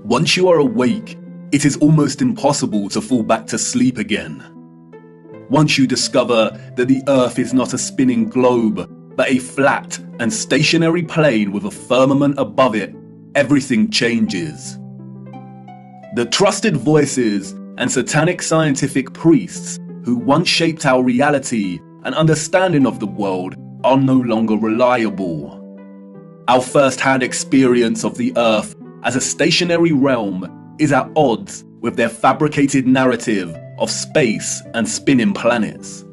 Once you are awake, it is almost impossible to fall back to sleep again. Once you discover that the Earth is not a spinning globe, but a flat and stationary plane with a firmament above it, everything changes. The trusted voices and satanic scientific priests who once shaped our reality and understanding of the world are no longer reliable. Our first-hand experience of the Earth as a stationary realm is at odds with their fabricated narrative of space and spinning planets.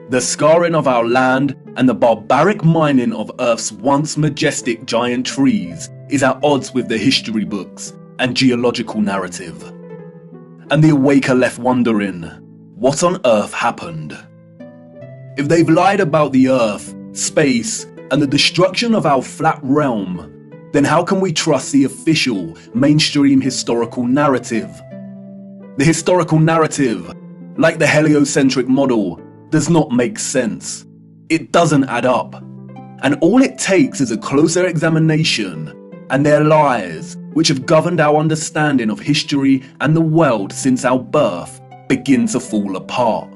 The scarring of our land and the barbaric mining of Earth's once majestic giant trees is at odds with the history books and geological narrative. And the awake are left wondering, what on earth happened? If they've lied about the Earth, space, and the destruction of our flat realm, then how can we trust the official, mainstream historical narrative? The historical narrative, like the heliocentric model, does not make sense. It doesn't add up. And all it takes is a closer examination, and their lies, which have governed our understanding of history and the world since our birth, begin to fall apart.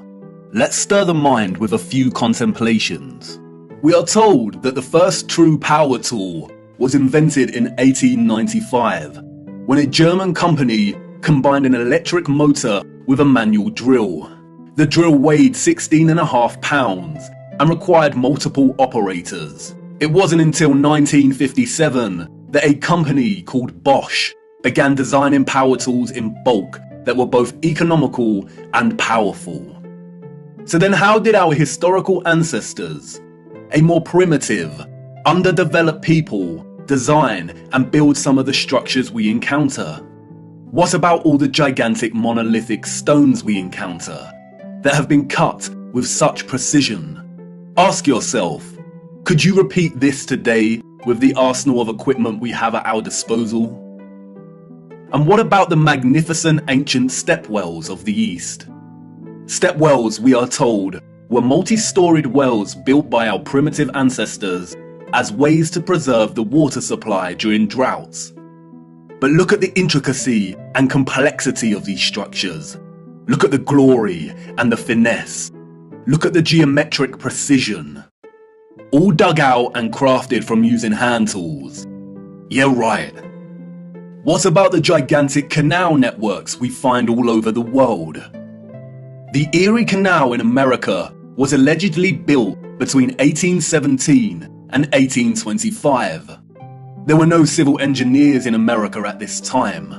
Let's stir the mind with a few contemplations. We are told that the first true power tool was invented in 1895, when a German company combined an electric motor with a manual drill. The drill weighed 16.5 pounds and required multiple operators. It wasn't until 1957 that a company called Bosch began designing power tools in bulk that were both economical and powerful. So then how did our historical ancestors, a more primitive, underdeveloped people, design and build some of the structures we encounter? What about all the gigantic monolithic stones we encounter that have been cut with such precision? Ask yourself, could you repeat this today with the arsenal of equipment we have at our disposal? And what about the magnificent ancient stepwells of the East? Stepwells, we are told, were multi-storied wells built by our primitive ancestors as ways to preserve the water supply during droughts. But look at the intricacy and complexity of these structures. Look at the glory and the finesse. Look at the geometric precision. All dug out and crafted from using hand tools. Yeah, right. What about the gigantic canal networks we find all over the world? The Erie Canal in America was allegedly built between 1817 and 1825. There were no civil engineers in America at this time.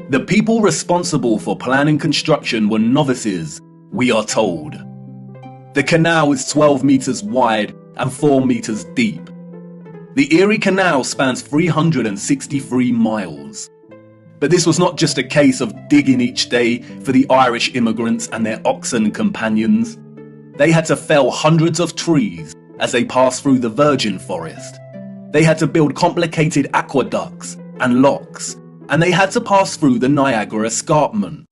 The people responsible for planning construction were novices, we are told. The canal is 12 meters wide and 4 meters deep. The Erie Canal spans 363 miles. But this was not just a case of digging each day for the Irish immigrants and their oxen companions. They had to fell hundreds of trees as they passed through the virgin forest. They had to build complicated aqueducts and locks, and they had to pass through the Niagara Escarpment,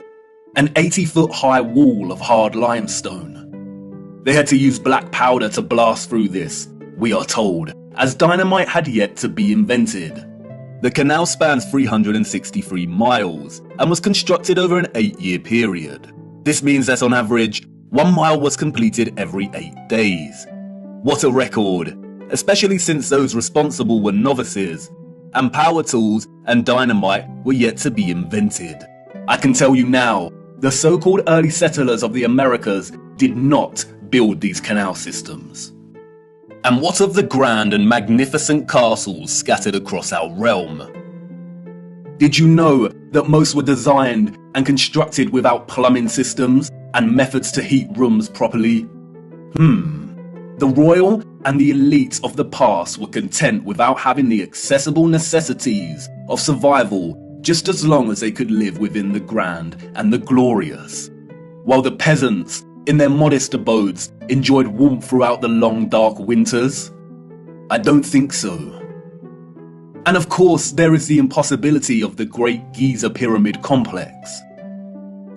an 80-foot high wall of hard limestone. They had to use black powder to blast through this, we are told, as dynamite had yet to be invented. The canal spans 363 miles and was constructed over an 8-year period. This means that on average, 1 mile was completed every 8 days. What a record, especially since those responsible were novices, and power tools and dynamite were yet to be invented. I can tell you now, the so-called early settlers of the Americas did not build these canal systems. And what of the grand and magnificent castles scattered across our realm? Did you know that most were designed and constructed without plumbing systems and methods to heat rooms properly? The royal and the elite of the past were content without having the accessible necessities of survival just as long as they could live within the grand and the glorious, while the peasants, in their modest abodes, enjoyed warmth throughout the long dark winters? I don't think so. And of course, there is the impossibility of the Great Giza Pyramid Complex.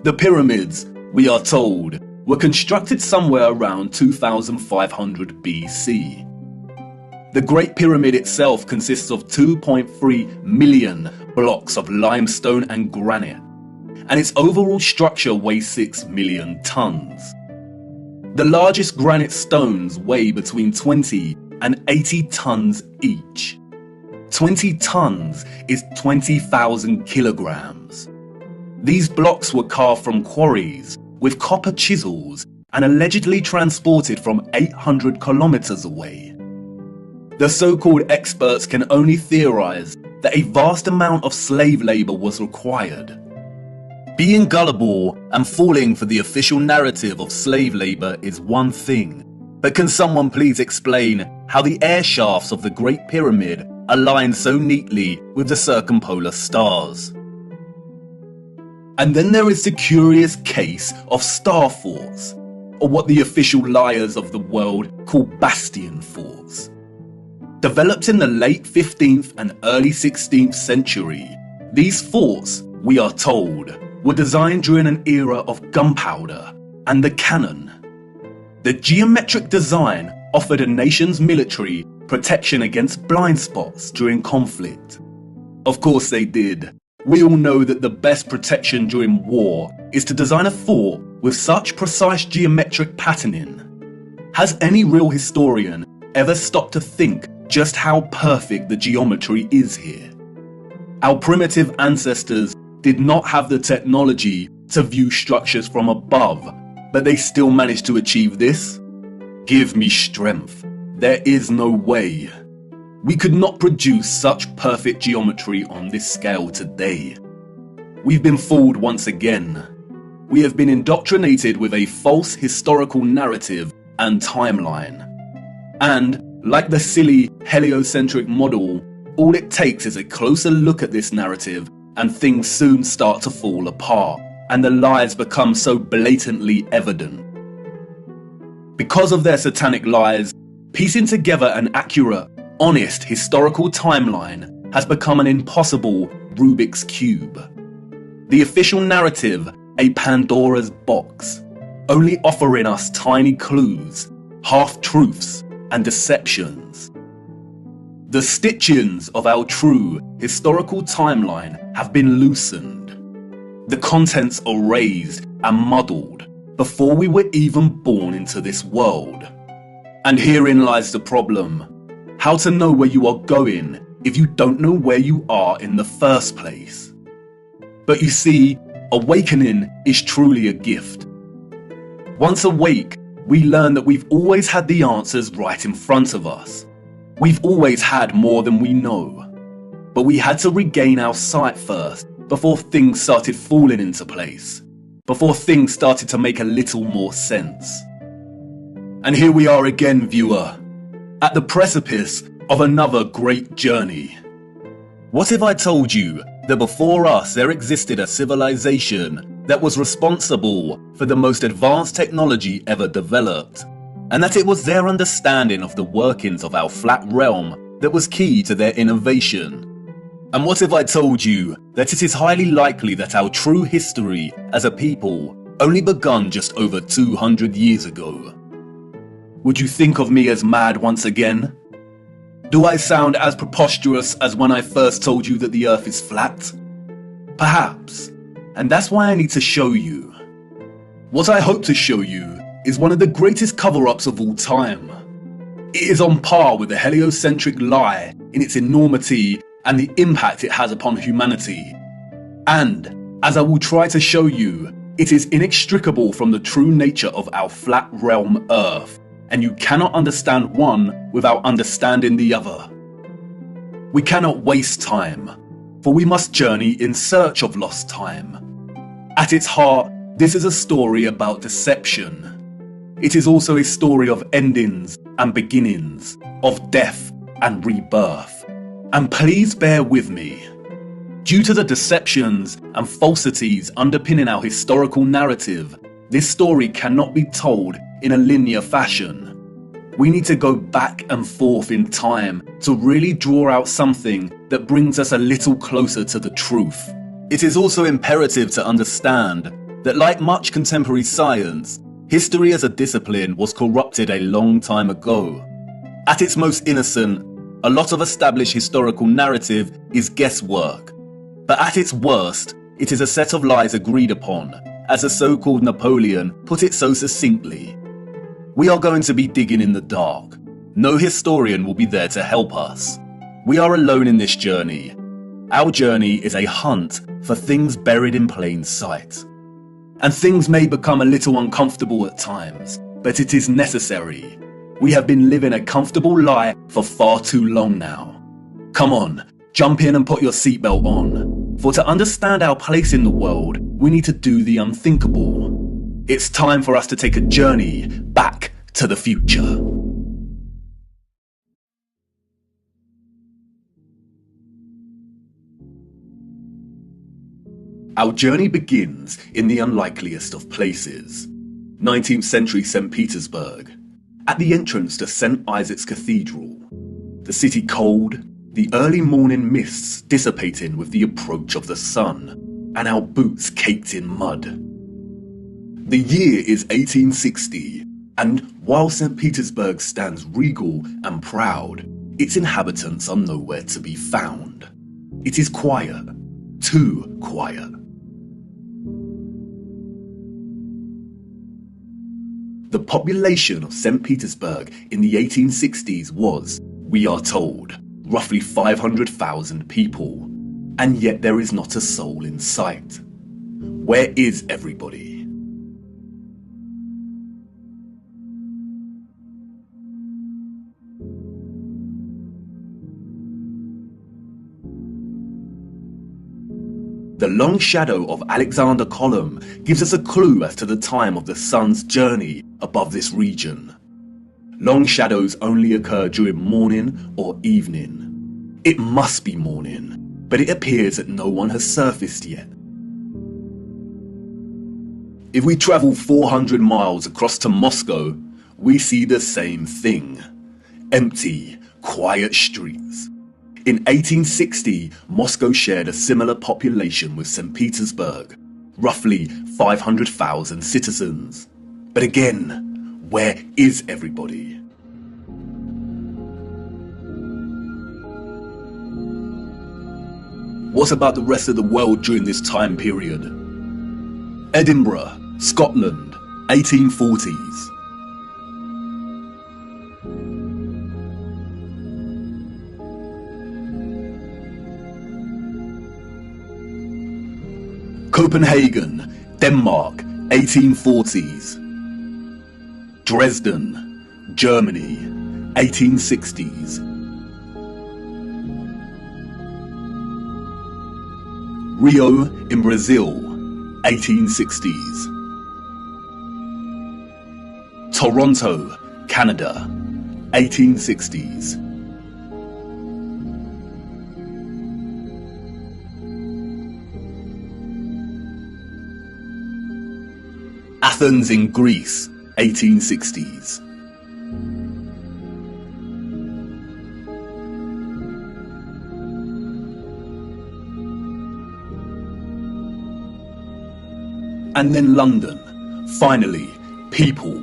The pyramids, we are told, were constructed somewhere around 2500 BC. The Great Pyramid itself consists of 2.3 million blocks of limestone and granite, and its overall structure weighs 6 million tons. The largest granite stones weigh between 20 and 80 tons each. 20 tons is 20,000 kilograms. These blocks were carved from quarries with copper chisels and allegedly transported from 800 kilometers away. The so-called experts can only theorize that a vast amount of slave labor was required. Being gullible and falling for the official narrative of slave labor is one thing, but can someone please explain how the air shafts of the Great Pyramid align so neatly with the circumpolar stars? And then there is the curious case of star forts, or what the official liars of the world call bastion forts. Developed in the late 15th and early 16th century, these forts, we are told, were designed during an era of gunpowder and the cannon. The geometric design offered a nation's military protection against blind spots during conflict. Of course they did. We all know that the best protection during war is to design a fort with such precise geometric patterning. Has any real historian ever stopped to think just how perfect the geometry is here? Our primitive ancestors did not have the technology to view structures from above, but they still managed to achieve this? Give me strength. There is no way. We could not produce such perfect geometry on this scale today. We've been fooled once again. We have been indoctrinated with a false historical narrative and timeline. And, like the silly heliocentric model, all it takes is a closer look at this narrative and things soon start to fall apart, and the lies become so blatantly evident. Because of their satanic lies, piecing together an accurate, honest historical timeline has become an impossible Rubik's Cube. The official narrative, a Pandora's box, only offering us tiny clues, half-truths, and deceptions. The stitchings of our true historical timeline have been loosened. The contents erased and muddled before we were even born into this world. And herein lies the problem. How to know where you are going if you don't know where you are in the first place? But you see, awakening is truly a gift. Once awake, we learn that we've always had the answers right in front of us. We've always had more than we know. But we had to regain our sight first before things started falling into place. Before things started to make a little more sense. And here we are again, viewer, at the precipice of another great journey. What if I told you that before us there existed a civilization that was responsible for the most advanced technology ever developed, and that it was their understanding of the workings of our flat realm that was key to their innovation? And what if I told you that it is highly likely that our true history as a people only begun just over 200 years ago? Would you think of me as mad once again? Do I sound as preposterous as when I first told you that the earth is flat? Perhaps. And that's why I need to show you. What I hope to show you is one of the greatest cover-ups of all time. It is on par with the heliocentric lie in its enormity and the impact it has upon humanity. And, as I will try to show you, it is inextricable from the true nature of our flat realm Earth, and you cannot understand one without understanding the other. We cannot waste time, for we must journey in search of lost time. At its heart, this is a story about deception. It is also a story of endings and beginnings, of death and rebirth. And please bear with me. Due to the deceptions and falsities underpinning our historical narrative, this story cannot be told in a linear fashion. We need to go back and forth in time to really draw out something that brings us a little closer to the truth. It is also imperative to understand that, like much contemporary science, history as a discipline was corrupted a long time ago. At its most innocent, a lot of established historical narrative is guesswork. But at its worst, it is a set of lies agreed upon, as a so-called Napoleon put it so succinctly. We are going to be digging in the dark. No historian will be there to help us. We are alone in this journey. Our journey is a hunt for things buried in plain sight. And things may become a little uncomfortable at times, but it is necessary. We have been living a comfortable lie for far too long now. Come on, jump in and put your seatbelt on. For to understand our place in the world, we need to do the unthinkable. It's time for us to take a journey back to the future. Our journey begins in the unlikeliest of places, 19th century St. Petersburg, at the entrance to St. Isaac's Cathedral. The city cold, the early morning mists dissipating with the approach of the sun, and our boots caked in mud. The year is 1860, and while St. Petersburg stands regal and proud, its inhabitants are nowhere to be found. It is quiet, too quiet. The population of St. Petersburg in the 1860s was, we are told, roughly 500,000 people, and yet there is not a soul in sight. Where is everybody? The long shadow of Alexander Column gives us a clue as to the time of the sun's journey above this region. Long shadows only occur during morning or evening. It must be morning, but it appears that no one has surfaced yet. If we travel 400 miles across to Moscow, we see the same thing. Empty, quiet streets. In 1860, Moscow shared a similar population with St. Petersburg, roughly 500,000 citizens. But again, where is everybody? What about the rest of the world during this time period? Edinburgh, Scotland, 1840s. Copenhagen, Denmark, 1840s. Dresden, Germany, 1860s. Rio in Brazil, 1860s. Toronto, Canada, 1860s. Athens in Greece, 1860s. And then London, finally, people.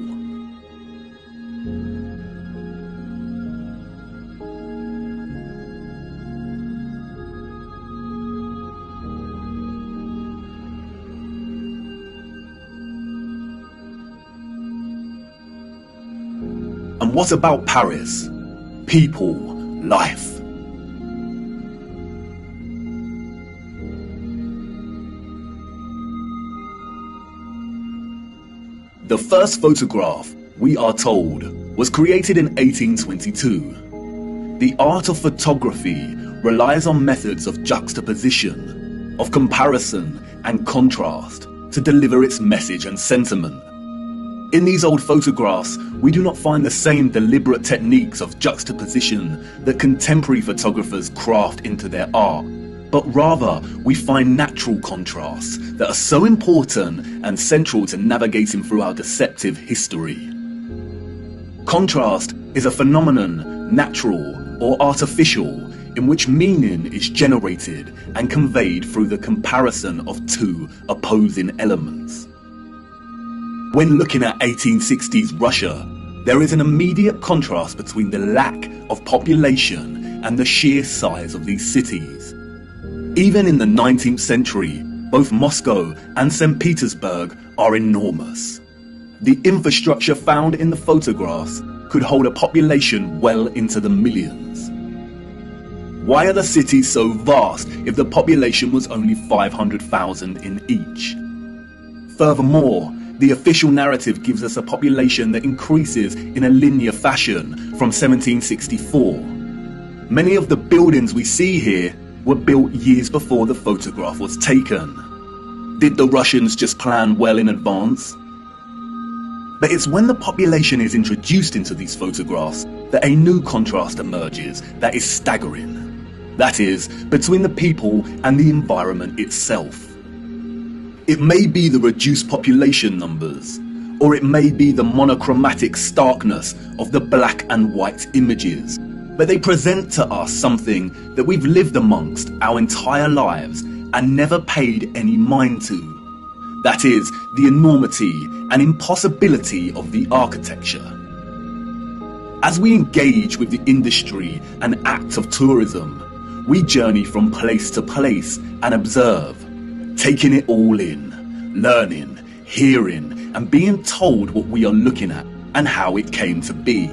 And what about Paris? People, life. The first photograph, we are told, was created in 1822. The art of photography relies on methods of juxtaposition, of comparison and contrast to deliver its message and sentiment. In these old photographs, we do not find the same deliberate techniques of juxtaposition that contemporary photographers craft into their art, but rather we find natural contrasts that are so important and central to navigating through our deceptive history. Contrast is a phenomenon, natural or artificial, in which meaning is generated and conveyed through the comparison of two opposing elements. When looking at 1860s Russia, there is an immediate contrast between the lack of population and the sheer size of these cities. Even in the 19th century, both Moscow and St. Petersburg are enormous. The infrastructure found in the photographs could hold a population well into the millions. Why are the cities so vast if the population was only 500,000 in each? Furthermore, the official narrative gives us a population that increases in a linear fashion from 1764. Many of the buildings we see here were built years before the photograph was taken. Did the Russians just plan well in advance? But it's when the population is introduced into these photographs that a new contrast emerges that is staggering. That is, between the people and the environment itself. It may be the reduced population numbers, or it may be the monochromatic starkness of the black and white images, but they present to us something that we've lived amongst our entire lives and never paid any mind to. That is, the enormity and impossibility of the architecture. As we engage with the industry and act of tourism, we journey from place to place and observe, taking it all in, learning, hearing, and being told what we are looking at and how it came to be.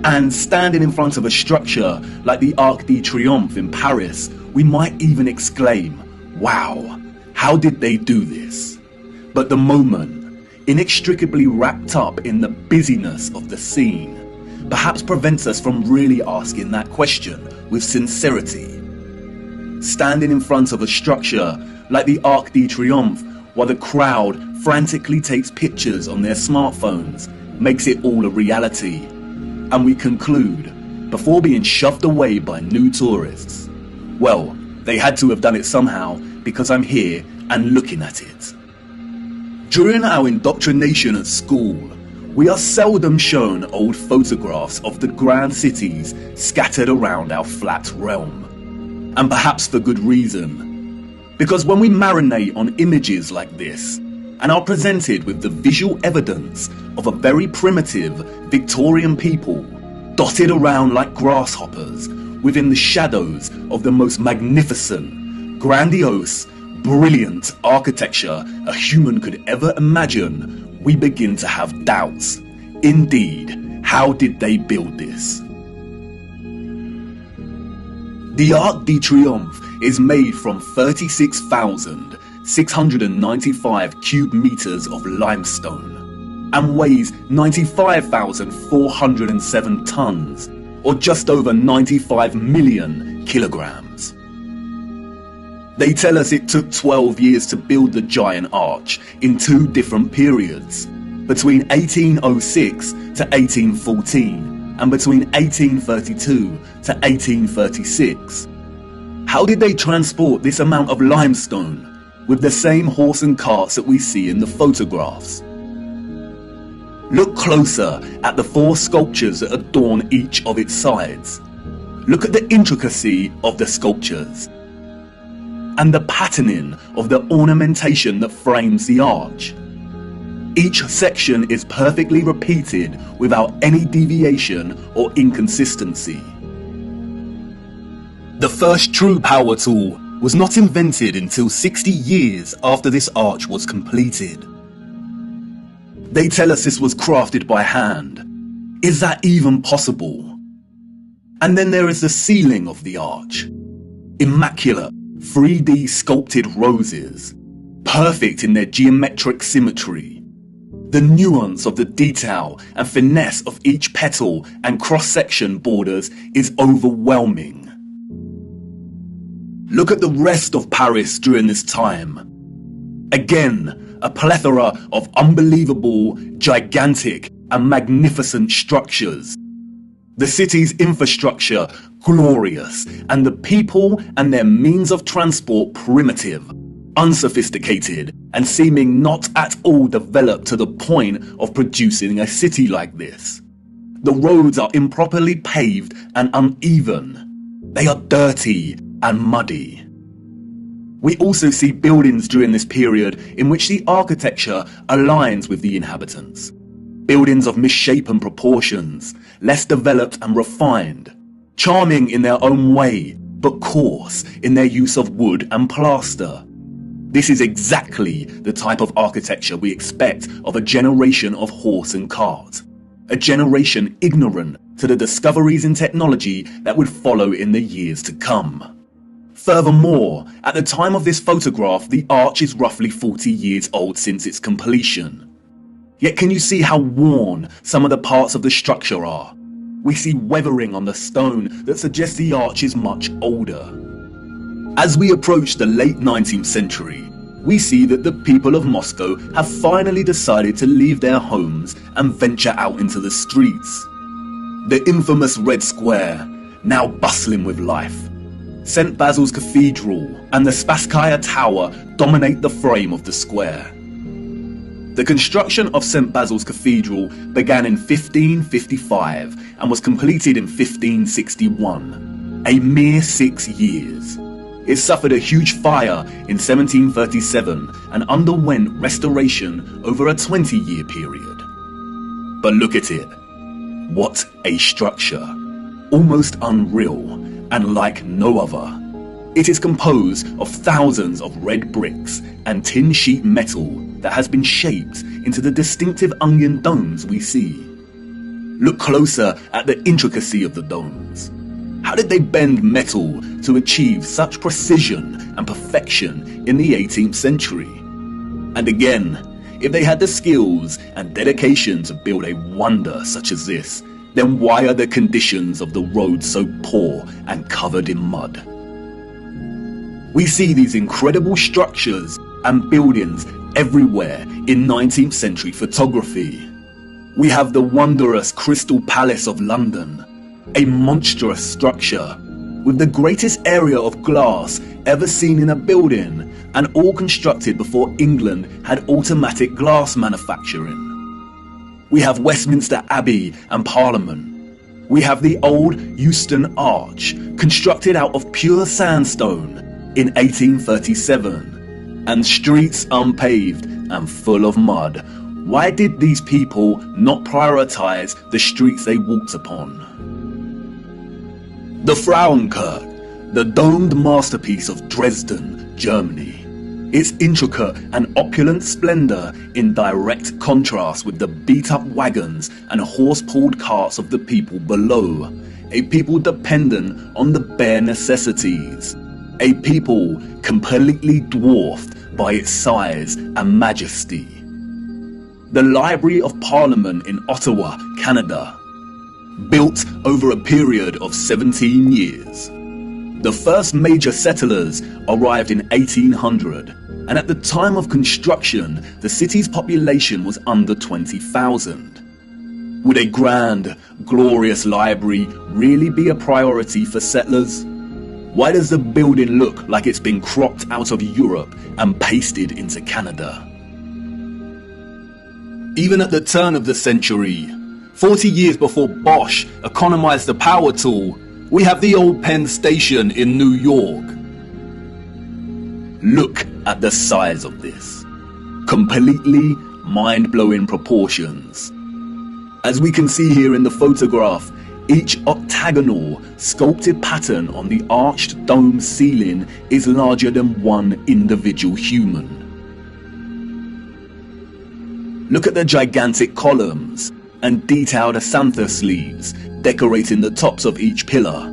And standing in front of a structure like the Arc de Triomphe in Paris, we might even exclaim, "Wow, how did they do this?" But the moment, inextricably wrapped up in the busyness of the scene, perhaps prevents us from really asking that question with sincerity. Standing in front of a structure like the Arc de Triomphe while the crowd frantically takes pictures on their smartphones makes it all a reality. And we conclude, before being shoved away by new tourists, well, they had to have done it somehow because I'm here and looking at it. During our indoctrination at school, we are seldom shown old photographs of the grand cities scattered around our flat realm. And perhaps for good reason. Because when we marinate on images like this, and are presented with the visual evidence of a very primitive Victorian people, dotted around like grasshoppers, within the shadows of the most magnificent, grandiose, brilliant architecture a human could ever imagine, we begin to have doubts. Indeed, how did they build this? The Arc de Triomphe is made from 36,695 cubic meters of limestone and weighs 95,407 tons, or just over 95 million kilograms. They tell us it took 12 years to build the giant arch in two different periods, between 1806 to 1814 and between 1832 to 1836. How did they transport this amount of limestone with the same horse and carts that we see in the photographs? Look closer at the four sculptures that adorn each of its sides. Look at the intricacy of the sculptures and the patterning of the ornamentation that frames the arch. Each section is perfectly repeated without any deviation or inconsistency. The first true power tool was not invented until 60 years after this arch was completed. They tell us this was crafted by hand. Is that even possible? And then there is the ceiling of the arch. Immaculate, 3D sculpted roses, perfect in their geometric symmetry. The nuance of the detail and finesse of each petal and cross-section borders is overwhelming. Look at the rest of Paris during this time. Again, a plethora of unbelievable, gigantic and magnificent structures. The city's infrastructure glorious, and the people and their means of transport primitive, unsophisticated, and seeming not at all developed to the point of producing a city like this. The roads are improperly paved and uneven. They are dirty and muddy. We also see buildings during this period in which the architecture aligns with the inhabitants. Buildings of misshapen proportions, less developed and refined, charming in their own way, but coarse in their use of wood and plaster. This is exactly the type of architecture we expect of a generation of horse and cart. A generation ignorant to the discoveries in technology that would follow in the years to come. Furthermore, at the time of this photograph, the arch is roughly 40 years old since its completion. Yet can you see how worn some of the parts of the structure are? We see weathering on the stone that suggests the arch is much older. As we approach the late 19th century, we see that the people of Moscow have finally decided to leave their homes and venture out into the streets. The infamous Red Square, now bustling with life. St. Basil's Cathedral and the Spasskaya Tower dominate the frame of the square. The construction of St. Basil's Cathedral began in 1555 and was completed in 1561, a mere 6 years. It suffered a huge fire in 1737 and underwent restoration over a 20-year period. But look at it. What a structure. Almost unreal and like no other. It is composed of thousands of red bricks and tin sheet metal that has been shaped into the distinctive onion domes we see. Look closer at the intricacy of the domes. How did they bend metal to achieve such precision and perfection in the 18th century? And again, if they had the skills and dedication to build a wonder such as this, then why are the conditions of the road so poor and covered in mud? We see these incredible structures and buildings everywhere in 19th century photography. We have the wondrous Crystal Palace of London, a monstrous structure with the greatest area of glass ever seen in a building, and all constructed before England had automatic glass manufacturing. We have Westminster Abbey and Parliament. We have the old Euston Arch, constructed out of pure sandstone in 1837, and streets unpaved and full of mud. Why did these people not prioritize the streets they walked upon? The Frauenkirche, the domed masterpiece of Dresden, Germany. Its intricate and opulent splendor in direct contrast with the beat-up wagons and horse-pulled carts of the people below, a people dependent on the bare necessities, a people completely dwarfed by its size and majesty. The Library of Parliament in Ottawa, Canada, built over a period of 17 years. The first major settlers arrived in 1800, and at the time of construction, the city's population was under 20,000. Would a grand, glorious library really be a priority for settlers? Why does the building look like it's been cropped out of Europe and pasted into Canada? Even at the turn of the century, 40 years before Bosch economized the power tool, we have the old Penn Station in New York. Look at the size of this. Completely mind-blowing proportions. As we can see here in the photograph, each octagonal, sculpted pattern on the arched dome ceiling is larger than one individual human. Look at the gigantic columns and detailed acanthus leaves decorating the tops of each pillar.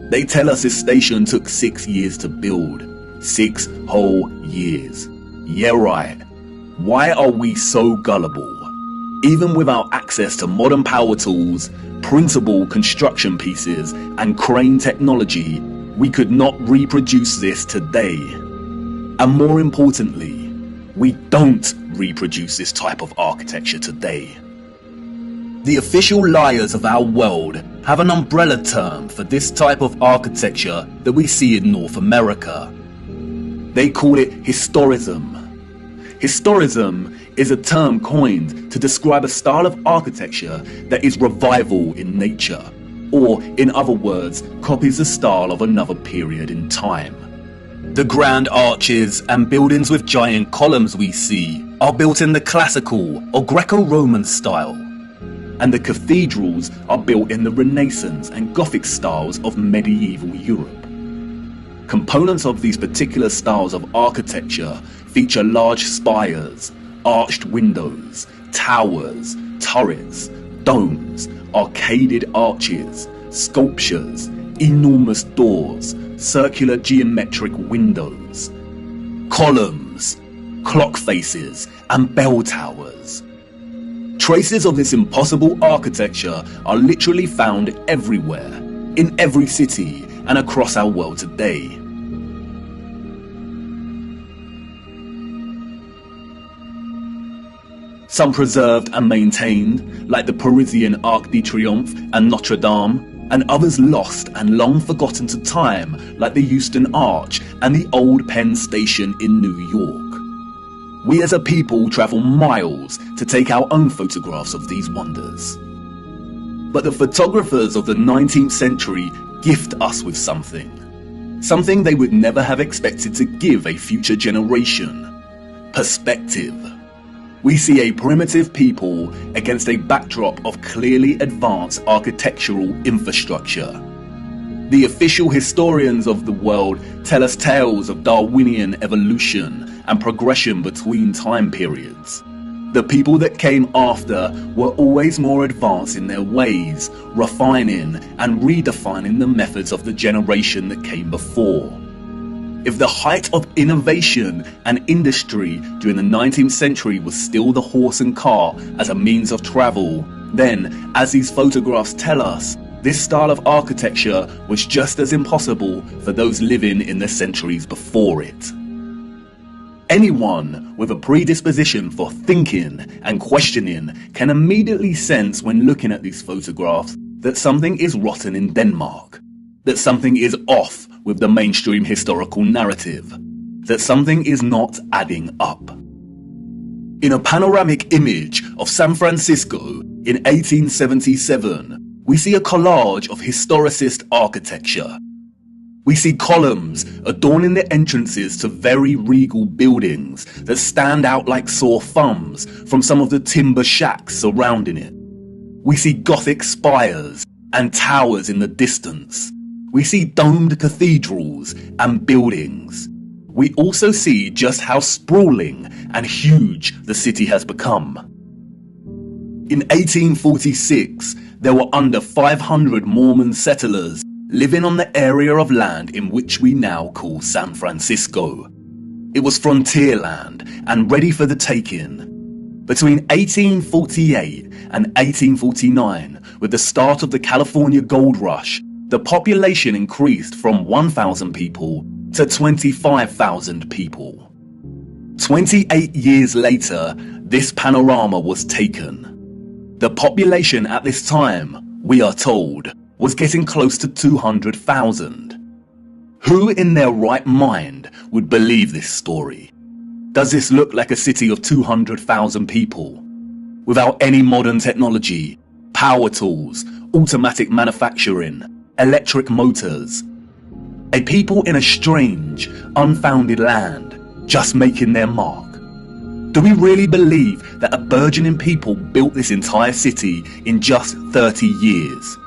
They tell us this station took 6 years to build. 6 whole years. Yeah, right. Why are we so gullible? Even without access to modern power tools, printable construction pieces, and crane technology, we could not reproduce this today. And more importantly, we don't reproduce this type of architecture today. The official liars of our world have an umbrella term for this type of architecture that we see in North America. They call it historism. Historism is a term coined to describe a style of architecture that is revival in nature, or in other words, copies the style of another period in time. The grand arches and buildings with giant columns we see are built in the classical or Greco-Roman style, and the cathedrals are built in the Renaissance and Gothic styles of medieval Europe. Components of these particular styles of architecture feature large spires, arched windows, towers, turrets, domes, arcaded arches, sculptures, enormous doors, circular geometric windows, columns, clock faces, and bell towers. Traces of this impossible architecture are literally found everywhere, in every city and across our world today. Some preserved and maintained, like the Parisian Arc de Triomphe and Notre Dame, and others lost and long forgotten to time, like the Euston Arch and the Old Penn Station in New York. We as a people travel miles to take our own photographs of these wonders. But the photographers of the 19th century gift us with something they would never have expected to give a future generation: perspective. We see a primitive people against a backdrop of clearly advanced architectural infrastructure. The official historians of the world tell us tales of Darwinian evolution and progression between time periods. The people that came after were always more advanced in their ways, refining and redefining the methods of the generation that came before. If the height of innovation and industry during the 19th century was still the horse and car as a means of travel, then, as these photographs tell us, this style of architecture was just as impossible for those living in the centuries before it. Anyone with a predisposition for thinking and questioning can immediately sense when looking at these photographs that something is rotten in Denmark, that something is off with the mainstream historical narrative, that something is not adding up. In a panoramic image of San Francisco in 1877, we see a collage of historicist architecture. We see columns adorning the entrances to very regal buildings that stand out like sore thumbs from some of the timber shacks surrounding it. We see Gothic spires and towers in the distance. We see domed cathedrals and buildings. We also see just how sprawling and huge the city has become. In 1846, there were under 500 Mormon settlers living on the area of land in which we now call San Francisco. It was frontier land and ready for the taking. Between 1848 and 1849, with the start of the California Gold Rush, the population increased from 1,000 people to 25,000 people. 28 years later, this panorama was taken. The population at this time, we are told, was getting close to 200,000. Who in their right mind would believe this story? Does this look like a city of 200,000 people? Without any modern technology, power tools, automatic manufacturing, electric motors. A people in a strange, unfounded land, just making their mark. Do we really believe that a burgeoning people built this entire city in just 30 years?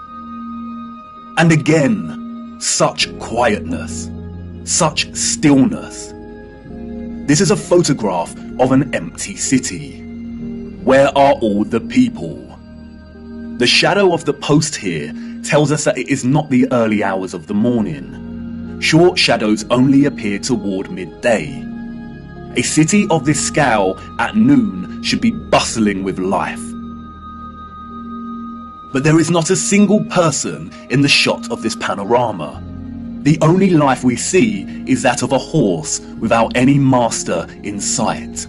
And again, such quietness, such stillness. This is a photograph of an empty city. Where are all the people? The shadow of the post here tells us that it is not the early hours of the morning. Short shadows only appear toward midday. A city of this scale at noon should be bustling with life. But there is not a single person in the shot of this panorama. The only life we see is that of a horse without any master in sight.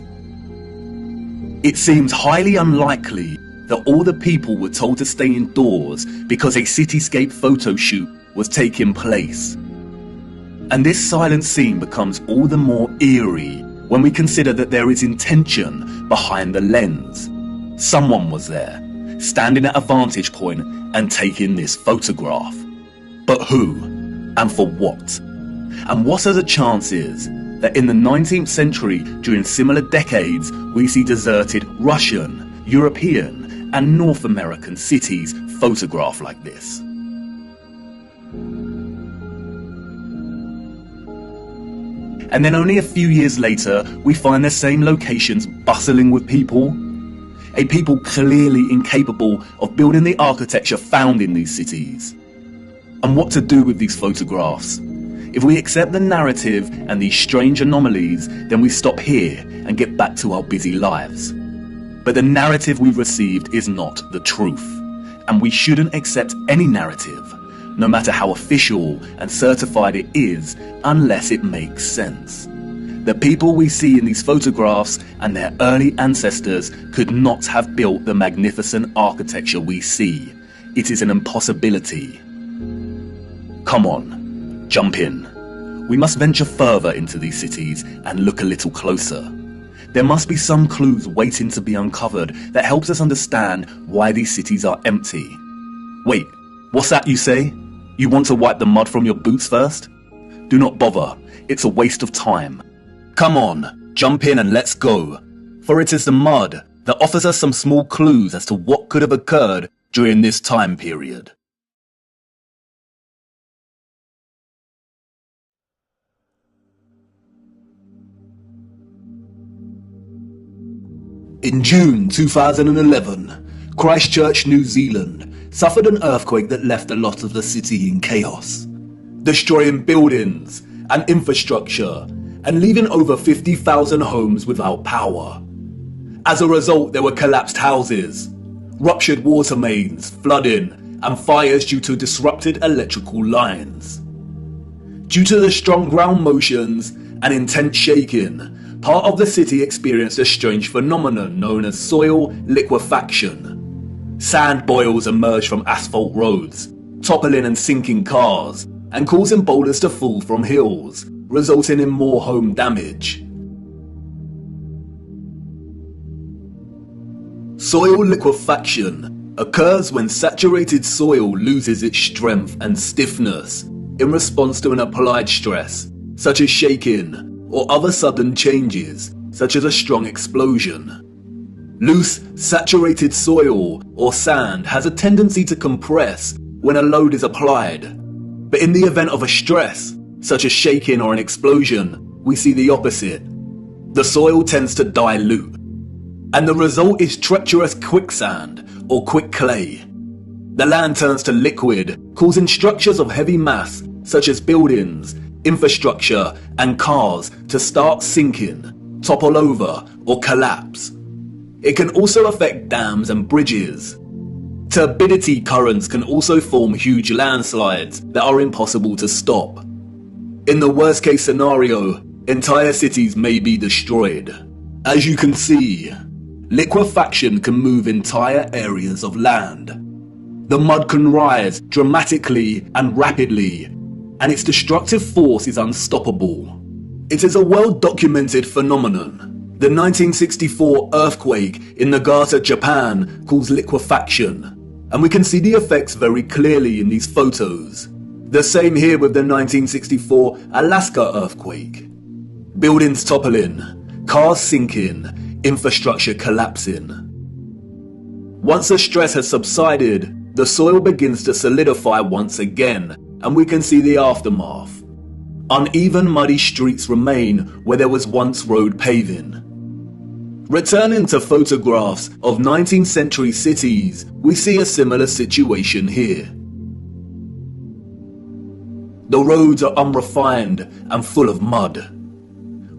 It seems highly unlikely that all the people were told to stay indoors because a cityscape photo shoot was taking place. And this silent scene becomes all the more eerie when we consider that there is intention behind the lens. Someone was there, standing at a vantage point and taking this photograph. But who? And for what? And what are the chances that in the 19th century, during similar decades, we see deserted Russian, European, and North American cities photographed like this? And then only a few years later, we find the same locations bustling with people. A people clearly incapable of building the architecture found in these cities. And what to do with these photographs? If we accept the narrative and these strange anomalies, then we stop here and get back to our busy lives. But the narrative we've received is not the truth. And we shouldn't accept any narrative, no matter how official and certified it is, unless it makes sense. The people we see in these photographs and their early ancestors could not have built the magnificent architecture we see. It is an impossibility. Come on, jump in. We must venture further into these cities and look a little closer. There must be some clues waiting to be uncovered that helps us understand why these cities are empty. Wait, what's that you say? You want to wipe the mud from your boots first? Do not bother, it's a waste of time. Come on, jump in and let's go. For it is the mud that offers us some small clues as to what could have occurred during this time period. In June 2011, Christchurch, New Zealand, suffered an earthquake that left a lot of the city in chaos, destroying buildings and infrastructure and leaving over 50,000 homes without power. As a result, there were collapsed houses, ruptured water mains, flooding, and fires due to disrupted electrical lines. Due to the strong ground motions and intense shaking, part of the city experienced a strange phenomenon known as soil liquefaction. Sand boils emerged from asphalt roads, toppling and sinking cars, and causing boulders to fall from hills, resulting in more home damage. Soil liquefaction occurs when saturated soil loses its strength and stiffness in response to an applied stress, such as shaking or other sudden changes, such as a strong explosion. Loose, saturated soil or sand has a tendency to compress when a load is applied, but in the event of a stress, such as shaking or an explosion, we see the opposite. The soil tends to dilute, and the result is treacherous quicksand or quick clay. The land turns to liquid, causing structures of heavy mass, such as buildings, infrastructure, and cars to start sinking, topple over, or collapse. It can also affect dams and bridges. Turbidity currents can also form huge landslides that are impossible to stop. In the worst case scenario, entire cities may be destroyed. As you can see, liquefaction can move entire areas of land. The mud can rise dramatically and rapidly, and its destructive force is unstoppable. It is a well-documented phenomenon. The 1964 earthquake in Nagata, Japan caused liquefaction, and we can see the effects very clearly in these photos. The same here with the 1964 Alaska earthquake. Buildings toppling, cars sinking, infrastructure collapsing. Once the stress has subsided, the soil begins to solidify once again, and we can see the aftermath. Uneven, muddy streets remain where there was once road paving. Returning to photographs of 19th century cities, we see a similar situation here. The roads are unrefined and full of mud.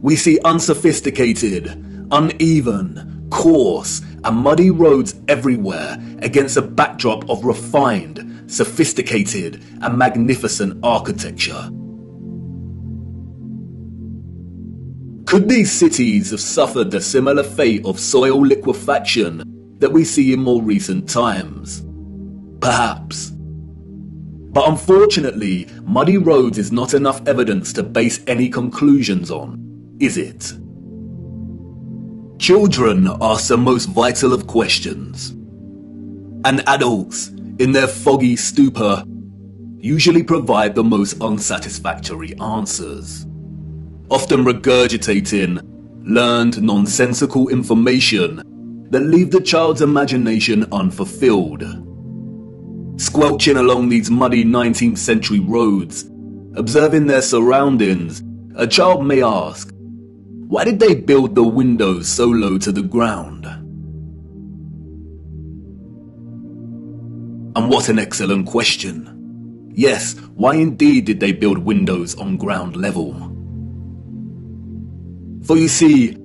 We see unsophisticated, uneven, coarse, and muddy roads everywhere against a backdrop of refined, sophisticated, and magnificent architecture. Could these cities have suffered the similar fate of soil liquefaction that we see in more recent times? Perhaps. But unfortunately, muddy roads is not enough evidence to base any conclusions on, is it? Children ask the most vital of questions, and adults, in their foggy stupor, usually provide the most unsatisfactory answers, often regurgitating learned nonsensical information that leave the child's imagination unfulfilled. Squelching along these muddy 19th century roads, observing their surroundings, a child may ask, why did they build the windows so low to the ground? And what an excellent question. Yes, why indeed did they build windows on ground level? For you see,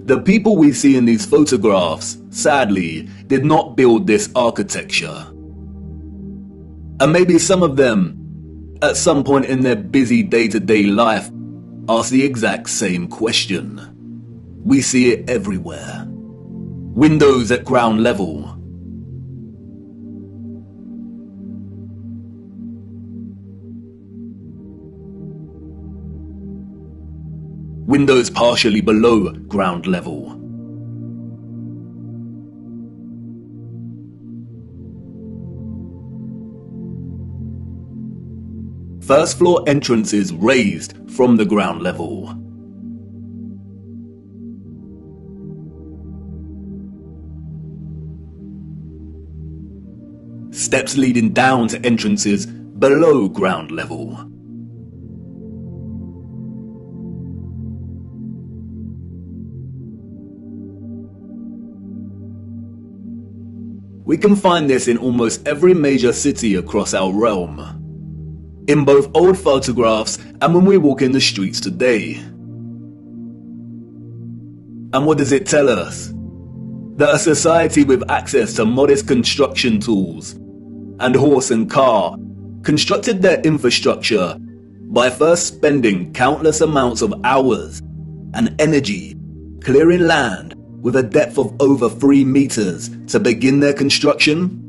the people we see in these photographs, sadly, did not build this architecture. And maybe some of them, at some point in their busy day-to-day life, ask the exact same question. We see it everywhere. Windows at ground level. Windows partially below ground level. First floor entrances raised from the ground level. Steps leading down to entrances below ground level. We can find this in almost every major city across our realm, in both old photographs and when we walk in the streets today. And what does it tell us? That a society with access to modest construction tools and horse and car constructed their infrastructure by first spending countless amounts of hours and energy clearing land with a depth of over 3 meters to begin their construction?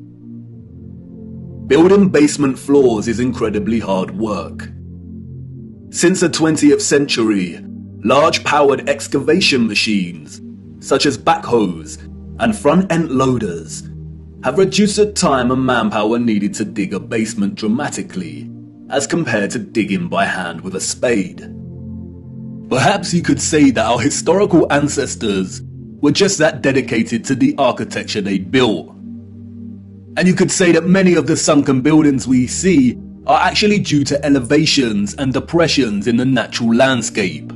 Building basement floors is incredibly hard work. Since the 20th century, large powered excavation machines, such as backhoes and front-end loaders, have reduced the time and manpower needed to dig a basement dramatically, as compared to digging by hand with a spade. Perhaps you could say that our historical ancestors were just that dedicated to the architecture they built. And you could say that many of the sunken buildings we see are actually due to elevations and depressions in the natural landscape.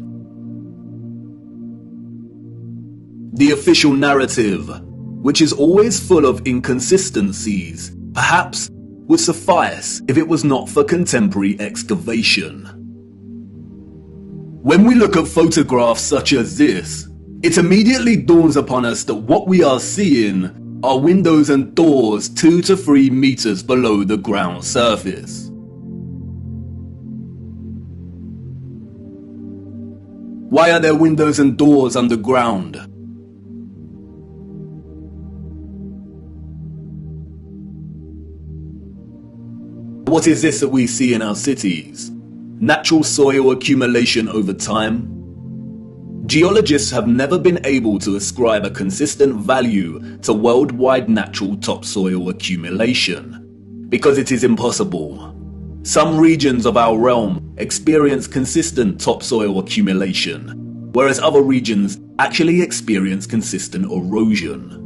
The official narrative, which is always full of inconsistencies, perhaps would suffice if it was not for contemporary excavation. When we look at photographs such as this, it immediately dawns upon us that what we are seeing are windows and doors 2 to 3 meters below the ground surface. Why are there windows and doors underground? What is this that we see in our cities? Natural soil accumulation over time? Geologists have never been able to ascribe a consistent value to worldwide natural topsoil accumulation, because it is impossible. Some regions of our realm experience consistent topsoil accumulation, whereas other regions actually experience consistent erosion.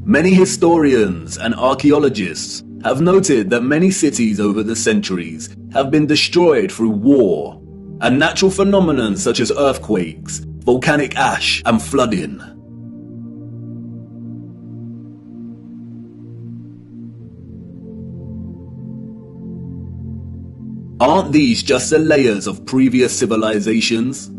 Many historians and archaeologists have noted that many cities over the centuries have been destroyed through war and natural phenomena such as earthquakes, volcanic ash, and flooding. Aren't these just the layers of previous civilizations?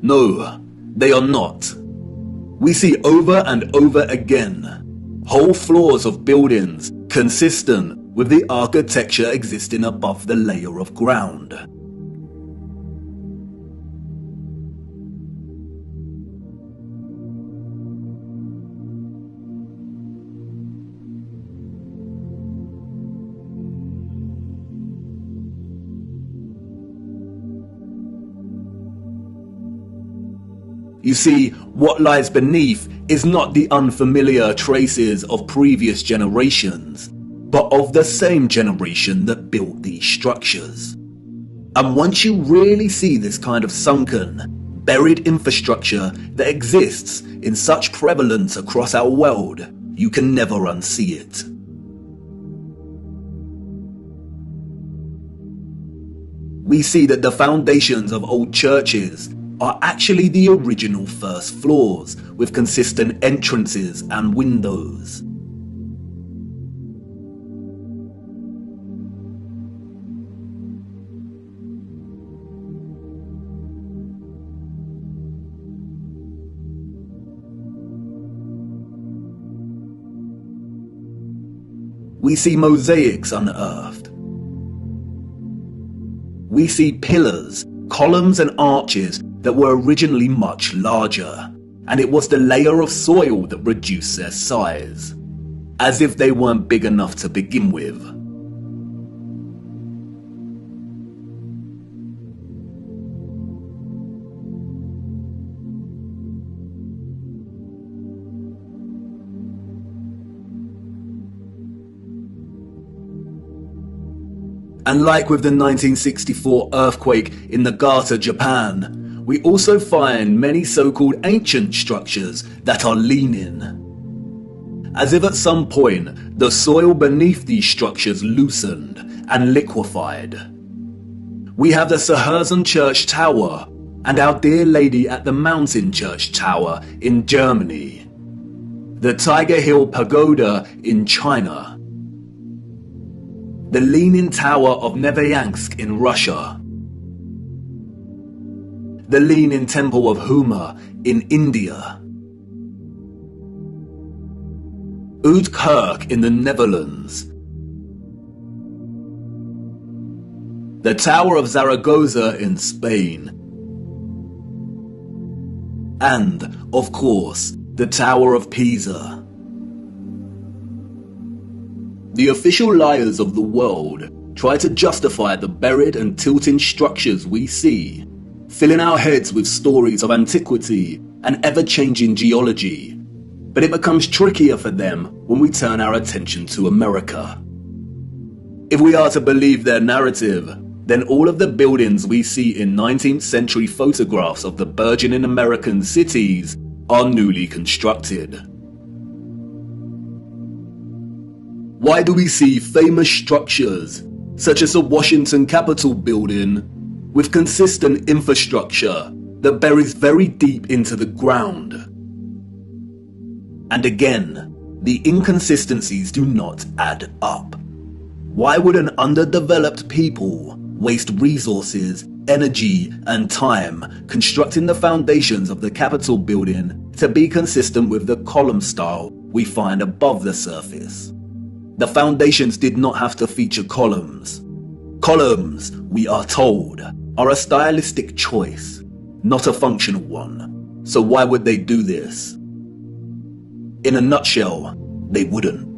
No, they are not. We see over and over again whole floors of buildings consistent with the architecture existing above the layer of ground. You see, what lies beneath is not the unfamiliar traces of previous generations, but of the same generation that built these structures. And once you really see this kind of sunken, buried infrastructure that exists in such prevalence across our world, you can never unsee it. We see that the foundations of old churches are actually the original first floors, with consistent entrances and windows. We see mosaics unearthed. We see pillars, columns and arches that were originally much larger, and it was the layer of soil that reduced their size, as if they weren't big enough to begin with. And like with the 1964 earthquake in Nagata, Japan, we also find many so-called ancient structures that are leaning. As if at some point, the soil beneath these structures loosened and liquefied. We have the Sahersen Church Tower and Our Dear Lady at the Mountain Church Tower in Germany, the Tiger Hill Pagoda in China, the Leaning Tower of Neveyansk in Russia, the Leaning Temple of Huma in India, Oudkerk in the Netherlands, the Tower of Zaragoza in Spain, and, of course, the Tower of Pisa. The official liars of the world try to justify the buried and tilting structures we see, filling our heads with stories of antiquity and ever-changing geology. But it becomes trickier for them when we turn our attention to America. If we are to believe their narrative, then all of the buildings we see in 19th century photographs of the burgeoning American cities are newly constructed. Why do we see famous structures, such as the Washington Capitol building, with consistent infrastructure that buries very deep into the ground? And again, the inconsistencies do not add up. Why would an underdeveloped people waste resources, energy, and time constructing the foundations of the Capitol building to be consistent with the column style we find above the surface? The foundations did not have to feature columns. Columns, we are told, are a stylistic choice, not a functional one. So why would they do this? In a nutshell, they wouldn't.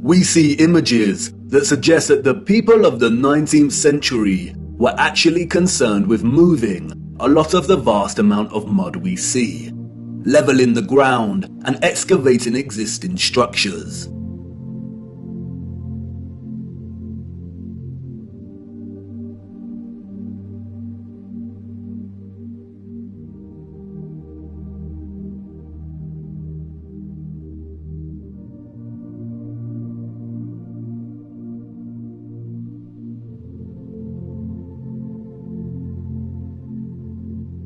We see images that suggest that the people of the 19th century were actually concerned with moving a lot of the vast amount of mud we see, leveling the ground and excavating existing structures.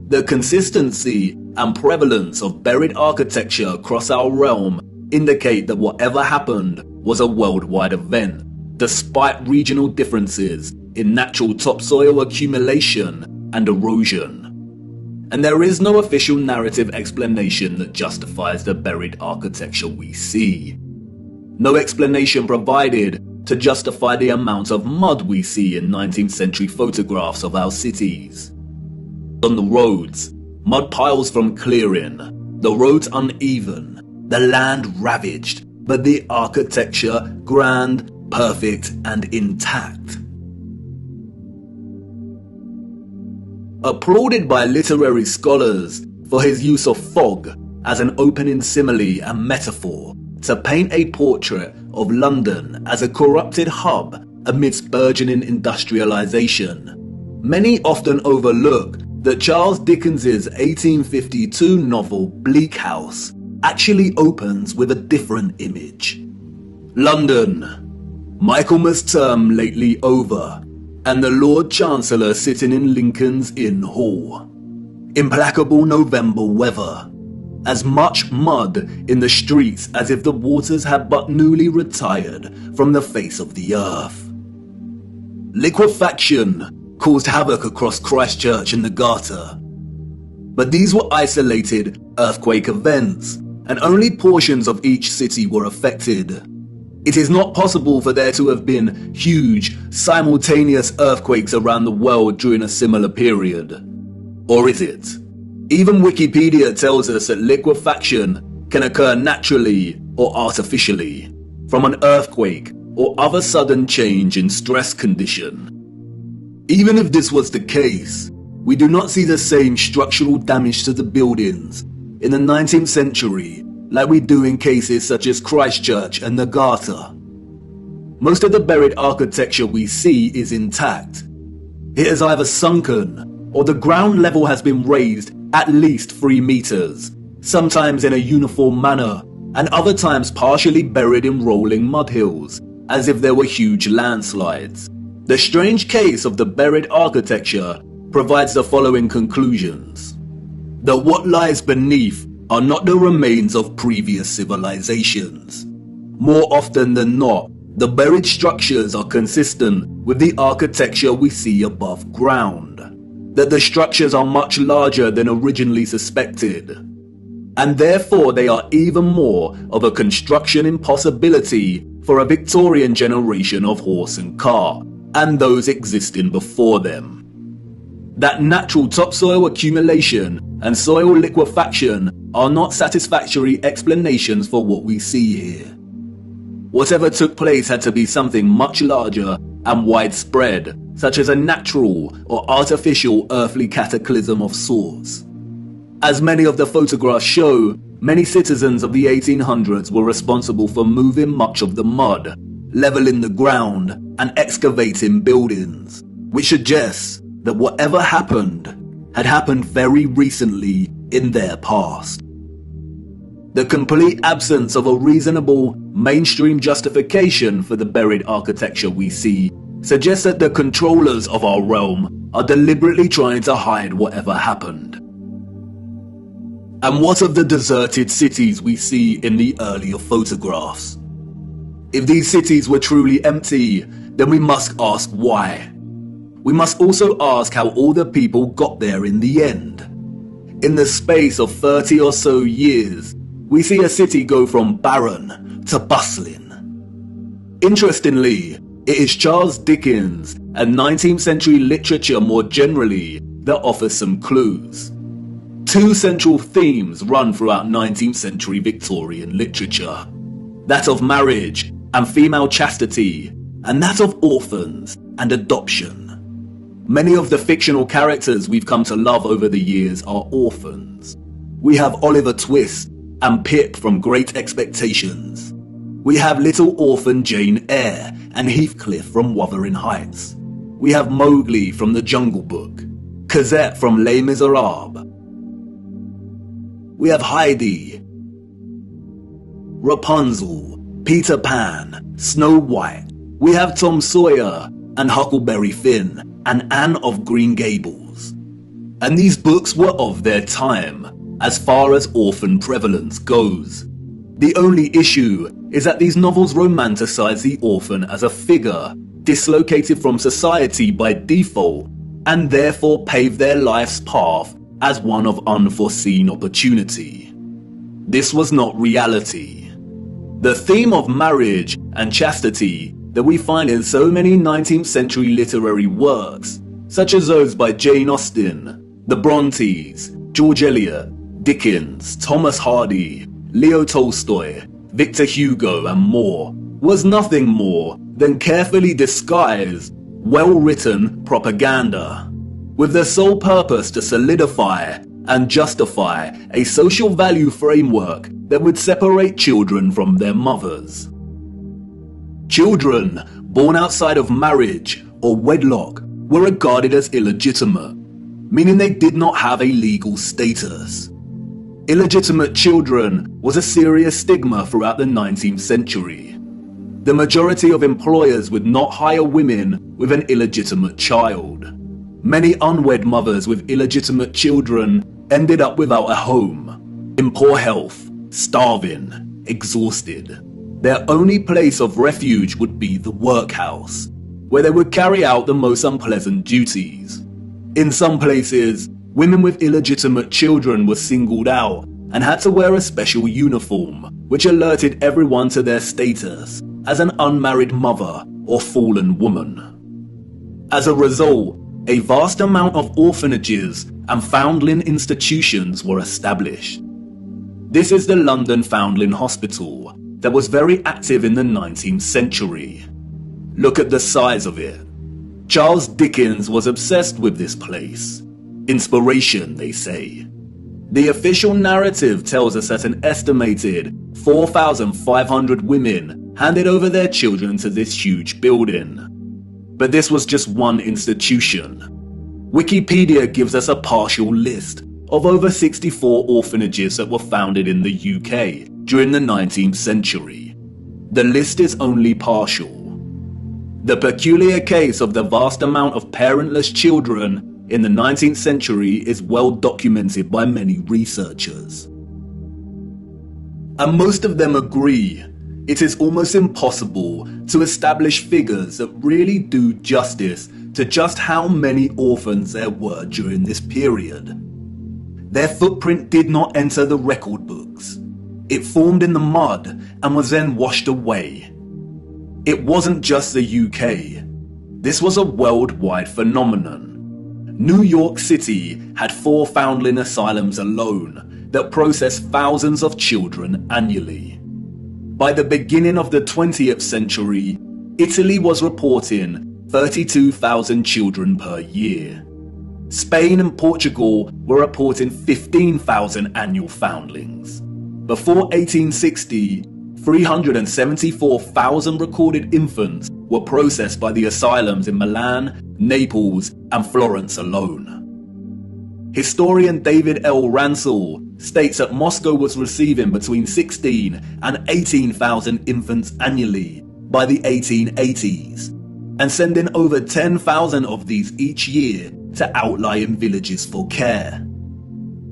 The consistency and prevalence of buried architecture across our realm indicate that whatever happened was a worldwide event, despite regional differences in natural topsoil accumulation and erosion. And there is no official narrative explanation that justifies the buried architecture we see. No explanation provided to justify the amount of mud we see in 19th century photographs of our cities. On the roads, mud piles from clearing, the roads uneven, the land ravaged, but the architecture grand, perfect, and intact. applauded by literary scholars for his use of fog as an opening simile and metaphor to paint a portrait of London as a corrupted hub amidst burgeoning industrialization. Many often overlook that Charles Dickens's 1852 novel Bleak House actually opens with a different image. London, Michaelmas term lately over, and the Lord Chancellor sitting in Lincoln's Inn Hall. Implacable November weather, as much mud in the streets as if the waters had but newly retired from the face of the earth. Liquefaction caused havoc across Christchurch and the Garter. But these were isolated earthquake events, and only portions of each city were affected. It is not possible for there to have been huge, simultaneous earthquakes around the world during a similar period. Or is it? Even Wikipedia tells us that liquefaction can occur naturally or artificially, from an earthquake or other sudden change in stress condition. Even if this was the case, we do not see the same structural damage to the buildings in the 19th century like we do in cases such as Christchurch and the Garter. Most of the buried architecture we see is intact. It is either sunken or the ground level has been raised at least 3 meters, sometimes in a uniform manner, and other times partially buried in rolling mud hills, as if there were huge landslides. The strange case of the buried architecture provides the following conclusions: that what lies beneath are not the remains of previous civilizations. More often than not, the buried structures are consistent with the architecture we see above ground, that the structures are much larger than originally suspected, and therefore they are even more of a construction impossibility for a Victorian generation of horse and car, and those existing before them. That natural topsoil accumulation and soil liquefaction are not satisfactory explanations for what we see here. Whatever took place had to be something much larger and widespread, such as a natural or artificial earthly cataclysm of sorts. As many of the photographs show, many citizens of the 1800s were responsible for moving much of the mud, leveling the ground, and excavating buildings, which suggests that whatever happened had happened very recently in their past. The complete absence of a reasonable, mainstream justification for the buried architecture we see suggests that the controllers of our realm are deliberately trying to hide whatever happened. And what of the deserted cities we see in the earlier photographs? If these cities were truly empty, then we must ask why. We must also ask how all the people got there in the end. In the space of 30 or so years, we see a city go from barren to bustling. Interestingly, it is Charles Dickens and 19th century literature more generally that offers some clues. 2 central themes run throughout 19th century Victorian literature: that of marriage and female chastity, and that of orphans and adoption. Many of the fictional characters we've come to love over the years are orphans. We have Oliver Twist and Pip from Great Expectations. We have little orphan Jane Eyre and Heathcliff from Wuthering Heights. We have Mowgli from The Jungle Book, Cosette from Les Miserables. We have Heidi, Rapunzel, Peter Pan, Snow White. We have Tom Sawyer and Huckleberry Finn and Anne of Green Gables. And these books were of their time, as far as orphan prevalence goes. The only issue is that these novels romanticize the orphan as a figure dislocated from society by default, and therefore pave their life's path as one of unforeseen opportunity. This was not reality. The theme of marriage and chastity that we find in so many 19th century literary works, such as those by Jane Austen, the Brontes, George Eliot, Dickens, Thomas Hardy, Leo Tolstoy, Victor Hugo, and more, was nothing more than carefully disguised, well-written propaganda. with the sole purpose to solidify and justify a social value framework that would separate children from their mothers. Children born outside of marriage or wedlock were regarded as illegitimate, meaning they did not have a legal status. Illegitimate children was a serious stigma throughout the 19th century. The majority of employers would not hire women with an illegitimate child. Many unwed mothers with illegitimate children ended up without a home, in poor health, starving, exhausted. Their only place of refuge would be the workhouse, where they would carry out the most unpleasant duties. In some places, women with illegitimate children were singled out and had to wear a special uniform, which alerted everyone to their status as an unmarried mother or fallen woman. As a result, a vast amount of orphanages and foundling institutions were established. This is the London Foundling Hospital that was very active in the 19th century. Look at the size of it. Charles Dickens was obsessed with this place. Inspiration, they say. The official narrative tells us that an estimated 4,500 women handed over their children to this huge building. But this was just one institution. Wikipedia gives us a partial list of over 64 orphanages that were founded in the UK during the 19th century. The list is only partial. The peculiar case of the vast amount of parentless children in the 19th century is well documented by many researchers. And most of them agree it is almost impossible to establish figures that really do justice to just how many orphans there were during this period. Their footprint did not enter the record books. It formed in the mud and was then washed away. It wasn't just the UK. This was a worldwide phenomenon. New York City had 4 foundling asylums alone that processed thousands of children annually. By the beginning of the 20th century, Italy was reporting 32,000 children per year. Spain and Portugal were reporting 15,000 annual foundlings. Before 1860, 374,000 recorded infants were processed by the asylums in Milan, Naples, and Florence alone. Historian David L. Ransell states that Moscow was receiving between 16 and 18,000 infants annually by the 1880s, and sending over 10,000 of these each year to outlying villages for care.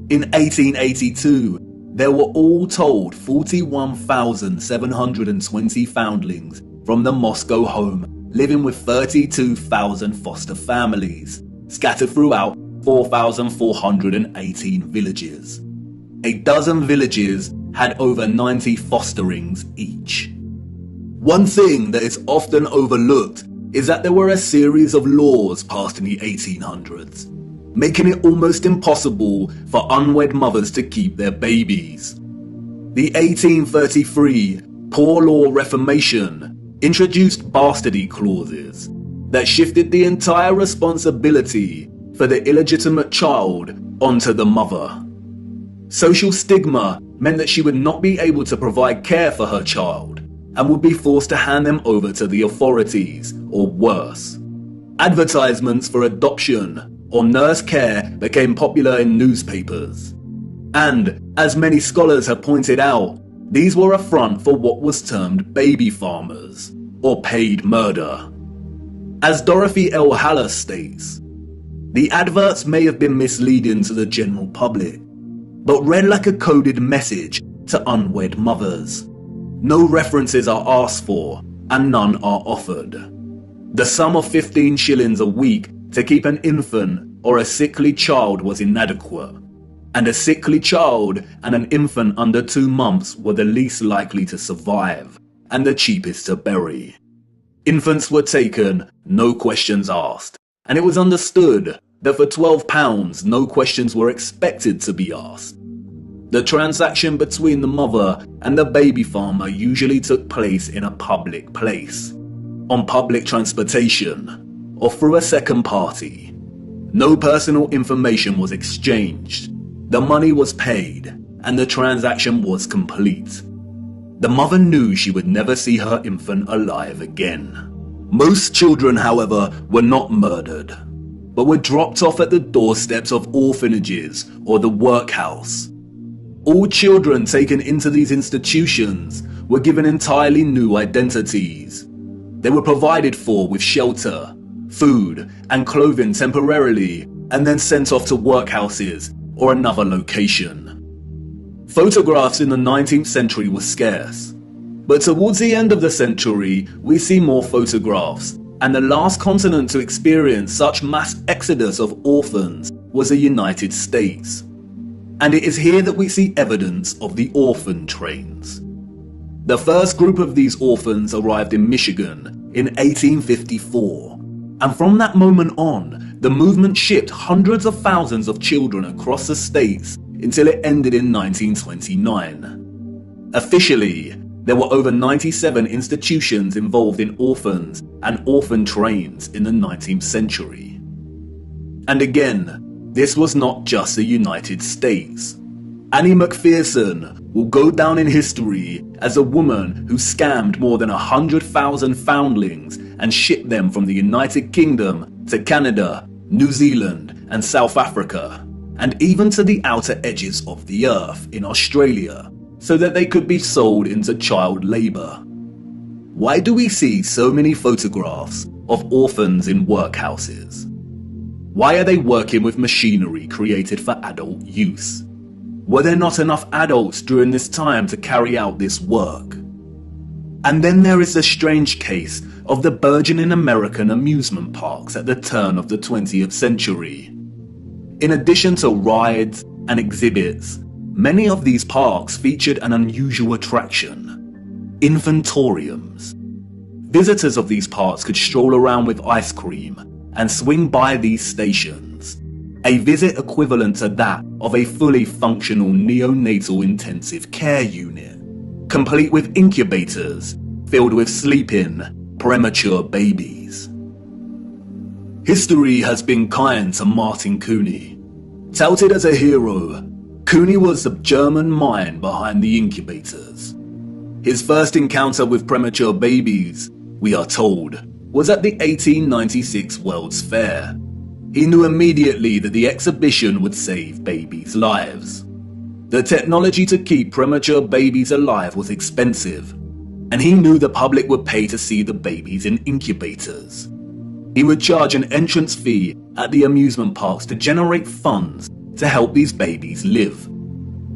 In 1882, there were all told 41,720 foundlings from the Moscow home living with 32,000 foster families, scattered throughout 4,418 villages. A dozen villages had over 90 fosterings each. One thing that is often overlooked is that there were a series of laws passed in the 1800s, making it almost impossible for unwed mothers to keep their babies. The 1833 Poor Law Reformation introduced bastardy clauses that shifted the entire responsibility for the illegitimate child onto the mother. Social stigma meant that she would not be able to provide care for her child and would be forced to hand them over to the authorities, or worse. Advertisements for adoption or nurse care became popular in newspapers. And, as many scholars have pointed out, these were a front for what was termed baby farmers, or paid murder. As Dorothy L. Haller states, the adverts may have been misleading to the general public, but read like a coded message to unwed mothers. No references are asked for, and none are offered. The sum of 15 shillings a week to keep an infant or a sickly child was inadequate, and a sickly child and an infant under 2 months were the least likely to survive, and the cheapest to bury. Infants were taken, no questions asked, and it was understood that for £12 no questions were expected to be asked. The transaction between the mother and the baby farmer usually took place in a public place, on public transportation, or through a second party. No personal information was exchanged. The money was paid, and the transaction was complete. The mother knew she would never see her infant alive again. Most children, however, were not murdered, but were dropped off at the doorsteps of orphanages or the workhouse. All children taken into these institutions were given entirely new identities. They were provided for with shelter, food, and clothing temporarily, and then sent off to workhouses or another location. Photographs in the 19th century were scarce, but towards the end of the century, we see more photographs, and the last continent to experience such mass exodus of orphans was the United States. And it is here that we see evidence of the orphan trains. The first group of these orphans arrived in Michigan in 1854, and from that moment on, the movement shipped hundreds of thousands of children across the states until it ended in 1929. Officially, there were over 97 institutions involved in orphans and orphan trains in the 19th century. And again, this was not just the United States. Annie McPherson will go down in history as a woman who scammed more than 100,000 foundlings and shipped them from the United Kingdom to Canada, New Zealand, and South Africa, and even to the outer edges of the earth in Australia, so that they could be sold into child labour. Why do we see so many photographs of orphans in workhouses? Why are they working with machinery created for adult use? Were there not enough adults during this time to carry out this work? And then there is the strange case of the burgeoning American amusement parks at the turn of the 20th century. In addition to rides and exhibits, many of these parks featured an unusual attraction: infantoriums. Visitors of these parks could stroll around with ice cream and swing by these stations, a visit equivalent to that of a fully functional neonatal intensive care unit, complete with incubators filled with sleeping, premature babies. History has been kind to Martin Cooney. Touted as a hero, Cooney was the German mind behind the incubators. His first encounter with premature babies, we are told, was at the 1896 World's Fair. He knew immediately that the exhibition would save babies' lives. The technology to keep premature babies alive was expensive, and he knew the public would pay to see the babies in incubators. He would charge an entrance fee at the amusement parks to generate funds to help these babies live.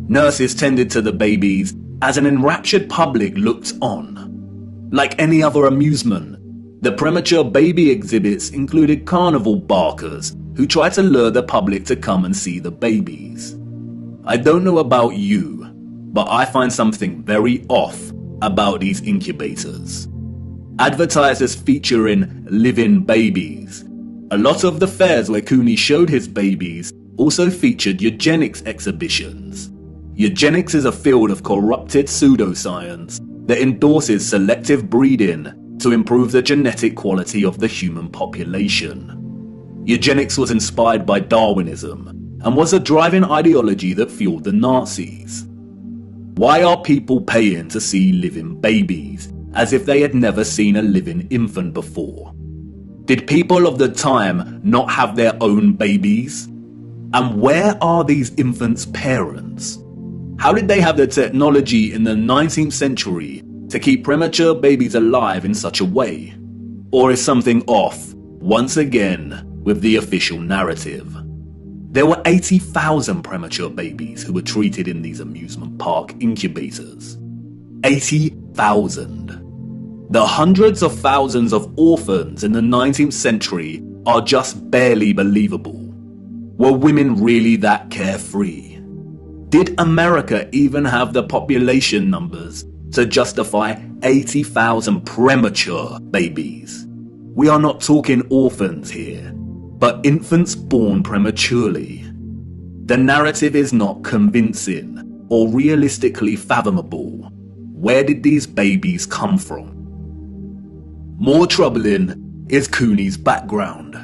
Nurses tended to the babies as an enraptured public looked on. Like any other amusement, the premature baby exhibits included carnival barkers who tried to lure the public to come and see the babies. I don't know about you, but I find something very off about these incubators. Advertisers featuring living babies. A lot of the fairs where Cooney showed his babies also featured eugenics exhibitions. Eugenics is a field of corrupted pseudoscience that endorses selective breeding to improve the genetic quality of the human population. Eugenics was inspired by Darwinism and was a driving ideology that fueled the Nazis. Why are people paying to see living babies, as if they had never seen a living infant before? Did people of the time not have their own babies? And where are these infants' parents? How did they have the technology in the 19th century to keep premature babies alive in such a way? Or is something off, once again, with the official narrative? There were 80,000 premature babies who were treated in these amusement park incubators. 80,000. The hundreds of thousands of orphans in the 19th century are just barely believable. Were women really that carefree? Did America even have the population numbers to justify 80,000 premature babies? We are not talking orphans here, but infants born prematurely. The narrative is not convincing or realistically fathomable. Where did these babies come from? More troubling is Cooney's background.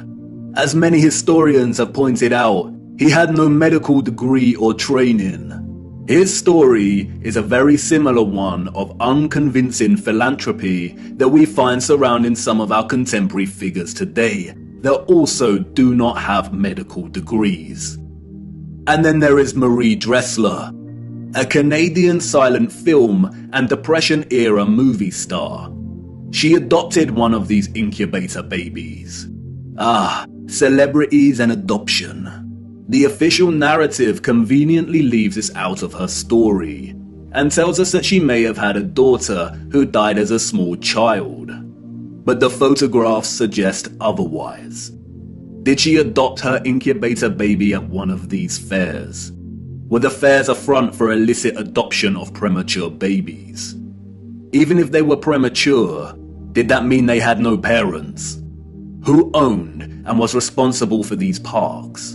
As many historians have pointed out, he had no medical degree or training. His story is a very similar one of unconvincing philanthropy that we find surrounding some of our contemporary figures today that also do not have medical degrees. And then there is Marie Dressler, a Canadian silent film and Depression-era movie star. She adopted one of these incubator babies. Celebrities and adoption. The official narrative conveniently leaves this out of her story and tells us that she may have had a daughter who died as a small child. But the photographs suggest otherwise. Did she adopt her incubator baby at one of these fairs? Were the fairs a front for illicit adoption of premature babies? Even if they were premature, did that mean they had no parents? Who owned and was responsible for these parks?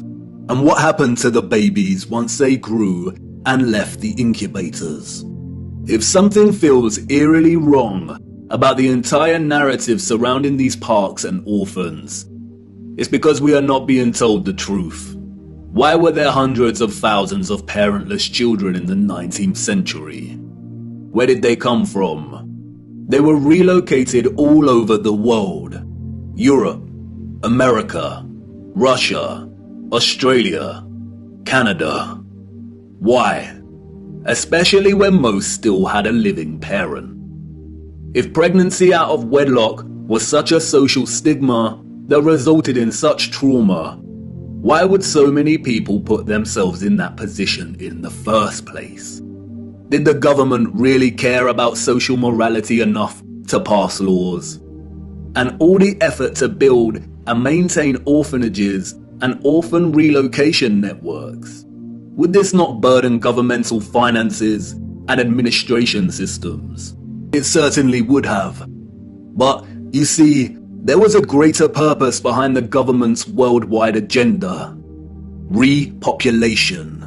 And what happened to the babies once they grew and left the incubators? If something feels eerily wrong about the entire narrative surrounding these parks and orphans, it's because we are not being told the truth. Why were there hundreds of thousands of parentless children in the 19th century? Where did they come from? They were relocated all over the world. Europe, America, Russia, Australia, Canada. Why? Especially when most still had a living parent. If pregnancy out of wedlock was such a social stigma that resulted in such trauma, why would so many people put themselves in that position in the first place? Did the government really care about social morality enough to pass laws? And all the effort to build and maintain orphanages and orphan relocation networks, would this not burden governmental finances and administration systems? It certainly would have. But you see, there was a greater purpose behind the government's worldwide agenda: repopulation.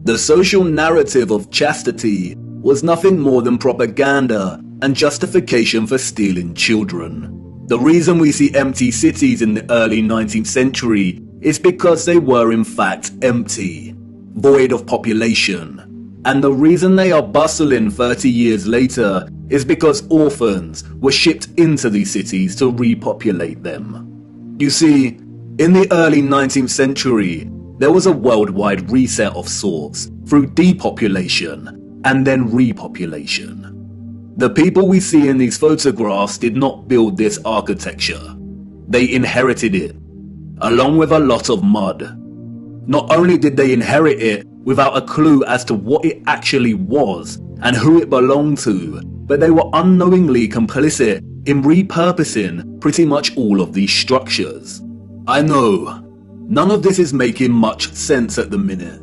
The social narrative of chastity was nothing more than propaganda and justification for stealing children. The reason we see empty cities in the early 19th century is because they were in fact empty, void of population. And the reason they are bustling 30 years later is because orphans were shipped into these cities to repopulate them. You see, in the early 19th century, there was a worldwide reset of sorts through depopulation and then repopulation. The people we see in these photographs did not build this architecture. They inherited it, along with a lot of mud. Not only did they inherit it without a clue as to what it actually was and who it belonged to, but they were unknowingly complicit in repurposing pretty much all of these structures. I know, none of this is making much sense at the minute.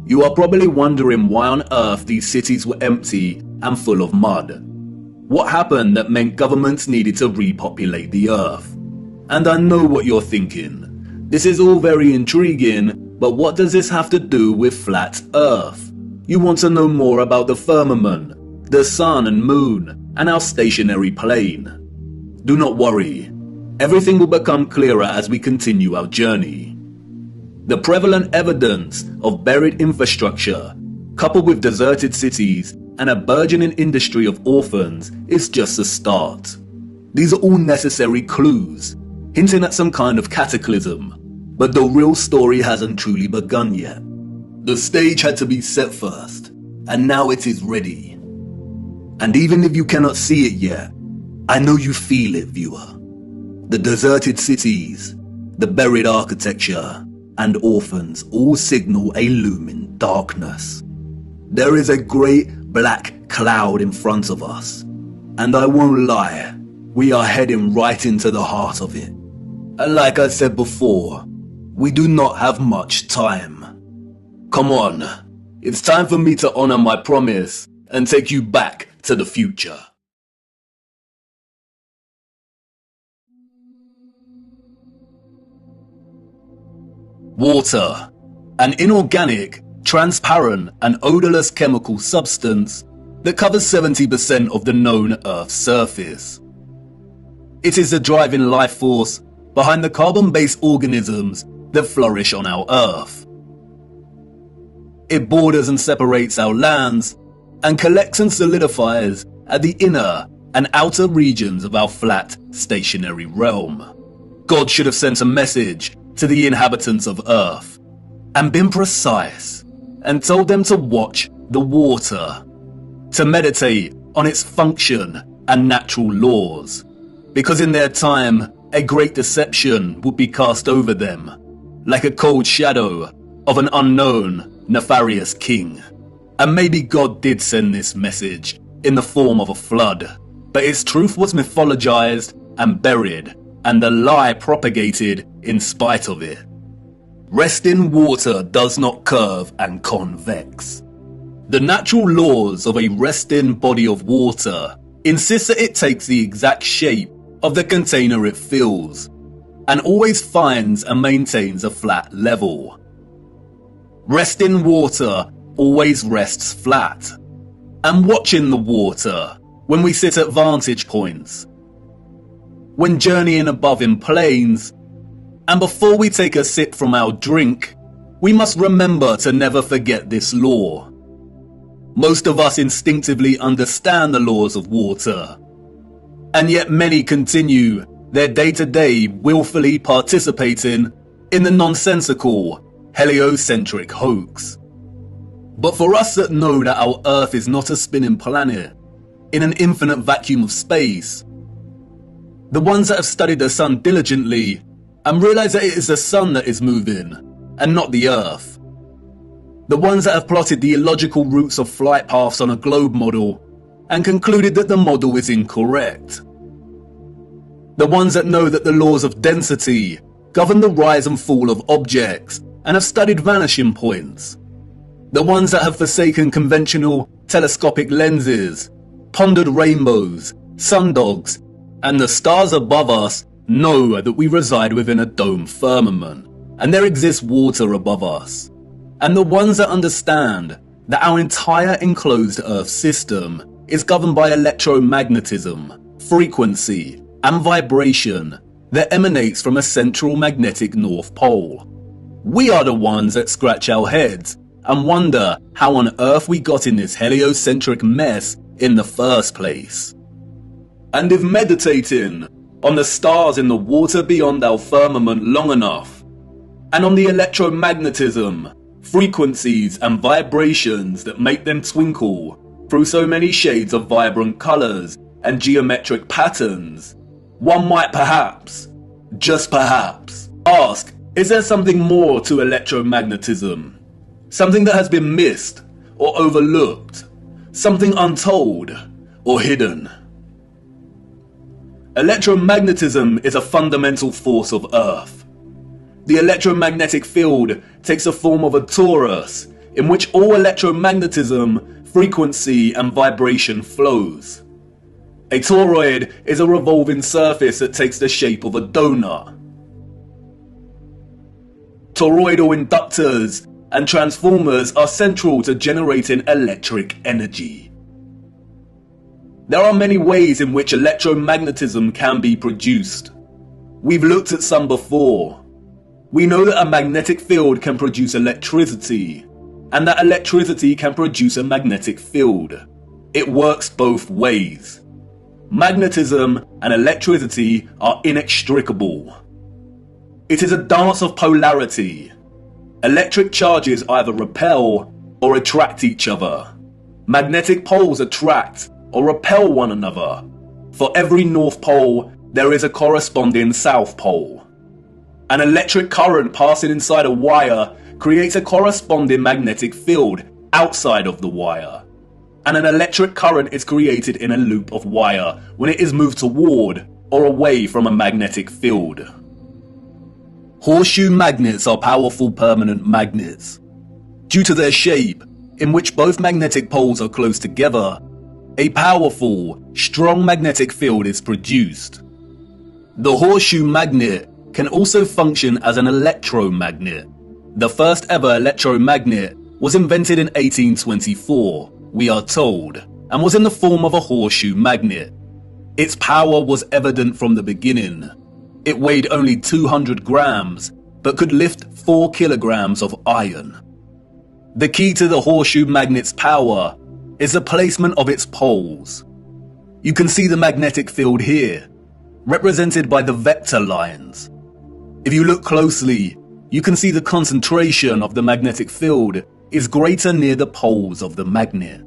You are probably wondering why on earth these cities were empty and full of mud. What happened that meant governments needed to repopulate the earth? And I know what you're thinking. This is all very intriguing, but what does this have to do with flat earth? You want to know more about the firmament, the sun and moon, and our stationary plane. Do not worry. Everything will become clearer as we continue our journey. The prevalent evidence of buried infrastructure, coupled with deserted cities and a burgeoning industry of orphans, is just a start. These are all necessary clues, hinting at some kind of cataclysm, but the real story hasn't truly begun yet. The stage had to be set first, and now it is ready. And even if you cannot see it yet, I know you feel it, viewer. The deserted cities, the buried architecture, and orphans all signal a looming darkness. There is a great black cloud in front of us, and I won't lie, we are heading right into the heart of it. And like I said before, we do not have much time. Come on, it's time for me to honor my promise and take you back to the future. Water, an inorganic, transparent and odorless chemical substance that covers 70% of the known Earth's surface. It is the driving life force behind the carbon-based organisms that flourish on our Earth. It borders and separates our lands and collects and solidifies at the inner and outer regions of our flat, stationary realm. God should have sent a message to the inhabitants of Earth and been precise and told them to watch the water, to meditate on its function and natural laws, because in their time a great deception would be cast over them, like a cold shadow of an unknown, nefarious king. And maybe God did send this message in the form of a flood, but its truth was mythologized and buried, and the lie propagated in spite of it. Resting water does not curve and convex. The natural laws of a resting body of water insist that it takes the exact shape of the container it fills, and always finds and maintains a flat level. Resting water always rests flat, and watching the water when we sit at vantage points, when journeying above in planes, and before we take a sip from our drink, we must remember to never forget this law. Most of us instinctively understand the laws of water, and yet many continue their day-to-day willfully participating in the nonsensical, heliocentric hoax. But for us that know that our Earth is not a spinning planet in an infinite vacuum of space, the ones that have studied the sun diligently and realize that it is the sun that is moving and not the Earth, the ones that have plotted the illogical routes of flight paths on a globe model and concluded that the model is incorrect, the ones that know that the laws of density govern the rise and fall of objects and have studied vanishing points, the ones that have forsaken conventional telescopic lenses, pondered rainbows, sundogs, and the stars above us know that we reside within a dome firmament, and there exists water above us. And the ones that understand that our entire enclosed Earth system is governed by electromagnetism, frequency, and vibration that emanates from a central magnetic North Pole. We are the ones that scratch our heads and wonder how on earth we got in this heliocentric mess in the first place. And if meditating on the stars in the water beyond our firmament long enough, and on the electromagnetism, frequencies and vibrations that make them twinkle through so many shades of vibrant colours and geometric patterns, one might perhaps, just perhaps, ask, is there something more to electromagnetism? Something that has been missed or overlooked? Something untold or hidden? Electromagnetism is a fundamental force of Earth. The electromagnetic field takes the form of a torus in which all electromagnetism, frequency and vibration flows. A toroid is a revolving surface that takes the shape of a donut. Toroidal inductors and transformers are central to generating electric energy. There are many ways in which electromagnetism can be produced. We've looked at some before. We know that a magnetic field can produce electricity, and that electricity can produce a magnetic field. It works both ways. Magnetism and electricity are inextricable. It is a dance of polarity. Electric charges either repel or attract each other. Magnetic poles attract or repel one another. For every North Pole, there is a corresponding South Pole. An electric current passing inside a wire creates a corresponding magnetic field outside of the wire. And an electric current is created in a loop of wire when it is moved toward or away from a magnetic field. Horseshoe magnets are powerful permanent magnets. Due to their shape, in which both magnetic poles are close together, a powerful, strong magnetic field is produced. The horseshoe magnet can also function as an electromagnet. The first ever electromagnet was invented in 1824, we are told, and was in the form of a horseshoe magnet. Its power was evident from the beginning. It weighed only 200 grams, but could lift 4 kilograms of iron. The key to the horseshoe magnet's power is the placement of its poles. You can see the magnetic field here, represented by the vector lines. If you look closely, you can see the concentration of the magnetic field is greater near the poles of the magnet.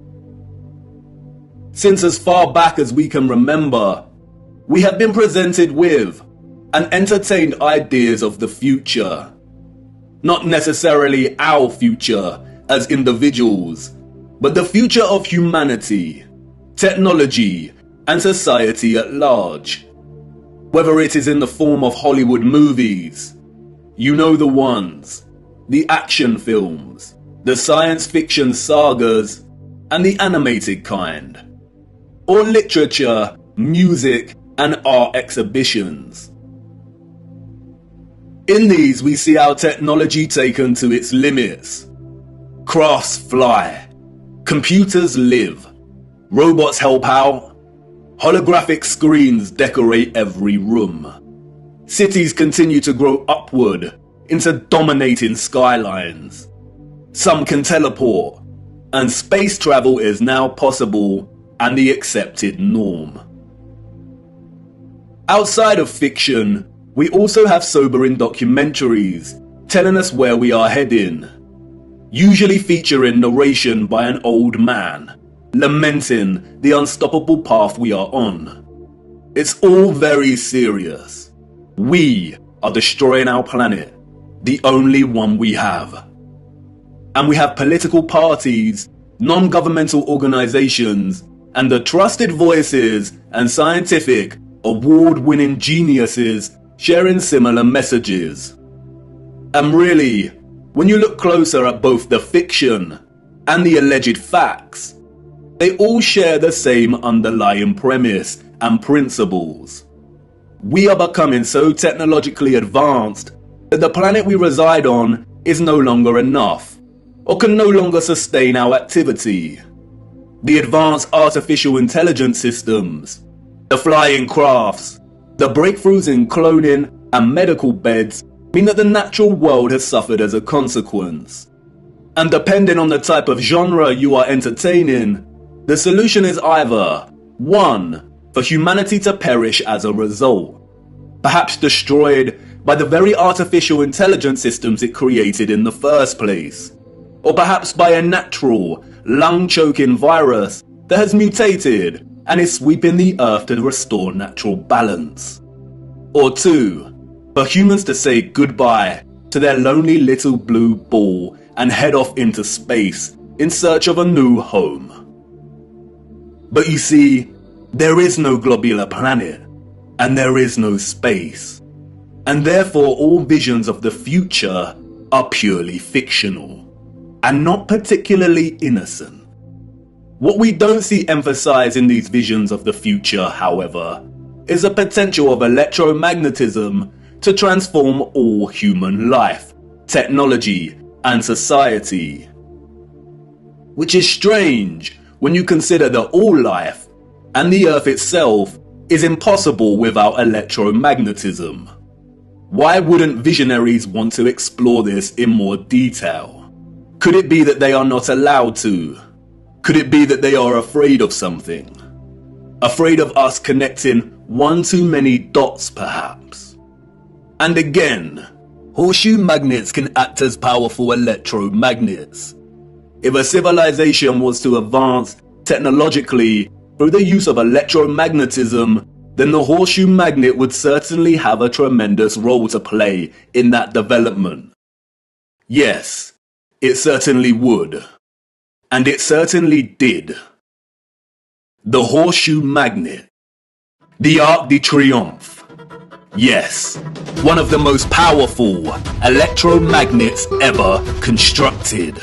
Since as far back as we can remember, we have been presented with and entertained ideas of the future. Not necessarily our future as individuals, but the future of humanity, technology, and society at large. Whether it is in the form of Hollywood movies, you know the ones, the action films, the science fiction sagas, and the animated kind, or literature, music, and art exhibitions. In these, we see our technology taken to its limits. Crafts fly, computers live, robots help out, holographic screens decorate every room. Cities continue to grow upward into dominating skylines. Some can teleport, and space travel is now possible and the accepted norm. Outside of fiction, we also have sobering documentaries telling us where we are heading, usually featuring narration by an old man, lamenting the unstoppable path we are on. It's all very serious. We are destroying our planet, the only one we have. And we have political parties, non-governmental organizations, and the trusted voices and scientific, award-winning geniuses sharing similar messages. And really, when you look closer at both the fiction and the alleged facts, they all share the same underlying premise and principles. We are becoming so technologically advanced that the planet we reside on is no longer enough, or can no longer sustain our activity. The advanced artificial intelligence systems, the flying crafts, the breakthroughs in cloning and medical beds mean that the natural world has suffered as a consequence. And depending on the type of genre you are entertaining, the solution is either 1. For humanity to perish as a result, perhaps destroyed by the very artificial intelligence systems it created in the first place, or perhaps by a natural, lung-choking virus that has mutated and is sweeping the earth to restore natural balance. Or 2, for humans to say goodbye to their lonely little blue ball and head off into space in search of a new home. But you see, there is no globular planet, and there is no space, and therefore all visions of the future are purely fictional, and not particularly innocent. What we don't see emphasized in these visions of the future, however, is the potential of electromagnetism to transform all human life, technology, and society. Which is strange when you consider that all life, and the Earth itself, is impossible without electromagnetism. Why wouldn't visionaries want to explore this in more detail? Could it be that they are not allowed to? Could it be that they are afraid of something? Afraid of us connecting one too many dots, perhaps? And again, horseshoe magnets can act as powerful electromagnets. If a civilization was to advance technologically through the use of electromagnetism, then the horseshoe magnet would certainly have a tremendous role to play in that development. Yes, it certainly would. And it certainly did. The horseshoe magnet. The Arc de Triomphe. Yes, one of the most powerful electromagnets ever constructed.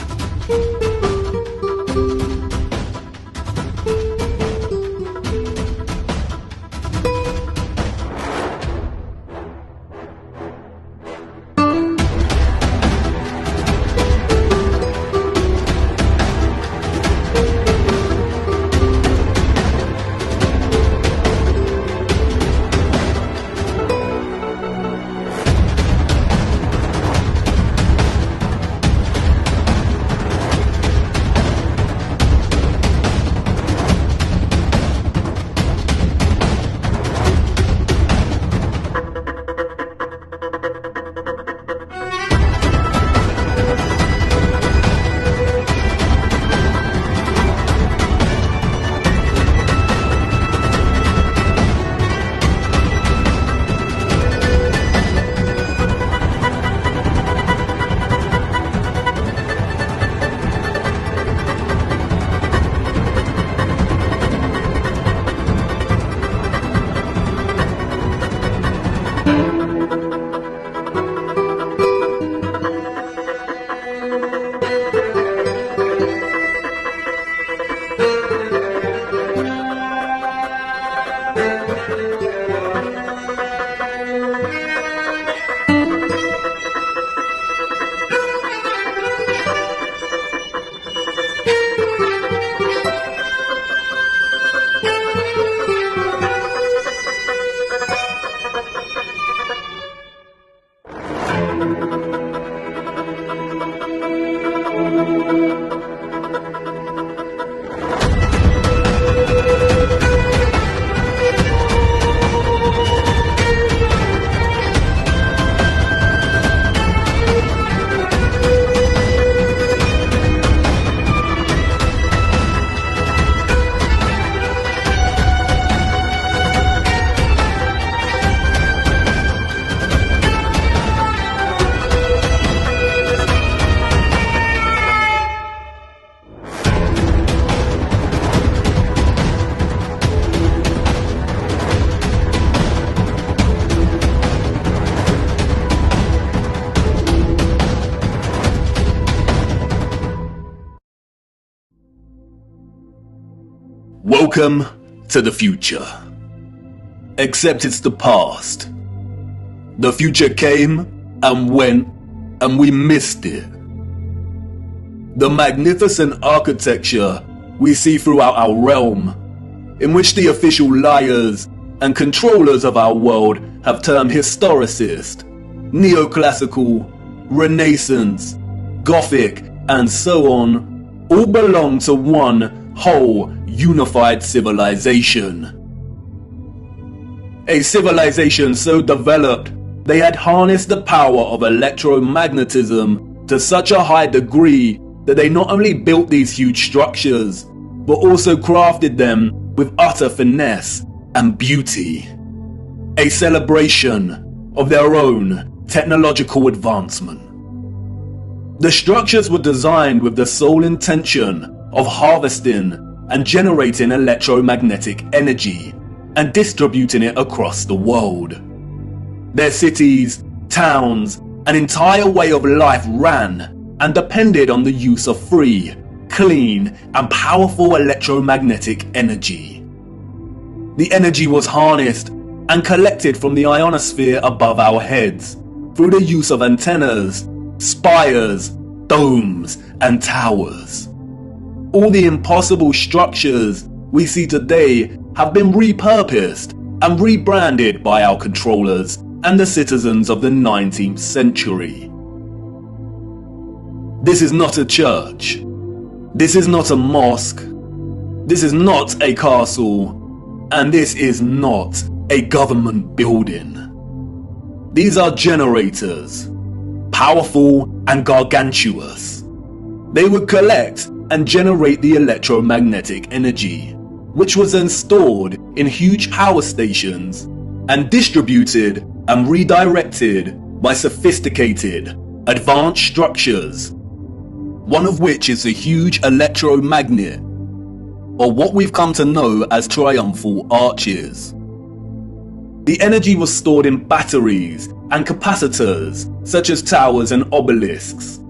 Welcome to the future. Except it's the past. The future came and went, and we missed it. The magnificent architecture we see throughout our realm, in which the official liars and controllers of our world have termed historicist, neoclassical, Renaissance, Gothic, and so on, all belong to one whole unified civilization. A civilization so developed they had harnessed the power of electromagnetism to such a high degree that they not only built these huge structures, but also crafted them with utter finesse and beauty. A celebration of their own technological advancement. The structures were designed with the sole intention of harvesting and generating electromagnetic energy and distributing it across the world. Their cities, towns, an entire way of life ran and depended on the use of free, clean, and powerful electromagnetic energy. The energy was harnessed and collected from the ionosphere above our heads through the use of antennas, spires, domes, and towers. All the impossible structures we see today have been repurposed and rebranded by our controllers and the citizens of the 19th century. This is not a church. This is not a mosque. This is not a castle. And this is not a government building. These are generators, powerful and gargantuous. They would collect and generate the electromagnetic energy, which was then stored in huge power stations and distributed and redirected by sophisticated, advanced structures, one of which is a huge electromagnet, or what we've come to know as triumphal arches. The energy was stored in batteries and capacitors, such as towers and obelisks.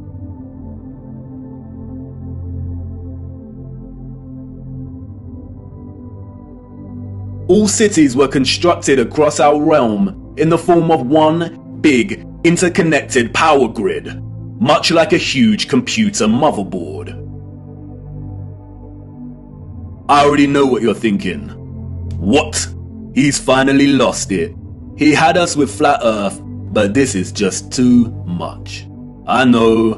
All cities were constructed across our realm in the form of one big, interconnected power grid, much like a huge computer motherboard. I already know what you're thinking. What? He's finally lost it. He had us with flat earth, but this is just too much. I know.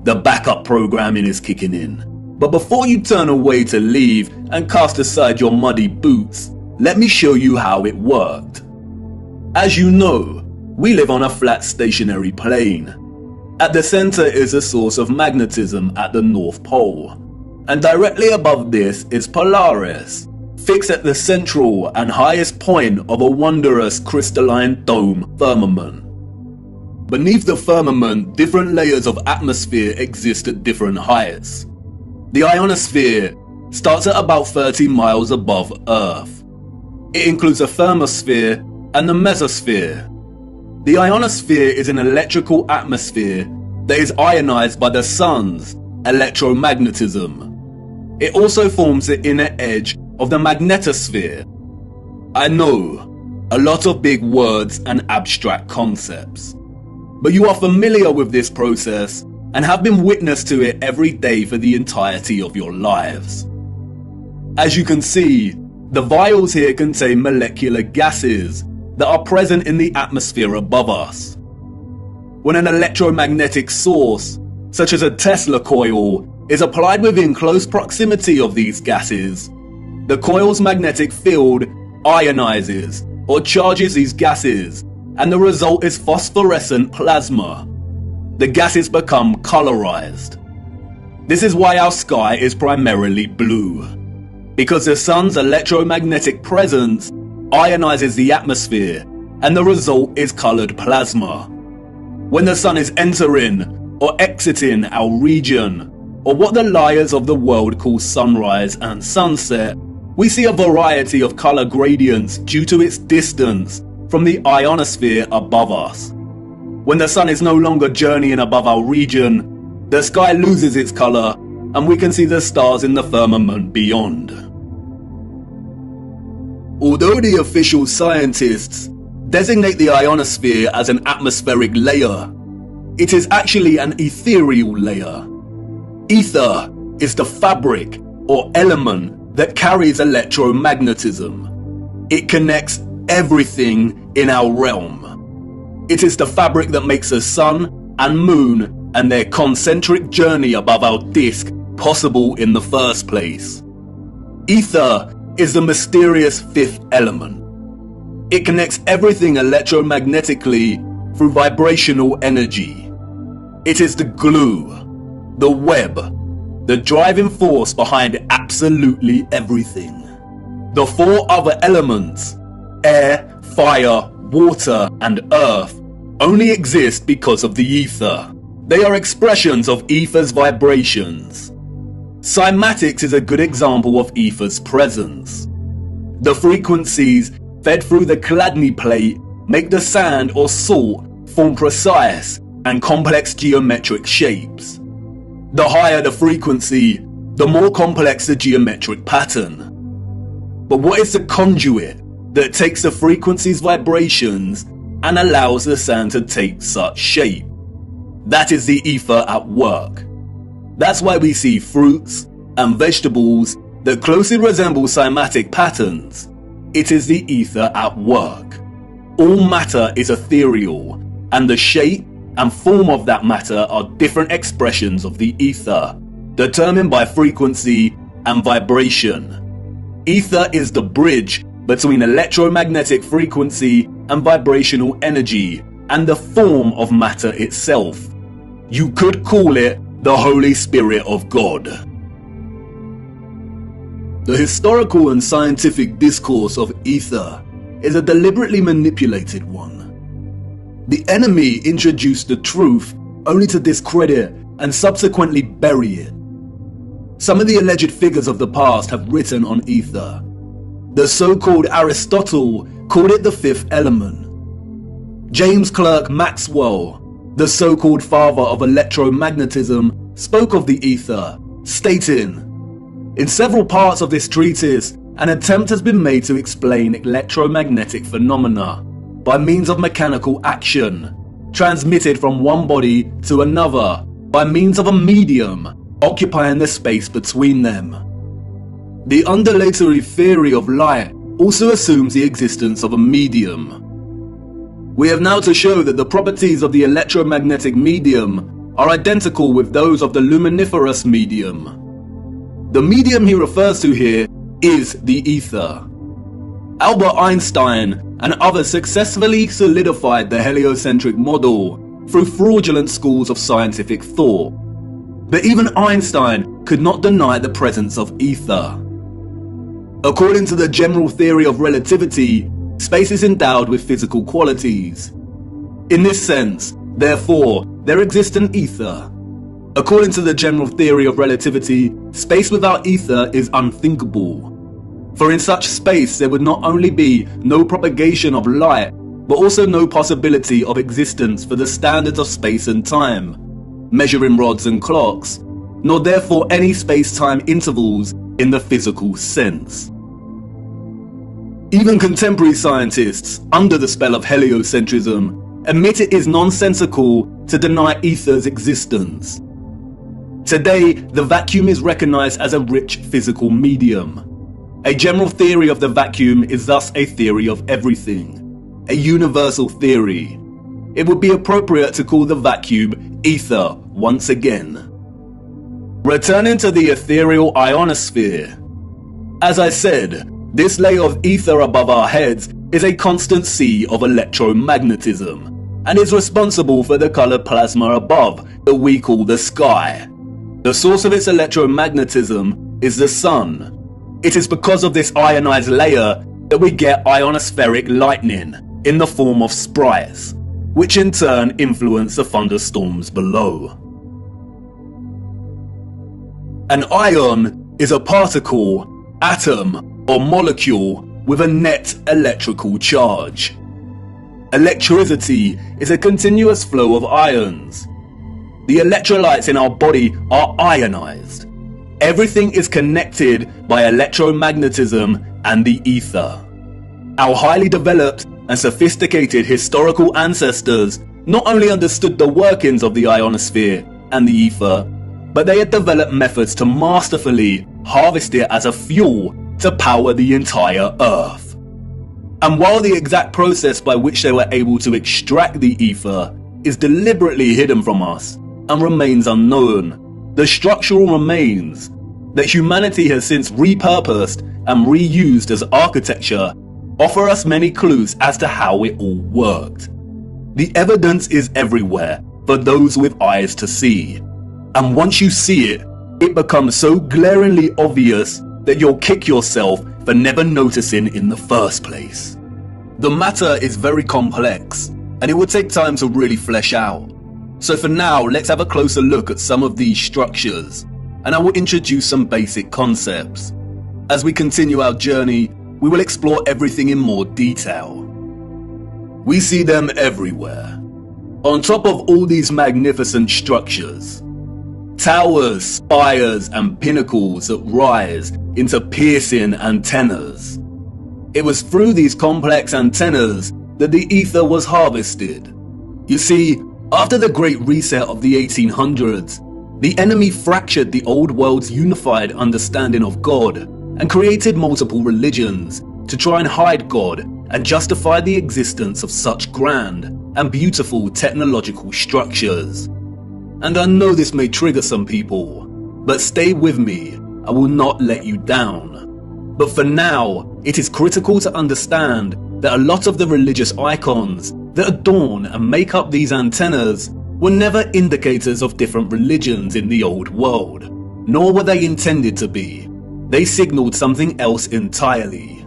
The backup programming is kicking in. But before you turn away to leave and cast aside your muddy boots, let me show you how it worked. As you know, we live on a flat stationary plane. At the center is a source of magnetism at the North Pole, and directly above this is Polaris, fixed at the central and highest point of a wondrous crystalline dome firmament. Beneath the firmament, different layers of atmosphere exist at different heights. The ionosphere starts at about 30 miles above Earth. It includes a thermosphere and the mesosphere. The ionosphere is an electrical atmosphere that is ionized by the sun's electromagnetism. It also forms the inner edge of the magnetosphere. I know, a lot of big words and abstract concepts, but you are familiar with this process and have been witness to it every day for the entirety of your lives. As you can see, the vials here contain molecular gases that are present in the atmosphere above us. When an electromagnetic source, such as a Tesla coil, is applied within close proximity of these gases, the coil's magnetic field ionizes or charges these gases, and the result is phosphorescent plasma. The gases become colorized. This is why our sky is primarily blue, because the sun's electromagnetic presence ionizes the atmosphere, and the result is colored plasma. When the sun is entering or exiting our region, or what the liars of the world call sunrise and sunset, we see a variety of color gradients due to its distance from the ionosphere above us. When the sun is no longer journeying above our region, the sky loses its color and we can see the stars in the firmament beyond. Although the official scientists designate the ionosphere as an atmospheric layer, it is actually an ethereal layer. Ether is the fabric or element that carries electromagnetism. It connects everything in our realm. It is the fabric that makes the sun and moon and their concentric journey above our disk possible in the first place. Ether is the mysterious fifth element. It connects everything electromagnetically through vibrational energy. It is the glue, the web, the driving force behind absolutely everything. The four other elements, air, fire, water, and earth, only exist because of the ether. They are expressions of ether's vibrations. Cymatics is a good example of ether's presence. The frequencies fed through the Chladni plate make the sand or salt form precise and complex geometric shapes. The higher the frequency, the more complex the geometric pattern. But what is the conduit that takes the frequency's vibrations and allows the sand to take such shape? That is the ether at work. That's why we see fruits and vegetables that closely resemble cymatic patterns. It is the ether at work. All matter is ethereal, and the shape and form of that matter are different expressions of the ether, determined by frequency and vibration. Ether is the bridge between electromagnetic frequency and vibrational energy and the form of matter itself. You could call it the Holy Spirit of God. The historical and scientific discourse of ether is a deliberately manipulated one. The enemy introduced the truth only to discredit and subsequently bury it. Some of the alleged figures of the past have written on ether. The so-called Aristotle called it the fifth element. James Clerk Maxwell, the so-called father of electromagnetism, spoke of the ether, stating, "In several parts of this treatise, an attempt has been made to explain electromagnetic phenomena by means of mechanical action, transmitted from one body to another by means of a medium occupying the space between them. The undulatory theory of light also assumes the existence of a medium. We have now to show that the properties of the electromagnetic medium are identical with those of the luminiferous medium. The medium he refers to here is the ether." Albert Einstein and others successfully solidified the heliocentric model through fraudulent schools of scientific thought. But even Einstein could not deny the presence of ether. According to the general theory of relativity, space is endowed with physical qualities. In this sense, therefore, there exists an ether. According to the general theory of relativity, space without ether is unthinkable. For in such space there would not only be no propagation of light, but also no possibility of existence for the standards of space and time, measuring rods and clocks, nor therefore any space-time intervals in the physical sense. Even contemporary scientists, under the spell of heliocentrism, admit it is nonsensical to deny ether's existence. Today, the vacuum is recognized as a rich physical medium. A general theory of the vacuum is thus a theory of everything. a universal theory. It would be appropriate to call the vacuum ether once again. Returning to the ethereal ionosphere. As I said, this layer of ether above our heads is a constant sea of electromagnetism, and is responsible for the colored plasma above that we call the sky. The source of its electromagnetism is the sun. It is because of this ionized layer that we get ionospheric lightning in the form of sprites, which in turn influence the thunderstorms below. An ion is a particle, atom, or molecule with a net electrical charge. Electricity is a continuous flow of ions. The electrolytes in our body are ionized. Everything is connected by electromagnetism and the ether. Our highly developed and sophisticated historical ancestors not only understood the workings of the ionosphere and the ether, but they had developed methods to masterfully harvest it as a fuel to power the entire Earth. And while the exact process by which they were able to extract the ether is deliberately hidden from us and remains unknown, the structural remains that humanity has since repurposed and reused as architecture offer us many clues as to how it all worked. The evidence is everywhere for those with eyes to see, and once you see it, it becomes so glaringly obvious that you'll kick yourself for never noticing in the first place. The matter is very complex, and it would take time to really flesh out. So for now, let's have a closer look at some of these structures, and I will introduce some basic concepts. As we continue our journey, we will explore everything in more detail. We see them everywhere. On top of all these magnificent structures, towers, spires, and pinnacles that rise into piercing antennas. It was through these complex antennas that the ether was harvested. You see, after the Great Reset of the 1800s, the enemy fractured the old world's unified understanding of God and created multiple religions to try and hide God and justify the existence of such grand and beautiful technological structures. And I know this may trigger some people, but stay with me, I will not let you down. But for now, it is critical to understand that a lot of the religious icons that adorn and make up these antennas were never indicators of different religions in the old world, nor were they intended to be. They signaled something else entirely.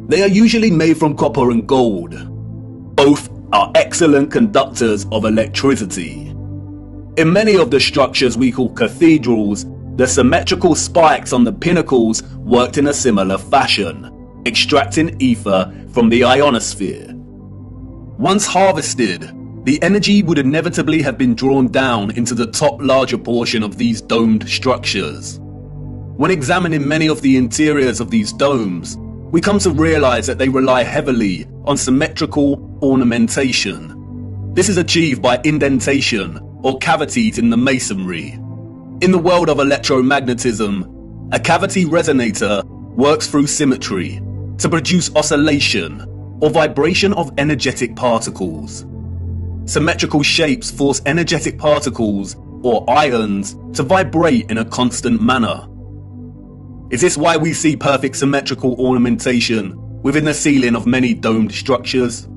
They are usually made from copper and gold. Both are excellent conductors of electricity. In many of the structures we call cathedrals, the symmetrical spikes on the pinnacles worked in a similar fashion, extracting ether from the ionosphere. Once harvested, the energy would inevitably have been drawn down into the top larger portion of these domed structures. When examining many of the interiors of these domes, we come to realize that they rely heavily on symmetrical ornamentation. This is achieved by indentation or cavities in the masonry. In the world of electromagnetism, a cavity resonator works through symmetry to produce oscillation or vibration of energetic particles. Symmetrical shapes force energetic particles, or ions, to vibrate in a constant manner. Is this why we see perfect symmetrical ornamentation within the ceiling of many domed structures?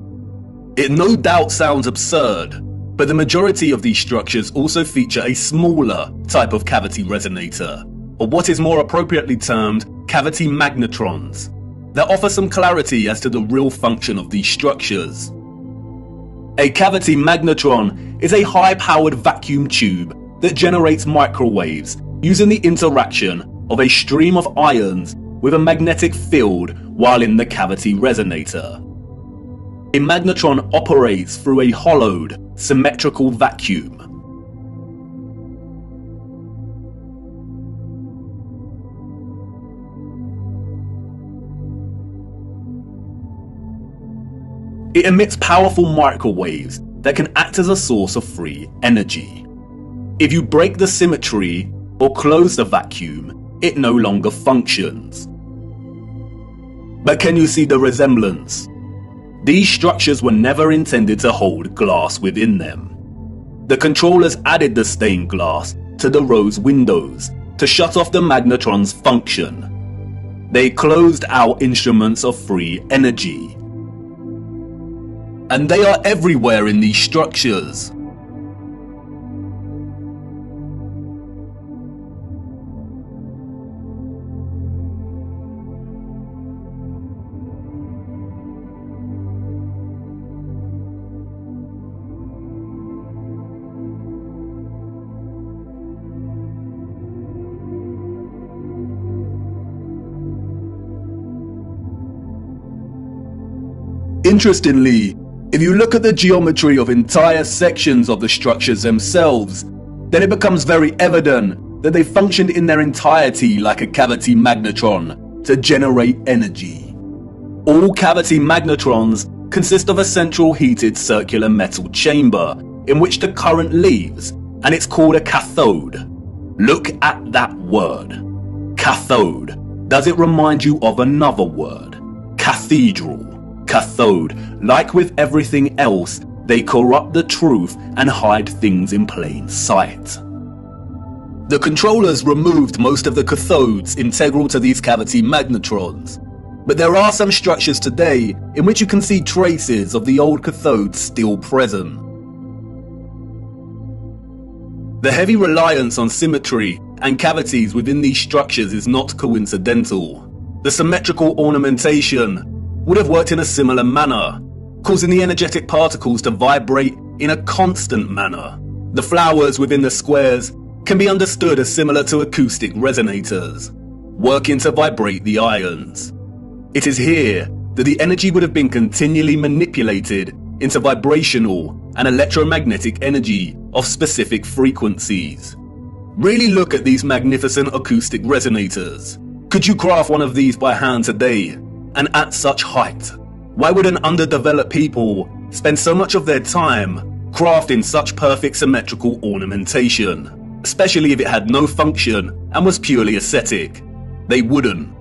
It no doubt sounds absurd, but the majority of these structures also feature a smaller type of cavity resonator, or what is more appropriately termed cavity magnetrons, that offer some clarity as to the real function of these structures. A cavity magnetron is a high-powered vacuum tube that generates microwaves using the interaction of a stream of ions with a magnetic field while in the cavity resonator. A magnetron operates through a hollowed, symmetrical vacuum. It emits powerful microwaves that can act as a source of free energy. If you break the symmetry or close the vacuum, it no longer functions. But can you see the resemblance? These structures were never intended to hold glass within them. The controllers added the stained glass to the rose windows to shut off the magnetron's function. They closed out instruments of free energy. And they are everywhere in these structures. Interestingly, if you look at the geometry of entire sections of the structures themselves, then it becomes very evident that they functioned in their entirety like a cavity magnetron to generate energy. All cavity magnetrons consist of a central heated circular metal chamber in which the current leaves, and it's called a cathode. Look at that word, cathode. Does it remind you of another word? Cathedral. Cathode. Like with everything else, they corrupt the truth and hide things in plain sight. The controllers removed most of the cathodes integral to these cavity magnetrons, but there are some structures today in which you can see traces of the old cathodes still present. The heavy reliance on symmetry and cavities within these structures is not coincidental. The symmetrical ornamentation would have worked in a similar manner, causing the energetic particles to vibrate in a constant manner. The flowers within the squares can be understood as similar to acoustic resonators, working to vibrate the ions. It is here that the energy would have been continually manipulated into vibrational and electromagnetic energy of specific frequencies. Really look at these magnificent acoustic resonators. Could you craft one of these by hand today? And at such height? Why would an underdeveloped people spend so much of their time crafting such perfect symmetrical ornamentation, especially if it had no function and was purely aesthetic? They wouldn't.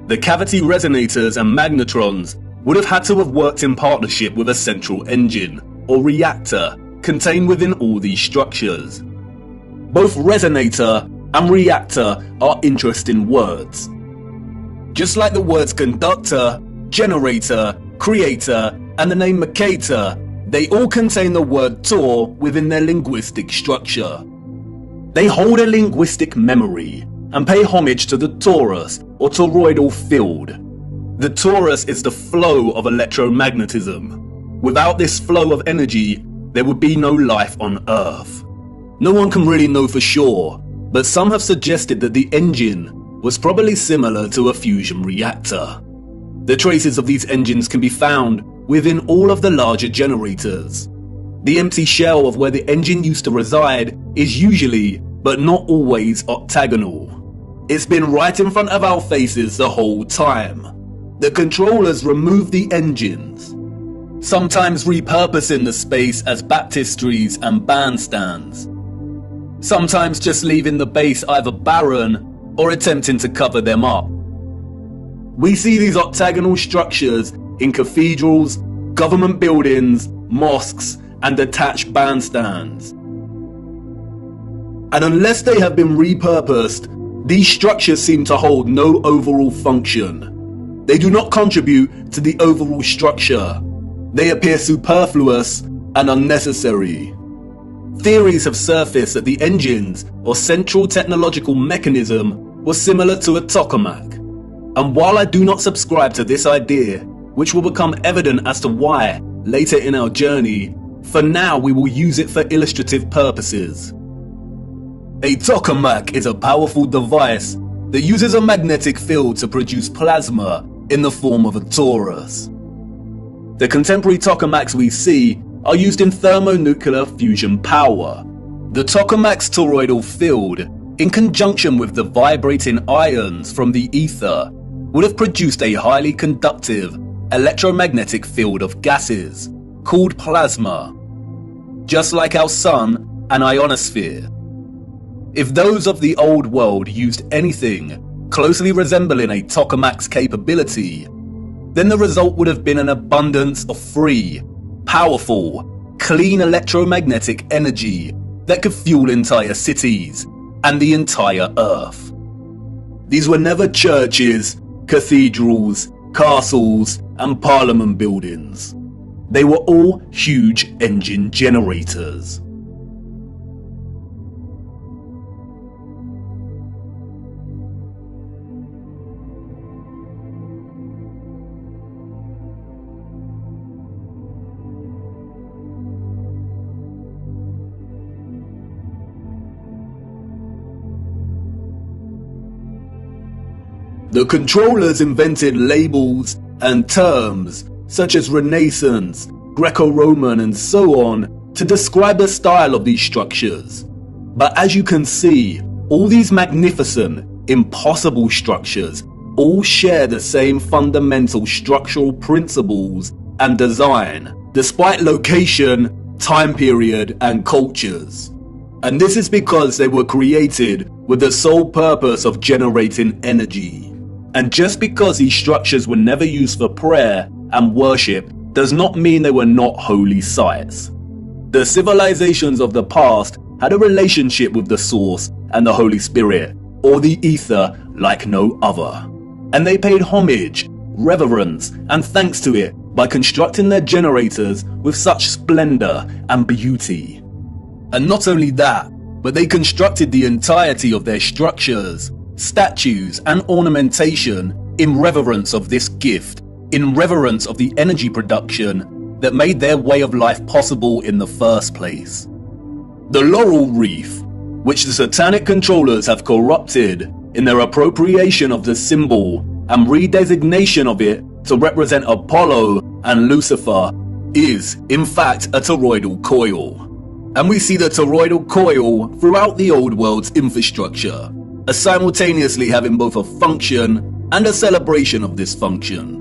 The cavity resonators and magnetrons would have had to have worked in partnership with a central engine or reactor contained within all these structures. Both resonator and reactor are interesting words. Just like the words conductor, generator, creator, and the name Mercator, they all contain the word Tor within their linguistic structure. They hold a linguistic memory and pay homage to the torus or toroidal field. The torus is the flow of electromagnetism. Without this flow of energy, there would be no life on Earth. No one can really know for sure, but some have suggested that the engine was probably similar to a fusion reactor. The traces of these engines can be found within all of the larger generators. The empty shell of where the engine used to reside is usually, but not always, octagonal. It's been right in front of our faces the whole time. The controllers remove the engines, sometimes repurposing the space as baptistries and bandstands, sometimes just leaving the base either barren or attempting to cover them up. We see these octagonal structures in cathedrals, government buildings, mosques, and detached bandstands. And unless they have been repurposed, these structures seem to hold no overall function. They do not contribute to the overall structure. They appear superfluous and unnecessary. Theories have surfaced that the engines or central technological mechanism was similar to a tokamak. And while I do not subscribe to this idea, which will become evident as to why later in our journey, for now we will use it for illustrative purposes. A tokamak is a powerful device that uses a magnetic field to produce plasma in the form of a torus. The contemporary tokamaks we see are used in thermonuclear fusion power. The tokamak's toroidal field, in conjunction with the vibrating ions from the ether, would have produced a highly conductive electromagnetic field of gases called plasma, just like our sun and ionosphere. If those of the old world used anything closely resembling a tokamak's capability, then the result would have been an abundance of free, powerful, clean electromagnetic energy that could fuel entire cities and the entire Earth. These were never churches, cathedrals, castles, and parliament buildings. They were all huge engine generators. The controllers invented labels and terms such as Renaissance, Greco-Roman, and so on to describe the style of these structures. But as you can see, all these magnificent, impossible structures all share the same fundamental structural principles and design, despite location, time period, and cultures. And this is because they were created with the sole purpose of generating energy. And just because these structures were never used for prayer and worship does not mean they were not holy sites. The civilizations of the past had a relationship with the Source and the Holy Spirit, or the Ether, like no other. And they paid homage, reverence, and thanks to it by constructing their generators with such splendor and beauty. And not only that, but they constructed the entirety of their structures, statues, and ornamentation in reverence of this gift, in reverence of the energy production that made their way of life possible in the first place. The laurel wreath, which the satanic controllers have corrupted in their appropriation of the symbol and redesignation of it to represent Apollo and Lucifer, is, in fact, a toroidal coil. And we see the toroidal coil throughout the old world's infrastructure, as simultaneously having both a function and a celebration of this function.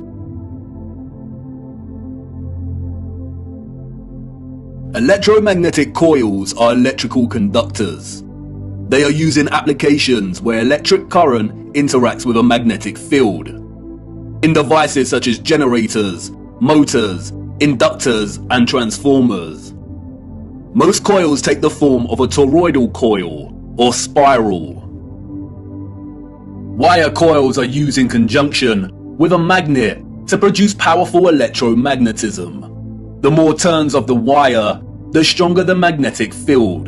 Electromagnetic coils are electrical conductors. They are used in applications where electric current interacts with a magnetic field. In devices such as generators, motors, inductors, and transformers. Most coils take the form of a toroidal coil or spiral. Wire coils are used in conjunction with a magnet to produce powerful electromagnetism. The more turns of the wire, the stronger the magnetic field.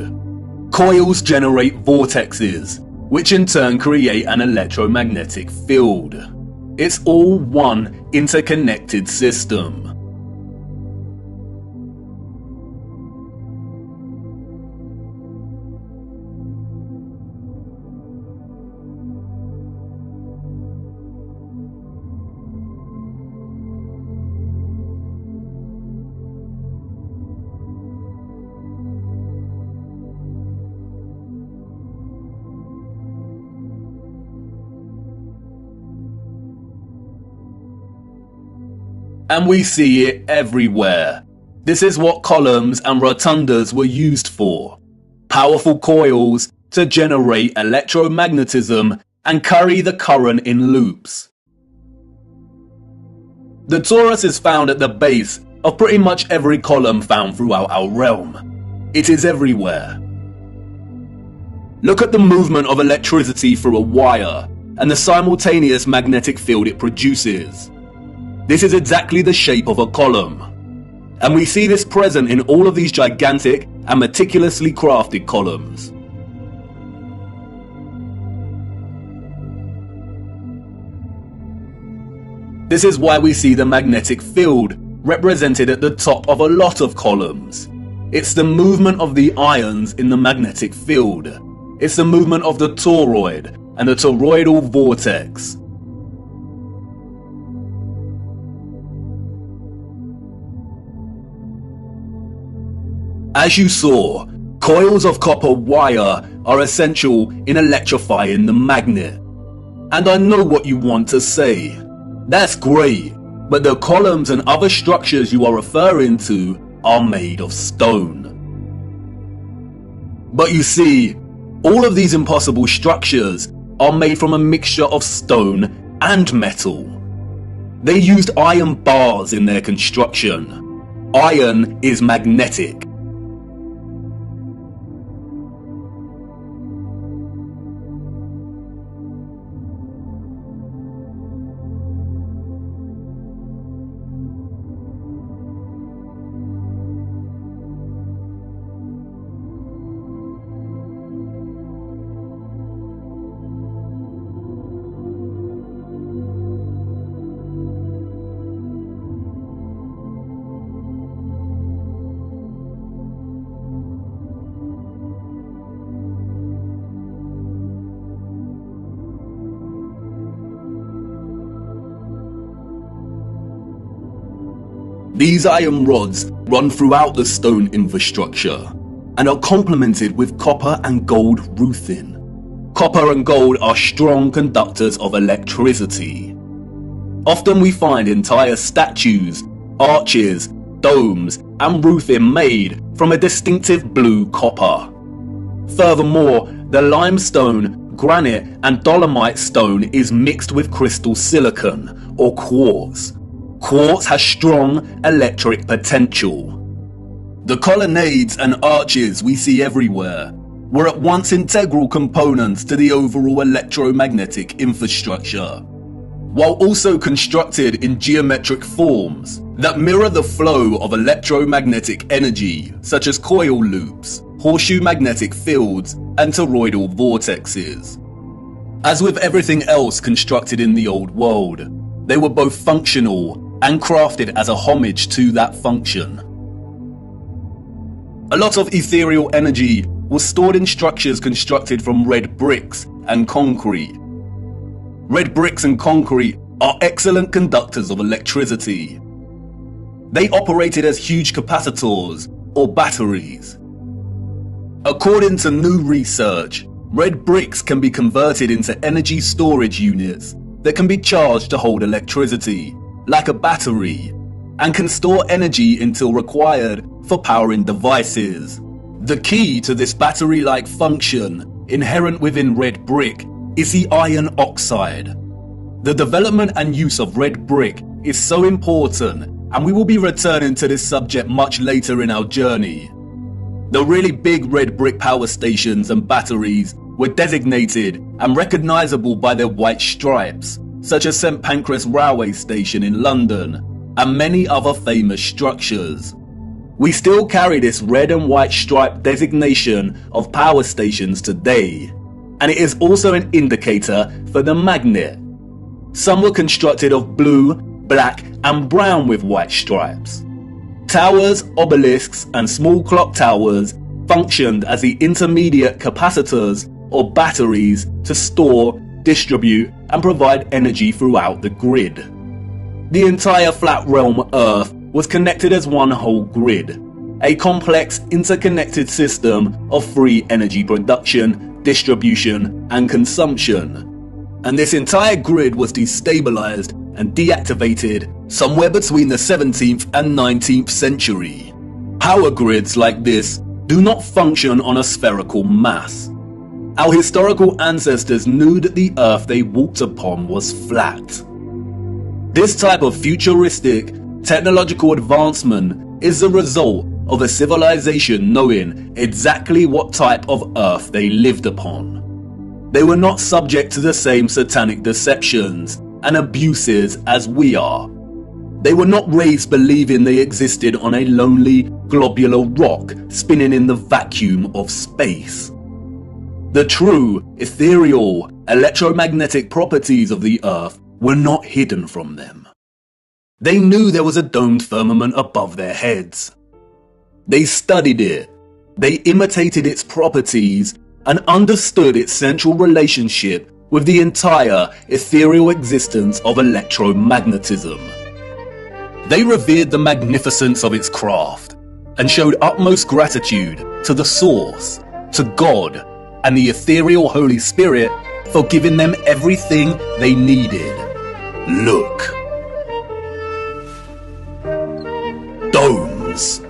Coils generate vortexes, which in turn create an electromagnetic field. It's all one interconnected system. And we see it everywhere. This is what columns and rotundas were used for. Powerful coils to generate electromagnetism and carry the current in loops. The torus is found at the base of pretty much every column found throughout our realm. It is everywhere. Look at the movement of electricity through a wire and the simultaneous magnetic field it produces. This is exactly the shape of a column. And we see this present in all of these gigantic and meticulously crafted columns. This is why we see the magnetic field represented at the top of a lot of columns. It's the movement of the ions in the magnetic field. It's the movement of the toroid and the toroidal vortex. As you saw, coils of copper wire are essential in electrifying the magnet. And I know what you want to say. That's great, but the columns and other structures you are referring to are made of stone. But you see, all of these impossible structures are made from a mixture of stone and metal. They used iron bars in their construction. Iron is magnetic. These iron rods run throughout the stone infrastructure and are complemented with copper and gold roofing. Copper and gold are strong conductors of electricity. Often we find entire statues, arches, domes, and roofing made from a distinctive blue copper. Furthermore, the limestone, granite, and dolomite stone is mixed with crystal silicon or quartz. Quartz has strong electric potential. The colonnades and arches we see everywhere were at once integral components to the overall electromagnetic infrastructure, while also constructed in geometric forms that mirror the flow of electromagnetic energy, such as coil loops, horseshoe magnetic fields, and toroidal vortexes. As with everything else constructed in the old world, they were both functional and crafted as a homage to that function. A lot of ethereal energy was stored in structures constructed from red bricks and concrete. Red bricks and concrete are excellent conductors of electricity. They operated as huge capacitors or batteries. According to new research, red bricks can be converted into energy storage units that can be charged to hold electricity, like a battery, and can store energy until required for powering devices. The key to this battery-like function inherent within red brick is the iron oxide. The development and use of red brick is so important, and we will be returning to this subject much later in our journey. The really big red brick power stations and batteries were designated and recognizable by their white stripes, such as St Pancras Railway Station in London, and many other famous structures. We still carry this red and white stripe designation of power stations today, and it is also an indicator for the magnet. Some were constructed of blue, black, and brown with white stripes. Towers, obelisks, and small clock towers functioned as the intermediate capacitors or batteries to store, distribute, and provide energy throughout the grid. The entire flat realm Earth was connected as one whole grid, a complex interconnected system of free energy production, distribution, and consumption. And this entire grid was destabilized and deactivated somewhere between the 17th and 19th century. Power grids like this do not function on a spherical mass. Our historical ancestors knew that the earth they walked upon was flat. This type of futuristic technological advancement is the result of a civilization knowing exactly what type of earth they lived upon. They were not subject to the same satanic deceptions and abuses as we are. They were not raised believing they existed on a lonely, globular rock spinning in the vacuum of space. The true, ethereal, electromagnetic properties of the earth were not hidden from them. They knew there was a domed firmament above their heads. They studied it, they imitated its properties, and understood its central relationship with the entire ethereal existence of electromagnetism. They revered the magnificence of its craft, and showed utmost gratitude to the Source, to God, and the ethereal Holy Spirit for giving them everything they needed. Look. Domes.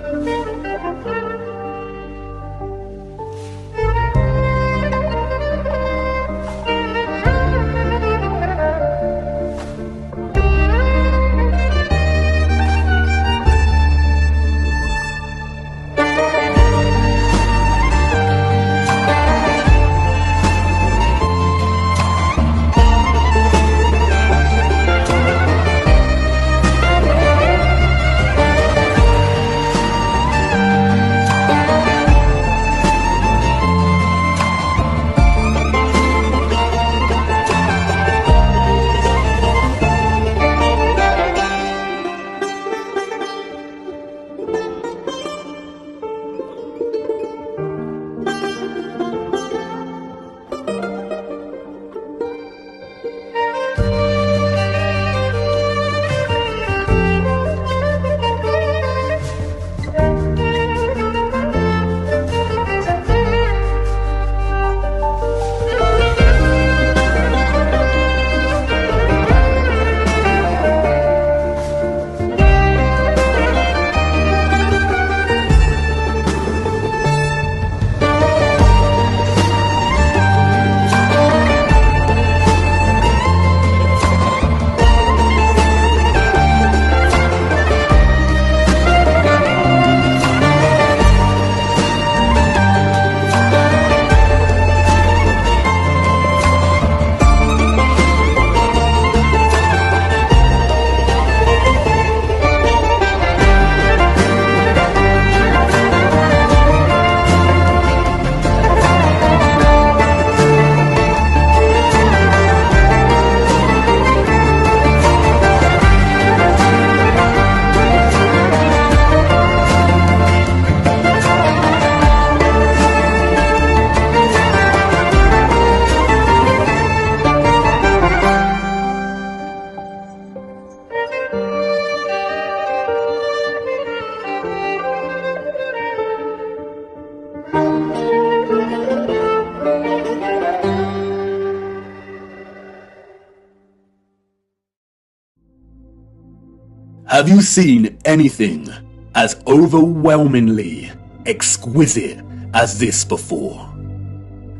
Have you seen anything as overwhelmingly exquisite as this before?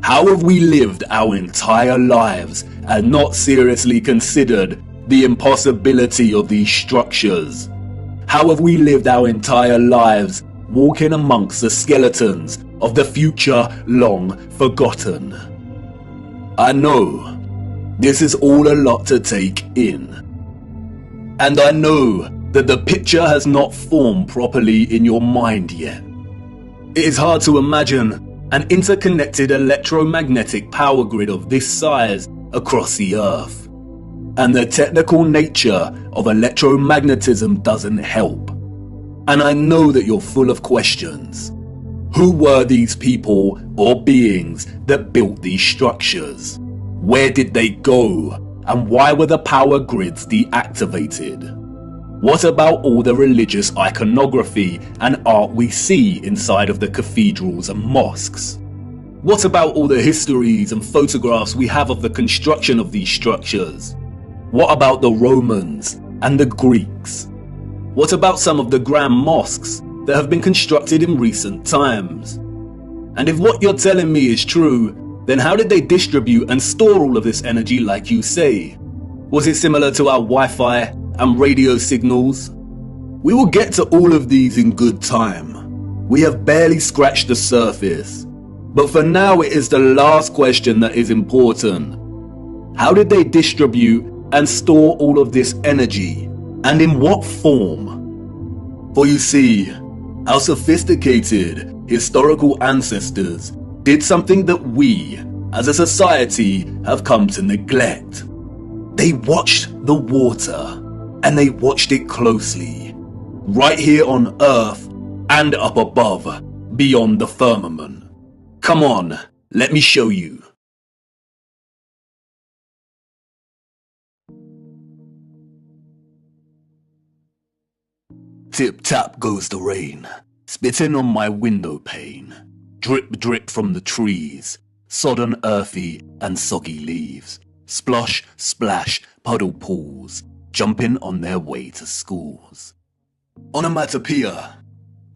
How have we lived our entire lives and not seriously considered the impossibility of these structures? How have we lived our entire lives walking amongst the skeletons of the future long forgotten? I know this is all a lot to take in, and I know that the picture has not formed properly in your mind yet. It is hard to imagine an interconnected electromagnetic power grid of this size across the Earth. And the technical nature of electromagnetism doesn't help. And I know that you're full of questions. Who were these people or beings that built these structures? Where did they go? And why were the power grids deactivated? What about all the religious iconography and art we see inside of the cathedrals and mosques? What about all the histories and photographs we have of the construction of these structures? What about the Romans and the Greeks? What about some of the grand mosques that have been constructed in recent times? And if what you're telling me is true, then how did they distribute and store all of this energy like you say? Was it similar to our Wi-Fi and radio signals? We will get to all of these in good time. We have barely scratched the surface. But for now, it is the last question that is important. How did they distribute and store all of this energy? And in what form? For you see, our sophisticated historical ancestors did something that we, as a society, have come to neglect. They watched the water, and they watched it closely, right here on Earth and up above, beyond the firmament. Come on, let me show you. Tip-tap goes the rain, spitting on my window pane. Drip-drip from the trees, sodden earthy and soggy leaves. Splosh, splash, puddle pools, jumping on their way to schools. Onomatopoeia,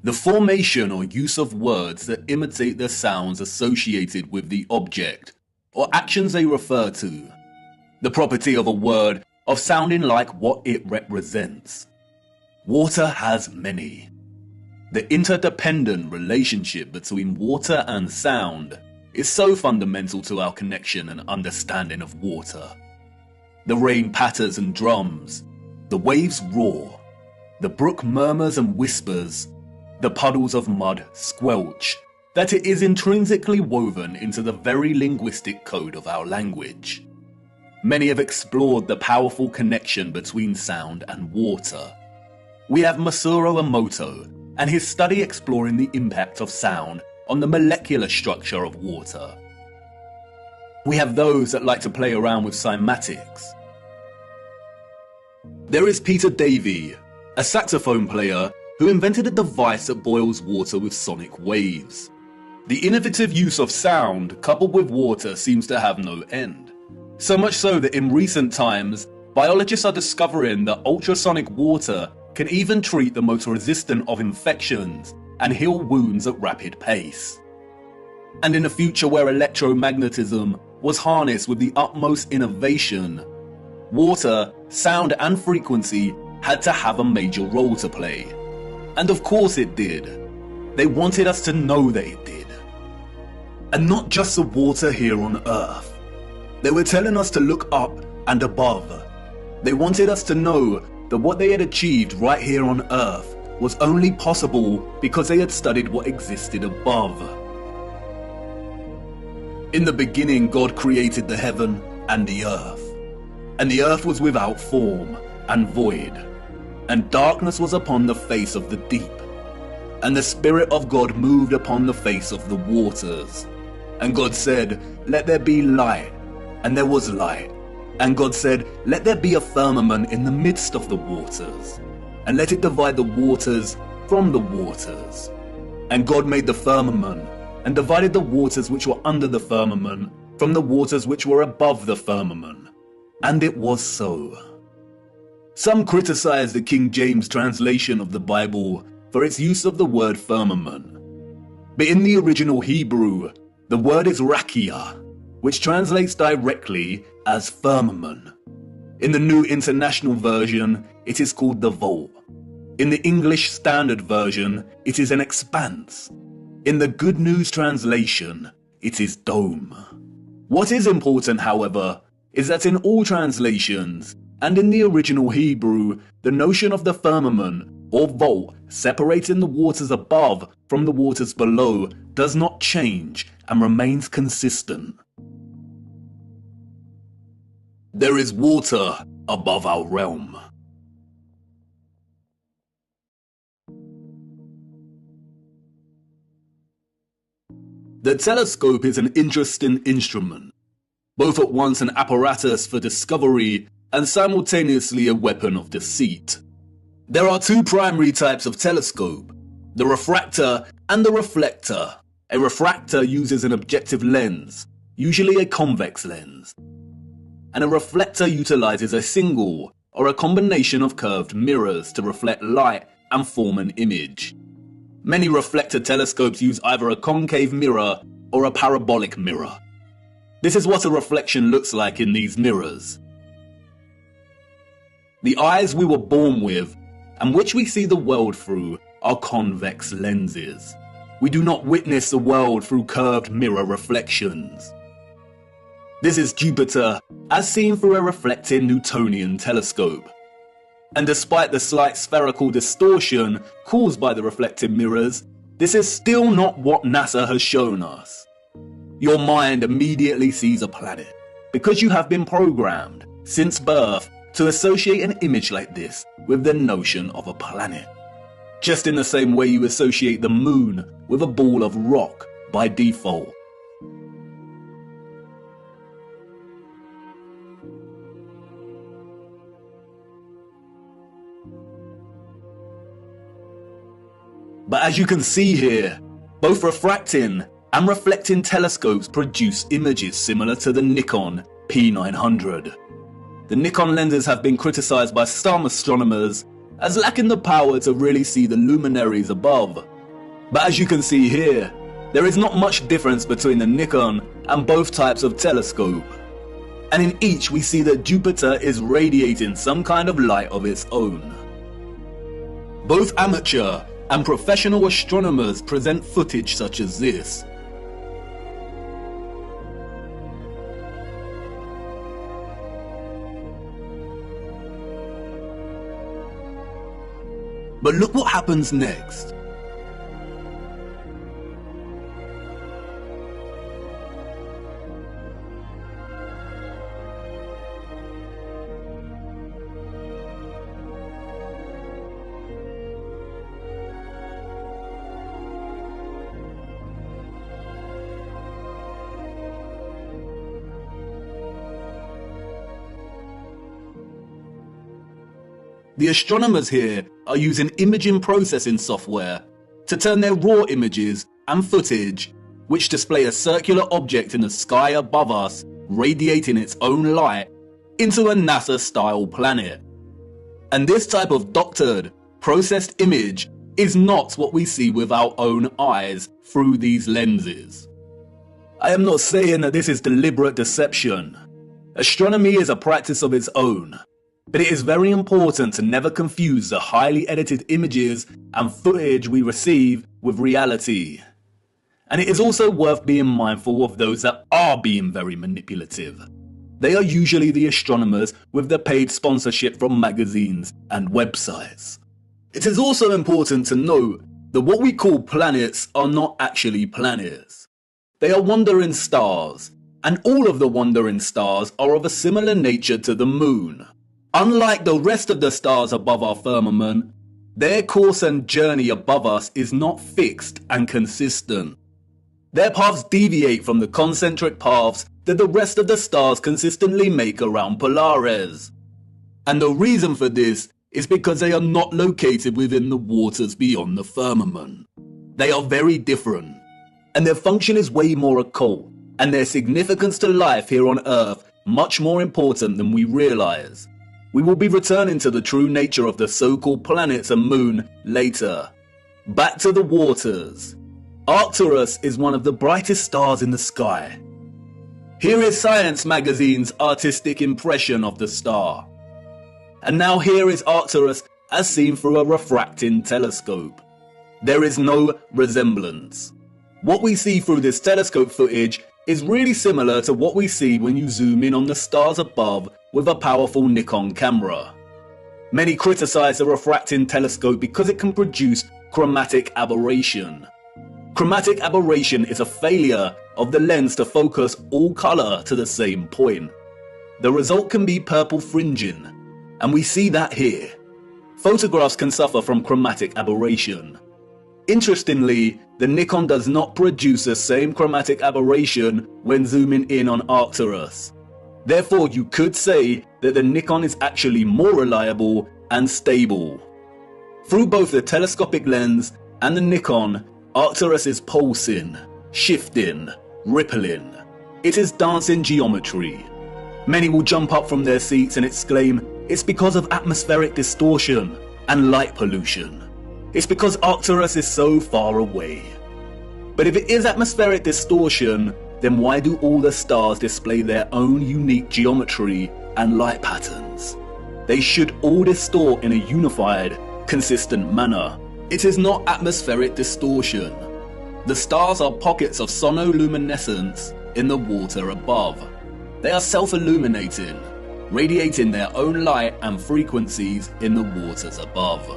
the formation or use of words that imitate the sounds associated with the object or actions they refer to. The property of a word of sounding like what it represents. Water has many. The interdependent relationship between water and sound is so fundamental to our connection and understanding of water. The rain patters and drums, the waves roar, the brook murmurs and whispers, the puddles of mud squelch, that it is intrinsically woven into the very linguistic code of our language. Many have explored the powerful connection between sound and water. We have Masaru Emoto and his study exploring the impact of sound on the molecular structure of water. We have those that like to play around with cymatics. There is Peter Davey, a saxophone player who invented a device that boils water with sonic waves. The innovative use of sound coupled with water seems to have no end. So much so that in recent times, biologists are discovering that ultrasonic water can even treat the most resistant of infections and heal wounds at rapid pace. And in a future where electromagnetism was harnessed with the utmost innovation, water, sound and frequency had to have a major role to play. And of course it did. They wanted us to know that it did. And not just the water here on Earth. They were telling us to look up and above. They wanted us to know that what they had achieved right here on Earth was only possible because they had studied what existed above. In the beginning, God created the heaven and the earth was without form and void, and darkness was upon the face of the deep, and the Spirit of God moved upon the face of the waters. And God said, "Let there be light," and there was light. And God said, "Let there be a firmament in the midst of the waters, and let it divide the waters from the waters." And God made the firmament, and divided the waters which were under the firmament from the waters which were above the firmament. And it was so. Some criticize the King James translation of the Bible for its use of the word firmament. But in the original Hebrew, the word is rakia, which translates directly as firmament. In the New International Version, it is called the vault. In the English Standard Version, it is an expanse. In the Good News Translation, it is dome. What is important, however, is that in all translations, and in the original Hebrew, the notion of the firmament or vault separating the waters above from the waters below does not change and remains consistent. There is water above our realm. The telescope is an interesting instrument, both at once an apparatus for discovery and simultaneously a weapon of deceit. There are two primary types of telescope, the refractor and the reflector. A refractor uses an objective lens, usually a convex lens, and a reflector utilizes a single or a combination of curved mirrors to reflect light and form an image. Many reflector telescopes use either a concave mirror or a parabolic mirror. This is what a reflection looks like in these mirrors. The eyes we were born with, and which we see the world through, are convex lenses. We do not witness the world through curved mirror reflections. This is Jupiter, as seen through a reflecting Newtonian telescope. And despite the slight spherical distortion caused by the reflected mirrors, this is still not what NASA has shown us. Your mind immediately sees a planet, because you have been programmed, since birth, to associate an image like this with the notion of a planet. Just in the same way you associate the moon with a ball of rock by default. But as you can see here, both refracting and reflecting telescopes produce images similar to the Nikon P900. The Nikon lenses have been criticized by some astronomers as lacking the power to really see the luminaries above. But as you can see here, there is not much difference between the Nikon and both types of telescope. And in each we see that Jupiter is radiating some kind of light of its own. Both amateur and professional astronomers present footage such as this. But look what happens next. The astronomers here are using imaging processing software to turn their raw images and footage, which display a circular object in the sky above us radiating its own light, into a NASA-style planet. And this type of doctored, processed image is not what we see with our own eyes through these lenses. I am not saying that this is deliberate deception. Astronomy is a practice of its own. But it is very important to never confuse the highly edited images and footage we receive with reality. And it is also worth being mindful of those that are being very manipulative. They are usually the astronomers with the paid sponsorship from magazines and websites. It is also important to note that what we call planets are not actually planets. They are wandering stars, and all of the wandering stars are of a similar nature to the moon. Unlike the rest of the stars above our firmament, their course and journey above us is not fixed and consistent. Their paths deviate from the concentric paths that the rest of the stars consistently make around Polaris. And the reason for this is because they are not located within the waters beyond the firmament. They are very different, and their function is way more occult, and their significance to life here on Earth much more important than we realize. We will be returning to the true nature of the so-called planets and moon later. Back to the waters. Arcturus is one of the brightest stars in the sky. Here is Science magazine's artistic impression of the star. And now here is Arcturus as seen through a refracting telescope. There is no resemblance. What we see through this telescope footage is really similar to what we see when you zoom in on the stars above with a powerful Nikon camera. Many criticize the refracting telescope because it can produce chromatic aberration. Chromatic aberration is a failure of the lens to focus all color to the same point. The result can be purple fringing, and we see that here. Photographs can suffer from chromatic aberration. Interestingly, the Nikon does not produce the same chromatic aberration when zooming in on Arcturus. Therefore, you could say that the Nikon is actually more reliable and stable. Through both the telescopic lens and the Nikon, Arcturus is pulsing, shifting, rippling. It is dancing geometry. Many will jump up from their seats and exclaim, it's because of atmospheric distortion and light pollution. It's because Arcturus is so far away. But if it is atmospheric distortion, then why do all the stars display their own unique geometry and light patterns? They should all distort in a unified, consistent manner. It is not atmospheric distortion. The stars are pockets of sonoluminescence in the water above. They are self-illuminating, radiating their own light and frequencies in the waters above.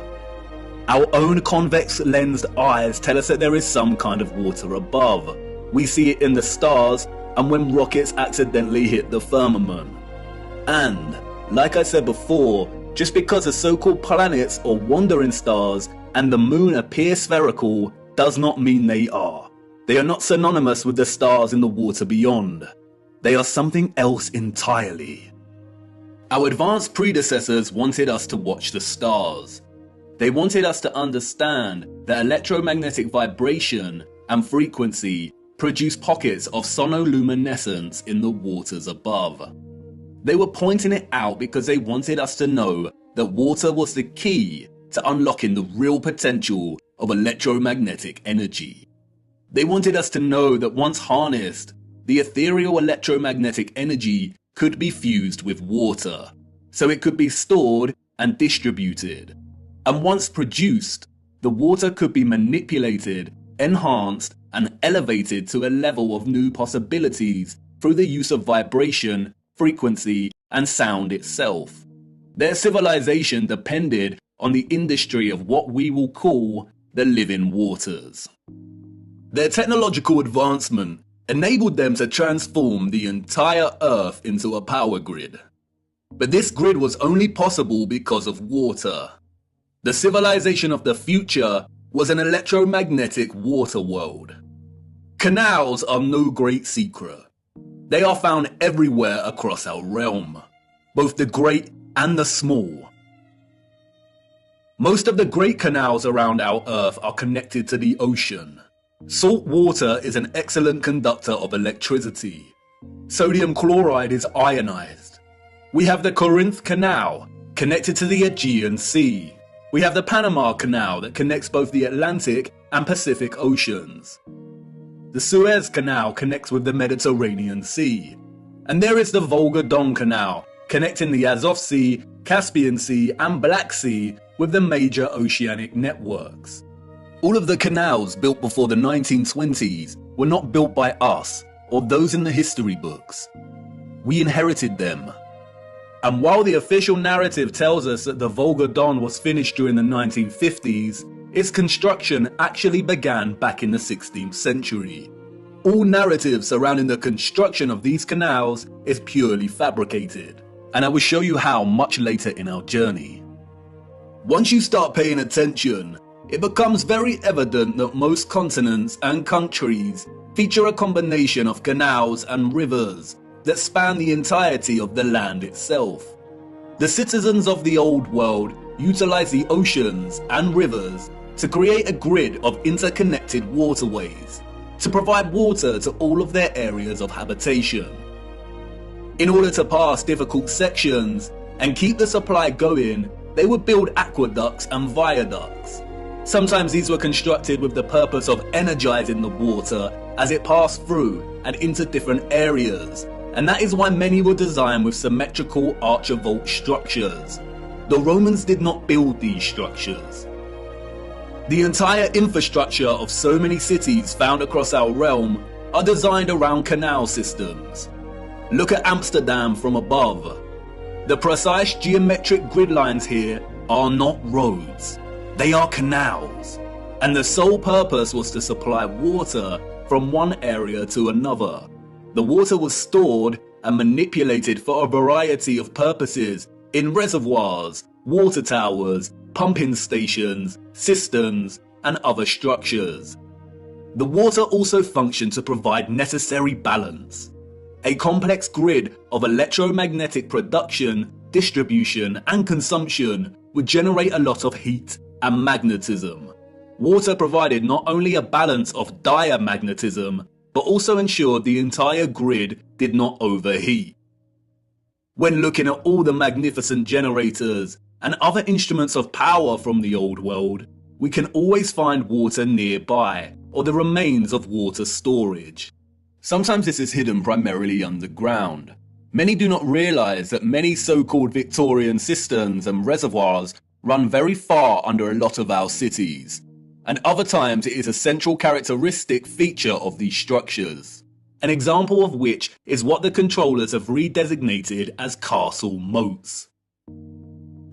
Our own convex-lensed eyes tell us that there is some kind of water above. We see it in the stars and when rockets accidentally hit the firmament. And, like I said before, just because the so-called planets or wandering stars and the moon appear spherical does not mean they are. They are not synonymous with the stars in the water beyond. They are something else entirely. Our advanced predecessors wanted us to watch the stars. They wanted us to understand that electromagnetic vibration and frequency produce pockets of sonoluminescence in the waters above. They were pointing it out because they wanted us to know that water was the key to unlocking the real potential of electromagnetic energy. They wanted us to know that once harnessed, the ethereal electromagnetic energy could be fused with water, so it could be stored and distributed. And once produced, the water could be manipulated, enhanced, and elevated to a level of new possibilities through the use of vibration, frequency, and sound itself. Their civilization depended on the industry of what we will call the living waters. Their technological advancement enabled them to transform the entire Earth into a power grid. But this grid was only possible because of water. The civilization of the future was an electromagnetic water world. Canals are no great secret. They are found everywhere across our realm, both the great and the small. Most of the great canals around our Earth are connected to the ocean. Salt water is an excellent conductor of electricity. Sodium chloride is ionized. We have the Corinth Canal, connected to the Aegean Sea. We have the Panama Canal that connects both the Atlantic and Pacific Oceans. The Suez Canal connects with the Mediterranean Sea. And there is the Volga-Don Canal, connecting the Azov Sea, Caspian Sea, and Black Sea with the major oceanic networks. All of the canals built before the 1920s were not built by us or those in the history books. We inherited them. And while the official narrative tells us that the Volga-Don was finished during the 1950s, its construction actually began back in the 16th century. All narrative surrounding the construction of these canals is purely fabricated, and I will show you how much later in our journey. Once you start paying attention, it becomes very evident that most continents and countries feature a combination of canals and rivers that span the entirety of the land itself. The citizens of the old world utilize the oceans and rivers to create a grid of interconnected waterways to provide water to all of their areas of habitation. In order to pass difficult sections, And keep the supply going, they would build aqueducts and viaducts. Sometimes these were constructed with the purpose of energizing the water as it passed through and into different areas, and that is why many were designed with symmetrical archivolt structures. The Romans did not build these structures. The entire infrastructure of so many cities found across our realm are designed around canal systems. Look at Amsterdam from above. The precise geometric grid lines here are not roads, they are canals, and the sole purpose was to supply water from one area to another. The water was stored and manipulated for a variety of purposes in reservoirs, water towers, pumping stations, cisterns, and other structures. The water also functioned to provide necessary balance. A complex grid of electromagnetic production, distribution, and consumption would generate a lot of heat and magnetism. Water provided not only a balance of diamagnetism, but also ensured the entire grid did not overheat. When looking at all the magnificent generators and other instruments of power from the old world, we can always find water nearby, or the remains of water storage. Sometimes this is hidden primarily underground. Many do not realize that many so-called Victorian cisterns and reservoirs run very far under a lot of our cities, and other times it is a central characteristic feature of these structures. An example of which is what the controllers have redesignated as castle moats.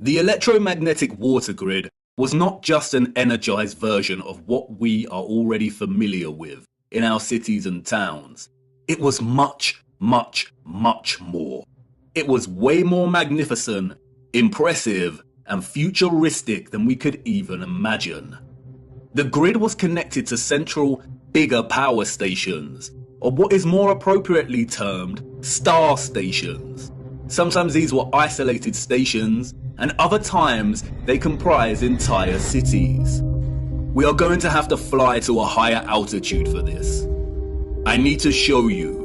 The electromagnetic water grid was not just an energized version of what we are already familiar with in our cities and towns. It was much, much, much more. It was way more magnificent, impressive, and futuristic than we could even imagine. The grid was connected to central, bigger power stations, or what is more appropriately termed star stations. Sometimes these were isolated stations, and other times they comprise entire cities. We are going to have to fly to a higher altitude for this. I need to show you.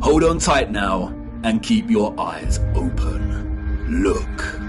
Hold on tight now and keep your eyes open. Look.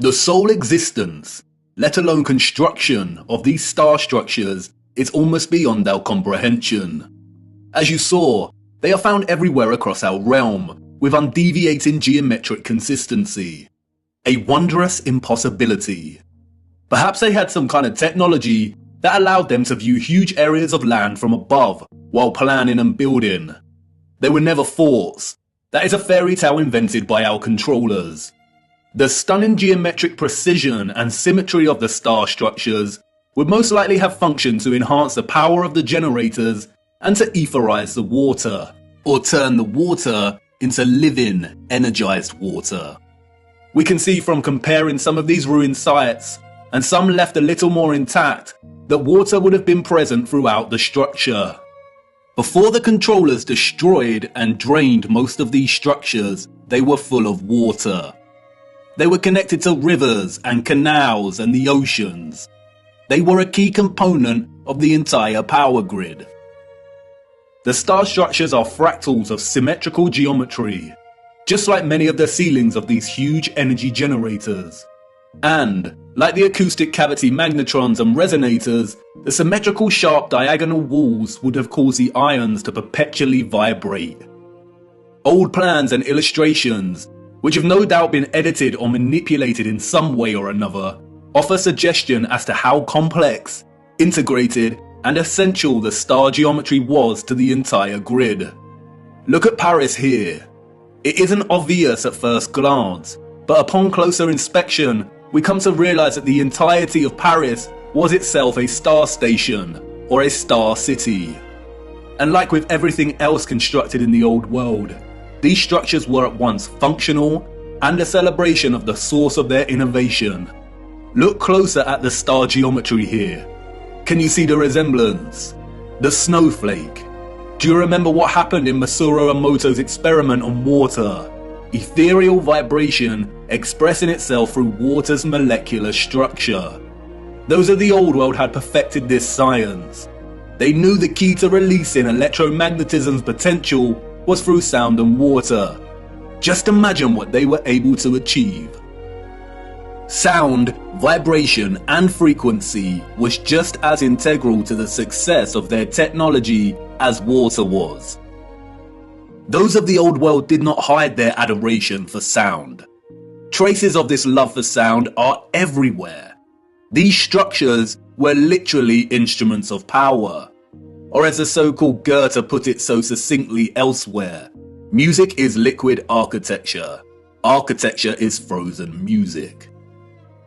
The sole existence, let alone construction, of these star structures is almost beyond our comprehension. As you saw, they are found everywhere across our realm, with undeviating geometric consistency. A wondrous impossibility. Perhaps they had some kind of technology that allowed them to view huge areas of land from above while planning and building. They were never forts. That is a fairy tale invented by our controllers. The stunning geometric precision and symmetry of the star structures would most likely have functioned to enhance the power of the generators and to etherize the water, or turn the water into living, energized water. We can see from comparing some of these ruined sites, and some left a little more intact, that water would have been present throughout the structure. Before the controllers destroyed and drained most of these structures, they were full of water. They were connected to rivers and canals and the oceans. They were a key component of the entire power grid. The star structures are fractals of symmetrical geometry, just like many of the ceilings of these huge energy generators. And, like the acoustic cavity magnetrons and resonators, the symmetrical sharp diagonal walls would have caused the ions to perpetually vibrate. Old plans and illustrations, which have no doubt been edited or manipulated in some way or another, offer suggestion as to how complex, integrated, and essential the star geometry was to the entire grid. Look at Paris here. It isn't obvious at first glance, but upon closer inspection, we come to realize that the entirety of Paris was itself a star station, or a star city. And like with everything else constructed in the old world, these structures were at once functional and a celebration of the source of their innovation. Look closer at the star geometry here. Can you see the resemblance? The snowflake. Do you remember what happened in Masaru Emoto's experiment on water? Ethereal vibration expressing itself through water's molecular structure. Those of the old world had perfected this science. They knew the key to releasing electromagnetism's potential was through sound and water. Just imagine what they were able to achieve. Sound, vibration, and frequency was just as integral to the success of their technology as water was. Those of the old world did not hide their adoration for sound. Traces of this love for sound are everywhere. These structures were literally instruments of power. Or as the so-called Goethe put it so succinctly elsewhere, music is liquid architecture. Architecture is frozen music.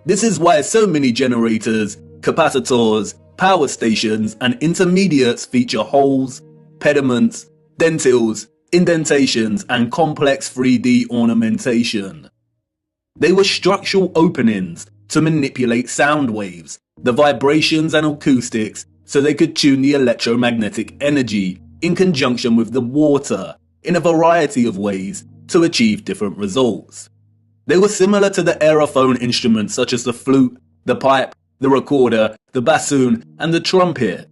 This is why so many generators, capacitors, power stations, and intermediates feature holes, pediments, dentils, indentations, and complex 3D ornamentation. They were structural openings to manipulate sound waves, the vibrations and acoustics, so they could tune the electromagnetic energy in conjunction with the water in a variety of ways to achieve different results. They were similar to the aerophone instruments such as the flute, the pipe, the recorder, the bassoon, and the trumpet.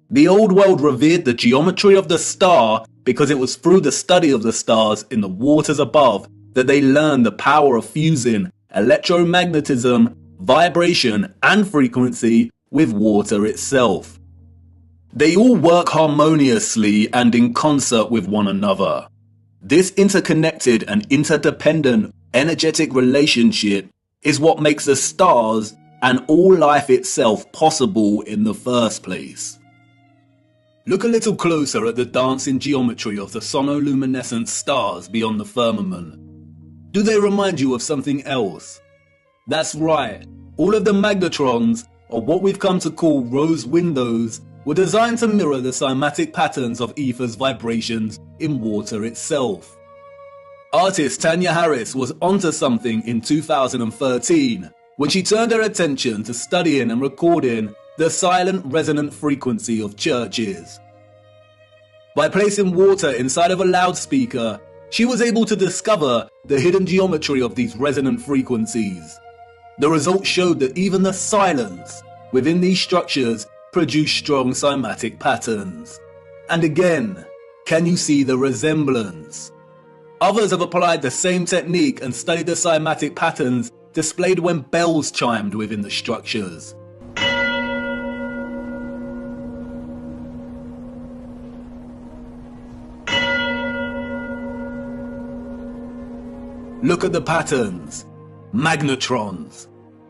The old world revered the geometry of the star because it was through the study of the stars in the waters above that they learned the power of fusing electromagnetism, vibration, and frequency with water itself. They all work harmoniously and in concert with one another. This interconnected and interdependent energetic relationship is what makes the stars and all life itself possible in the first place. Look a little closer at the dancing geometry of the sonoluminescent stars beyond the firmament. Do they remind you of something else? That's right, all of the magnetrons, or what we've come to call rose windows, were designed to mirror the cymatic patterns of ether's vibrations in water itself. Artist Tanya Harris was onto something in 2013 when she turned her attention to studying and recording the silent resonant frequency of churches. By placing water inside of a loudspeaker, she was able to discover the hidden geometry of these resonant frequencies. The results showed that even the silence within these structures produced strong cymatic patterns. And again, can you see the resemblance? Others have applied the same technique and studied the cymatic patterns displayed when bells chimed within the structures. Look at the patterns. Magnetrons.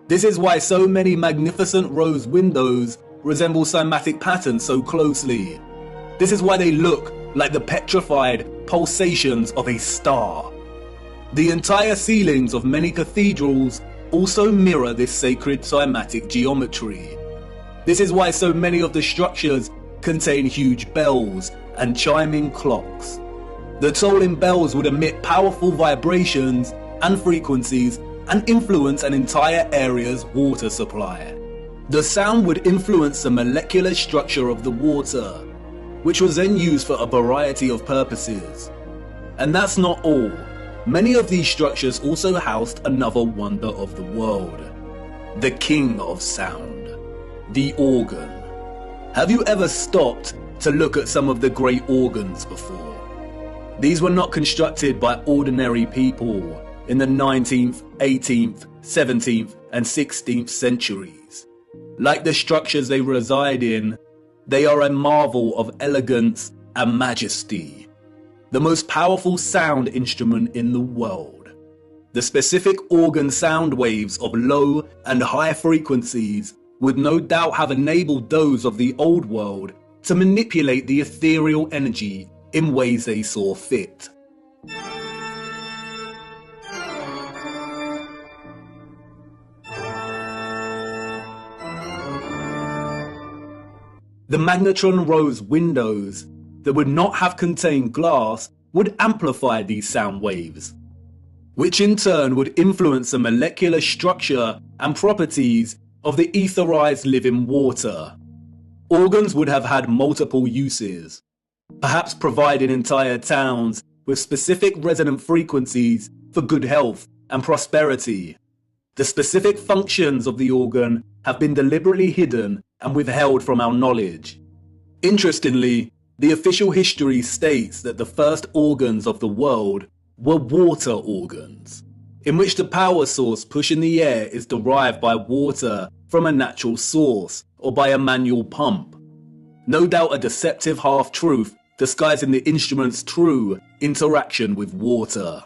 This is why so many magnificent rose windows resemble cymatic patterns so closely. This is why they look like the petrified pulsations of a star. The entire ceilings of many cathedrals also mirror this sacred cymatic geometry. This is why so many of the structures contain huge bells and chiming clocks. The tolling bells would emit powerful vibrations and frequencies and influence an entire area's water supply. The sound would influence the molecular structure of the water, which was then used for a variety of purposes. And that's not all. Many of these structures also housed another wonder of the world, the king of sound, the organ. Have you ever stopped to look at some of the great organs before? These were not constructed by ordinary people in the 19th, 18th, 17th and 16th centuries. Like the structures they reside in, they are a marvel of elegance and majesty. The most powerful sound instrument in the world. The specific organ sound waves of low and high frequencies would no doubt have enabled those of the old world to manipulate the ethereal energy in ways they saw fit. The magnetron rose windows that would not have contained glass would amplify these sound waves, which in turn would influence the molecular structure and properties of the etherized living water. Organs would have had multiple uses, perhaps providing entire towns with specific resonant frequencies for good health and prosperity. The specific functions of the organ have been deliberately hidden and withheld from our knowledge. Interestingly, the official history states that the first organs of the world were water organs, in which the power source pushing the air is derived by water from a natural source or by a manual pump. No doubt a deceptive half-truth disguising the instrument's true interaction with water.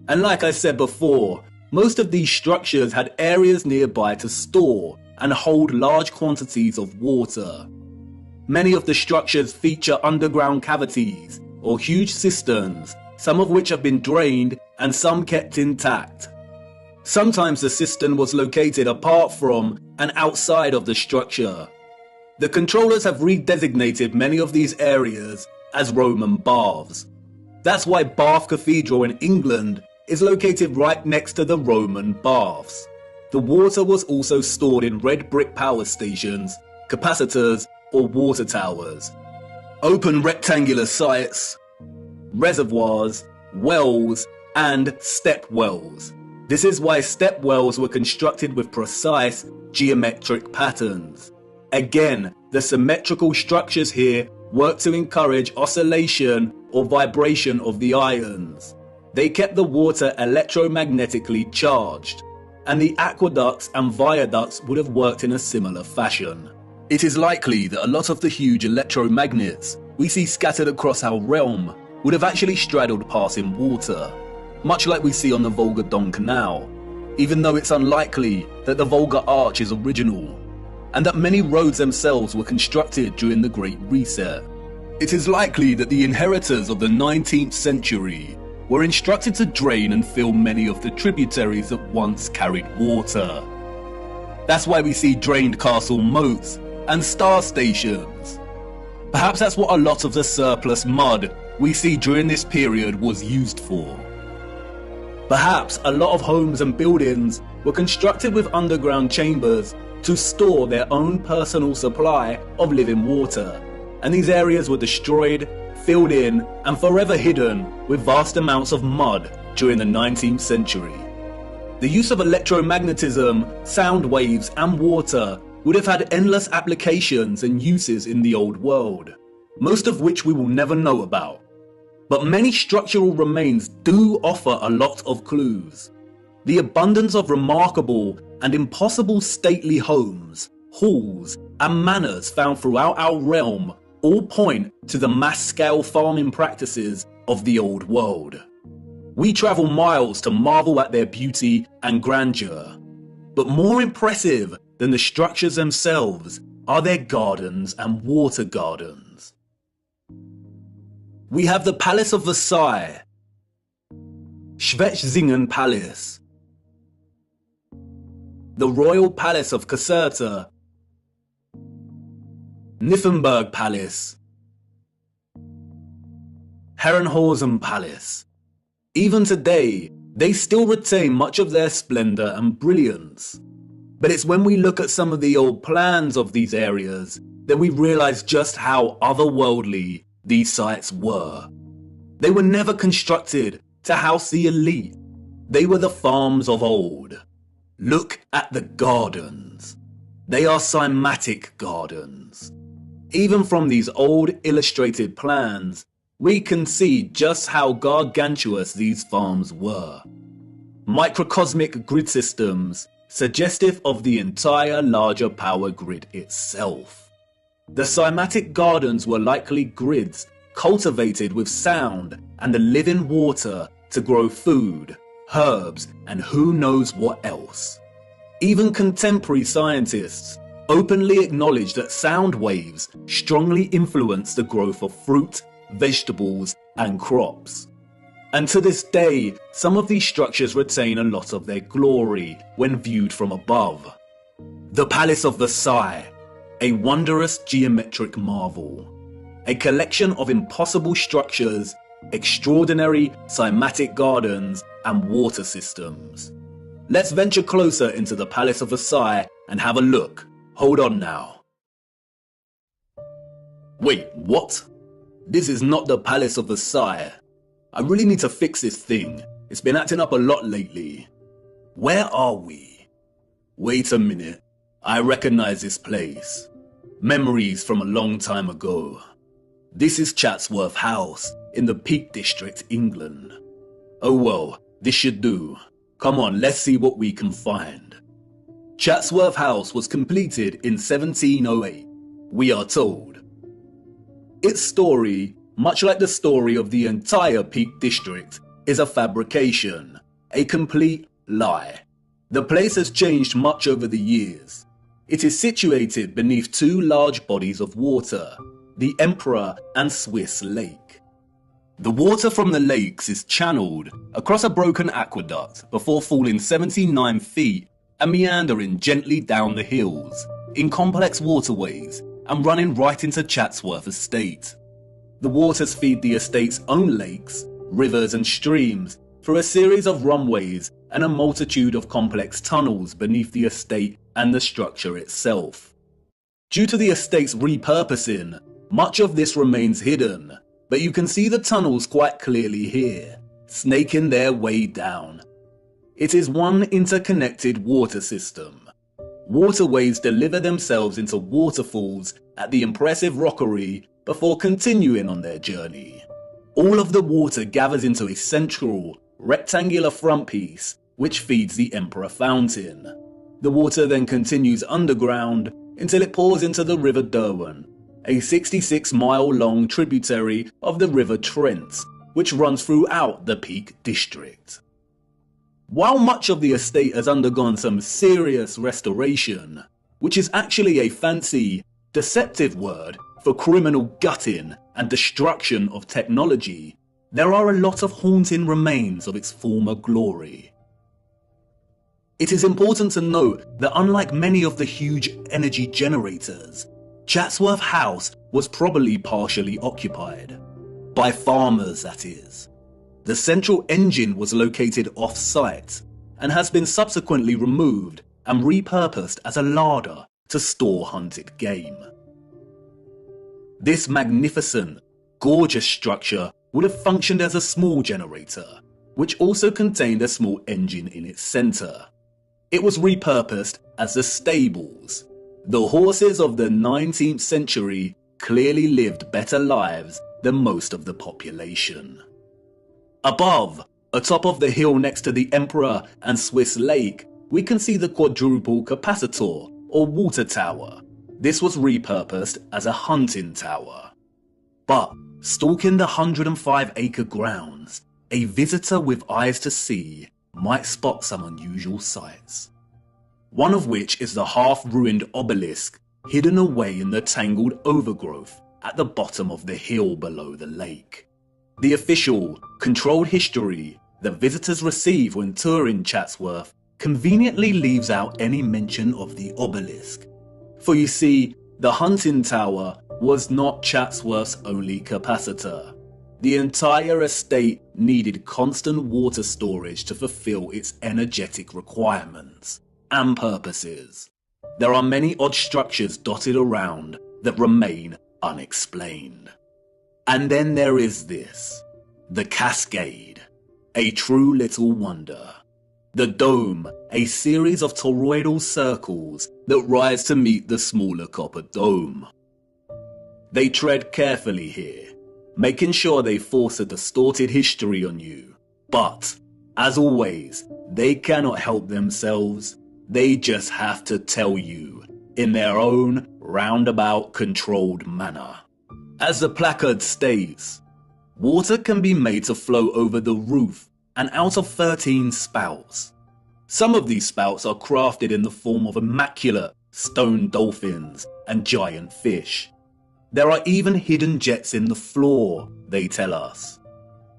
And like I said before, most of these structures had areas nearby to store and hold large quantities of water. Many of the structures feature underground cavities or huge cisterns, some of which have been drained and some kept intact. Sometimes the cistern was located apart from and outside of the structure. The controllers have redesignated many of these areas as Roman baths. That's why Bath Cathedral in England is located right next to the Roman baths. The water was also stored in red brick power stations, capacitors, or water towers. Open rectangular sites, reservoirs, wells, and step wells. This is why step wells were constructed with precise geometric patterns. Again, the symmetrical structures here work to encourage oscillation or vibration of the ions. They kept the water electromagnetically charged, and the aqueducts and viaducts would have worked in a similar fashion. It is likely that a lot of the huge electromagnets we see scattered across our realm would have actually straddled passing water, much like we see on the Volga-Don Canal, even though it's unlikely that the Volga Arch is original, and that many roads themselves were constructed during the Great Reset. It is likely that the inheritors of the 19th century were instructed to drain and fill many of the tributaries that once carried water. That's why we see drained castle moats and star stations. Perhaps that's what a lot of the surplus mud we see during this period was used for. Perhaps a lot of homes and buildings were constructed with underground chambers to store their own personal supply of living water, and these areas were destroyed, filled in, and forever hidden with vast amounts of mud during the 19th century. The use of electromagnetism, sound waves, and water would have had endless applications and uses in the old world, most of which we will never know about. But many structural remains do offer a lot of clues. The abundance of remarkable and impossible stately homes, halls, and manors found throughout our realm all point to the mass-scale farming practices of the old world. We travel miles to marvel at their beauty and grandeur. But more impressive than the structures themselves are their gardens and water gardens. We have the Palace of Versailles, Schwetzingen Palace, the Royal Palace of Caserta, Nymphenburg Palace, Herrenhausen Palace. Even today, they still retain much of their splendor and brilliance. But it's when we look at some of the old plans of these areas that we realize just how otherworldly these sites were. They were never constructed to house the elite. They were the farms of old. Look at the gardens. They are cymatic gardens. Even from these old illustrated plans, we can see just how gargantuous these farms were. Microcosmic grid systems, suggestive of the entire larger power grid itself. The cymatic gardens were likely grids cultivated with sound and the living water to grow food, herbs, and who knows what else. Even contemporary scientists openly acknowledge that sound waves strongly influence the growth of fruit, vegetables, and crops. And to this day, some of these structures retain a lot of their glory when viewed from above. The Palace of Versailles, a wondrous geometric marvel, a collection of impossible structures, extraordinary cymatic gardens, and water systems. Let's venture closer into the Palace of Versailles and have a look. Hold on now. Wait, what? This is not the Palace of Versailles. I really need to fix this thing. It's been acting up a lot lately. Where are we? Wait a minute. I recognize this place. Memories from a long time ago. This is Chatsworth House in the Peak District, England. Oh well, this should do. Come on, let's see what we can find. Chatsworth House was completed in 1708, we are told. Its story, much like the story of the entire Peak District, is a fabrication, a complete lie. The place has changed much over the years. It is situated beneath two large bodies of water, the Emperor and Swiss Lake. The water from the lakes is channeled across a broken aqueduct before falling 79 feet and meandering gently down the hills in complex waterways and running right into Chatsworth Estate. The waters feed the estate's own lakes, rivers and streams through a series of runways and a multitude of complex tunnels beneath the estate and the structure itself. Due to the estate's repurposing, much of this remains hidden, but you can see the tunnels quite clearly here, snaking their way down. It is one interconnected water system. Waterways deliver themselves into waterfalls at the impressive rockery before continuing on their journey. All of the water gathers into a central, rectangular front piece which feeds the Emperor Fountain. The water then continues underground until it pours into the River Derwent, a 66-mile-long tributary of the River Trent, which runs throughout the Peak District. While much of the estate has undergone some serious restoration, which is actually a fancy, deceptive word for criminal gutting and destruction of technology, there are a lot of haunting remains of its former glory. It is important to note that unlike many of the huge energy generators, Chatsworth House was probably partially occupied. By farmers, that is. The central engine was located off-site and has been subsequently removed and repurposed as a larder to store hunted game. This magnificent, gorgeous structure would have functioned as a small generator, which also contained a small engine in its centre. It was repurposed as the stables. The horses of the 19th century clearly lived better lives than most of the population. Above, Atop of the hill next to the Emperor and Swiss Lake, we can see the quadruple capacitor or water tower. This was repurposed as a hunting tower. But stalking the 105-acre grounds, a visitor with eyes to see might spot some unusual sights. One of which is the half-ruined obelisk hidden away in the tangled overgrowth at the bottom of the hill below the lake. The official, controlled history that visitors receive when touring Chatsworth conveniently leaves out any mention of the obelisk. For you see, the hunting tower was not Chatsworth's only capacitor. The entire estate needed constant water storage to fulfill its energetic requirements and purposes. There are many odd structures dotted around that remain unexplained. And then there is this, the cascade, a true little wonder. The dome, a series of toroidal circles that rise to meet the smaller copper dome. They tread carefully here, making sure they force a distorted history on you. But, as always, they cannot help themselves. They just have to tell you, in their own roundabout controlled manner. As the placard states, water can be made to flow over the roof and out of 13 spouts. Some of these spouts are crafted in the form of immaculate stone dolphins and giant fish. There are even hidden jets in the floor, they tell us.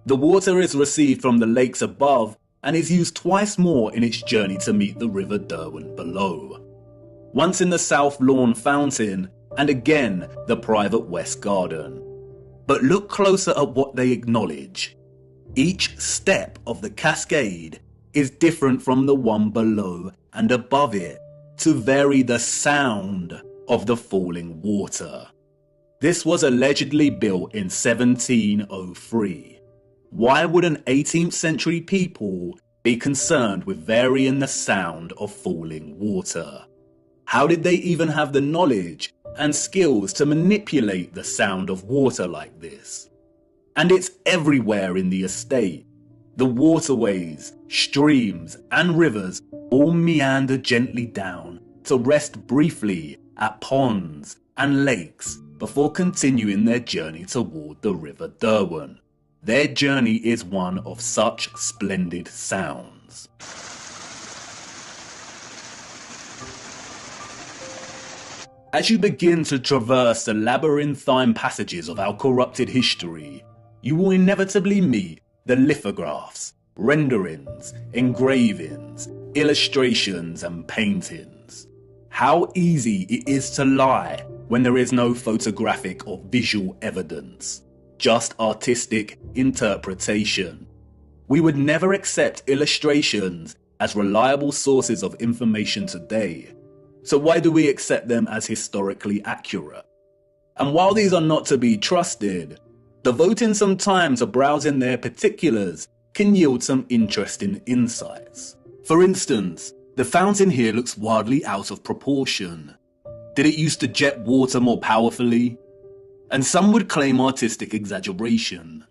The water is received from the lakes above and is used twice more in its journey to meet the River Derwent below. Once in the South Lawn Fountain and again the private West Garden. But look closer at what they acknowledge. Each step of the cascade is different from the one below and above it to vary the sound of the falling water. This was allegedly built in 1703. Why would an 18th century people be concerned with varying the sound of falling water? How did they even have the knowledge and skills to manipulate the sound of water like this? And it's everywhere in the estate. The waterways, streams and rivers all meander gently down to rest briefly at ponds and lakes before continuing their journey toward the River Derwent. Their journey is one of such splendid sounds. As you begin to traverse the labyrinthine passages of our corrupted history, you will inevitably meet the lithographs, renderings, engravings, illustrations and paintings. How easy it is to lie when there is no photographic or visual evidence, just artistic interpretation. We would never accept illustrations as reliable sources of information today. So why do we accept them as historically accurate? And while these are not to be trusted, devoting some time to browsing their particulars can yield some interesting insights. For instance, the fountain here looks wildly out of proportion. Did it used to jet water more powerfully? And some would claim artistic exaggeration.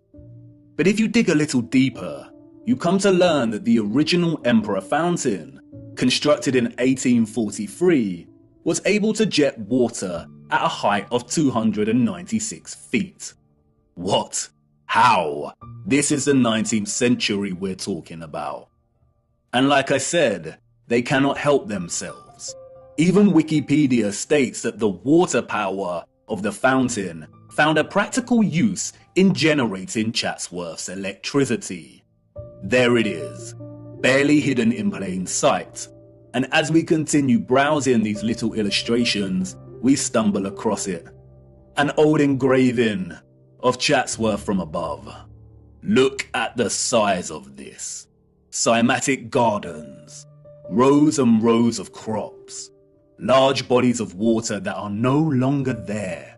But if you dig a little deeper, you come to learn that the original Emperor fountain, constructed in 1843, was able to jet water at a height of 296 feet. What? How? This is the 19th century we're talking about. And like I said, they cannot help themselves. Even Wikipedia states that the water power of the fountain found a practical use in generating Chatsworth's electricity. There it is, barely hidden in plain sight. And as we continue browsing these little illustrations, we stumble across it. An old engraving of Chatsworth from above. Look at the size of this. Cymatic gardens, rows and rows of crops, large bodies of water that are no longer there.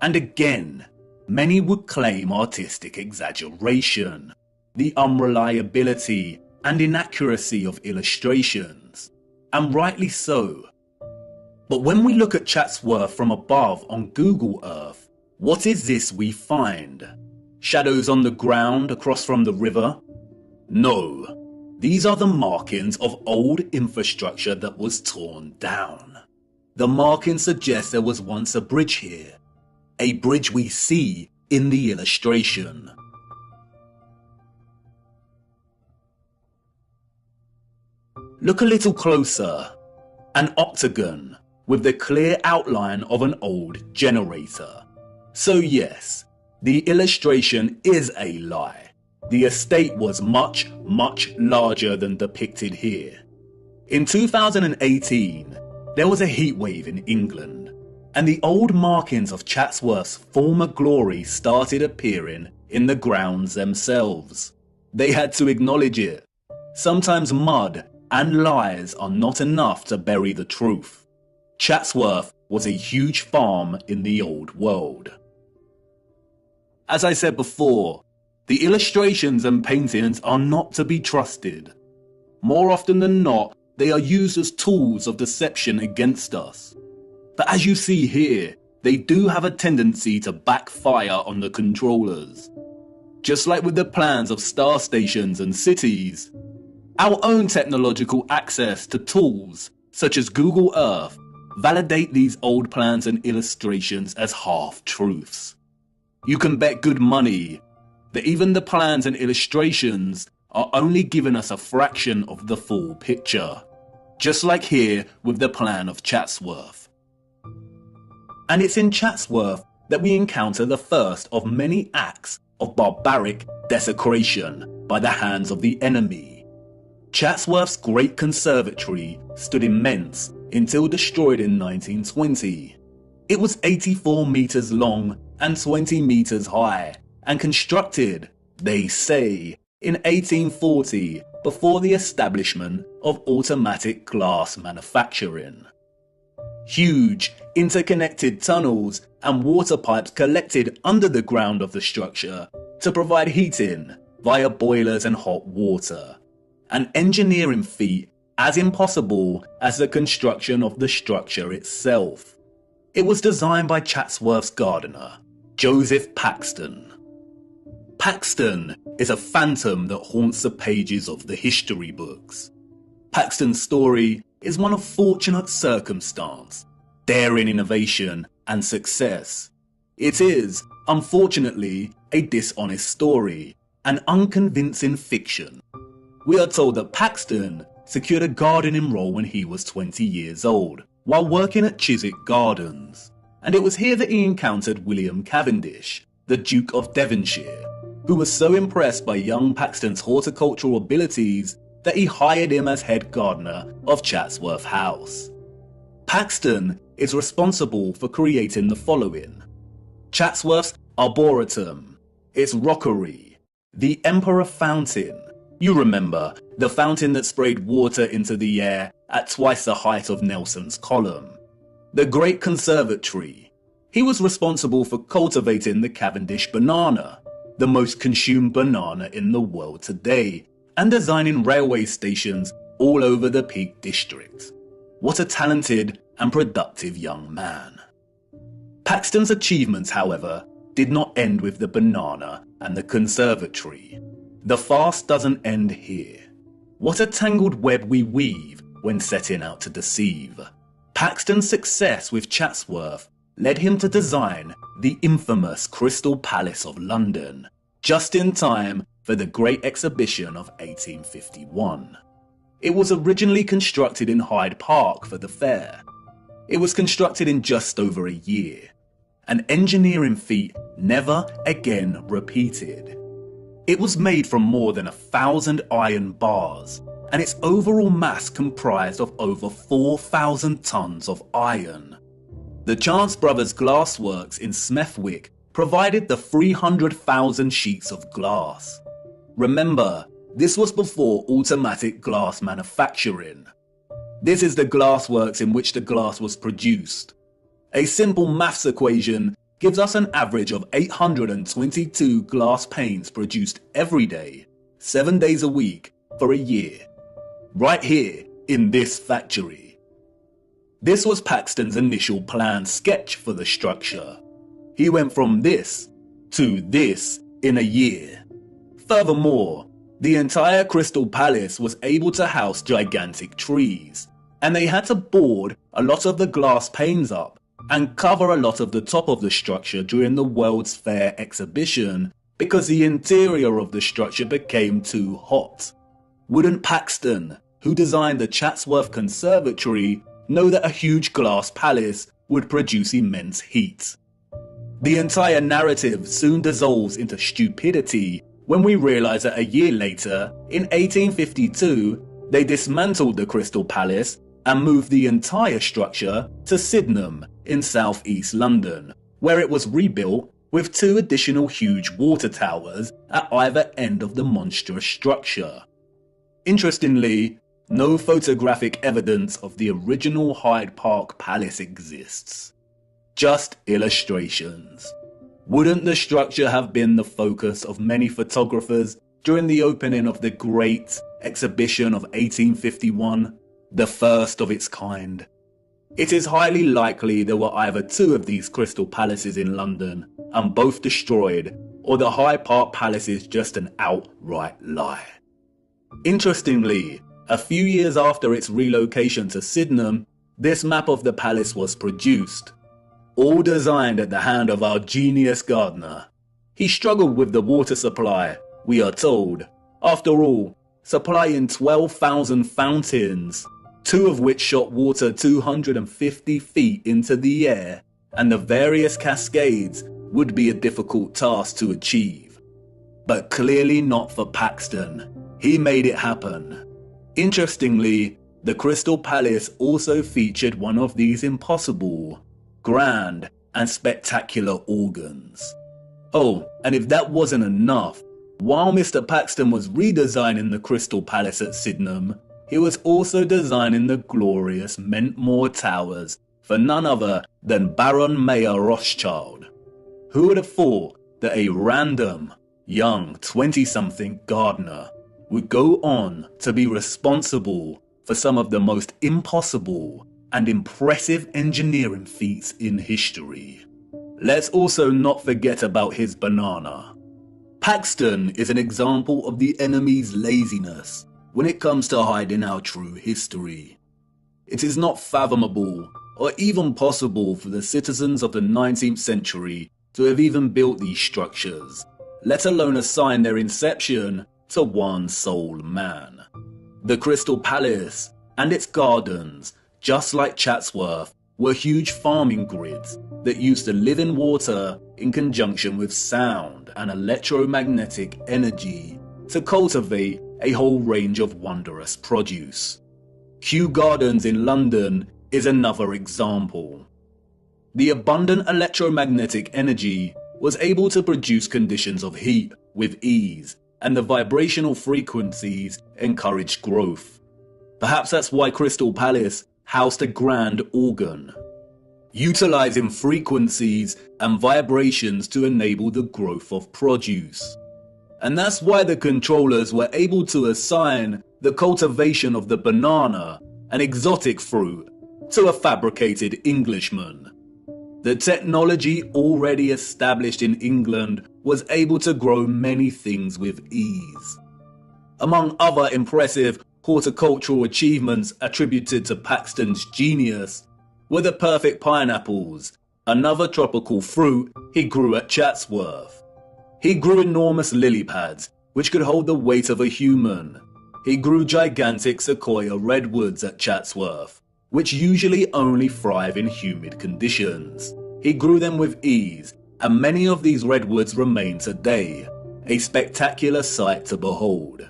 And again, many would claim artistic exaggeration, the unreliability and inaccuracy of illustrations, and rightly so. But when we look at Chatsworth from above on Google Earth, what is this we find? Shadows on the ground across from the river? No, these are the markings of old infrastructure that was torn down. The markings suggest there was once a bridge here, a bridge we see in the illustration. Look a little closer. An octagon with the clear outline of an old generator. So yes, the illustration is a lie. The estate was much, much larger than depicted here. In 2018, there was a heatwave in England, and the old markings of Chatsworth's former glory started appearing in the grounds themselves. They had to acknowledge it. Sometimes mud and lies are not enough to bury the truth. Chatsworth was a huge farm in the old world. As I said before, the illustrations and paintings are not to be trusted. More often than not, they are used as tools of deception against us. But as you see here, they do have a tendency to backfire on the controllers. Just like with the plans of star stations and cities, our own technological access to tools, such as Google Earth, validate these old plans and illustrations as half-truths. You can bet good money that even the plans and illustrations are only giving us a fraction of the full picture, just like here with the plan of Chatsworth. And it's in Chatsworth that we encounter the first of many acts of barbaric desecration by the hands of the enemy. Chatsworth's great conservatory stood immense until destroyed in 1920. It was 84 meters long and 20 meters high, and constructed, they say, in 1840 before the establishment of automatic glass manufacturing. Huge interconnected tunnels and water pipes collected under the ground of the structure to provide heating via boilers and hot water. An engineering feat as impossible as the construction of the structure itself. It was designed by Chatsworth's gardener, Joseph Paxton. Paxton is a phantom that haunts the pages of the history books. Paxton's story is one of fortunate circumstance, daring innovation and success. It is, unfortunately, a dishonest story, an unconvincing fiction. We are told that Paxton secured a gardening role when he was 20 years old, while working at Chiswick Gardens, and it was here that he encountered William Cavendish, the Duke of Devonshire, who was so impressed by young Paxton's horticultural abilities that he hired him as head gardener of Chatsworth House. Paxton is responsible for creating the following: Chatsworth's Arboretum, its rockery, the Emperor Fountain. You remember, the fountain that sprayed water into the air at twice the height of Nelson's Column. The Great Conservatory. He was responsible for cultivating the Cavendish banana, the most consumed banana in the world today, and designing railway stations all over the Peak District. What a talented and productive young man. Paxton's achievements, however, did not end with the banana and the conservatory. The farce doesn't end here. What a tangled web we weave when setting out to deceive. Paxton's success with Chatsworth led him to design the infamous Crystal Palace of London, just in time for the Great Exhibition of 1851. It was originally constructed in Hyde Park for the fair. It was constructed in just over a year, an engineering feat never again repeated. It was made from more than 1,000 iron bars, and its overall mass comprised of over 4,000 tons of iron. The Chance Brothers Glassworks in Smethwick provided the 300,000 sheets of glass. Remember, this was before automatic glass manufacturing. This is the glassworks in which the glass was produced. A simple maths equation gives us an average of 822 glass panes produced every day, 7 days a week, for a year. Right here, in this factory. This was Paxton's initial plan sketch for the structure. He went from this to this in a year. Furthermore, The entire Crystal Palace was able to house gigantic trees, and they had to board a lot of the glass panes up and cover a lot of the top of the structure during the World's Fair exhibition because the interior of the structure became too hot. Wouldn't Paxton, who designed the Chatsworth Conservatory, know that a huge glass palace would produce immense heat? The entire narrative soon dissolves into stupidity when we realize that a year later, in 1852, they dismantled the Crystal Palace and moved the entire structure to Sydenham in southeast London, where it was rebuilt with 2 additional huge water towers at either end of the monstrous structure. Interestingly, no photographic evidence of the original Hyde Park Palace exists. Just illustrations. Wouldn't the structure have been the focus of many photographers during the opening of the Great Exhibition of 1851, the first of its kind? It is highly likely there were either 2 of these crystal palaces in London and both destroyed, or the Hyde Park Palace is just an outright lie. Interestingly, a few years after its relocation to Sydenham, this map of the palace was produced, all designed at the hand of our genius gardener. He struggled with the water supply, we are told. After all, supplying 12,000 fountains, 2 of which shot water 250 feet into the air, and the various cascades would be a difficult task to achieve. But clearly not for Paxton. He made it happen. Interestingly, the Crystal Palace also featured one of these impossible, grand, and spectacular organs. Oh, and if that wasn't enough, while Mr. Paxton was redesigning the Crystal Palace at Sydenham, he was also designing the glorious Mentmore Towers for none other than Baron Mayer Rothschild. Who would have thought that a random, young 20-something gardener would go on to be responsible for some of the most impossible and impressive engineering feats in history? Let's also not forget about his banana. Paxton is an example of the enemy's laziness when it comes to hiding our true history. It is not fathomable or even possible for the citizens of the 19th century to have even built these structures, let alone assign their inception to one sole man. The Crystal Palace and its gardens, just like Chatsworth, were huge farming grids that used to live in water in conjunction with sound and electromagnetic energy to cultivate a whole range of wondrous produce. Kew Gardens in London is another example. The abundant electromagnetic energy was able to produce conditions of heat with ease, and the vibrational frequencies encouraged growth. Perhaps that's why Crystal Palace housed a grand organ, utilizing frequencies and vibrations to enable the growth of produce. And that's why the controllers were able to assign the cultivation of the banana, an exotic fruit, to a fabricated Englishman. The technology already established in England was able to grow many things with ease. Among other impressive horticultural achievements attributed to Paxton's genius were the perfect pineapples, another tropical fruit he grew at Chatsworth. He grew enormous lily pads, which could hold the weight of a human. He grew gigantic sequoia redwoods at Chatsworth, which usually only thrive in humid conditions. He grew them with ease, and many of these redwoods remain today, a spectacular sight to behold.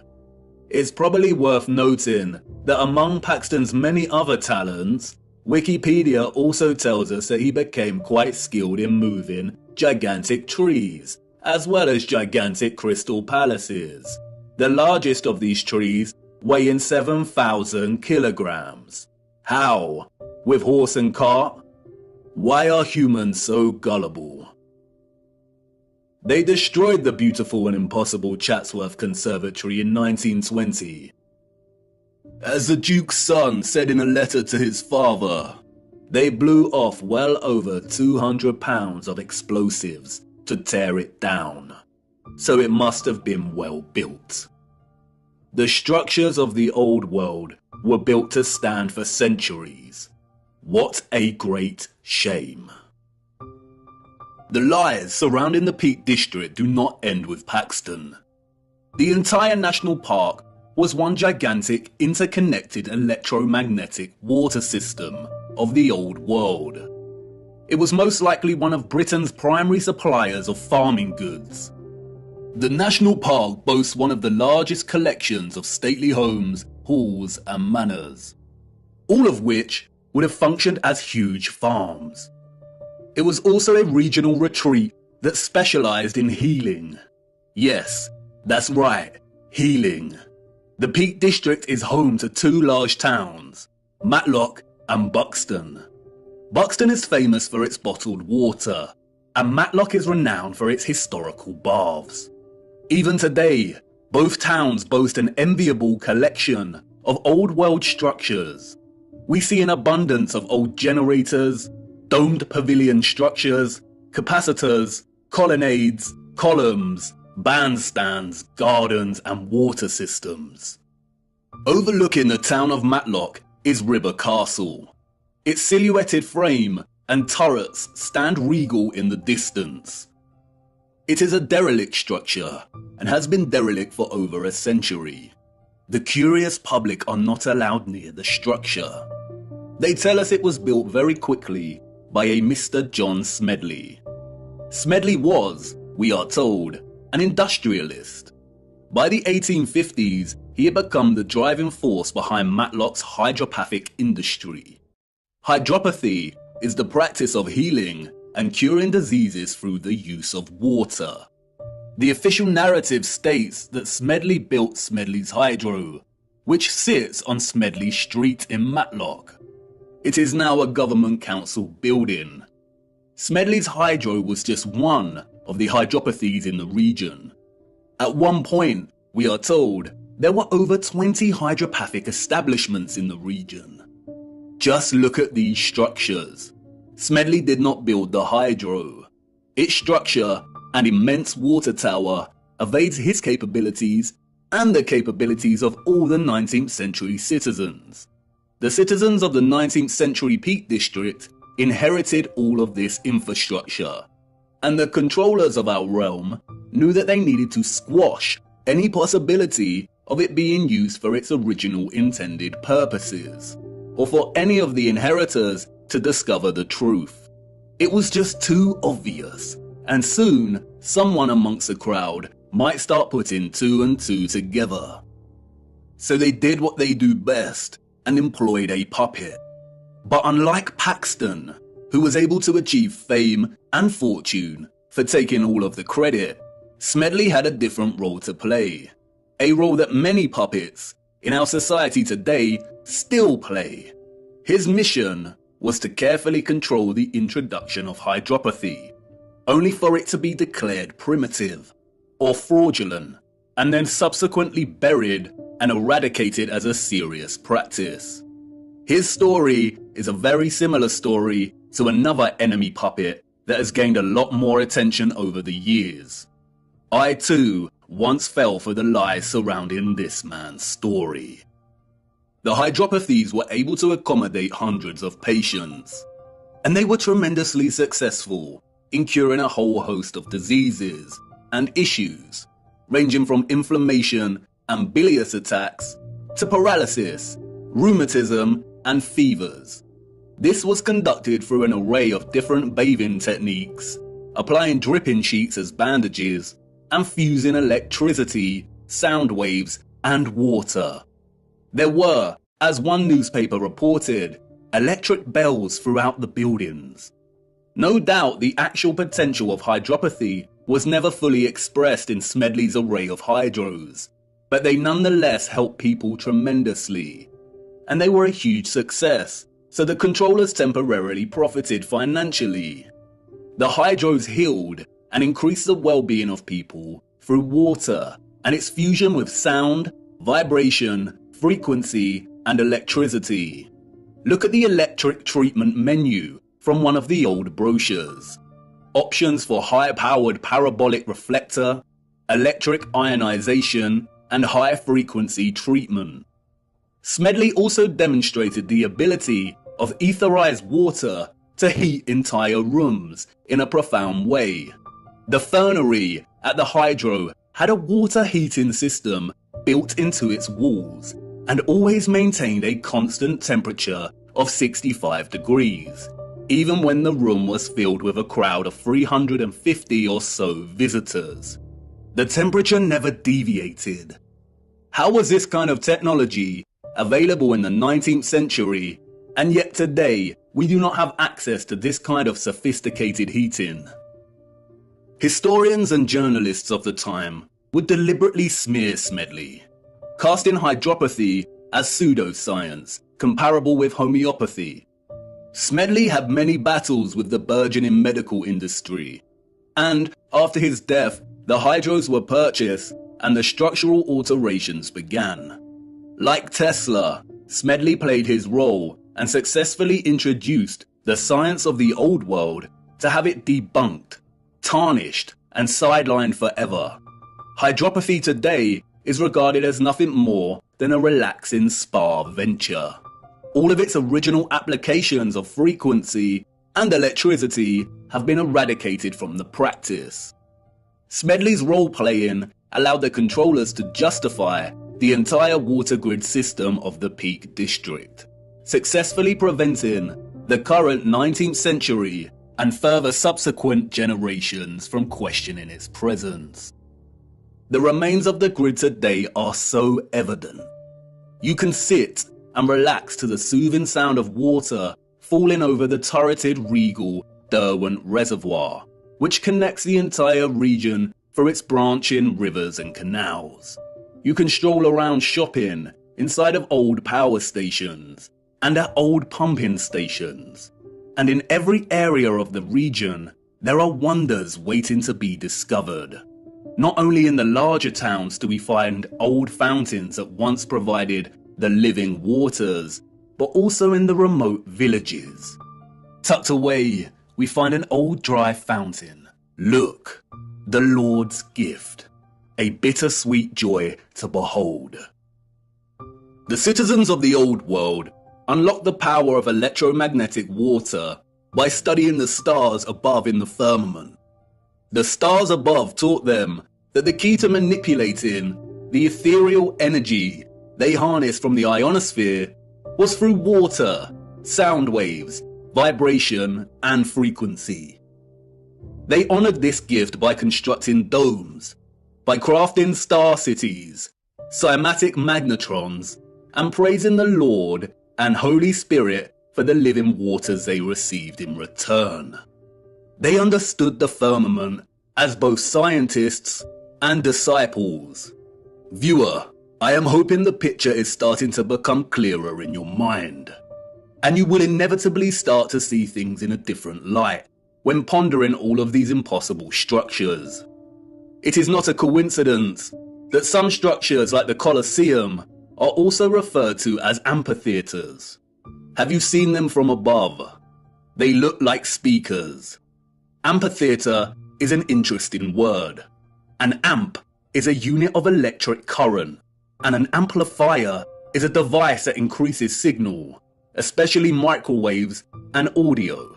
It's probably worth noting that among Paxton's many other talents, Wikipedia also tells us that he became quite skilled in moving gigantic trees, as well as gigantic crystal palaces. The largest of these trees weighing 7,000 kilograms. How? With horse and cart? Why are humans so gullible? They destroyed the beautiful and impossible Chatsworth Conservatory in 1920. As the Duke's son said in a letter to his father, they blew off well over 200 pounds of explosives to tear it down, so it must have been well built. The structures of the old world were built to stand for centuries. What a great shame. The lies surrounding the Peak District do not end with Paxton. The entire national park was one gigantic interconnected electromagnetic water system of the old world. It was most likely one of Britain's primary suppliers of farming goods. The national park boasts one of the largest collections of stately homes, halls and manors, all of which would have functioned as huge farms. It was also a regional retreat that specialised in healing. Yes, that's right, healing. The Peak District is home to two large towns, Matlock and Buxton. Buxton is famous for its bottled water, and Matlock is renowned for its historical baths. Even today, both towns boast an enviable collection of old world structures. We see an abundance of old generators, domed pavilion structures, capacitors, colonnades, columns, bandstands, gardens and water systems. Overlooking the town of Matlock is River Castle. Its silhouetted frame and turrets stand regal in the distance. It is a derelict structure and has been derelict for over a century. The curious public are not allowed near the structure. They tell us it was built very quickly by a Mr. John Smedley. Smedley was, we are told, an industrialist. By the 1850s, he had become the driving force behind Matlock's hydropathic industry. Hydropathy is the practice of healing and curing diseases through the use of water. The official narrative states that Smedley built Smedley's Hydro, which sits on Smedley Street in Matlock. It is now a government council building. Smedley's Hydro was just one of the hydropathies in the region. At one point, we are told, there were over 20 hydropathic establishments in the region. Just look at these structures. Smedley did not build the Hydro. Its structure, an immense water tower, evades his capabilities and the capabilities of all the 19th century citizens. The citizens of the 19th century Peak District inherited all of this infrastructure, and the controllers of our realm knew that they needed to squash any possibility of it being used for its original intended purposes, or for any of the inheritors to discover the truth. It was just too obvious, and soon someone amongst the crowd might start putting two and two together. So they did what they do best and employed a puppet. But unlike Paxton, who was able to achieve fame and fortune for taking all of the credit, Smedley had a different role to play, a role that many puppets in our society today still play. His mission was to carefully control the introduction of hydropathy, only for it to be declared primitive or fraudulent, and then subsequently buried and eradicated as a serious practice. His story is a very similar story to another enemy puppet that has gained a lot more attention over the years. I too once fell for the lies surrounding this man's story. The hydropathies were able to accommodate hundreds of patients, and they were tremendously successful in curing a whole host of diseases and issues, ranging from inflammation and bilious attacks to paralysis, rheumatism, and fevers. This was conducted through an array of different bathing techniques, applying dripping sheets as bandages, and fusing electricity, sound waves, and water. There were, as one newspaper reported, electric bells throughout the buildings. No doubt the actual potential of hydropathy was never fully expressed in Smedley's array of hydros, but they nonetheless helped people tremendously. And they were a huge success, so the controllers temporarily profited financially. The hydros healed and increased the well-being of people through water and its fusion with sound, vibration, frequency, and electricity. Look at the electric treatment menu from one of the old brochures. Options for high-powered parabolic reflector, electric ionization, and high-frequency treatment. Smedley also demonstrated the ability of etherized water to heat entire rooms in a profound way. The fernery at the hydro had a water heating system built into its walls and always maintained a constant temperature of 65 degrees, even when the room was filled with a crowd of 350 or so visitors. The temperature never deviated. How was this kind of technology available in the 19th century, and yet today we do not have access to this kind of sophisticated heating? Historians and journalists of the time would deliberately smear Smedley, casting hydropathy as pseudoscience, comparable with homeopathy. Smedley had many battles with the burgeoning medical industry, and after his death, the hydros were purchased and the structural alterations began. Like Tesla, Smedley played his role and successfully introduced the science of the old world to have it debunked, tarnished, and sidelined forever. Hydropathy today is regarded as nothing more than a relaxing spa venture. All of its original applications of frequency and electricity have been eradicated from the practice. Smedley's role-playing allowed the controllers to justify the entire water grid system of the Peak District, successfully preventing the current 19th century and further subsequent generations from questioning its presence. The remains of the grid today are so evident. You can sit and relax to the soothing sound of water falling over the turreted regal Derwent Reservoir, which connects the entire region for its branching rivers and canals. You can stroll around shopping inside of old power stations and at old pumping stations. And in every area of the region, there are wonders waiting to be discovered. Not only in the larger towns do we find old fountains that once provided the living waters, but also in the remote villages. Tucked away, we find an old dry fountain. Look, the Lord's gift, a bittersweet joy to behold. The citizens of the old world unlocked the power of electromagnetic water by studying the stars above in the firmament. The stars above taught them that the key to manipulating the ethereal energy they harnessed from the ionosphere was through water, sound waves, vibration, and frequency. They honored this gift by constructing domes, by crafting star cities, cymatic magnetrons, and praising the Lord and Holy Spirit for the living waters they received in return. They understood the firmament as both scientists and disciples. Viewer, I am hoping the picture is starting to become clearer in your mind, and you will inevitably start to see things in a different light when pondering all of these impossible structures. It is not a coincidence that some structures like the Colosseum are also referred to as amphitheaters. Have you seen them from above? They look like speakers. Amphitheater is an interesting word. An amp is a unit of electric current, and an amplifier is a device that increases signal, especially microwaves and audio.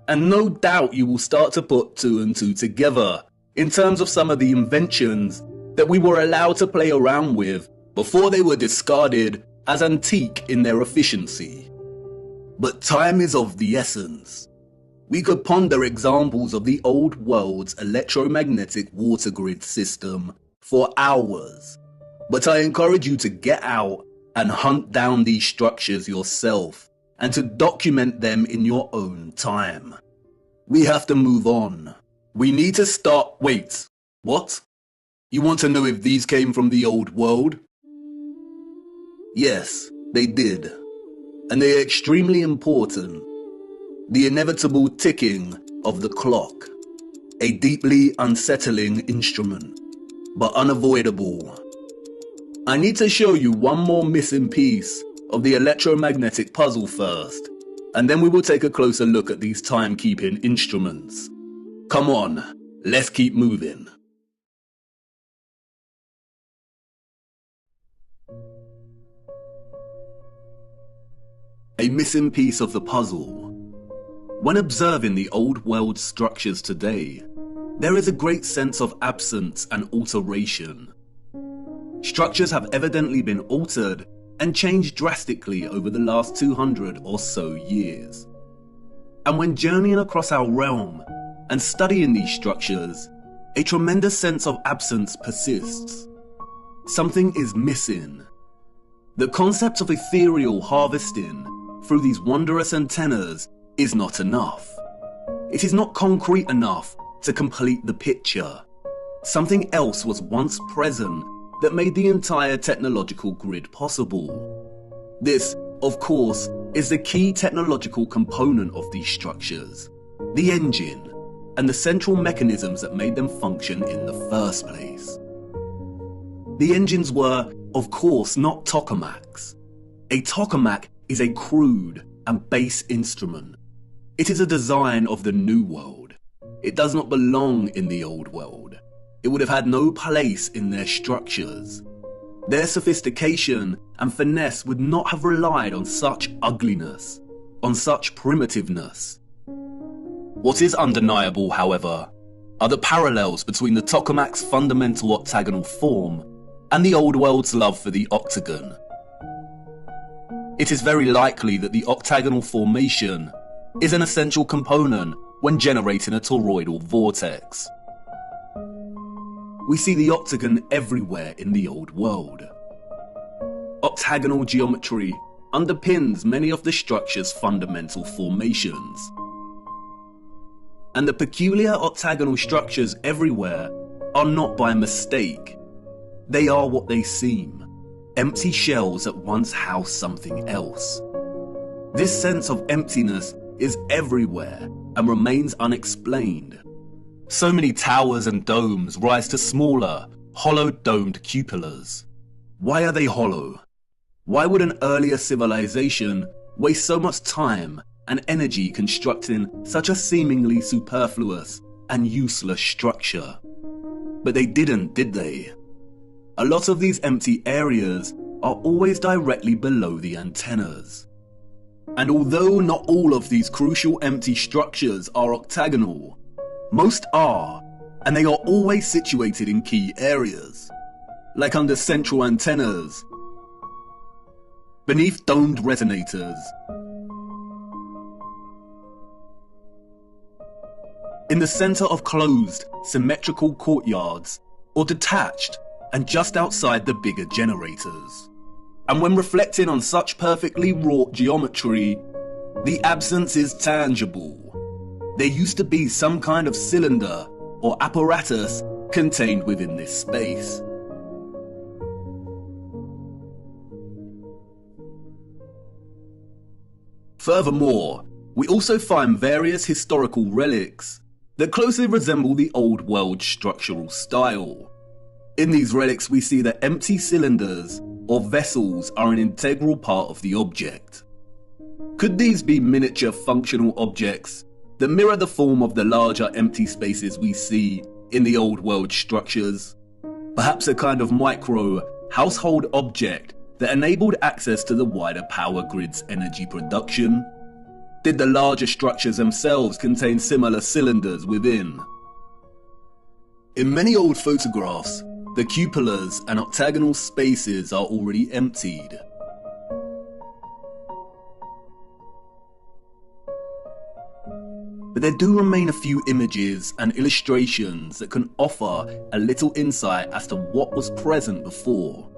And no doubt you will start to put two and two together in terms of some of the inventions that we were allowed to play around with before they were discarded as antique in their efficiency. But time is of the essence. We could ponder examples of the old world's electromagnetic water grid system for hours, but I encourage you to get out and hunt down these structures yourself and to document them in your own time. We have to move on. We need to start. Wait, what? You want to know if these came from the old world? Yes, they did. And they are extremely important. The inevitable ticking of the clock. A deeply unsettling instrument, but unavoidable. I need to show you one more missing piece of the electromagnetic puzzle first, and then we will take a closer look at these timekeeping instruments. Come on, let's keep moving. a missing piece of the puzzle. When observing the old world structures today, there is a great sense of absence and alteration. Structures have evidently been altered and changed drastically over the last 200 or so years. And when journeying across our realm and studying these structures, a tremendous sense of absence persists. Something is missing. The concept of ethereal harvesting through these wondrous antennas is not enough. It is not concrete enough to complete the picture. Something else was once present that made the entire technological grid possible. This, of course, is the key technological component of these structures, the engine, and the central mechanisms that made them function in the first place. The engines were, of course, not tokamaks. A tokamak is a crude and base instrument. It is a design of the New World. It does not belong in the Old World. It would have had no place in their structures. Their sophistication and finesse would not have relied on such ugliness, on such primitiveness. What is undeniable, however, are the parallels between the tokamak's fundamental octagonal form and the Old World's love for the octagon. It is very likely that the octagonal formation is an essential component when generating a toroidal vortex. We see the octagon everywhere in the Old World. Octagonal geometry underpins many of the structure's fundamental formations. And the peculiar octagonal structures everywhere are not by mistake. They are what they seem, empty shells that once housed something else. This sense of emptiness is everywhere and remains unexplained. So many towers and domes rise to smaller, hollow domed cupolas. Why are they hollow? Why would an earlier civilization waste so much time and energy constructing such a seemingly superfluous and useless structure? But they didn't, did they? A lot of these empty areas are always directly below the antennas. And although not all of these crucial empty structures are octagonal, most are, and they are always situated in key areas, like under central antennas, beneath domed resonators, in the center of closed, symmetrical courtyards, or detached and just outside the bigger generators. And when reflecting on such perfectly wrought geometry, the absence is tangible. There used to be some kind of cylinder or apparatus contained within this space. Furthermore, we also find various historical relics that closely resemble the Old World structural style. In these relics, we see that empty cylinders or vessels are an integral part of the object. Could these be miniature functional objects that mirror the form of the larger empty spaces we see in the Old World structures? Perhaps a kind of micro household object that enabled access to the wider power grid's energy production? Did the larger structures themselves contain similar cylinders within? In many old photographs, the cupolas and octagonal spaces are already emptied. But there do remain a few images and illustrations that can offer a little insight as to what was present before.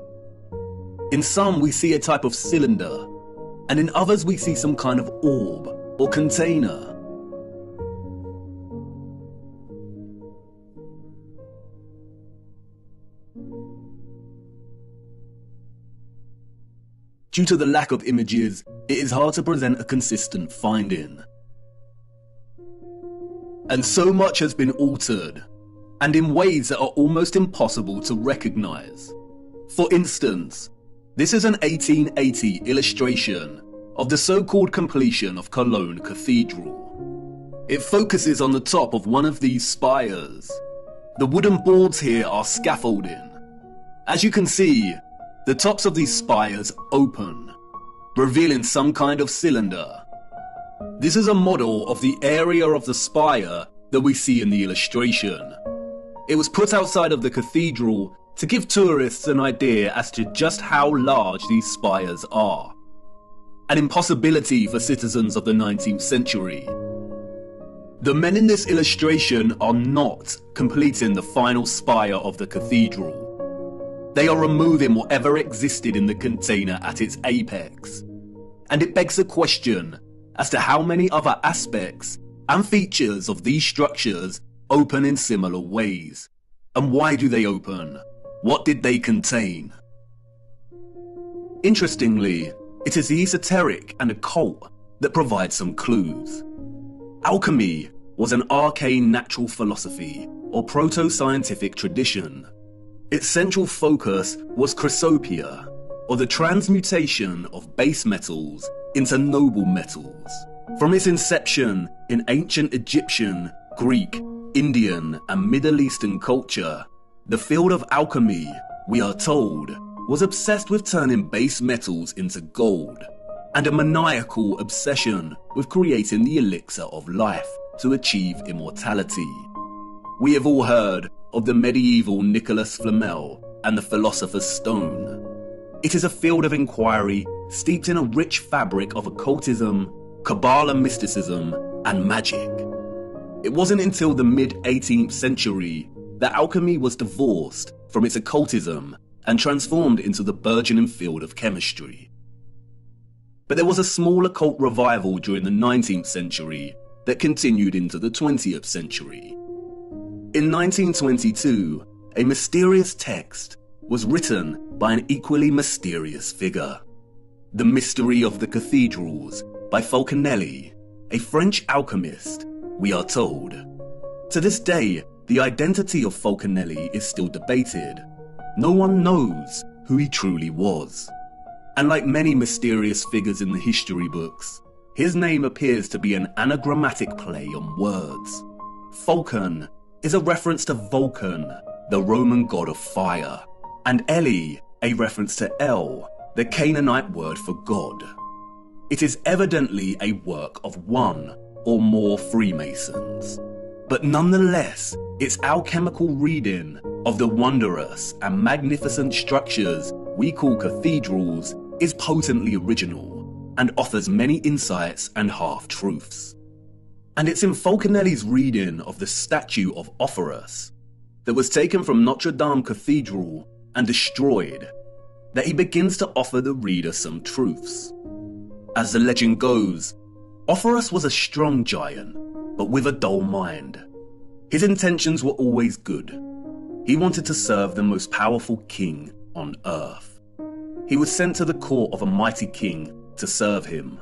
In some we see a type of cylinder, and in others we see some kind of orb or container. Due to the lack of images, it is hard to present a consistent finding. And so much has been altered, and in ways that are almost impossible to recognize. For instance, this is an 1880 illustration of the so-called completion of Cologne Cathedral. It focuses on the top of one of these spires. The wooden boards here are scaffolding. As you can see, the tops of these spires open, revealing some kind of cylinder. This is a model of the area of the spire that we see in the illustration. It was put outside of the cathedral to give tourists an idea as to just how large these spires are. An impossibility for citizens of the 19th century. The men in this illustration are not completing the final spire of the cathedral. They are removing whatever existed in the container at its apex. And it begs the question as to how many other aspects and features of these structures open in similar ways. And why do they open? What did they contain? Interestingly, it is the esoteric and occult that provide some clues. Alchemy was an arcane natural philosophy or proto-scientific tradition. Its central focus was chrysopia, or the transmutation of base metals into noble metals. From its inception in ancient Egyptian, Greek, Indian, and Middle Eastern culture, the field of alchemy, we are told, was obsessed with turning base metals into gold, and a maniacal obsession with creating the elixir of life to achieve immortality. We have all heard of the medieval Nicholas Flamel and the Philosopher's Stone. It is a field of inquiry steeped in a rich fabric of occultism, Kabbalah mysticism, and magic. It wasn't until the mid-18th century that alchemy was divorced from its occultism and transformed into the burgeoning field of chemistry. But there was a small occult revival during the 19th century that continued into the 20th century. In 1922, a mysterious text was written by an equally mysterious figure. The Mystery of the Cathedrals by Fulcanelli, a French alchemist, we are told. To this day, the identity of Fulcanelli is still debated. No one knows who he truly was. And like many mysterious figures in the history books, his name appears to be an anagrammatic play on words. Fulcan is a reference to Vulcan, the Roman god of fire, and Eli, a reference to El, the Canaanite word for God. It is evidently a work of one or more Freemasons, but nonetheless, its alchemical reading of the wondrous and magnificent structures we call cathedrals is potently original and offers many insights and half-truths. And it's in Fulcanelli's reading of the statue of Offerus that was taken from Notre Dame Cathedral and destroyed that he begins to offer the reader some truths. As the legend goes, Offerus was a strong giant, but with a dull mind. His intentions were always good. He wanted to serve the most powerful king on earth. He was sent to the court of a mighty king to serve him.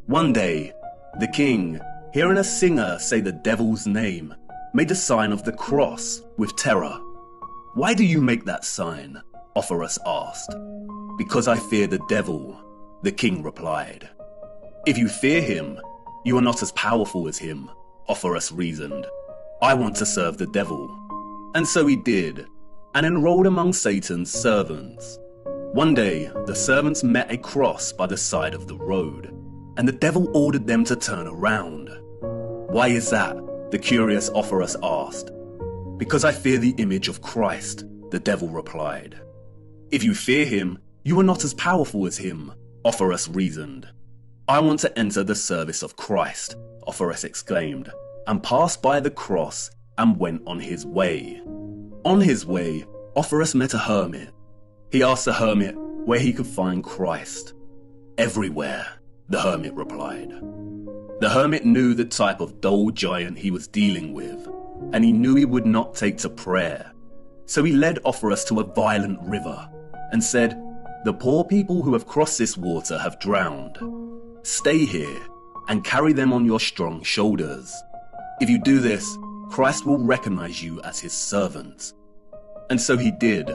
One day, the king, hearing a singer say the devil's name, made the sign of the cross with terror. "Why do you make that sign?" Offerus asked. "Because I fear the devil," the king replied. "If you fear him, you are not as powerful as him," Offerus reasoned. "I want to serve the devil." And so he did, and enrolled among Satan's servants. One day, the servants met a cross by the side of the road, and the devil ordered them to turn around. "Why is that?" the curious Offerus asked. "Because I fear the image of Christ," the devil replied. "If you fear him, you are not as powerful as him," Offerus reasoned. "I want to enter the service of Christ," Offerus exclaimed, and passed by the cross and went on his way. On his way, Offerus met a hermit. He asked the hermit where he could find Christ. "Everywhere," the hermit replied. The hermit knew the type of dull giant he was dealing with, and he knew he would not take to prayer. So he led Offerus to a violent river and said, "The poor people who have crossed this water have drowned. Stay here and carry them on your strong shoulders. If you do this, Christ will recognize you as his servant." And so he did.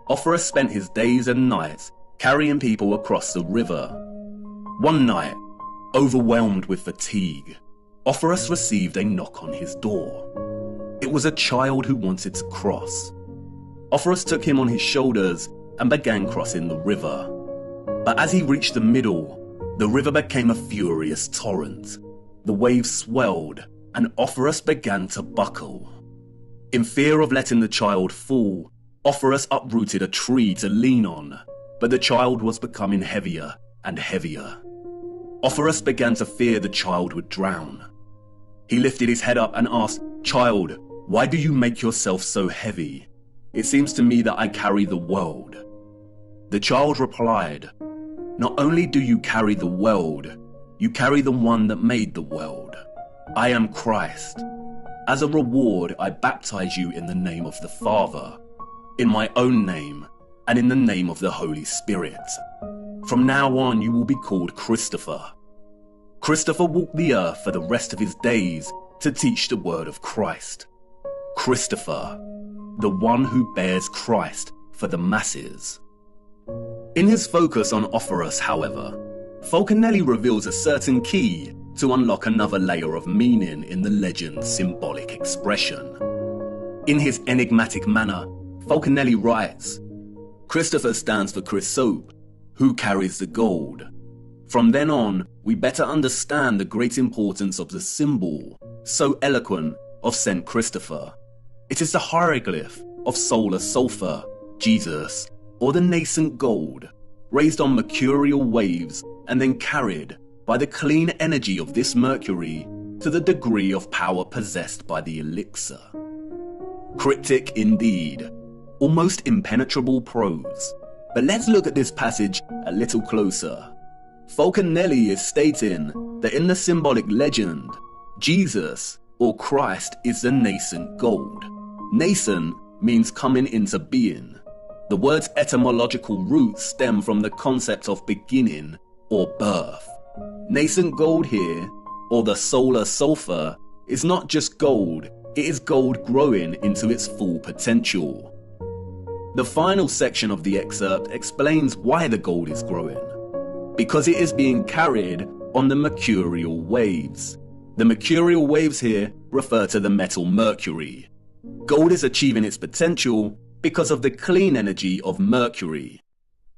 Offerus spent his days and nights carrying people across the river. One night, overwhelmed with fatigue, Offerus received a knock on his door. It was a child who wanted to cross. Offerus took him on his shoulders and began crossing the river. But as he reached the middle, the river became a furious torrent. The waves swelled, and Offerus began to buckle. In fear of letting the child fall, Offerus uprooted a tree to lean on, but the child was becoming heavier and heavier. Offerus began to fear the child would drown. He lifted his head up and asked, "Child, why do you make yourself so heavy? It seems to me that I carry the world." The child replied, "Not only do you carry the world, you carry the one that made the world. I am Christ. As a reward, I baptize you in the name of the Father, in my own name, and in the name of the Holy Spirit. From now on, you will be called Christopher." Christopher walked the earth for the rest of his days to teach the word of Christ. Christopher, the one who bears Christ for the masses. In his focus on Offerus, however, Falconelli reveals a certain key to unlock another layer of meaning in the legend's symbolic expression. In his enigmatic manner, Falconelli writes, "Christopher stands for Chrysope, who carries the gold. From then on, we better understand the great importance of the symbol, so eloquent, of St. Christopher. It is the hieroglyph of solar sulfur, Jesus, or the nascent gold, raised on mercurial waves and then carried by the clean energy of this mercury to the degree of power possessed by the elixir." Cryptic indeed, almost impenetrable prose. But let's look at this passage a little closer. Falconelli is stating that in the symbolic legend, Jesus, or Christ, is the nascent gold. Nascent means coming into being. The word's etymological roots stem from the concept of beginning or birth. Nascent gold here, or the solar sulfur, is not just gold, it is gold growing into its full potential. The final section of the excerpt explains why the gold is growing. Because it is being carried on the mercurial waves. The mercurial waves here refer to the metal mercury. Gold is achieving its potential because of the clean energy of mercury.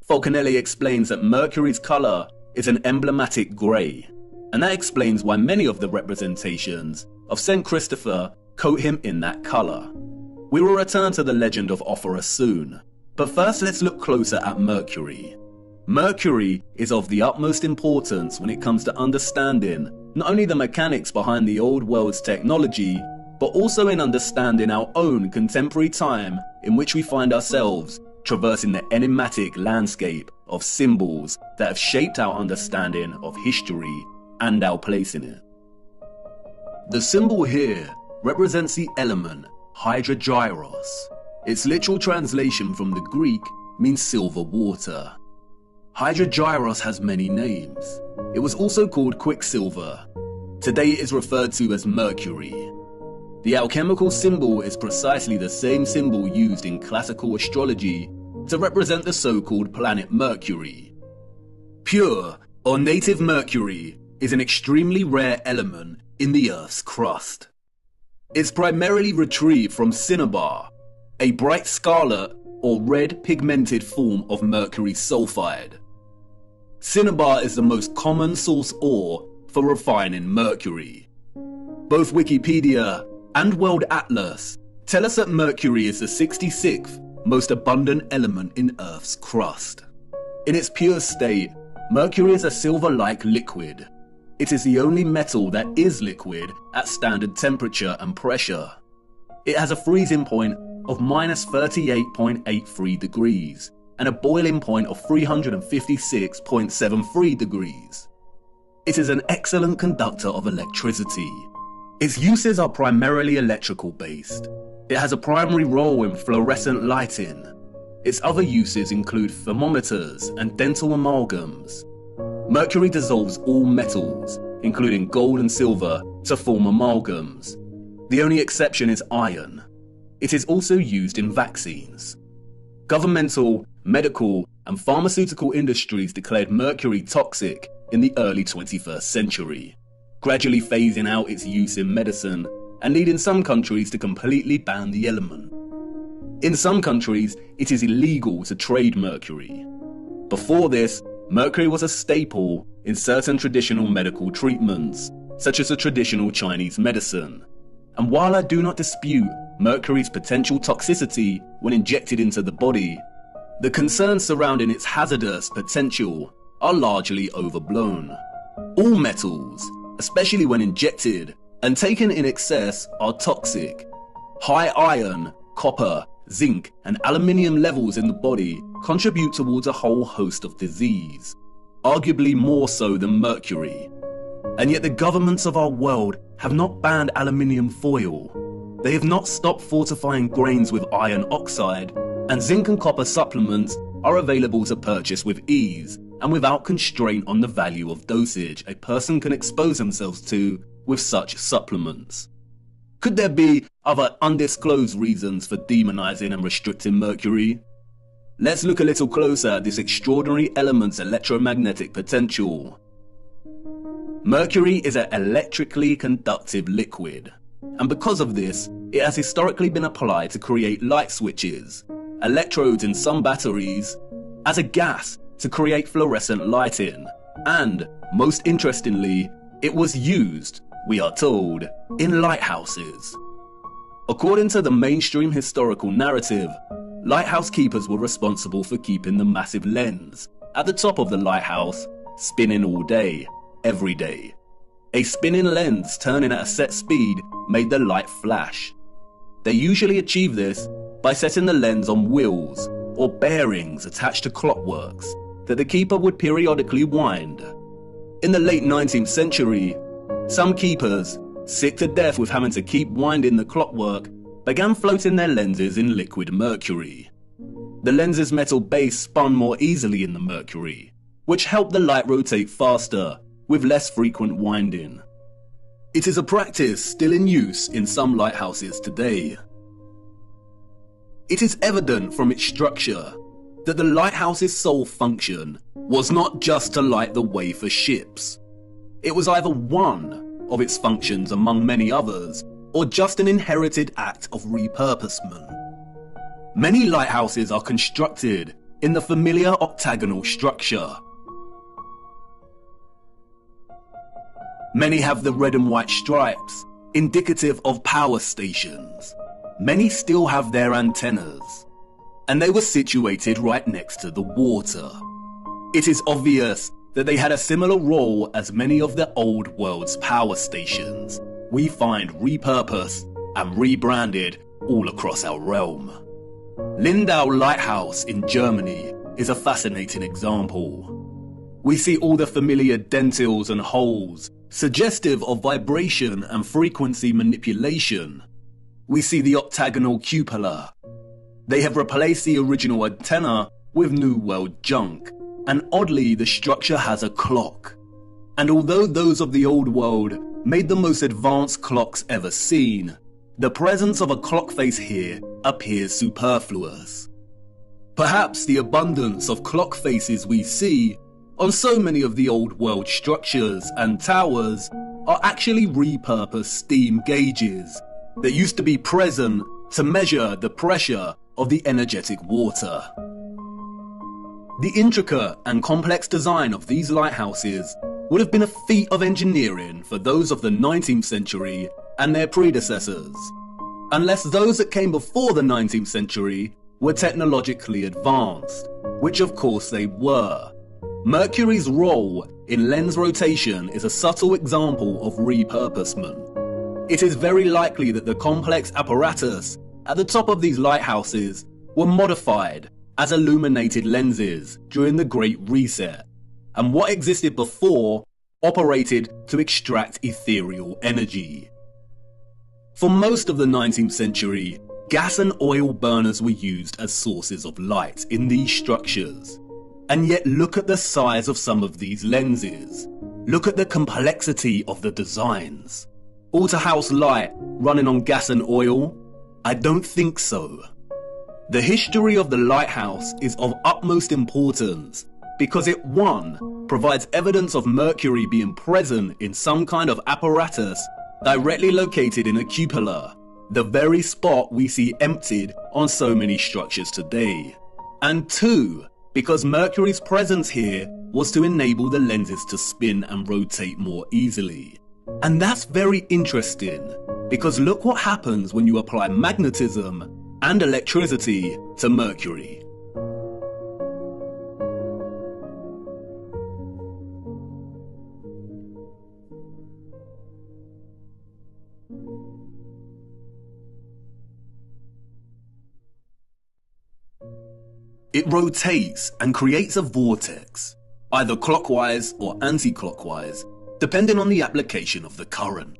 Falconelli explains that mercury's color is an emblematic grey, and that explains why many of the representations of St. Christopher coat him in that color. We will return to the legend of Offerus soon, but first let's look closer at mercury. Mercury is of the utmost importance when it comes to understanding not only the mechanics behind the old world's technology, but also in understanding our own contemporary time in which we find ourselves traversing the enigmatic landscape of symbols that have shaped our understanding of history and our place in it. The symbol here represents the element hydrogyros. Its literal translation from the Greek means silver water. Hydrogyros has many names. It was also called quicksilver. Today it is referred to as mercury. The alchemical symbol is precisely the same symbol used in classical astrology to represent the so-called planet Mercury. Pure or native mercury is an extremely rare element in the Earth's crust. It's primarily retrieved from cinnabar, a bright scarlet or red pigmented form of mercury sulfide. Cinnabar is the most common source ore for refining mercury. Both Wikipedia and World Atlas tell us that mercury is the 66th most abundant element in Earth's crust. In its pure state, mercury is a silver-like liquid. It is the only metal that is liquid at standard temperature and pressure. It has a freezing point of -38.83 degrees and a boiling point of 356.73 degrees. It is an excellent conductor of electricity. Its uses are primarily electrical based. It has a primary role in fluorescent lighting. Its other uses include thermometers and dental amalgams. Mercury dissolves all metals, including gold and silver, to form amalgams. The only exception is iron. It is also used in vaccines. Governmental, medical, and pharmaceutical industries declared mercury toxic in the early 21st century, gradually phasing out its use in medicine and leading some countries to completely ban the element. In some countries, it is illegal to trade mercury. Before this, mercury was a staple in certain traditional medical treatments, such as the traditional Chinese medicine. And while I do not dispute mercury's potential toxicity when injected into the body, the concerns surrounding its hazardous potential are largely overblown. All metals, especially when injected and taken in excess, are toxic. High iron, copper, zinc, and aluminium levels in the body contribute towards a whole host of disease, arguably more so than mercury. And yet the governments of our world have not banned aluminium foil. They have not stopped fortifying grains with iron oxide, and zinc and copper supplements are available to purchase with ease and without constraint on the value of dosage a person can expose themselves to with such supplements. Could there be other undisclosed reasons for demonizing and restricting mercury? Let's look a little closer at this extraordinary element's electromagnetic potential. Mercury is an electrically conductive liquid, and because of this, it has historically been applied to create light switches, electrodes in some batteries, as a gas to create fluorescent lighting, and, most interestingly, it was used, we are told, in lighthouses. According to the mainstream historical narrative, lighthouse keepers were responsible for keeping the massive lens at the top of the lighthouse spinning all day, every day. A spinning lens turning at a set speed made the light flash. They usually achieve this by setting the lens on wheels or bearings attached to clockworks that the keeper would periodically wind. In the late 19th century, some keepers, sick to death with having to keep winding the clockwork, began floating their lenses in liquid mercury. The lens's metal base spun more easily in the mercury, which helped the light rotate faster with less frequent winding. It is a practice still in use in some lighthouses today. It is evident from its structure that the lighthouse's sole function was not just to light the way for ships. It was either one of its functions among many others, or just an inherited act of repurposement. Many lighthouses are constructed in the familiar octagonal structure. Many have the red and white stripes, indicative of power stations. Many still have their antennas, and they were situated right next to the water. It is obvious that they had a similar role as many of the old world's power stations we find repurposed and rebranded all across our realm. Lindau Lighthouse in Germany is a fascinating example. We see all the familiar dentils and holes, suggestive of vibration and frequency manipulation. We see the octagonal cupola. They have replaced the original antenna with New World junk, and oddly the structure has a clock. And although those of the old world made the most advanced clocks ever seen, the presence of a clock face here appears superfluous. Perhaps the abundance of clock faces we see on so many of the old world structures and towers are actually repurposed steam gauges that used to be present to measure the pressure of the energetic water. The intricate and complex design of these lighthouses would have been a feat of engineering for those of the 19th century and their predecessors, unless those that came before the 19th century were technologically advanced, which of course they were. Mercury's role in lens rotation is a subtle example of repurposement. It is very likely that the complex apparatus at the top of these lighthouses were modified as illuminated lenses during the Great Reset, and what existed before operated to extract ethereal energy. For most of the 19th century, gas and oil burners were used as sources of light in these structures. And yet look at the size of some of these lenses. Look at the complexity of the designs. All to house light running on gas and oil? I don't think so. The history of the lighthouse is of utmost importance because it, one, provides evidence of mercury being present in some kind of apparatus directly located in a cupola, the very spot we see emptied on so many structures today. And two, because Mercury's presence here was to enable the lenses to spin and rotate more easily. And that's very interesting, because look what happens when you apply magnetism and electricity to Mercury. It rotates and creates a vortex, either clockwise or anti-clockwise, depending on the application of the current.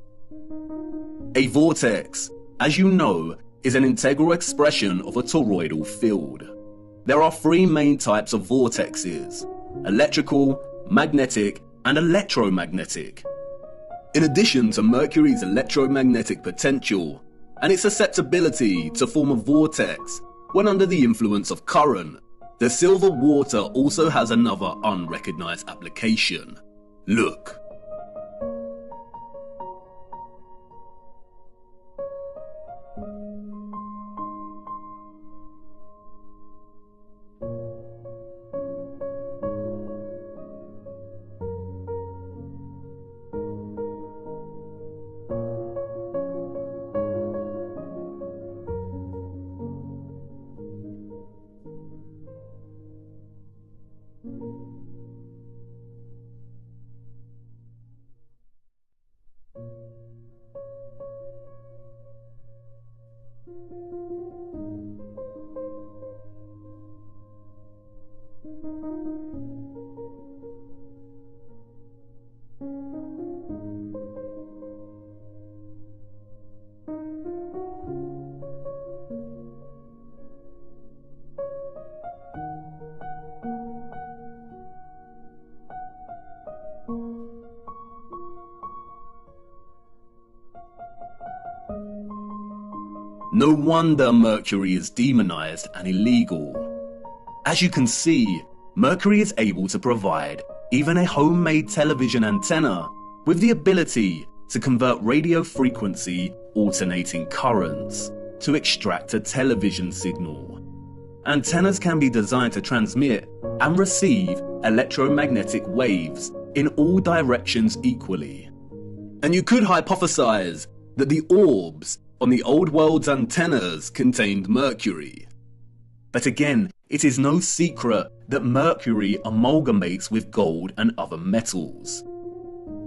A vortex, as you know, is an integral expression of a toroidal field. There are three main types of vortexes: electrical, magnetic, and electromagnetic. In addition to Mercury's electromagnetic potential and its susceptibility to form a vortex when under the influence of current, the silver water also has another unrecognized application. Look. No wonder Mercury is demonized and illegal. As you can see, Mercury is able to provide even a homemade television antenna with the ability to convert radio frequency alternating currents to extract a television signal. Antennas can be designed to transmit and receive electromagnetic waves in all directions equally. And you could hypothesize that the orbs on the old world's antennas contained mercury. But again, it is no secret that mercury amalgamates with gold and other metals.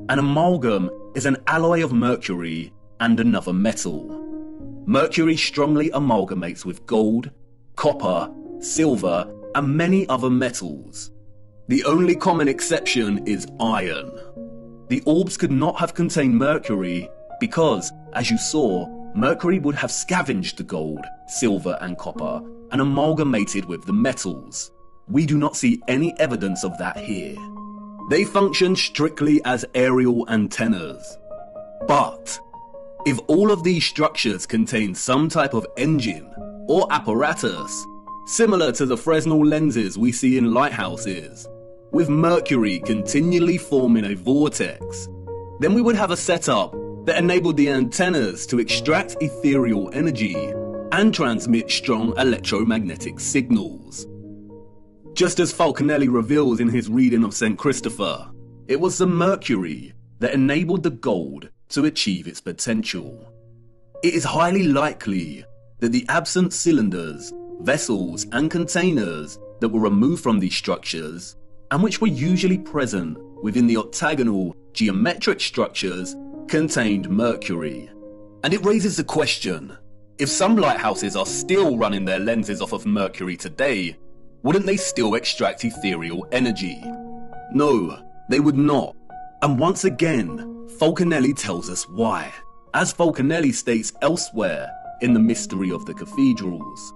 An amalgam is an alloy of mercury and another metal. Mercury strongly amalgamates with gold, copper, silver, and many other metals. The only common exception is iron. The orbs could not have contained mercury because, as you saw, mercury would have scavenged the gold, silver, and copper and amalgamated with the metals. We do not see any evidence of that here. They function strictly as aerial antennas. But if all of these structures contain some type of engine or apparatus, similar to the Fresnel lenses we see in lighthouses, with mercury continually forming a vortex, then we would have a setup that enabled the antennas to extract ethereal energy and transmit strong electromagnetic signals. Just as Falconelli reveals in his reading of St. Christopher, it was the mercury that enabled the gold to achieve its potential. It is highly likely that the absent cylinders, vessels, and containers that were removed from these structures, and which were usually present within the octagonal geometric structures, contained mercury. And it raises the question, if some lighthouses are still running their lenses off of mercury today, wouldn't they still extract ethereal energy? No, they would not. And once again, Falconelli tells us why. As Falconelli states elsewhere in The Mystery of the Cathedrals,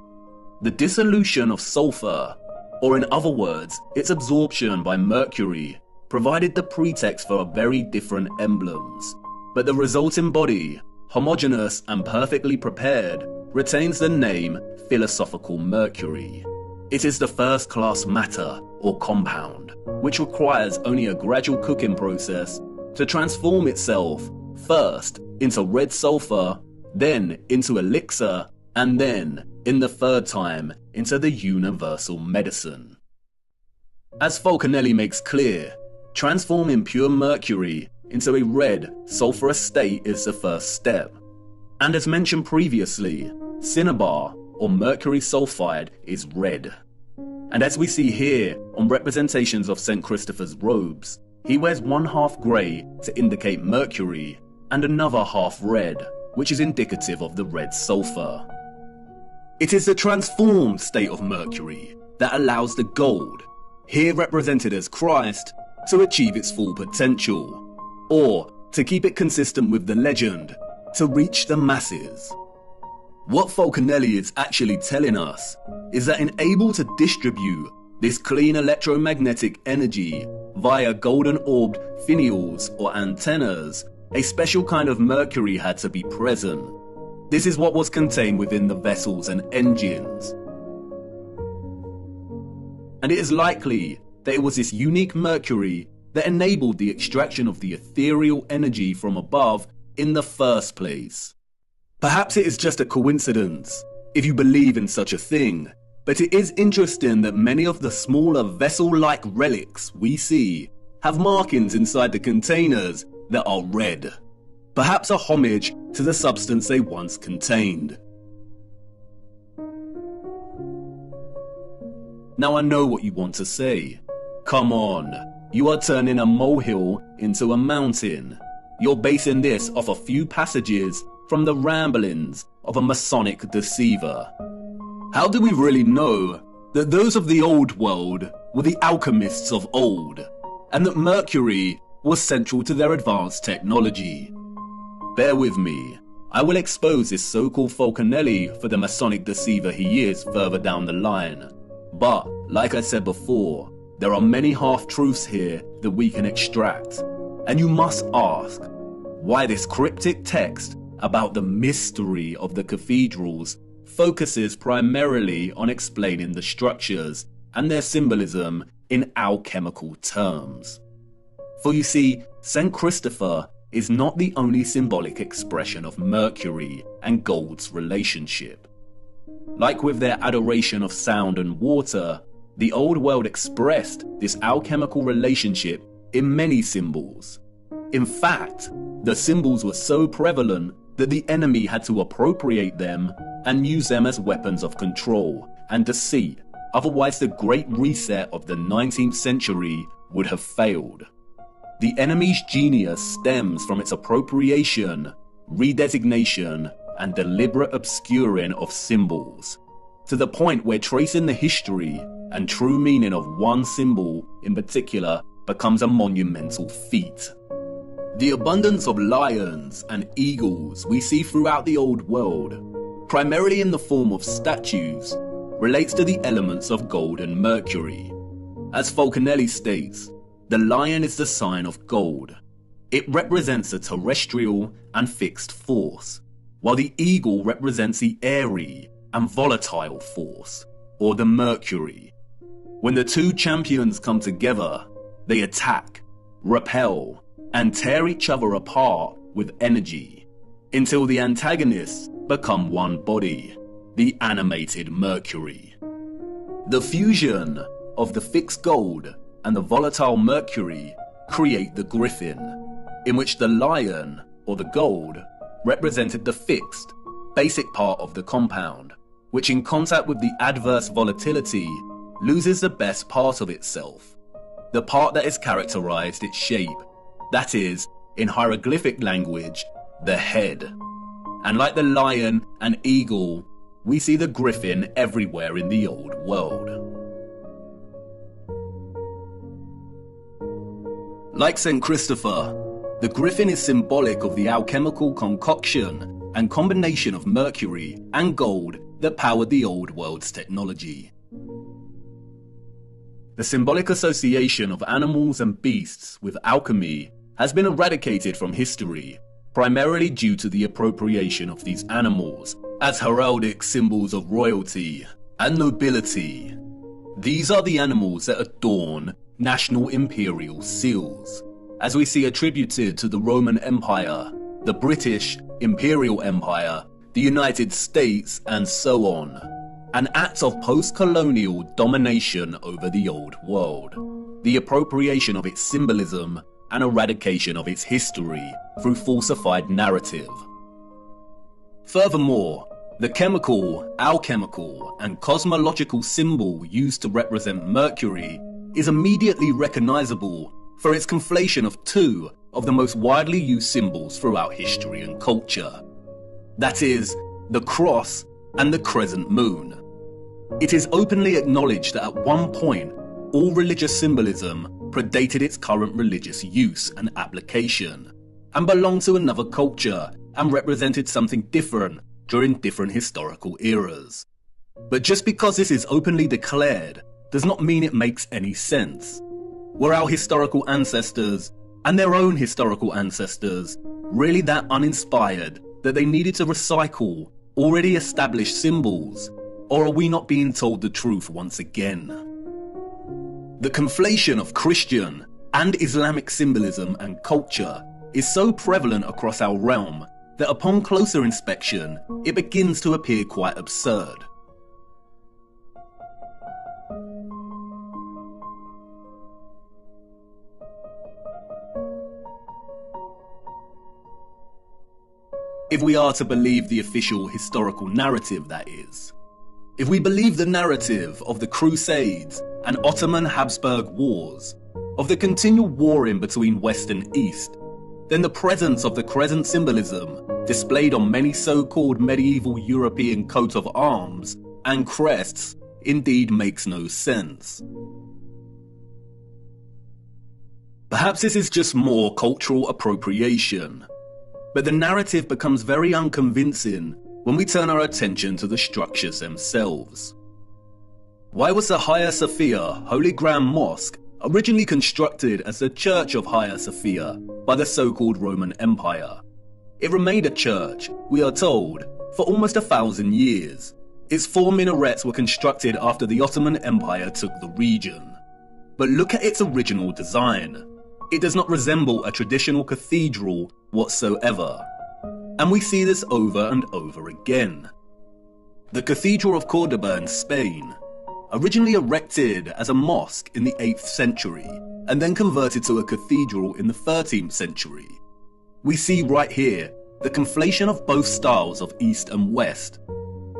the dissolution of sulfur, or in other words, its absorption by mercury, provided the pretext for very different emblems. But the resulting body, homogeneous and perfectly prepared, retains the name philosophical mercury. It is the first-class matter, or compound, which requires only a gradual cooking process to transform itself first into red sulfur, then into elixir, and then, in the third time, into the universal medicine. As Falconelli makes clear, transforming pure mercury into a red, sulfurous state is the first step. And as mentioned previously, cinnabar, or mercury sulfide, is red. And as we see here on representations of St. Christopher's robes, he wears one half grey to indicate mercury and another half red, which is indicative of the red sulfur. It is the transformed state of mercury that allows the gold, here represented as Christ, to achieve its full potential, or, to keep it consistent with the legend, to reach the masses. What Falconelli is actually telling us is that in able to distribute this clean electromagnetic energy via golden orbed finials or antennas, a special kind of mercury had to be present. This is what was contained within the vessels and engines. And it is likely that it was this unique mercury that enabled the extraction of the ethereal energy from above in the first place. Perhaps it is just a coincidence, if you believe in such a thing, but it is interesting that many of the smaller vessel-like relics we see have markings inside the containers that are red, perhaps a homage to the substance they once contained. Now I know what you want to say. Come on, you are turning a molehill into a mountain. You're basing this off a few passages from the ramblings of a Masonic deceiver. How do we really know that those of the old world were the alchemists of old, and that mercury was central to their advanced technology? Bear with me, I will expose this so-called Falconelli for the Masonic deceiver he is further down the line. But, like I said before, there are many half-truths here that we can extract, and you must ask, why this cryptic text about the mystery of the cathedrals focuses primarily on explaining the structures and their symbolism in alchemical terms. For you see, St. Christopher is not the only symbolic expression of Mercury and gold's relationship. Like with their adoration of sound and water, the old world expressed this alchemical relationship in many symbols. In fact, the symbols were so prevalent that the enemy had to appropriate them and use them as weapons of control and deceit, otherwise the great reset of the 19th century would have failed. The enemy's genius stems from its appropriation, redesignation, and deliberate obscuring of symbols, to the point where tracing the history and true meaning of one symbol in particular becomes a monumental feat. The abundance of lions and eagles we see throughout the old world, primarily in the form of statues, relates to the elements of gold and mercury. As Falconelli states, the lion is the sign of gold. It represents a terrestrial and fixed force, while the eagle represents the airy and volatile force, or the mercury. When the two champions come together, they attack, repel, and tear each other apart with energy, until the antagonists become one body, the animated mercury. The fusion of the fixed gold and the volatile mercury create the griffin, in which the lion, or the gold, represented the fixed, basic part of the compound, which in contact with the adverse volatility loses the best part of itself, the part that is characterized its shape, that is, in hieroglyphic language, the head. And like the lion and eagle, we see the griffin everywhere in the old world. Like St. Christopher, the griffin is symbolic of the alchemical concoction and combination of mercury and gold that powered the old world's technology. The symbolic association of animals and beasts with alchemy has been eradicated from history, primarily due to the appropriation of these animals as heraldic symbols of royalty and nobility. These are the animals that adorn national imperial seals, as we see attributed to the Roman Empire, the British Imperial Empire, the United States, and so on. an act of post-colonial domination over the old world, the appropriation of its symbolism and eradication of its history through falsified narrative. Furthermore, the chemical, alchemical, and cosmological symbol used to represent Mercury is immediately recognizable for its conflation of two of the most widely used symbols throughout history and culture. That is, the cross and the crescent moon. It is openly acknowledged that at one point, all religious symbolism predated its current religious use and application, and belonged to another culture and represented something different during different historical eras. But just because this is openly declared does not mean it makes any sense. Were our historical ancestors and their own historical ancestors really that uninspired that they needed to recycle already established symbols, or are we not being told the truth once again? The conflation of Christian and Islamic symbolism and culture is so prevalent across our realm that upon closer inspection, it begins to appear quite absurd. If we are to believe the official historical narrative, that is. If we believe the narrative of the Crusades and Ottoman-Habsburg wars, of the continual warring between West and East, then the presence of the crescent symbolism displayed on many so-called medieval European coats of arms and crests indeed makes no sense. Perhaps this is just more cultural appropriation, but the narrative becomes very unconvincing when we turn our attention to the structures themselves. Why was the Hagia Sophia Holy Grand Mosque originally constructed as the Church of Hagia Sophia by the so-called Roman Empire? It remained a church, we are told, for almost 1,000 years. Its 4 minarets were constructed after the Ottoman Empire took the region. But look at its original design. It does not resemble a traditional cathedral whatsoever. And we see this over and over again. The Cathedral of Cordoba in Spain, originally erected as a mosque in the 8th century and then converted to a cathedral in the 13th century. We see right here the conflation of both styles of East and West.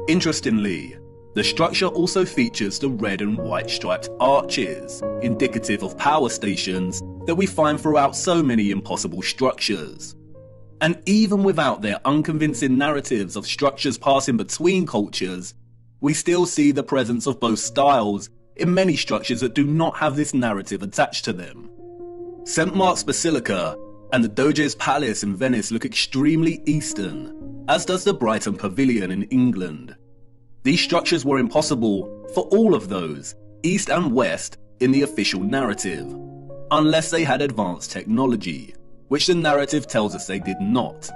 Interestingly, the structure also features the red and white striped arches, indicative of power stations that we find throughout so many impossible structures. And even without their unconvincing narratives of structures passing between cultures, we still see the presence of both styles in many structures that do not have this narrative attached to them. St. Mark's Basilica and the Doge's Palace in Venice look extremely Eastern, as does the Brighton Pavilion in England. These structures were impossible for all of those, East and West, in the official narrative, unless they had advanced technology, which the narrative tells us they did not.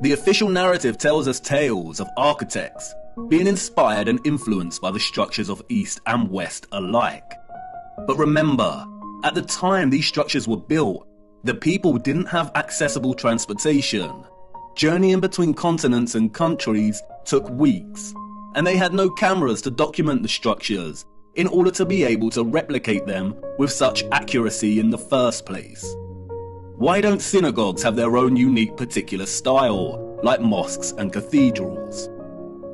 The official narrative tells us tales of architects being inspired and influenced by the structures of East and West alike. But remember, at the time these structures were built, the people didn't have accessible transportation. Journeying between continents and countries took weeks, and they had no cameras to document the structures in order to be able to replicate them with such accuracy in the first place. Why don't synagogues have their own unique particular style, like mosques and cathedrals?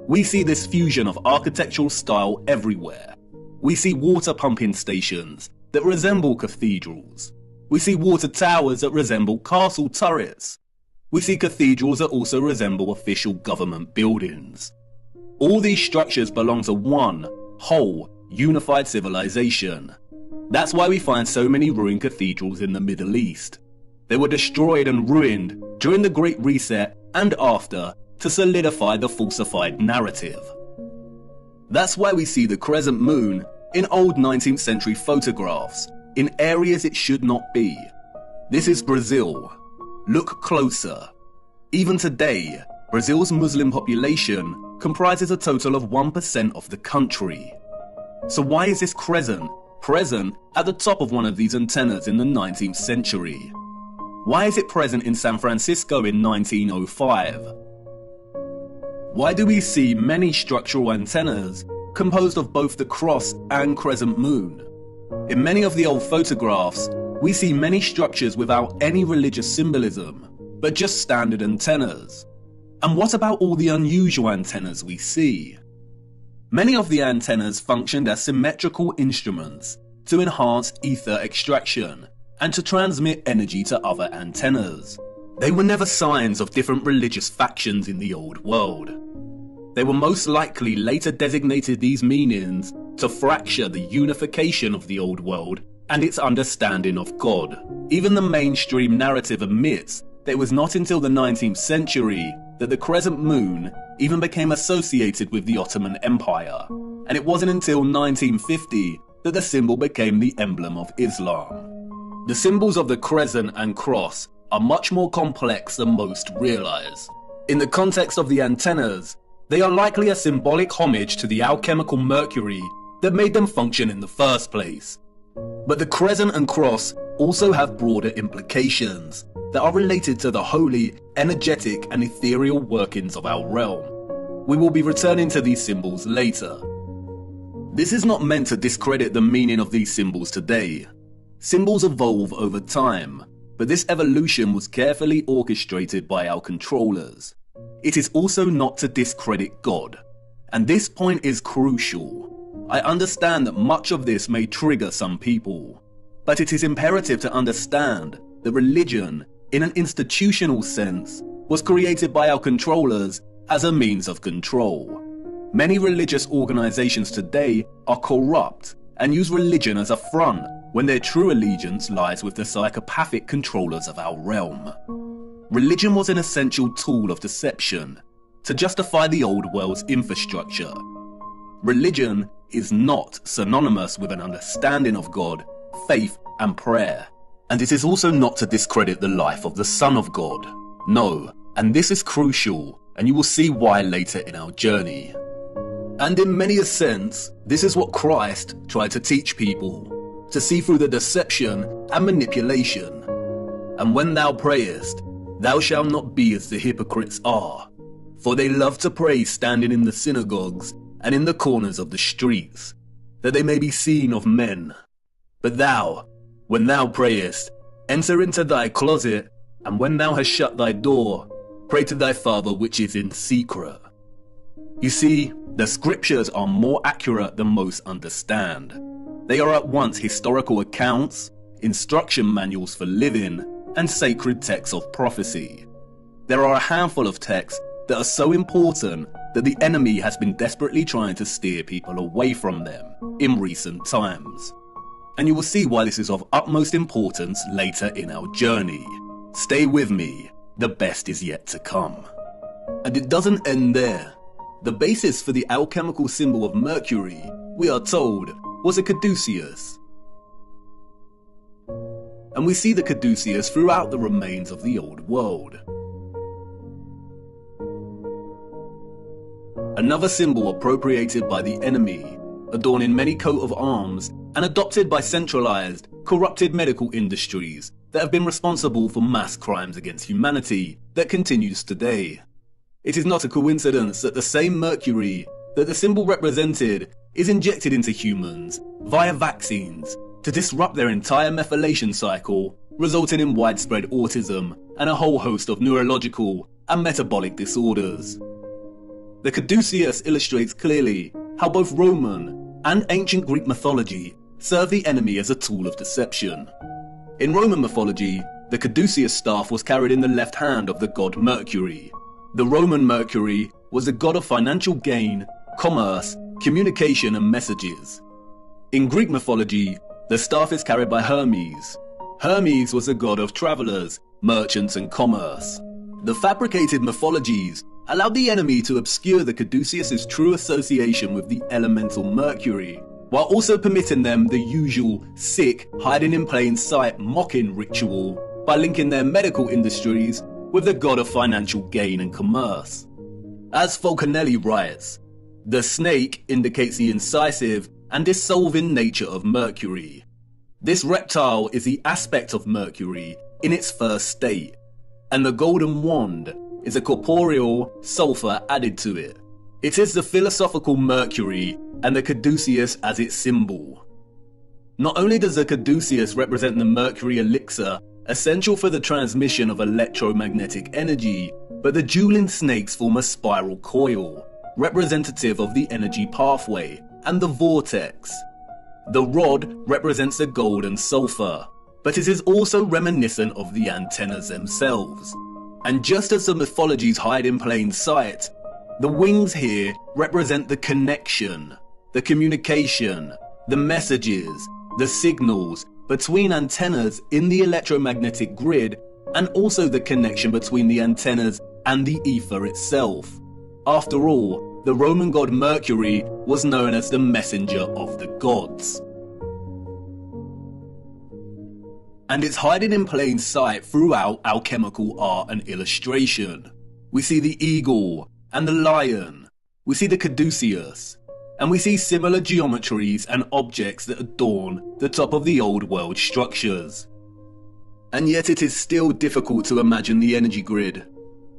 We see this fusion of architectural style everywhere. We see water pumping stations that resemble cathedrals. We see water towers that resemble castle turrets. We see cathedrals that also resemble official government buildings. All these structures belong to one whole, unified civilization. That's why we find so many ruined cathedrals in the Middle East. They were destroyed and ruined during the Great Reset and after to solidify the falsified narrative. That's why we see the crescent moon in old 19th century photographs in areas it should not be. This is Brazil. Look closer. Even today, Brazil's Muslim population comprises a total of 1% of the country. So why is this crescent present at the top of one of these antennas in the 19th century? Why is it present in San Francisco in 1905? Why do we see many structural antennas composed of both the cross and crescent moon. In many of the old photographs, we see many structures without any religious symbolism, but just standard antennas. And what about all the unusual antennas we see? Many of the antennas functioned as symmetrical instruments to enhance ether extraction and to transmit energy to other antennas. They were never signs of different religious factions in the old world. They were most likely later designated these meanings to fracture the unification of the old world and its understanding of God. Even the mainstream narrative admits that it was not until the 19th century that the crescent moon even became associated with the Ottoman Empire, and it wasn't until 1950 that the symbol became the emblem of Islam. The symbols of the crescent and cross are much more complex than most realize. In the context of the antennas, they are likely a symbolic homage to the alchemical mercury that made them function in the first place. But the crescent and cross also have broader implications that are related to the holy, energetic and ethereal workings of our realm. We will be returning to these symbols later. This is not meant to discredit the meaning of these symbols today. Symbols evolve over time, but this evolution was carefully orchestrated by our controllers. It is also not to discredit God, and this point is crucial. I understand that much of this may trigger some people, but it is imperative to understand that religion, in an institutional sense, was created by our controllers as a means of control. Many religious organizations today are corrupt and use religion as a front when their true allegiance lies with the psychopathic controllers of our realm. Religion was an essential tool of deception to justify the old world's infrastructure. Religion is not synonymous with an understanding of God, faith and prayer. And it is also not to discredit the life of the Son of God. No, and this is crucial, and you will see why later in our journey. And in many a sense, this is what Christ tried to teach people, to see through the deception and manipulation. And when thou prayest, thou shalt not be as the hypocrites are, for they love to pray standing in the synagogues and in the corners of the streets, that they may be seen of men. But thou, when thou prayest, enter into thy closet, and when thou hast shut thy door, pray to thy Father which is in secret. You see, the scriptures are more accurate than most understand. They are at once historical accounts, instruction manuals for living, and sacred texts of prophecy. There are a handful of texts that are so important that the enemy has been desperately trying to steer people away from them in recent times. And you will see why this is of utmost importance later in our journey. Stay with me, the best is yet to come. And it doesn't end there. The basis for the alchemical symbol of Mercury, we are told, was a caduceus. And we see the caduceus throughout the remains of the old world. Another symbol appropriated by the enemy, adorning many coat of arms, and adopted by centralized, corrupted medical industries that have been responsible for mass crimes against humanity that continues today. It is not a coincidence that the same mercury that the symbol represented is injected into humans via vaccines to disrupt their entire methylation cycle, resulting in widespread autism and a whole host of neurological and metabolic disorders. The caduceus illustrates clearly how both Roman and ancient Greek mythology serve the enemy as a tool of deception. In Roman mythology, the caduceus staff was carried in the left hand of the god Mercury. The Roman Mercury was the god of financial gain, commerce, communication and messages. In Greek mythology, the staff is carried by Hermes. Hermes was the god of travelers, merchants and commerce. The fabricated mythologies allowed the enemy to obscure the caduceus's true association with the elemental Mercury, while also permitting them the usual sick, hiding in plain sight mocking ritual by linking their medical industries with the god of financial gain and commerce. As Falconelli writes, the snake indicates the incisive and dissolving nature of Mercury. This reptile is the aspect of Mercury in its first state, and the golden wand is a corporeal sulfur added to it. It is the philosophical Mercury and the caduceus as its symbol. Not only does the caduceus represent the mercury elixir essential for the transmission of electromagnetic energy, but the dueling snakes form a spiral coil, representative of the energy pathway and the vortex. The rod represents the gold and sulfur, but it is also reminiscent of the antennas themselves. And just as the mythologies hide in plain sight, the wings here represent the connection, the communication, the messages, the signals between antennas in the electromagnetic grid, and also the connection between the antennas and the ether itself. After all, the Roman god Mercury was known as the messenger of the gods. And it's hiding in plain sight throughout alchemical art and illustration. We see the eagle and the lion, we see the caduceus, and we see similar geometries and objects that adorn the top of the old world structures. And yet it is still difficult to imagine the energy grid.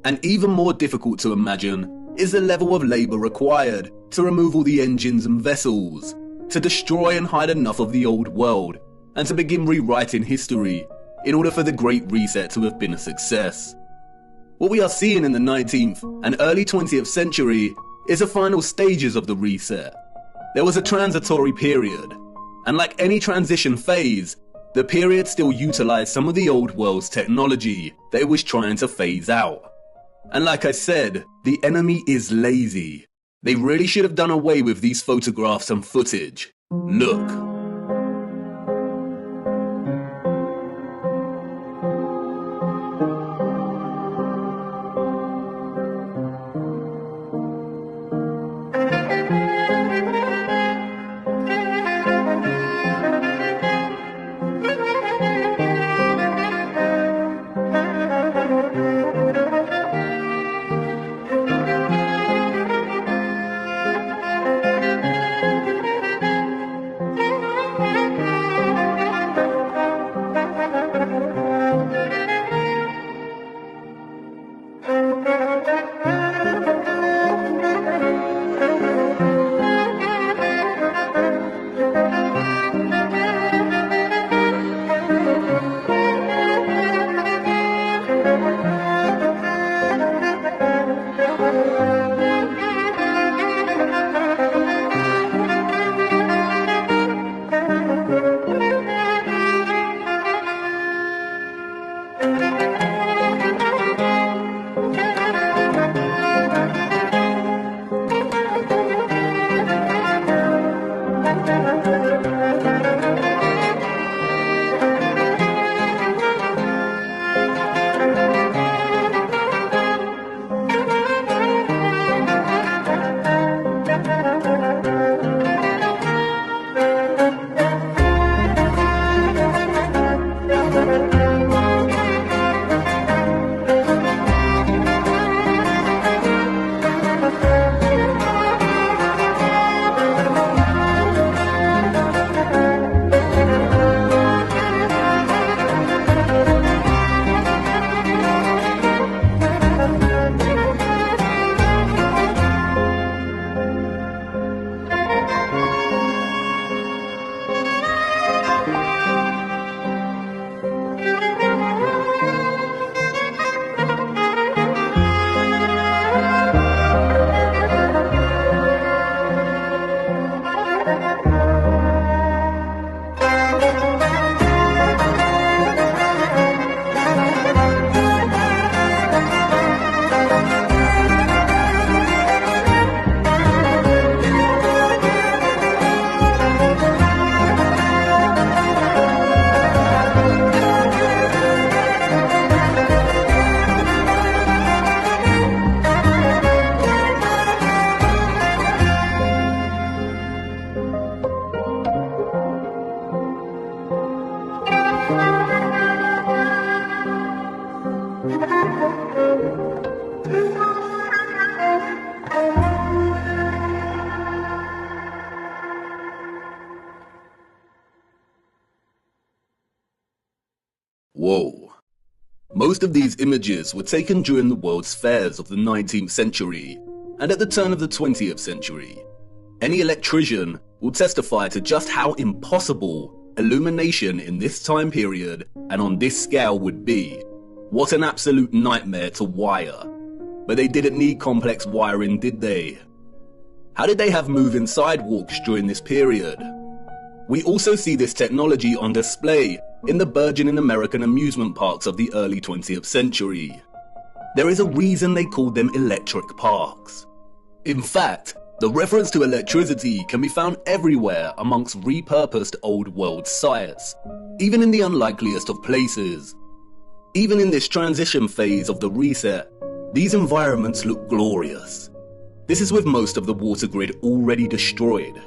And even more difficult to imagine is the level of labour required to remove all the engines and vessels, to destroy and hide enough of the old world, and to begin rewriting history in order for the Great Reset to have been a success. What we are seeing in the 19th and early 20th century is the final stages of the reset. There was a transitory period, and like any transition phase, the period still utilised some of the old world's technology that it was trying to phase out. And like I said, the enemy is lazy. They really should have done away with these photographs and footage. Look. Whoa. Most of these images were taken during the World's Fairs of the 19th century and at the turn of the 20th century. Any electrician will testify to just how impossible illumination in this time period and on this scale would be. What an absolute nightmare to wire. But they didn't need complex wiring, did they? How did they have moving sidewalks during this period? We also see this technology on display in the burgeoning American amusement parks of the early 20th century. There is a reason they called them electric parks. In fact, the reference to electricity can be found everywhere amongst repurposed old world sites, even in the unlikeliest of places. Even in this transition phase of the reset, these environments look glorious. This is with most of the water grid already destroyed.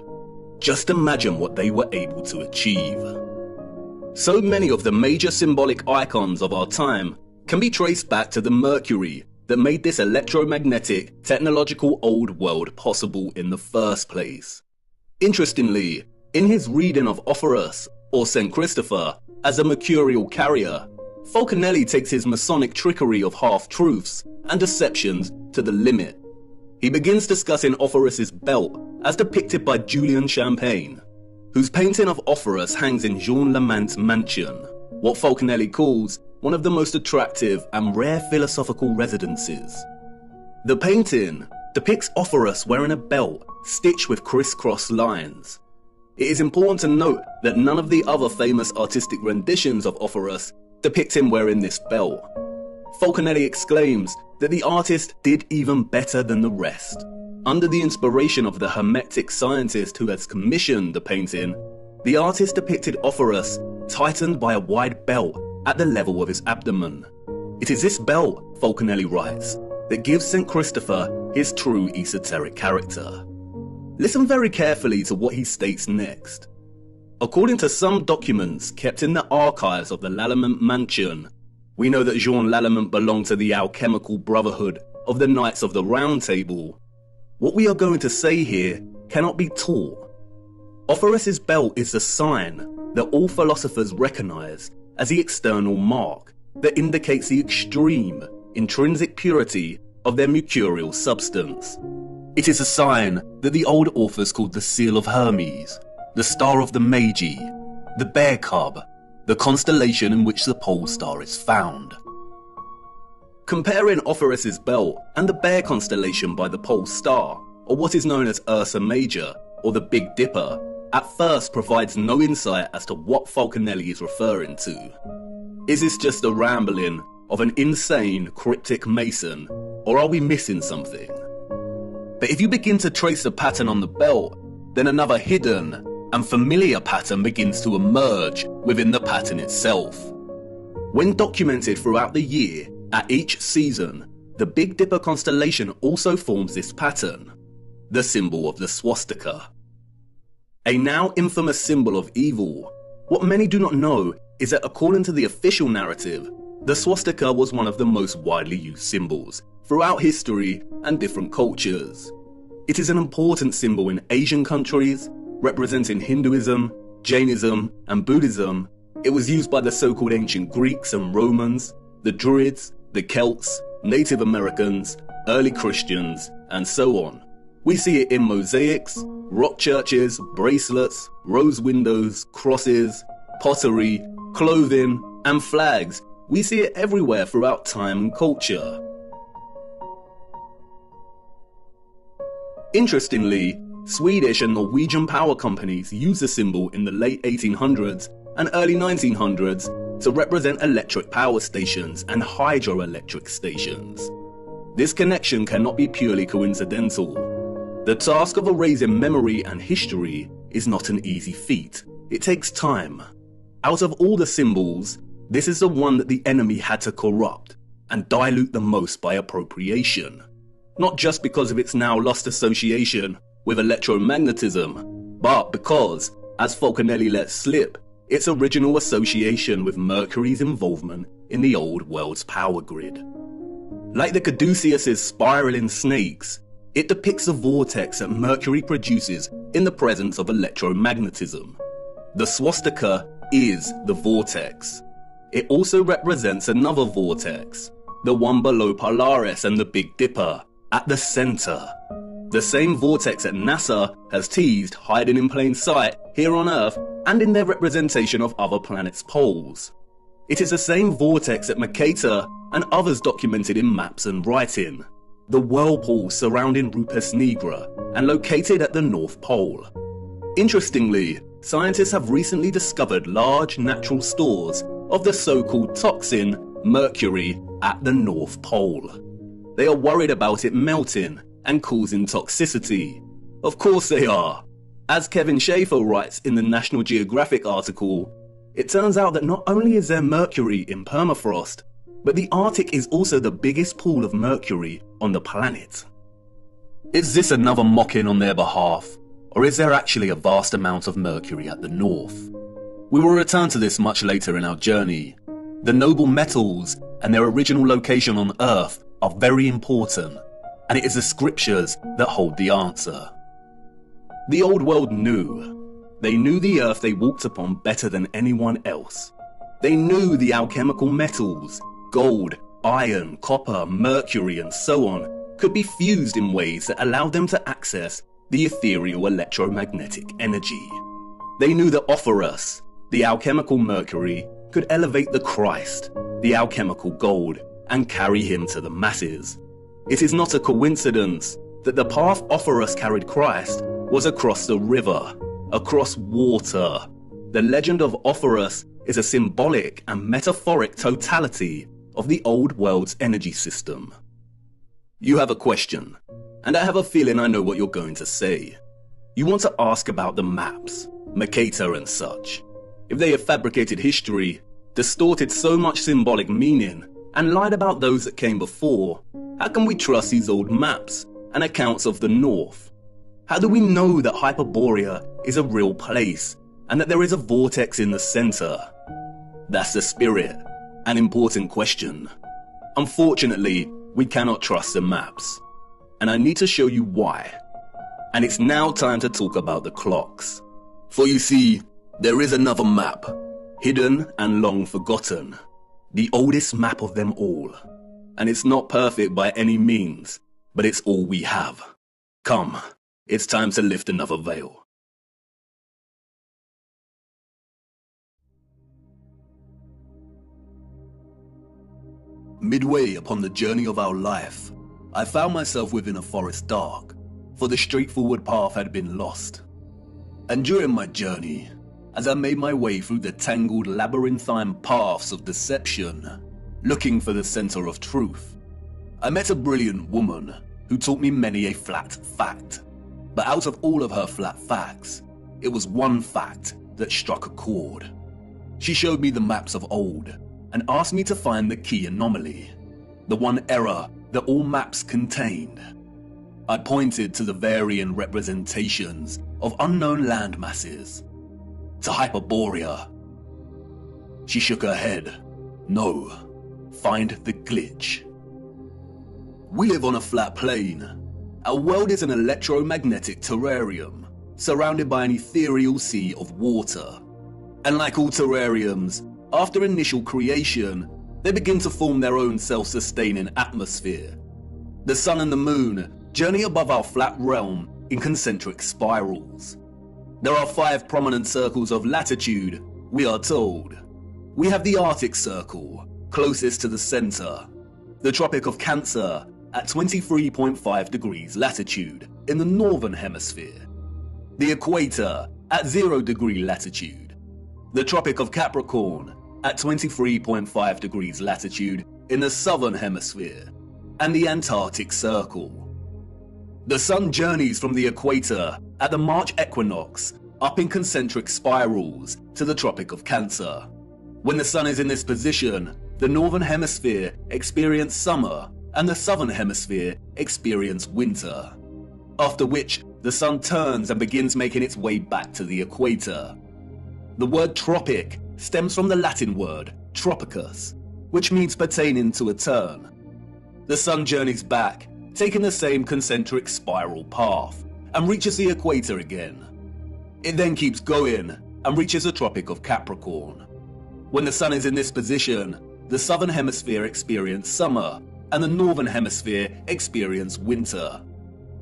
Just imagine what they were able to achieve. So many of the major symbolic icons of our time can be traced back to the mercury that made this electromagnetic, technological old world possible in the first place. Interestingly, in his reading of Offerus, or St. Christopher, as a mercurial carrier, Falconelli takes his Masonic trickery of half-truths and deceptions to the limit. He begins discussing Offerus's belt as depicted by Julian Champagne, whose painting of Offerus hangs in Jean Lamant's mansion, what Falconelli calls one of the most attractive and rare philosophical residences. The painting depicts Offerus wearing a belt stitched with crisscross lines. It is important to note that none of the other famous artistic renditions of Offerus depict him wearing this belt. Falconelli exclaims that the artist did even better than the rest. Under the inspiration of the Hermetic scientist who has commissioned the painting, the artist depicted Offerus tightened by a wide belt at the level of his abdomen. It is this belt, Falconelli writes, that gives St. Christopher his true esoteric character. Listen very carefully to what he states next. According to some documents kept in the archives of the Lallement mansion, we know that Jean Lallement belonged to the alchemical brotherhood of the Knights of the Round Table. What we are going to say here cannot be taught. Offerus's belt is the sign that all philosophers recognize as the external mark that indicates the extreme, intrinsic purity of their mercurial substance. It is a sign that the old authors called the Seal of Hermes, the Star of the Magi, the Bear Cub, the constellation in which the pole star is found. Comparing Offerus's belt and the Bear constellation by the pole star, or what is known as Ursa Major, or the Big Dipper, at first provides no insight as to what Falconelli is referring to. Is this just a rambling of an insane, cryptic mason, or are we missing something? But if you begin to trace the pattern on the belt, then another hidden and familiar pattern begins to emerge within the pattern itself. When documented throughout the year, at each season, the Big Dipper constellation also forms this pattern, the symbol of the swastika. A now infamous symbol of evil. What many do not know is that according to the official narrative, the swastika was one of the most widely used symbols throughout history and different cultures. It is an important symbol in Asian countries, representing Hinduism, Jainism, and Buddhism. It was used by the so-called ancient Greeks and Romans, the Druids, the Celts, Native Americans, early Christians, and so on. We see it in mosaics, rock churches, bracelets, rose windows, crosses, pottery, clothing, and flags. We see it everywhere throughout time and culture. Interestingly, Swedish and Norwegian power companies used the symbol in the late 1800s and early 1900s to represent electric power stations and hydroelectric stations. This connection cannot be purely coincidental. The task of erasing memory and history is not an easy feat. It takes time. Out of all the symbols, this is the one that the enemy had to corrupt and dilute the most by appropriation. Not just because of its now lost association with electromagnetism, but because, as Falconelli let slip, its original association with Mercury's involvement in the old world's power grid. Like the caduceus's spiraling snakes, it depicts the vortex that Mercury produces in the presence of electromagnetism. The swastika is the vortex. It also represents another vortex, the one below Polaris and the Big Dipper, at the center. The same vortex that NASA has teased hiding in plain sight here on Earth and in their representation of other planets' poles. It is the same vortex that Mercator and others documented in maps and writing. The whirlpool surrounding Rupes Nigra and located at the North Pole. Interestingly, scientists have recently discovered large natural stores of the so-called toxin mercury at the North Pole. They are worried about it melting and causing toxicity. Of course they are. As Kevin Schaefer writes in the National Geographic article, it turns out that not only is there mercury in permafrost, but the Arctic is also the biggest pool of mercury on the planet. Is this another mocking on their behalf, or is there actually a vast amount of mercury at the north? We will return to this much later in our journey. The noble metals and their original location on Earth are very important, and it is the scriptures that hold the answer. The old world knew. They knew the Earth they walked upon better than anyone else. They knew the alchemical metals, gold, iron, copper, mercury, and so on, could be fused in ways that allowed them to access the ethereal electromagnetic energy. They knew that Ophorus, the alchemical mercury, could elevate the Christ, the alchemical gold, and carry him to the masses. It is not a coincidence that the path Ophorus carried Christ was across the river, across water. The legend of Ophorus is a symbolic and metaphoric totality of the old world's energy system. You have a question, and I have a feeling I know what you're going to say. You want to ask about the maps, Mercator and such. If they have fabricated history, distorted so much symbolic meaning, and lied about those that came before, how can we trust these old maps and accounts of the North? How do we know that Hyperborea is a real place and that there is a vortex in the center? That's the spirit, an important question. Unfortunately, we cannot trust the maps, and I need to show you why. And it's now time to talk about the clocks. For you see, there is another map, hidden and long forgotten, the oldest map of them all. And it's not perfect by any means, but it's all we have. Come, it's time to lift another veil. Midway upon the journey of our life, I found myself within a forest dark, for the straightforward path had been lost. And during my journey, as I made my way through the tangled labyrinthine paths of deception, looking for the center of truth, I met a brilliant woman who taught me many a flat fact. But out of all of her flat facts, it was one fact that struck a chord. She showed me the maps of old and asked me to find the key anomaly, the one error that all maps contained. I pointed to the varying representations of unknown land masses, to Hyperborea. She shook her head. No, find the glitch. We live on a flat plane. Our world is an electromagnetic terrarium, surrounded by an ethereal sea of water. And like all terrariums, after initial creation, they begin to form their own self-sustaining atmosphere. The sun and the moon journey above our flat realm in concentric spirals. There are 5 prominent circles of latitude, we are told. We have the Arctic Circle, closest to the center, the Tropic of Cancer at 23.5 degrees latitude in the northern hemisphere, the Equator at 0 degree latitude, the Tropic of Capricorn at 23.5 degrees latitude in the southern hemisphere, and the Antarctic Circle. The sun journeys from the equator at the March equinox up in concentric spirals to the Tropic of Cancer. When the sun is in this position, the northern hemisphere experiences summer and the southern hemisphere experiences winter, after which the sun turns and begins making its way back to the equator. The word tropic stems from the Latin word tropicus, which means pertaining to a turn. The sun journeys back, taking the same concentric spiral path, and reaches the equator again. It then keeps going and reaches the Tropic of Capricorn. When the sun is in this position, the southern hemisphere experiences summer and the northern hemisphere experiences winter.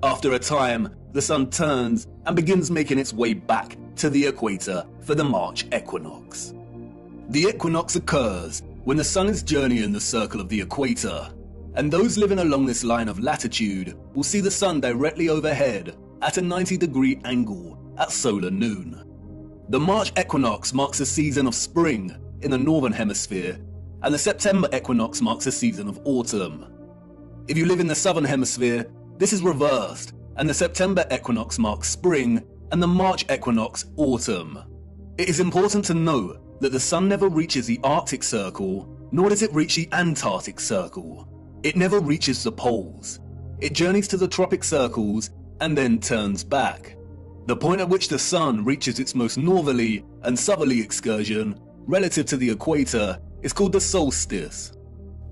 After a time, the sun turns and begins making its way back to the equator for the March equinox. The equinox occurs when the sun is journeying the circle of the equator, and those living along this line of latitude will see the sun directly overhead at a 90-degree angle at solar noon. The March equinox marks a season of spring in the northern hemisphere, and the September equinox marks a season of autumn. If you live in the southern hemisphere, this is reversed, and the September equinox marks spring and the March equinox autumn. It is important to note that the sun never reaches the Arctic Circle, nor does it reach the Antarctic Circle. It never reaches the poles. It journeys to the tropic circles and then turns back. The point at which the sun reaches its most northerly and southerly excursion relative to the equator is called the solstice.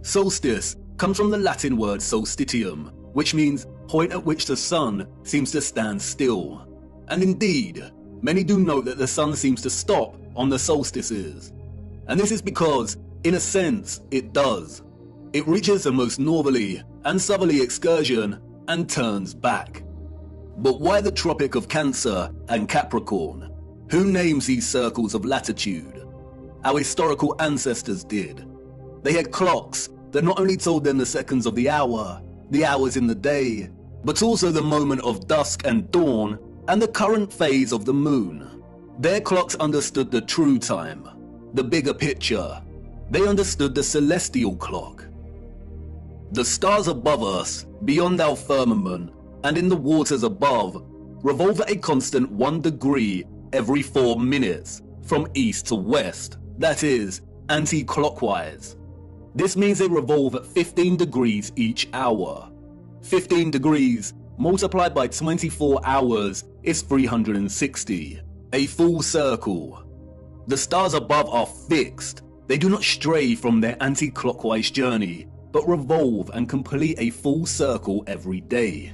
Solstice comes from the Latin word solstitium, which means point at which the sun seems to stand still. And indeed, many do note that the sun seems to stop on the solstices. And this is because, in a sense, it does. It reaches the most northerly and southerly excursion and turns back. But why the Tropic of Cancer and Capricorn? Who names these circles of latitude? Our historical ancestors did. They had clocks that not only told them the seconds of the hour, the hours in the day, but also the moment of dusk and dawn and the current phase of the moon. Their clocks understood the true time, the bigger picture. They understood the celestial clock. The stars above us, beyond our firmament, and in the waters above, revolve at a constant 1 degree every 4 minutes, from east to west, that is, anti-clockwise. This means they revolve at 15 degrees each hour. 15 degrees multiplied by 24 hours is 360, a full circle. The stars above are fixed. They do not stray from their anti-clockwise journey, but revolve and complete a full circle every day.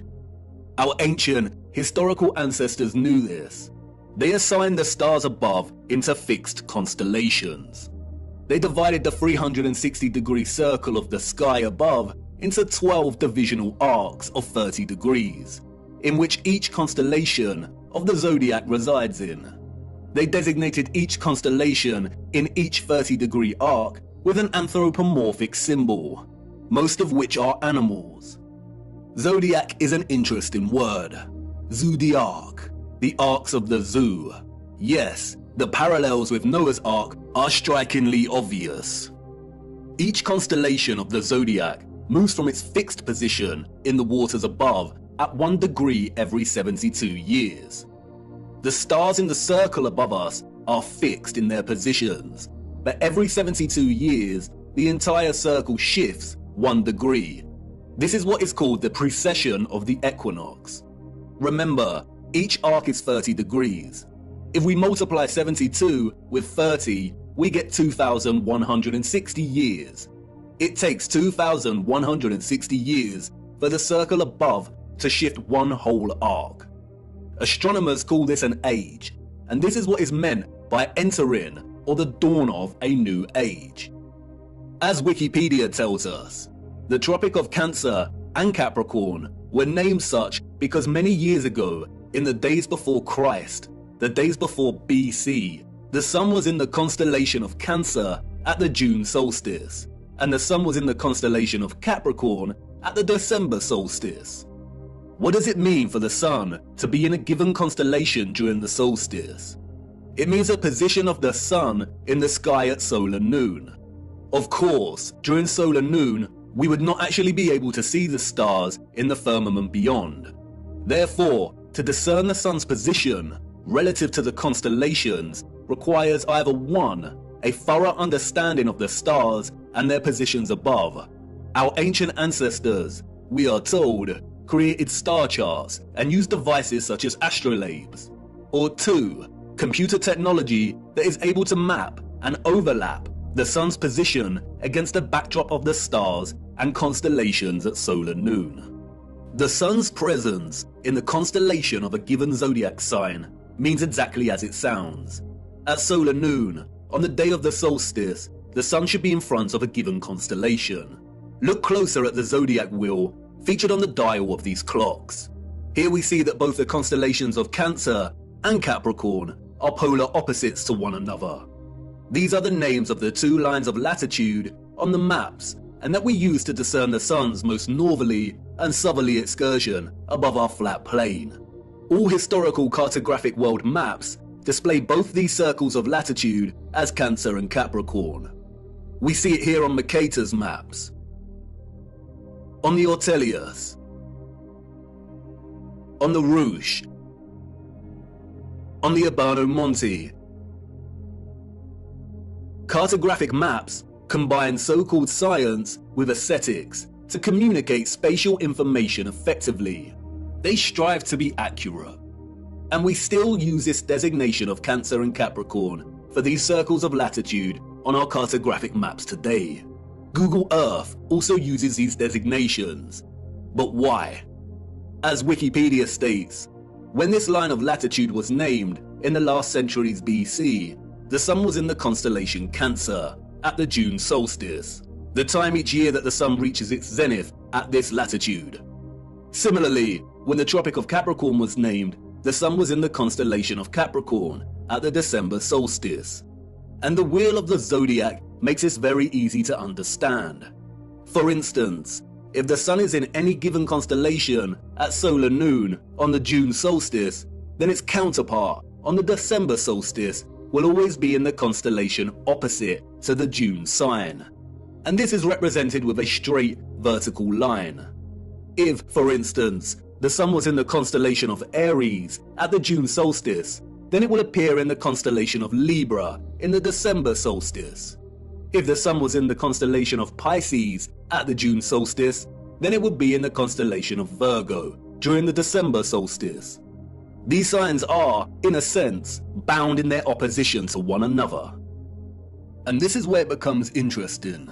Our ancient, historical ancestors knew this. They assigned the stars above into fixed constellations. They divided the 360-degree circle of the sky above into 12 divisional arcs of 30 degrees, in which each constellation of the zodiac resides in. They designated each constellation in each 30-degree arc with an anthropomorphic symbol, most of which are animals. Zodiac is an interesting word. Zodiac, the arcs of the zoo. Yes, the parallels with Noah's Ark are strikingly obvious. Each constellation of the zodiac moves from its fixed position in the waters above at 1 degree every 72 years. The stars in the circle above us are fixed in their positions, but every 72 years, the entire circle shifts 1 degree. This is what is called the precession of the equinox. Remember, each arc is 30 degrees. If we multiply 72 with 30, we get 2,160 years. It takes 2,160 years for the circle above to shift 1 whole arc. Astronomers call this an age, and this is what is meant by entering or the dawn of a new age. As Wikipedia tells us, the Tropic of Cancer and Capricorn were named such because many years ago, in the days before Christ, the days before BC, the sun was in the constellation of Cancer at the June solstice, and the sun was in the constellation of Capricorn at the December solstice. What does it mean for the sun to be in a given constellation during the solstice? It means a position of the sun in the sky at solar noon. Of course, during solar noon, we would not actually be able to see the stars in the firmament beyond. Therefore, to discern the sun's position relative to the constellations requires either 1, a thorough understanding of the stars and their positions above. Our ancient ancestors, we are told, created star charts and used devices such as astrolabes. Or 2, computer technology that is able to map and overlap the sun's position against the backdrop of the stars and constellations at solar noon. The sun's presence in the constellation of a given zodiac sign means exactly as it sounds. At solar noon, on the day of the solstice, the sun should be in front of a given constellation. Look closer at the zodiac wheel featured on the dial of these clocks. Here we see that both the constellations of Cancer and Capricorn are polar opposites to one another. These are the names of the two lines of latitude on the maps and that we use to discern the sun's most northerly and southerly excursion above our flat plane. All historical cartographic world maps display both these circles of latitude as Cancer and Capricorn. We see it here on Mercator's maps, on the Ortelius, on the Rouge, on the Urbano Monte. Cartographic maps combine so-called science with aesthetics to communicate spatial information effectively. They strive to be accurate. And we still use this designation of Cancer and Capricorn for these circles of latitude on our cartographic maps today. Google Earth also uses these designations. But why? As Wikipedia states, when this line of latitude was named in the last centuries BC, the sun was in the constellation Cancer at the June solstice, the time each year that the sun reaches its zenith at this latitude. Similarly, when the Tropic of Capricorn was named, the sun was in the constellation of Capricorn at the December solstice. And the wheel of the zodiac makes this very easy to understand. For instance, if the sun is in any given constellation at solar noon on the June solstice, then its counterpart on the December solstice will always be in the constellation opposite to the June sign. And this is represented with a straight vertical line. If, for instance, the sun was in the constellation of Aries at the June solstice, then it will appear in the constellation of Libra in the December solstice. If the sun was in the constellation of Pisces at the June solstice, then it would be in the constellation of Virgo during the December solstice. These signs are, in a sense, bound in their opposition to one another. And this is where it becomes interesting.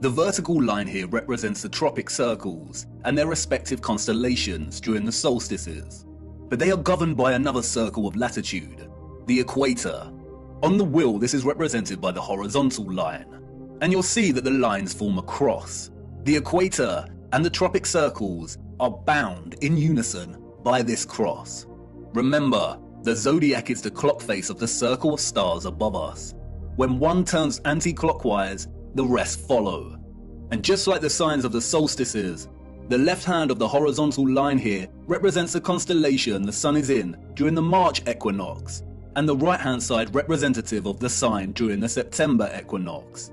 The vertical line here represents the tropic circles and their respective constellations during the solstices, but they are governed by another circle of latitude, the equator. On the wheel, this is represented by the horizontal line, and you'll see that the lines form a cross. The equator and the tropic circles are bound in unison by this cross. Remember, the zodiac is the clock face of the circle of stars above us. When one turns anti-clockwise, the rest follow. And just like the signs of the solstices, the left hand of the horizontal line here represents the constellation the sun is in during the March equinox, and the right hand side representative of the sign during the September equinox.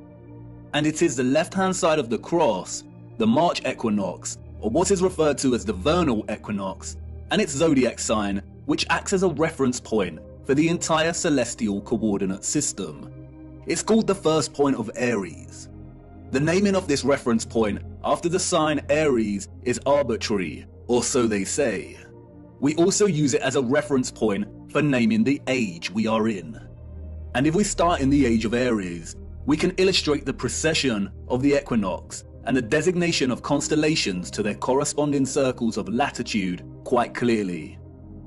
And it is the left hand side of the cross, the March equinox, or what is referred to as the vernal equinox, and its zodiac sign, which acts as a reference point for the entire celestial coordinate system. It's called the first point of Aries. The naming of this reference point after the sign Aries is arbitrary, or so they say. We also use it as a reference point for naming the age we are in. And if we start in the age of Aries, we can illustrate the precession of the equinox and the designation of constellations to their corresponding circles of latitude quite clearly.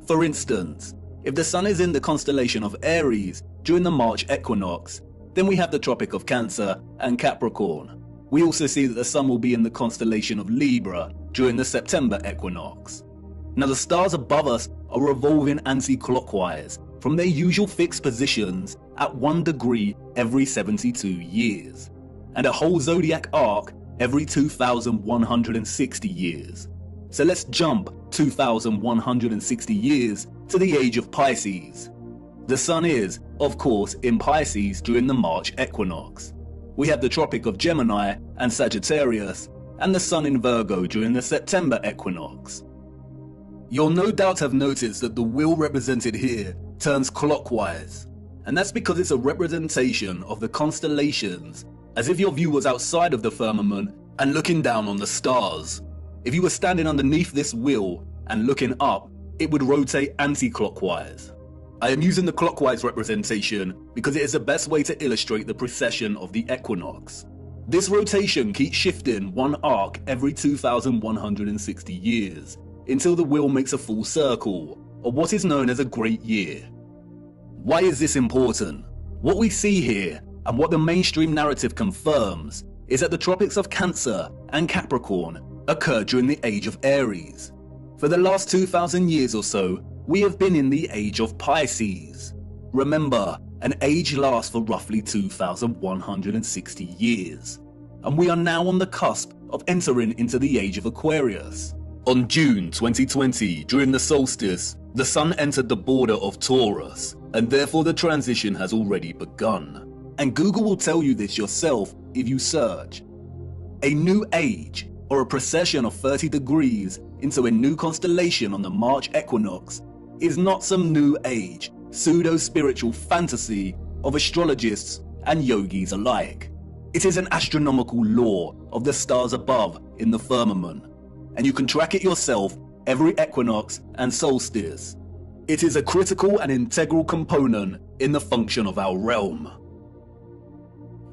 For instance, if the sun is in the constellation of Aries during the March equinox, then we have the Tropic of Cancer and Capricorn. We also see that the sun will be in the constellation of Libra during the September equinox. Now the stars above us are revolving anti-clockwise from their usual fixed positions at 1 degree every 72 years, and a whole zodiac arc every 2,160 years. So let's jump 2,160 years to the age of Pisces. The sun is, of course, in Pisces during the March equinox. We have the Tropic of Gemini and Sagittarius, and the sun in Virgo during the September equinox. You'll no doubt have noticed that the wheel represented here turns clockwise, and that's because it's a representation of the constellations, as if your view was outside of the firmament and looking down on the stars. If you were standing underneath this wheel and looking up, it would rotate anti-clockwise. I am using the clockwise representation because it is the best way to illustrate the precession of the equinox. This rotation keeps shifting one arc every 2,160 years until the wheel makes a full circle, or what is known as a great year. Why is this important? What we see here, and what the mainstream narrative confirms, is that the tropics of Cancer and Capricorn occur during the age of Aries. For the last 2,000 years or so, we have been in the age of Pisces. Remember, an age lasts for roughly 2,160 years. And we are now on the cusp of entering into the age of Aquarius. On June 2020, during the solstice, the sun entered the border of Taurus, and therefore the transition has already begun. And Google will tell you this yourself if you search. A new age, or a precession of 30 degrees into a new constellation on the March equinox, is not some new age, pseudo-spiritual fantasy of astrologists and yogis alike. It is an astronomical law of the stars above in the firmament, and you can track it yourself every equinox and solstice. It is a critical and integral component in the function of our realm.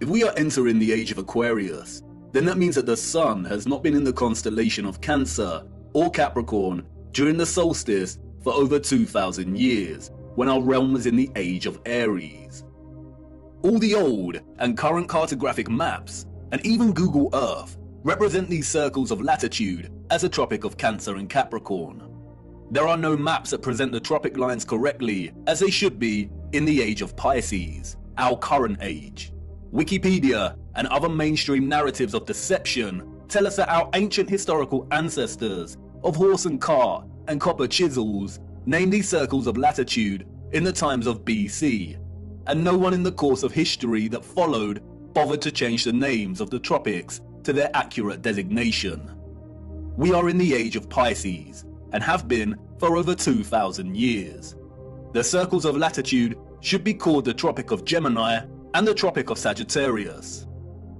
If we are entering the age of Aquarius, then that means that the sun has not been in the constellation of Cancer or Capricorn during the solstice for over 2,000 years, when our realm was in the age of Aries. All the old and current cartographic maps, and even Google Earth, represent these circles of latitude as a tropic of Cancer and Capricorn. There are no maps that present the tropic lines correctly as they should be in the age of Pisces, our current age. Wikipedia and other mainstream narratives of deception tell us that our ancient historical ancestors of horse and cart and copper chisels named these circles of latitude in the times of BC, and no one in the course of history that followed bothered to change the names of the tropics to their accurate designation. We are in the age of Pisces, and have been for over 2,000 years. The circles of latitude should be called the Tropic of Gemini and the Tropic of Sagittarius.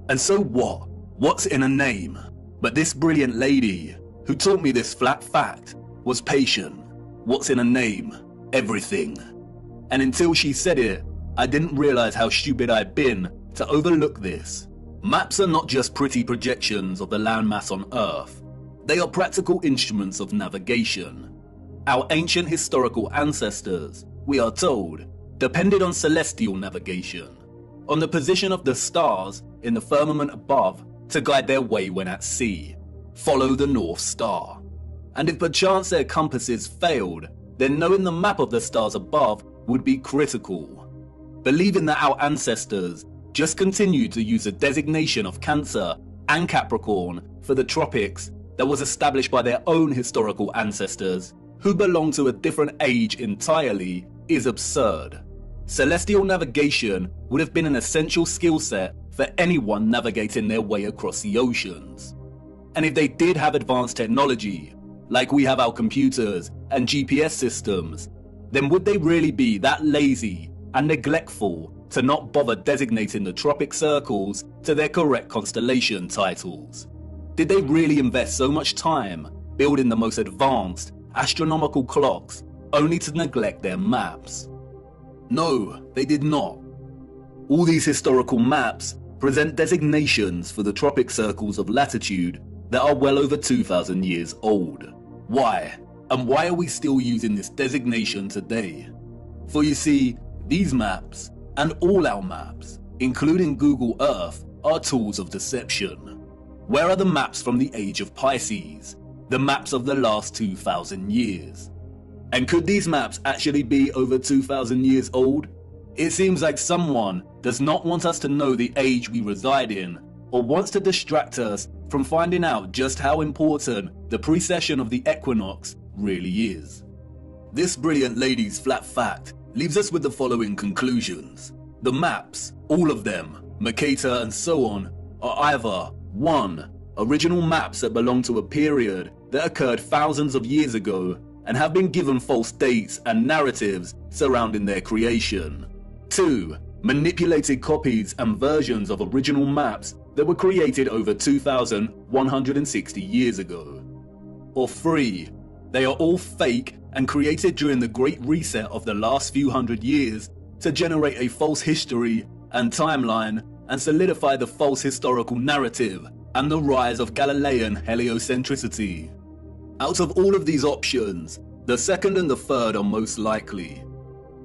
And so what? What's in a name? But this brilliant lady, who taught me this flat fact, was patient. What's in a name? Everything. And until she said it, I didn't realize how stupid I'd been to overlook this. Maps are not just pretty projections of the landmass on Earth. They are practical instruments of navigation. Our ancient historical ancestors, we are told, depended on celestial navigation, on the position of the stars in the firmament above to guide their way when at sea. Follow the North Star. And if perchance their compasses failed, then knowing the map of the stars above would be critical. Believing that our ancestors just continued to use the designation of Cancer and Capricorn for the tropics that was established by their own historical ancestors, who belong to a different age entirely, is absurd. Celestial navigation would have been an essential skill set for anyone navigating their way across the oceans. And if they did have advanced technology, like we have our computers and GPS systems, then would they really be that lazy and neglectful to not bother designating the tropic circles to their correct constellation titles? Did they really invest so much time building the most advanced astronomical clocks only to neglect their maps? No, they did not. All these historical maps present designations for the tropic circles of latitude that are well over 2,000 years old. Why? And why are we still using this designation today? For you see, these maps, and all our maps, including Google Earth, are tools of deception. Where are the maps from the age of Pisces? The maps of the last 2,000 years? And could these maps actually be over 2,000 years old? It seems like someone does not want us to know the age we reside in, or wants to distract us from finding out just how important the precession of the equinox really is. This brilliant lady's flat fact leaves us with the following conclusions. The maps, all of them, Mercator and so on, are either 1. Original maps that belong to a period that occurred thousands of years ago and have been given false dates and narratives surrounding their creation. 2. Manipulated copies and versions of original maps that were created over 2,160 years ago. Or 3. They are all fake and created during the Great Reset of the last few hundred years to generate a false history and timeline and solidify the false historical narrative and the rise of Galilean heliocentricity. Out of all of these options, the second and the third are most likely.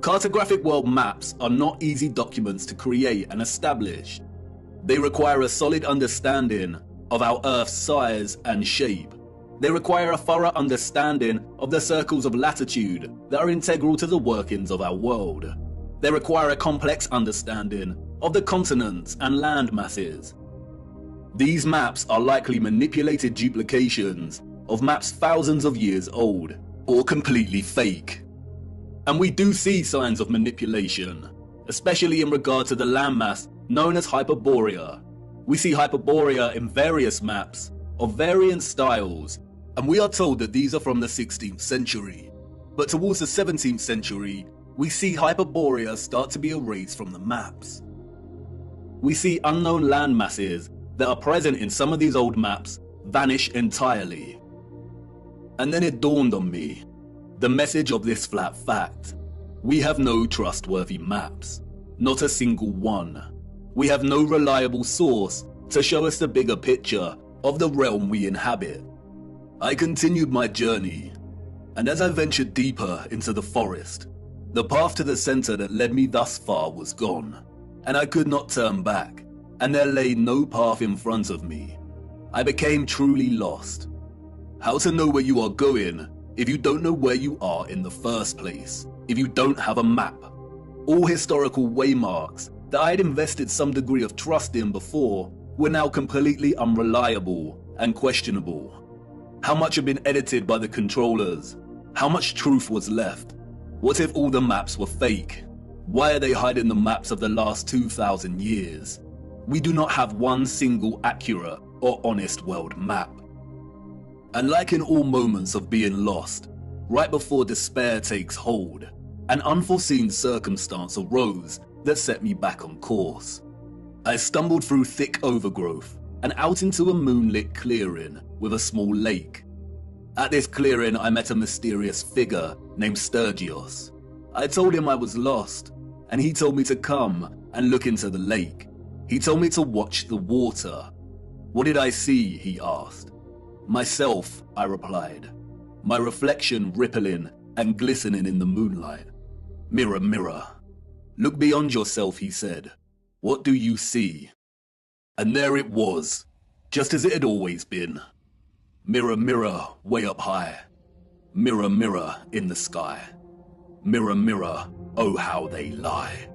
Cartographic world maps are not easy documents to create and establish. They require a solid understanding of our Earth's size and shape, They require a thorough understanding of the circles of latitude that are integral to the workings of our world. They require a complex understanding of the continents and land masses. These maps are likely manipulated duplications of maps thousands of years old, or completely fake. And we do see signs of manipulation, especially in regard to the landmass known as Hyperborea. We see Hyperborea in various maps of variant styles, and we are told that these are from the 16th century. But towards the 17th century, we see Hyperborea start to be erased from the maps. We see unknown land masses that are present in some of these old maps vanish entirely. And then it dawned on me, the message of this flat fact. We have no trustworthy maps, not a single one. We have no reliable source to show us the bigger picture of the realm we inhabit. I continued my journey, and as I ventured deeper into the forest, the path to the center that led me thus far was gone, and I could not turn back, and there lay no path in front of me. I became truly lost. How to know where you are going if you don't know where you are in the first place, if you don't have a map? All historical waymarks that I had invested some degree of trust in before were now completely unreliable and questionable. How much had been edited by the controllers? How much truth was left? What if all the maps were fake? Why are they hiding the maps of the last 2,000 years? We do not have one single accurate or honest world map. And like in all moments of being lost, right before despair takes hold, an unforeseen circumstance arose that set me back on course. I stumbled through thick overgrowth and out into a moonlit clearing with a small lake. At this clearing, I met a mysterious figure named Sturgios. I told him I was lost, and he told me to come and look into the lake. He told me to watch the water. What did I see? He asked. Myself, I replied, my reflection rippling and glistening in the moonlight. Mirror, mirror, look beyond yourself, he said. What do you see? And there it was, just as it had always been. Mirror, mirror, way up high. Mirror, mirror, in the sky. Mirror, mirror, oh how they lie.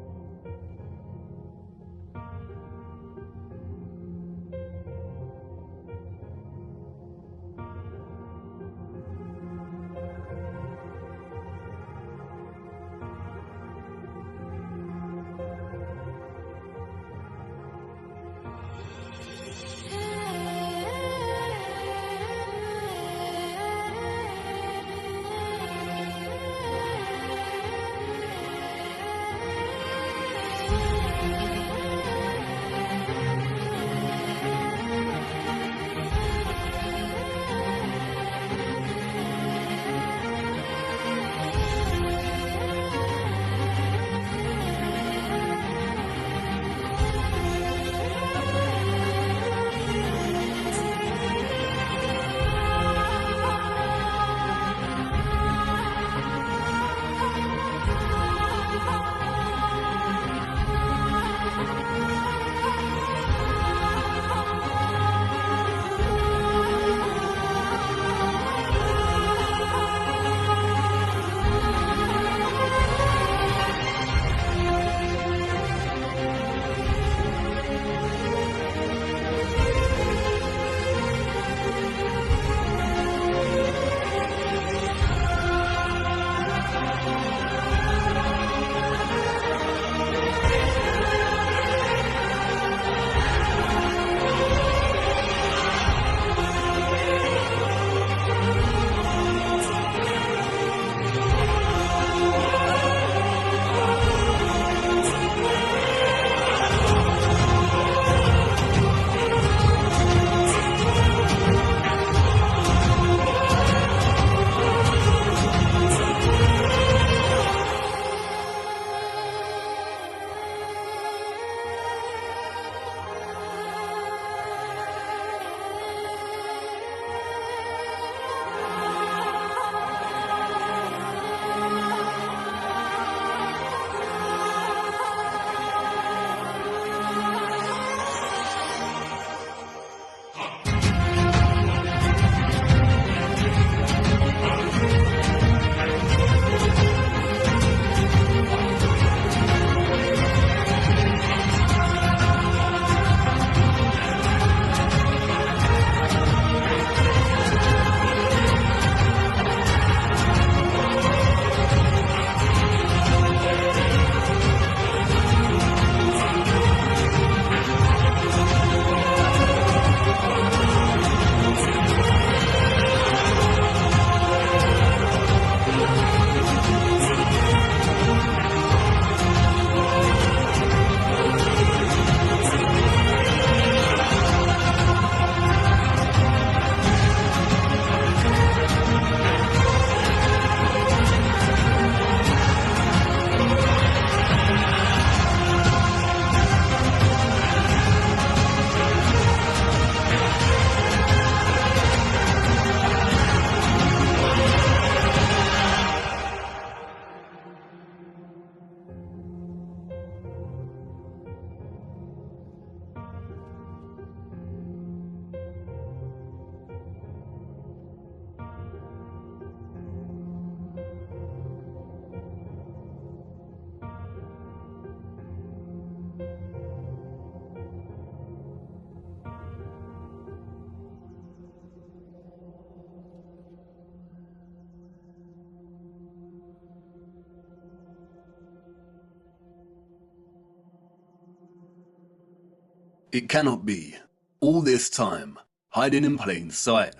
It cannot be. All this time, hiding in plain sight.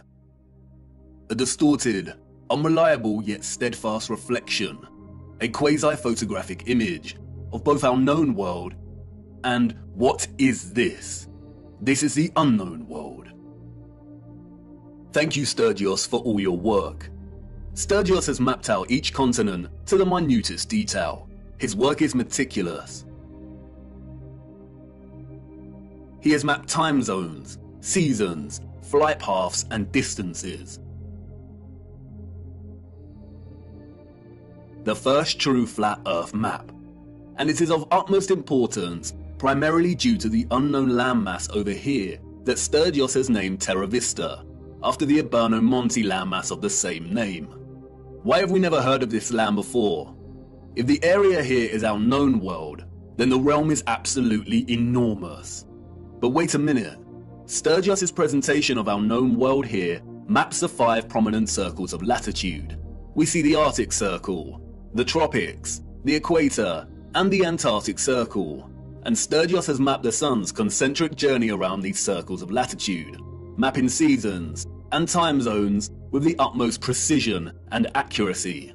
A distorted, unreliable yet steadfast reflection, a quasi-photographic image of both our known world and what is this? This is the unknown world. Thank you, Sturgios, for all your work. Sturgios has mapped out each continent to the minutest detail. His work is meticulous. He has mapped time zones, seasons, flight paths, and distances. The first true flat Earth map, and it is of utmost importance primarily due to the unknown landmass over here that Sturgios has named Terra Vista, after the Eberno Monte landmass of the same name. Why have we never heard of this land before? If the area here is our known world, then the realm is absolutely enormous. But wait a minute, Sturgios' presentation of our known world here maps the 5 prominent circles of latitude. We see the Arctic Circle, the tropics, the equator, and the Antarctic Circle. And Sturgios has mapped the sun's concentric journey around these circles of latitude, mapping seasons and time zones with the utmost precision and accuracy.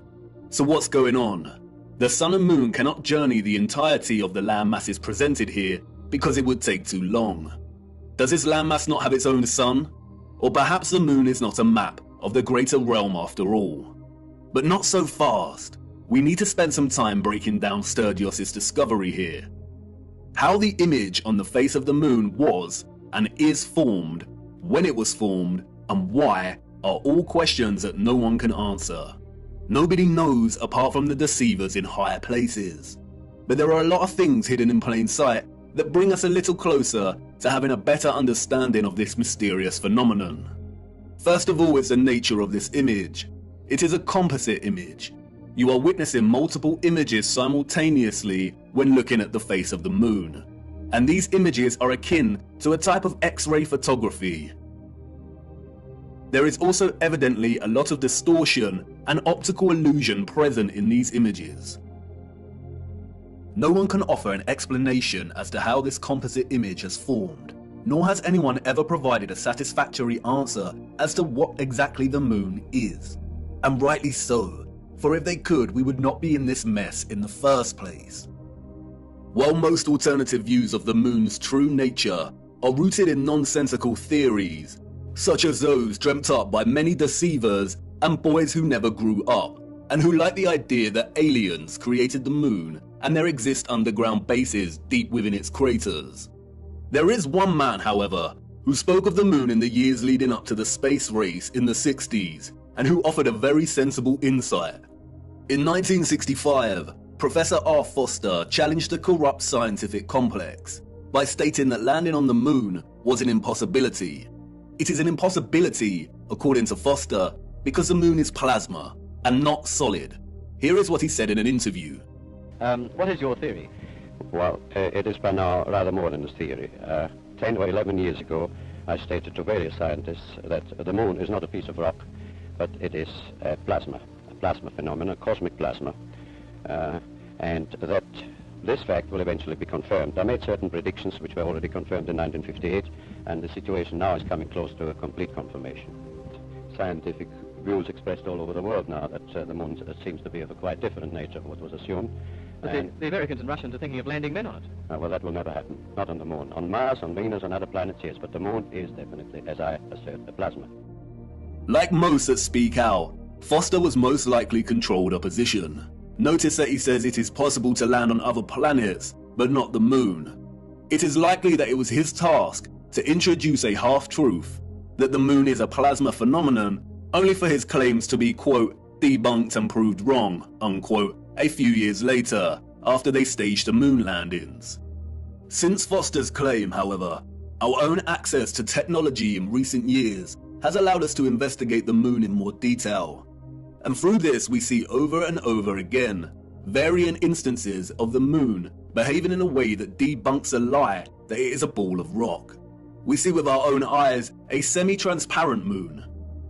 So what's going on? The sun and moon cannot journey the entirety of the landmasses presented here because it would take too long. Does this landmass not have its own sun? Or perhaps the moon is not a map of the greater realm after all. But not so fast. We need to spend some time breaking down Sturgios' discovery here. How the image on the face of the moon was and is formed, when it was formed, and why are all questions that no one can answer. Nobody knows apart from the deceivers in higher places. But there are a lot of things hidden in plain sight that bring us a little closer to having a better understanding of this mysterious phenomenon. First of all is the nature of this image. It is a composite image. You are witnessing multiple images simultaneously when looking at the face of the moon. And these images are akin to a type of X-ray photography. There is also evidently a lot of distortion and optical illusion present in these images. No one can offer an explanation as to how this composite image has formed, nor has anyone ever provided a satisfactory answer as to what exactly the moon is. And rightly so, for if they could, we would not be in this mess in the first place. While most alternative views of the moon's true nature are rooted in nonsensical theories, such as those dreamt up by many deceivers and boys who never grew up, and who like the idea that aliens created the moon and there exist underground bases deep within its craters. There is one man, however, who spoke of the moon in the years leading up to the space race in the 60s, and who offered a very sensible insight. In 1965, Professor R. Foster challenged the corrupt scientific complex by stating that landing on the moon was an impossibility. It is an impossibility, according to Foster, because the moon is plasma and not solid. Here is what he said in an interview. What is your theory? Well, it is by now rather more than a theory. 10 or 11 years ago, I stated to various scientists that the moon is not a piece of rock, but it is a plasma phenomenon, cosmic plasma, and that this fact will eventually be confirmed. I made certain predictions which were already confirmed in 1958, and the situation now is coming close to a complete confirmation. Scientific views expressed all over the world now that the moon seems to be of a quite different nature from what was assumed. But the Americans and Russians are thinking of landing men on it. Well, that will never happen. Not on the moon. On Mars, on Venus, on other planets, yes, but the moon is definitely, as I assert, a plasma. Like most that speak out, Foster was most likely controlled opposition. Notice that he says it is possible to land on other planets, but not the moon. It is likely that it was his task to introduce a half-truth, that the moon is a plasma phenomenon, only for his claims to be, quote, debunked and proved wrong, unquote, a few years later, after they staged the moon landings. Since Foster's claim, however, our own access to technology in recent years has allowed us to investigate the moon in more detail. And through this we see over and over again varying instances of the moon behaving in a way that debunks a lie that it is a ball of rock. We see with our own eyes a semi-transparent moon,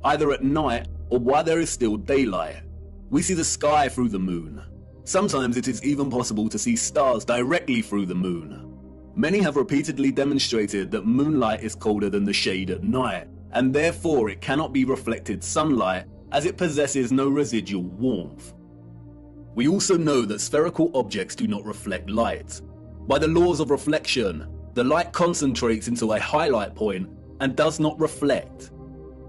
either at night or while there is still daylight. We see the sky through the moon. Sometimes it is even possible to see stars directly through the moon. Many have repeatedly demonstrated that moonlight is colder than the shade at night, and therefore it cannot be reflected sunlight as it possesses no residual warmth. We also know that spherical objects do not reflect light. By the laws of reflection, the light concentrates into a highlight point and does not reflect.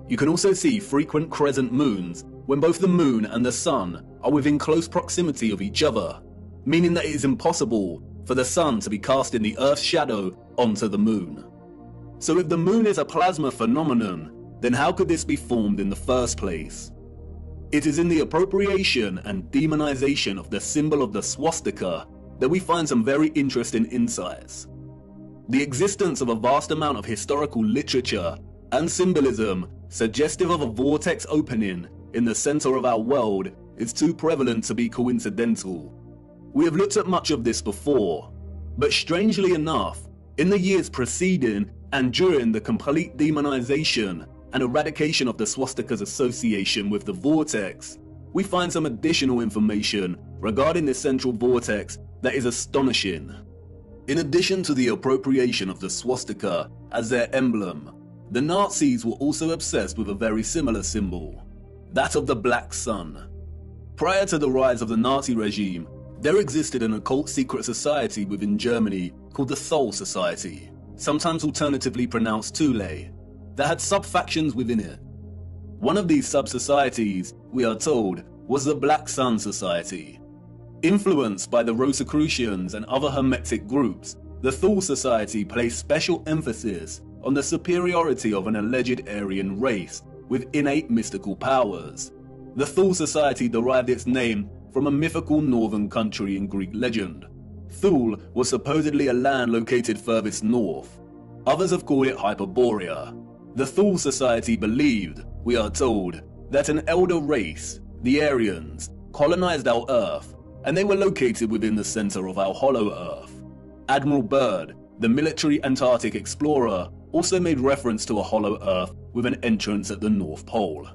You can also see frequent crescent moons when both the moon and the sun are within close proximity of each other, meaning that it is impossible for the sun to be cast in the Earth's shadow onto the moon. So if the moon is a plasma phenomenon, then how could this be formed in the first place? It is in the appropriation and demonization of the symbol of the swastika that we find some very interesting insights. The existence of a vast amount of historical literature and symbolism suggestive of a vortex opening in the center of our world is too prevalent to be coincidental. We have looked at much of this before, but strangely enough, in the years preceding and during the complete demonization and eradication of the swastika's association with the vortex, we find some additional information regarding this central vortex that is astonishing. In addition to the appropriation of the swastika as their emblem, the Nazis were also obsessed with a very similar symbol, that of the Black Sun. Prior to the rise of the Nazi regime, there existed an occult secret society within Germany called the Thule Society, sometimes alternatively pronounced Thule, that had sub-factions within it. One of these sub-societies, we are told, was the Black Sun Society. Influenced by the Rosicrucians and other Hermetic groups, the Thule Society placed special emphasis on the superiority of an alleged Aryan race with innate mystical powers. The Thule Society derived its name from a mythical northern country in Greek legend. Thule was supposedly a land located furthest north. Others have called it Hyperborea. The Thule Society believed, we are told, that an elder race, the Aryans, colonized our Earth, and they were located within the center of our hollow Earth. Admiral Byrd, the military Antarctic explorer, also made reference to a hollow Earth with an entrance at the North Pole.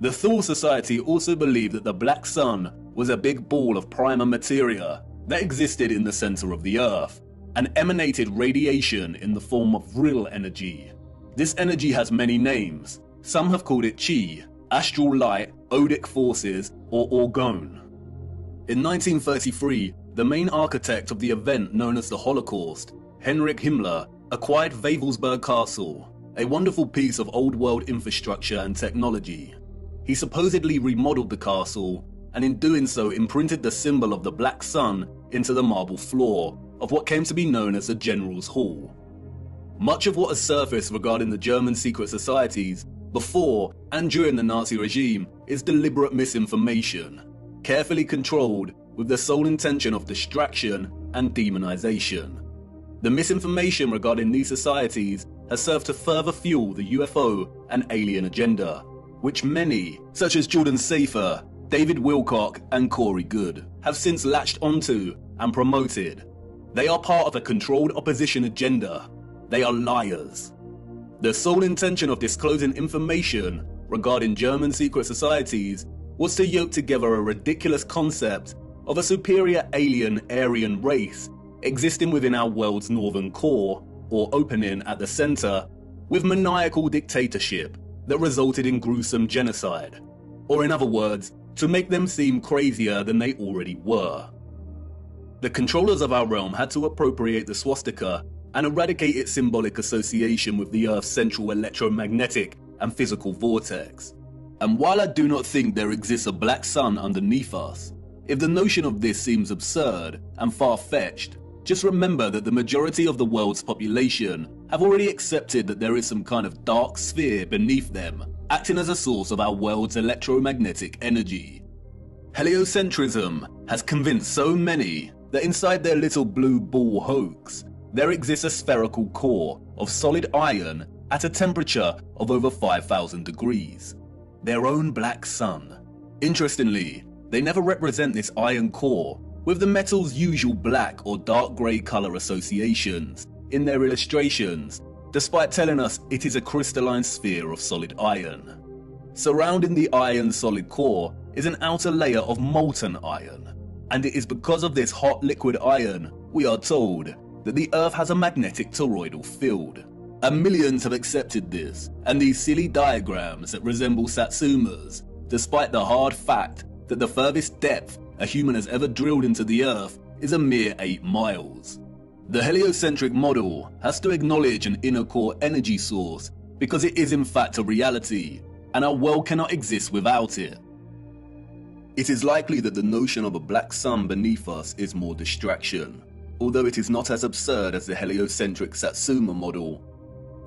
The Thule Society also believed that the Black Sun was a big ball of primer materia that existed in the center of the Earth and emanated radiation in the form of real energy. This energy has many names. Some have called it Chi, astral light, odic forces, or orgone. In 1933, the main architect of the event known as the Holocaust, Heinrich Himmler, acquired Wewelsburg Castle, a wonderful piece of old-world infrastructure and technology. He supposedly remodeled the castle, and in doing so imprinted the symbol of the Black Sun into the marble floor of what came to be known as the General's Hall. Much of what has surfaced regarding the German secret societies before and during the Nazi regime is deliberate misinformation, carefully controlled with the sole intention of distraction and demonization. The misinformation regarding these societies has served to further fuel the UFO and alien agenda, which many, such as Jordan Safer, David Wilcock and Corey Good, have since latched onto and promoted. They are part of a controlled opposition agenda. They are liars. The sole intention of disclosing information regarding German secret societies was to yoke together a ridiculous concept of a superior alien Aryan race existing within our world's northern core, or opening at the center, with maniacal dictatorship that resulted in gruesome genocide, or in other words, to make them seem crazier than they already were. The controllers of our realm had to appropriate the swastika and eradicate its symbolic association with the Earth's central electromagnetic and physical vortex. And while I do not think there exists a black sun underneath us, if the notion of this seems absurd and far-fetched, just remember that the majority of the world's population have already accepted that there is some kind of dark sphere beneath them, acting as a source of our world's electromagnetic energy. Heliocentrism has convinced so many that inside their little blue ball hoax, there exists a spherical core of solid iron at a temperature of over 5,000 degrees. Their own black sun. Interestingly, they never represent this iron core with the metal's usual black or dark grey colour associations in their illustrations, despite telling us it is a crystalline sphere of solid iron. Surrounding the iron's solid core is an outer layer of molten iron, and it is because of this hot liquid iron, we are told, that the Earth has a magnetic toroidal field. And millions have accepted this, and these silly diagrams that resemble Satsumas, despite the hard fact that the furthest depth a human has ever drilled into the Earth is a mere 8 miles. The heliocentric model has to acknowledge an inner core energy source because it is in fact a reality, and our world cannot exist without it. It is likely that the notion of a black sun beneath us is more distraction, although it is not as absurd as the heliocentric Satsuma model.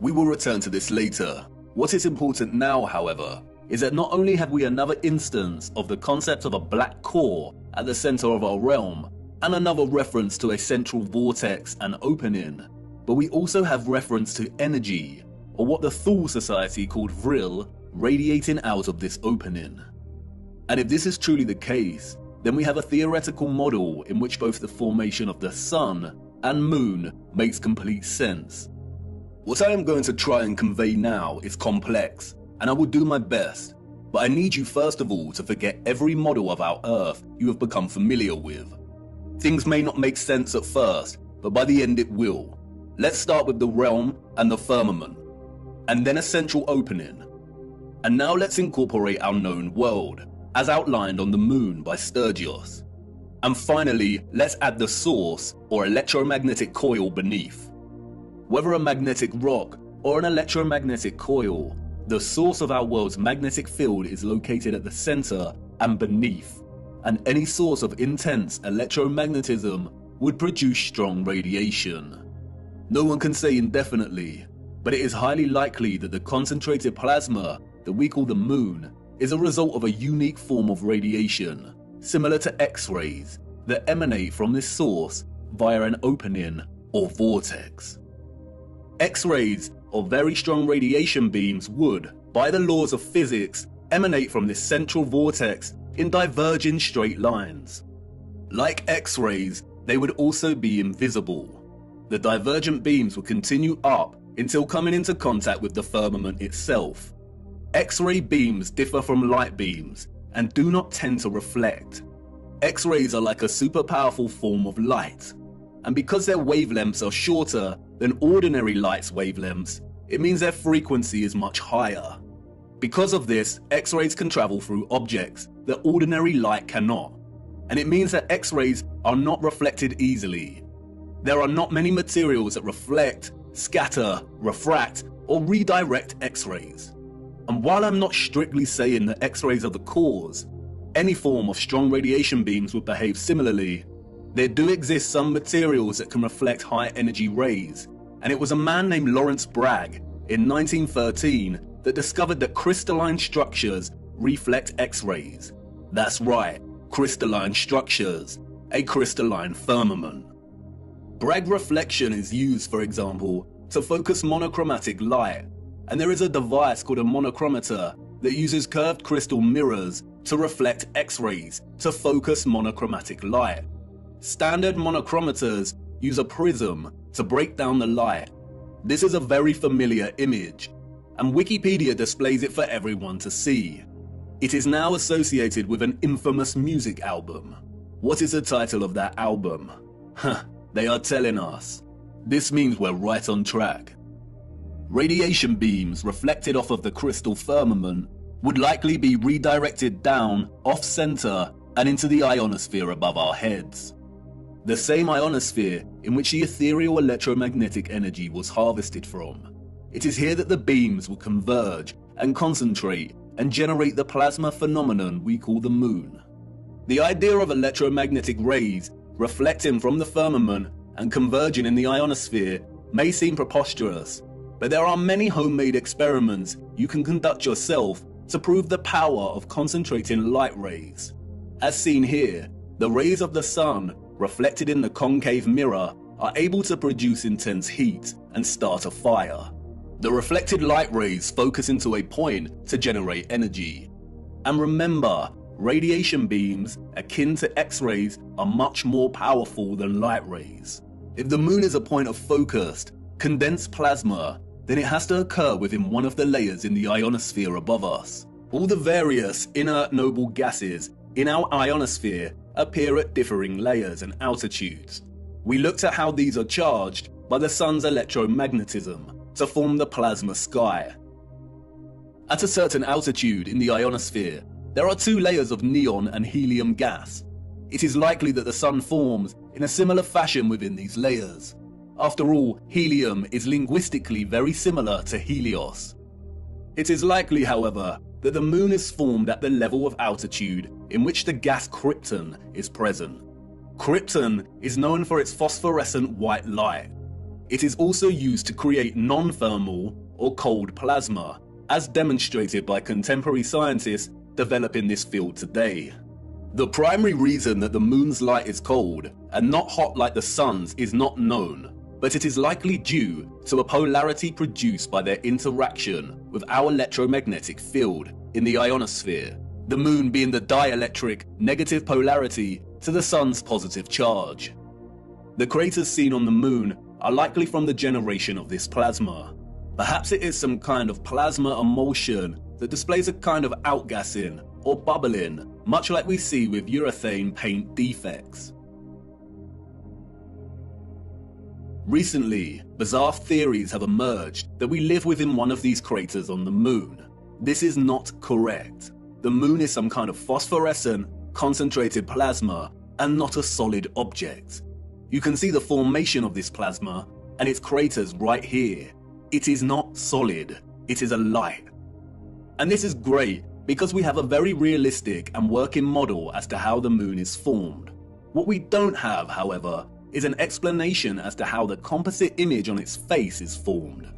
We will return to this later. What is important now, however, is that not only have we another instance of the concept of a black core at the center of our realm, and another reference to a central vortex and opening, but we also have reference to energy, or what the Thule Society called vril, radiating out of this opening. And if this is truly the case, then we have a theoretical model in which both the formation of the sun and moon makes complete sense. What I am going to try and convey now is complex, and I will do my best, but I need you first of all to forget every model of our Earth you have become familiar with. Things may not make sense at first, but by the end it will. Let's start with the realm and the firmament, and then a central opening. And now let's incorporate our known world, as outlined on the moon by Sturgios. And finally, let's add the source or electromagnetic coil beneath. Whether a magnetic rock or an electromagnetic coil, the source of our world's magnetic field is located at the center and beneath, and any source of intense electromagnetism would produce strong radiation. No one can say indefinitely, but it is highly likely that the concentrated plasma that we call the moon is a result of a unique form of radiation, similar to X-rays, that emanate from this source via an opening or vortex. X-rays, or very strong radiation beams, would, by the laws of physics, emanate from this central vortex in diverging straight lines. Like X-rays, they would also be invisible. The divergent beams would continue up until coming into contact with the firmament itself. X-ray beams differ from light beams and do not tend to reflect. X-rays are like a super powerful form of light, and because their wavelengths are shorter than ordinary light's wavelengths, it means their frequency is much higher. Because of this, X-rays can travel through objects that ordinary light cannot, and it means that X-rays are not reflected easily. There are not many materials that reflect, scatter, refract, or redirect X-rays. And while I'm not strictly saying that X-rays are the cause, any form of strong radiation beams would behave similarly, there do exist some materials that can reflect high energy rays, and it was a man named Lawrence Bragg in 1913 that discovered that crystalline structures reflect X-rays. That's right, crystalline structures, a crystalline firmament. Bragg reflection is used, for example, to focus monochromatic light, and there is a device called a monochromator that uses curved crystal mirrors to reflect X-rays to focus monochromatic light. Standard monochromators use a prism to break down the light. This is a very familiar image, and Wikipedia displays it for everyone to see. It is now associated with an infamous music album. What is the title of that album? They are telling us. This means we're right on track. Radiation beams reflected off of the crystal firmament would likely be redirected down, off-center, and into the ionosphere above our heads. The same ionosphere in which the ethereal electromagnetic energy was harvested from. It is here that the beams will converge and concentrate and generate the plasma phenomenon we call the moon. The idea of electromagnetic rays reflecting from the firmament and converging in the ionosphere may seem preposterous, but there are many homemade experiments you can conduct yourself to prove the power of concentrating light rays. As seen here, the rays of the sun reflected in the concave mirror are able to produce intense heat and start a fire. The reflected light rays focus into a point to generate energy. And remember, radiation beams akin to X-rays are much more powerful than light rays. If the moon is a point of focused, condensed plasma, then it has to occur within one of the layers in the ionosphere above us. All the various inert noble gases in our ionosphere appear at differing layers and altitudes. We looked at how these are charged by the sun's electromagnetism to form the plasma sky. At a certain altitude in the ionosphere, there are two layers of neon and helium gas. It is likely that the sun forms in a similar fashion within these layers. After all, helium is linguistically very similar to Helios. It is likely, however, that the moon is formed at the level of altitude in which the gas krypton is present. Krypton is known for its phosphorescent white light. It is also used to create non-thermal or cold plasma, as demonstrated by contemporary scientists developing this field today. The primary reason that the moon's light is cold and not hot like the sun's is not known, but it is likely due to a polarity produced by their interaction with our electromagnetic field in the ionosphere, the moon being the dielectric negative polarity to the sun's positive charge. The craters seen on the moon are likely from the generation of this plasma. Perhaps it is some kind of plasma emulsion that displays a kind of outgassing or bubbling, much like we see with urethane paint defects. Recently, bizarre theories have emerged that we live within one of these craters on the moon. This is not correct. The moon is some kind of phosphorescent, concentrated plasma and not a solid object. You can see the formation of this plasma and its craters right here. It is not solid, it is a light. And this is great because we have a very realistic and working model as to how the moon is formed. What we don't have, however, is an explanation as to how the composite image on its face is formed.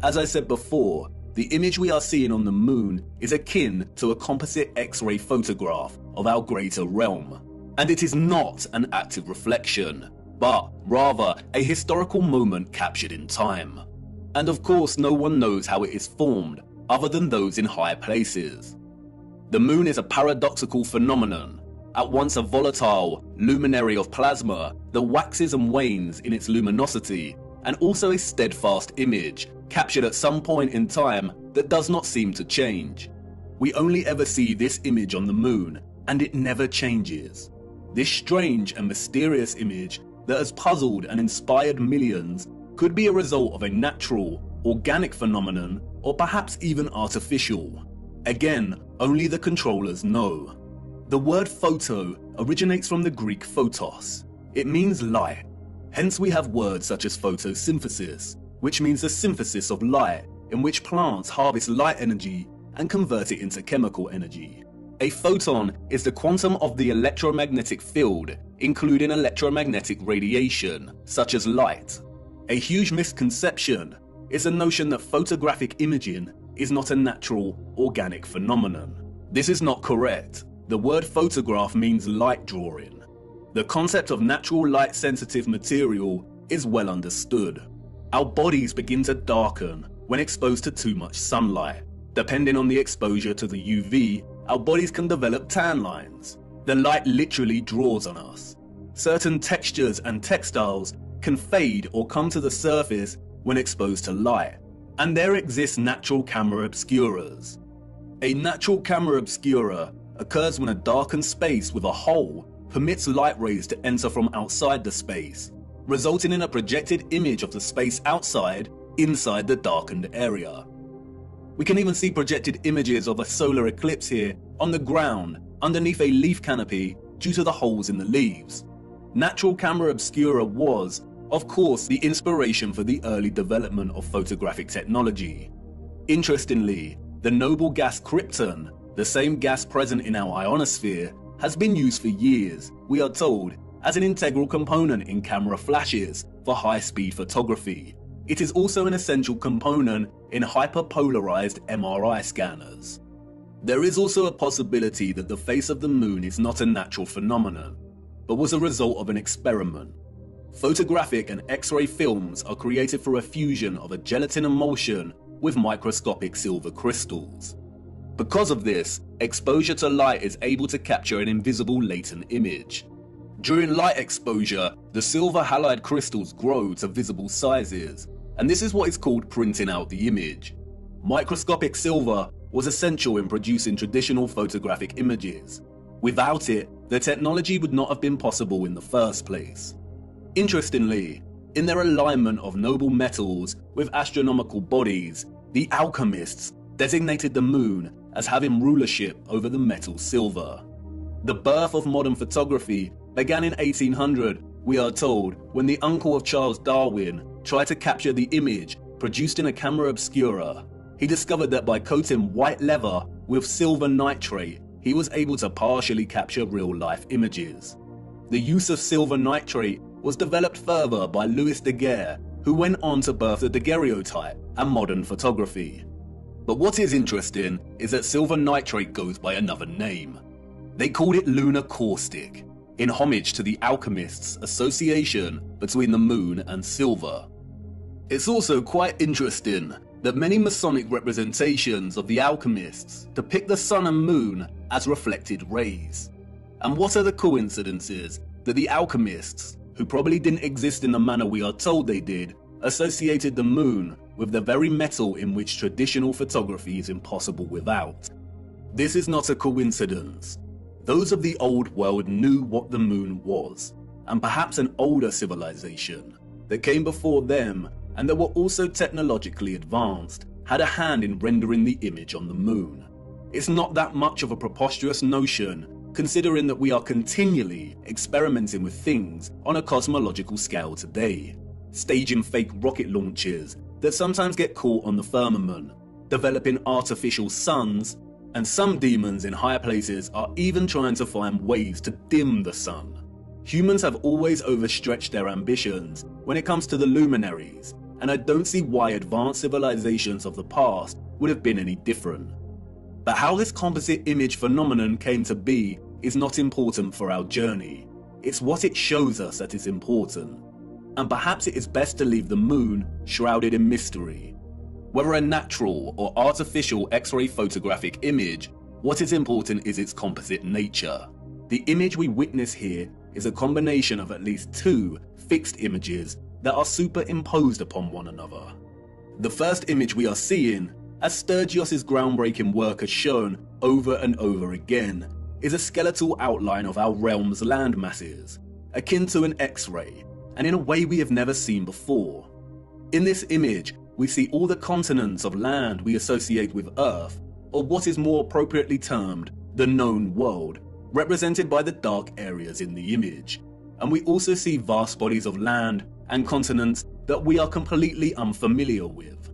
As I said before, the image we are seeing on the moon is akin to a composite X-ray photograph of our greater realm. And it is not an active reflection, but rather a historical moment captured in time. And of course, no one knows how it is formed other than those in high places. The moon is a paradoxical phenomenon, at once a volatile luminary of plasma that waxes and wanes in its luminosity, and also a steadfast image captured at some point in time that does not seem to change. We only ever see this image on the moon, and it never changes. This strange and mysterious image that has puzzled and inspired millions could be a result of a natural, organic phenomenon, or perhaps even artificial. Again, only the controllers know. The word photo originates from the Greek photos. It means light. Hence we have words such as photosynthesis, which means the synthesis of light, in which plants harvest light energy and convert it into chemical energy. A photon is the quantum of the electromagnetic field, including electromagnetic radiation, such as light. A huge misconception is the notion that photographic imaging is not a natural, organic phenomenon. This is not correct. The word photograph means light drawing. The concept of natural light-sensitive material is well understood. Our bodies begin to darken when exposed to too much sunlight. Depending on the exposure to the UV, our bodies can develop tan lines. The light literally draws on us. Certain textures and textiles can fade or come to the surface when exposed to light, and there exist natural camera obscuras. A natural camera obscura occurs when a darkened space with a hole permits light rays to enter from outside the space, resulting in a projected image of the space outside inside the darkened area. We can even see projected images of a solar eclipse here on the ground underneath a leaf canopy due to the holes in the leaves. Natural camera obscura was, of course, the inspiration for the early development of photographic technology. Interestingly, the noble gas krypton, the same gas present in our ionosphere, has been used for years, we are told, as an integral component in camera flashes for high-speed photography. It is also an essential component in hyperpolarized MRI scanners. There is also a possibility that the face of the moon is not a natural phenomenon, but was a result of an experiment. Photographic and X-ray films are created through a fusion of a gelatin emulsion with microscopic silver crystals. Because of this, exposure to light is able to capture an invisible latent image. During light exposure, the silver halide crystals grow to visible sizes, and this is what is called printing out the image. Microscopic silver was essential in producing traditional photographic images. Without it, the technology would not have been possible in the first place. Interestingly, in their alignment of noble metals with astronomical bodies, the alchemists designated the moon as having rulership over the metal silver. The birth of modern photography began in 1800, we are told, when the uncle of Charles Darwin tried to capture the image produced in a camera obscura. He discovered that by coating white leather with silver nitrate, he was able to partially capture real-life images. The use of silver nitrate was developed further by Louis Daguerre, who went on to birth the daguerreotype and modern photography. But what is interesting is that silver nitrate goes by another name. They called it lunar caustic, in homage to the alchemists' association between the moon and silver. It's also quite interesting that many Masonic representations of the alchemists depict the sun and moon as reflected rays. And what are the coincidences that the alchemists, who probably didn't exist in the manner we are told they did, associated the moon with the very metal in which traditional photography is impossible without? This is not a coincidence. Those of the old world knew what the moon was, and perhaps an older civilization that came before them and that were also technologically advanced had a hand in rendering the image on the moon. It's not that much of a preposterous notion, considering that we are continually experimenting with things on a cosmological scale today, staging fake rocket launches that sometimes get caught on the firmament, developing artificial suns, and some demons in higher places are even trying to find ways to dim the sun. Humans have always overstretched their ambitions when it comes to the luminaries, and I don't see why advanced civilizations of the past would have been any different. But how this composite image phenomenon came to be is not important for our journey. It's what it shows us that is important. And perhaps it is best to leave the moon shrouded in mystery. Whether a natural or artificial X-ray photographic image, what is important is its composite nature. The image we witness here is a combination of at least two fixed images that are superimposed upon one another. The first image we are seeing, as Sturgios' groundbreaking work has shown over and over again, is a skeletal outline of our realm's land masses, akin to an X-ray, and in a way we have never seen before. In this image, we see all the continents of land we associate with Earth, or what is more appropriately termed the known world, represented by the dark areas in the image. And we also see vast bodies of land and continents that we are completely unfamiliar with.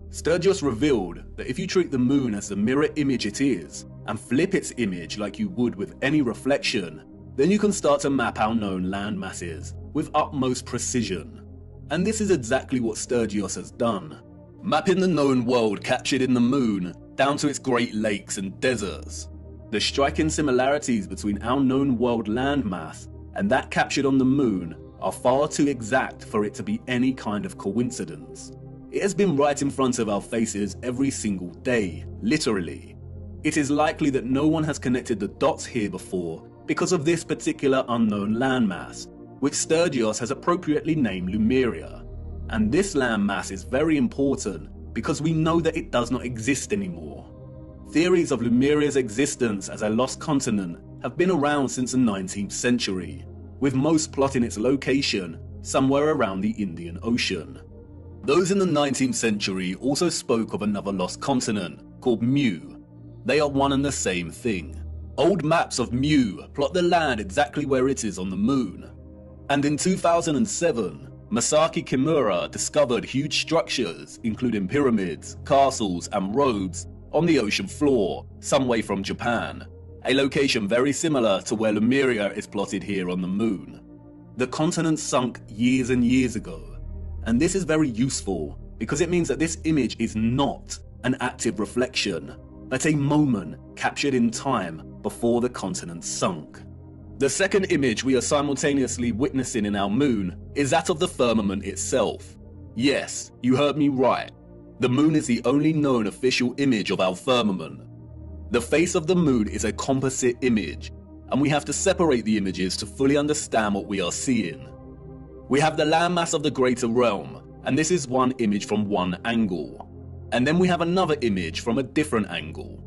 Sturgios revealed that if you treat the moon as the mirror image it is, and flip its image like you would with any reflection, then you can start to map our known land masses with utmost precision. And this is exactly what Sturgios has done, mapping the known world captured in the moon down to its Great Lakes and deserts. The striking similarities between our known world landmass and that captured on the moon are far too exact for it to be any kind of coincidence. It has been right in front of our faces every single day, literally. It is likely that no one has connected the dots here before because of this particular unknown landmass, which Sturgios has appropriately named Lemuria. And this landmass is very important because we know that it does not exist anymore. Theories of Lemuria's existence as a lost continent have been around since the 19th century, with most plotting its location somewhere around the Indian Ocean. Those in the 19th century also spoke of another lost continent called Mu. They are one and the same thing. Old maps of Mu plot the land exactly where it is on the moon. And in 2007, Masaki Kimura discovered huge structures, including pyramids, castles, and roads, on the ocean floor, some way from Japan, a location very similar to where Lemuria is plotted here on the moon. The continent sunk years and years ago, and this is very useful because it means that this image is not an active reflection, but a moment captured in time before the continent sunk. The second image we are simultaneously witnessing in our moon is that of the firmament itself. Yes, you heard me right. The moon is the only known official image of our firmament. The face of the moon is a composite image, and we have to separate the images to fully understand what we are seeing. We have the landmass of the greater realm, and this is one image from one angle. And then we have another image from a different angle.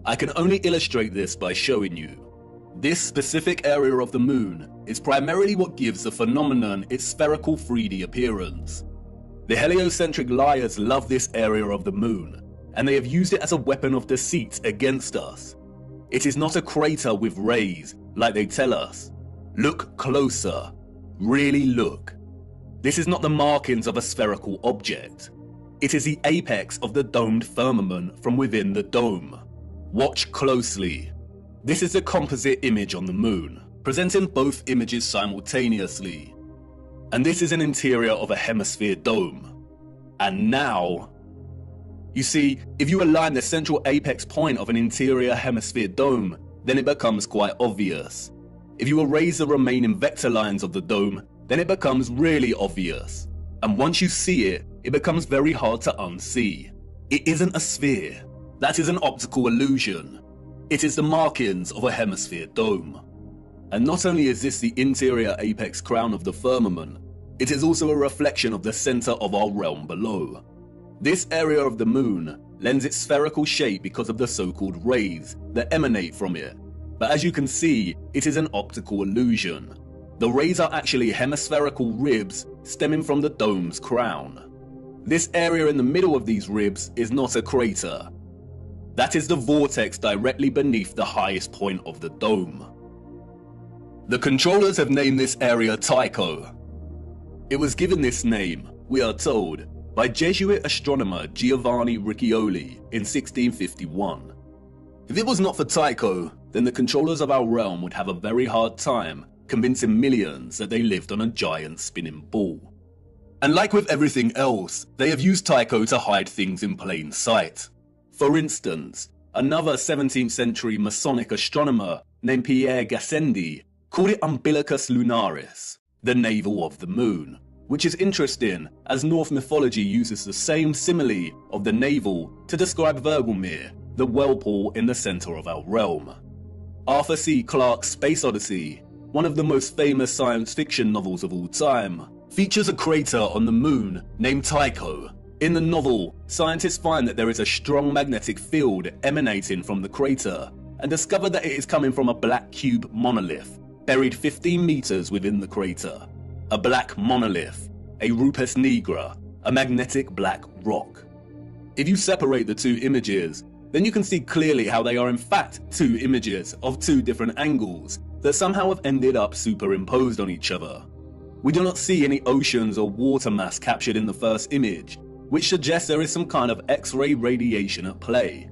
I can only illustrate this by showing you. This specific area of the moon is primarily what gives the phenomenon its spherical 3D appearance. The heliocentric liars love this area of the moon, and they have used it as a weapon of deceit against us. It is not a crater with rays, like they tell us. Look closer. Really look. This is not the markings of a spherical object. It is the apex of the domed firmament from within the dome. Watch closely. This is a composite image on the moon, presenting both images simultaneously. And this is an interior of a hemisphere dome. And now, you see, if you align the central apex point of an interior hemisphere dome, then it becomes quite obvious. If you erase the remaining vector lines of the dome, then it becomes really obvious. And once you see it, it becomes very hard to unsee. It isn't a sphere. That is an optical illusion. It is the markings of a hemisphere dome. And not only is this the interior apex crown of the firmament, it is also a reflection of the center of our realm below. This area of the moon lends its spherical shape because of the so-called rays that emanate from it. But as you can see, it is an optical illusion. The rays are actually hemispherical ribs stemming from the dome's crown. This area in the middle of these ribs is not a crater. That is the vortex directly beneath the highest point of the dome. The controllers have named this area Tycho. It was given this name, we are told, by Jesuit astronomer Giovanni Riccioli in 1651. If it was not for Tycho, then the controllers of our realm would have a very hard time convincing millions that they lived on a giant spinning ball. And like with everything else, they have used Tycho to hide things in plain sight. For instance, another 17th century Masonic astronomer named Pierre Gassendi called it Umbilicus Lunaris, the navel of the moon, which is interesting as Norse mythology uses the same simile of the navel to describe Vergelmir, the whirlpool in the center of our realm. Arthur C. Clarke's Space Odyssey, one of the most famous science fiction novels of all time, features a crater on the moon named Tycho. In the novel, scientists find that there is a strong magnetic field emanating from the crater and discover that it is coming from a black cube monolith buried 15 meters within the crater. A black monolith, a rupes nigra, a magnetic black rock. If you separate the two images, then you can see clearly how they are in fact two images of two different angles that somehow have ended up superimposed on each other. We do not see any oceans or water mass captured in the first image, which suggests there is some kind of X-ray radiation at play.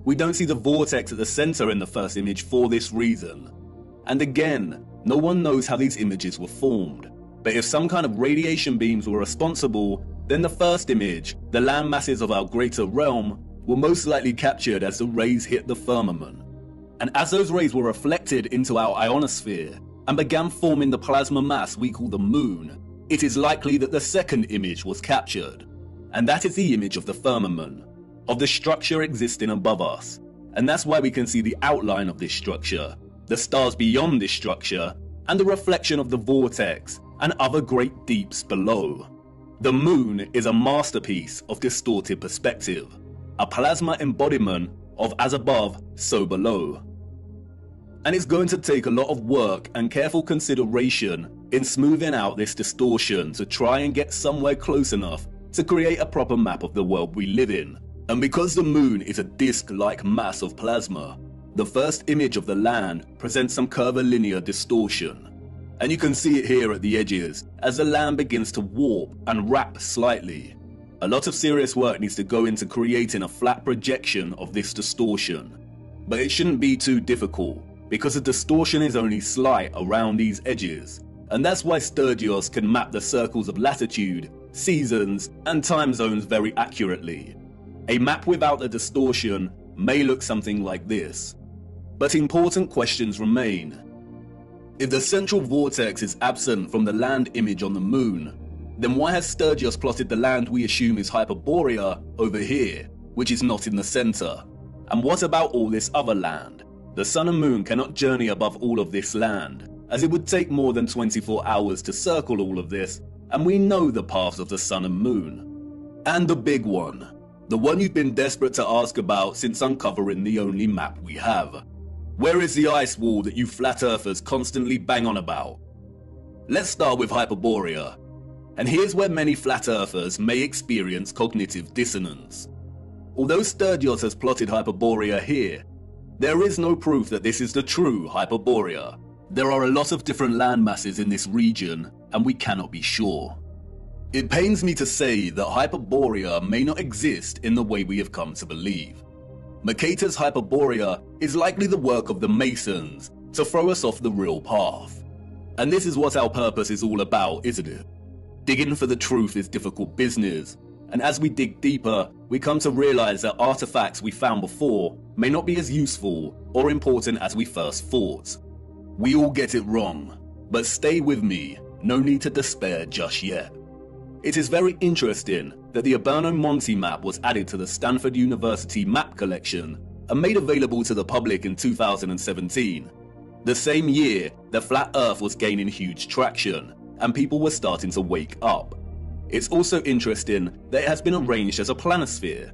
We don't see the vortex at the center in the first image for this reason. And again, no one knows how these images were formed. But if some kind of radiation beams were responsible, then the first image, the land masses of our greater realm, were most likely captured as the rays hit the firmament. And as those rays were reflected into our ionosphere and began forming the plasma mass we call the moon, it is likely that the second image was captured. And that is the image of the firmament, of the structure existing above us. And that's why we can see the outline of this structure, the stars beyond this structure, and the reflection of the vortex and other great deeps below. The moon is a masterpiece of distorted perspective, a plasma embodiment of as above, so below. And it's going to take a lot of work and careful consideration in smoothing out this distortion to try and get somewhere close enough to create a proper map of the world we live in. And because the moon is a disc-like mass of plasma, the first image of the land presents some curvilinear distortion. And you can see it here at the edges as the land begins to warp and wrap slightly. A lot of serious work needs to go into creating a flat projection of this distortion. But it shouldn't be too difficult, because the distortion is only slight around these edges. And that's why Sturgios can map the circles of latitude, seasons, and time zones very accurately. A map without the distortion may look something like this. But important questions remain. If the central vortex is absent from the land image on the moon, then why has Sturgios plotted the land we assume is Hyperborea over here, which is not in the center? And what about all this other land? The sun and moon cannot journey above all of this land, as it would take more than 24 hours to circle all of this, and we know the paths of the sun and moon. And the big one, the one you've been desperate to ask about since uncovering the only map we have. Where is the ice wall that you flat earthers constantly bang on about? Let's start with Hyperborea. And here's where many flat earthers may experience cognitive dissonance. Although Sturgios has plotted Hyperborea here, there is no proof that this is the true Hyperborea. There are a lot of different land masses in this region, and we cannot be sure. It pains me to say that Hyperborea may not exist in the way we have come to believe. Mercator's Hyperborea is likely the work of the Masons to throw us off the real path. And this is what our purpose is all about, isn't it? Digging for the truth is difficult business, and as we dig deeper, we come to realize that artifacts we found before may not be as useful or important as we first thought. We all get it wrong, but stay with me, no need to despair just yet. It is very interesting that the Aberno Monte map was added to the Stanford University map collection and made available to the public in 2017, the same year that Flat Earth was gaining huge traction and people were starting to wake up. It's also interesting that it has been arranged as a planisphere.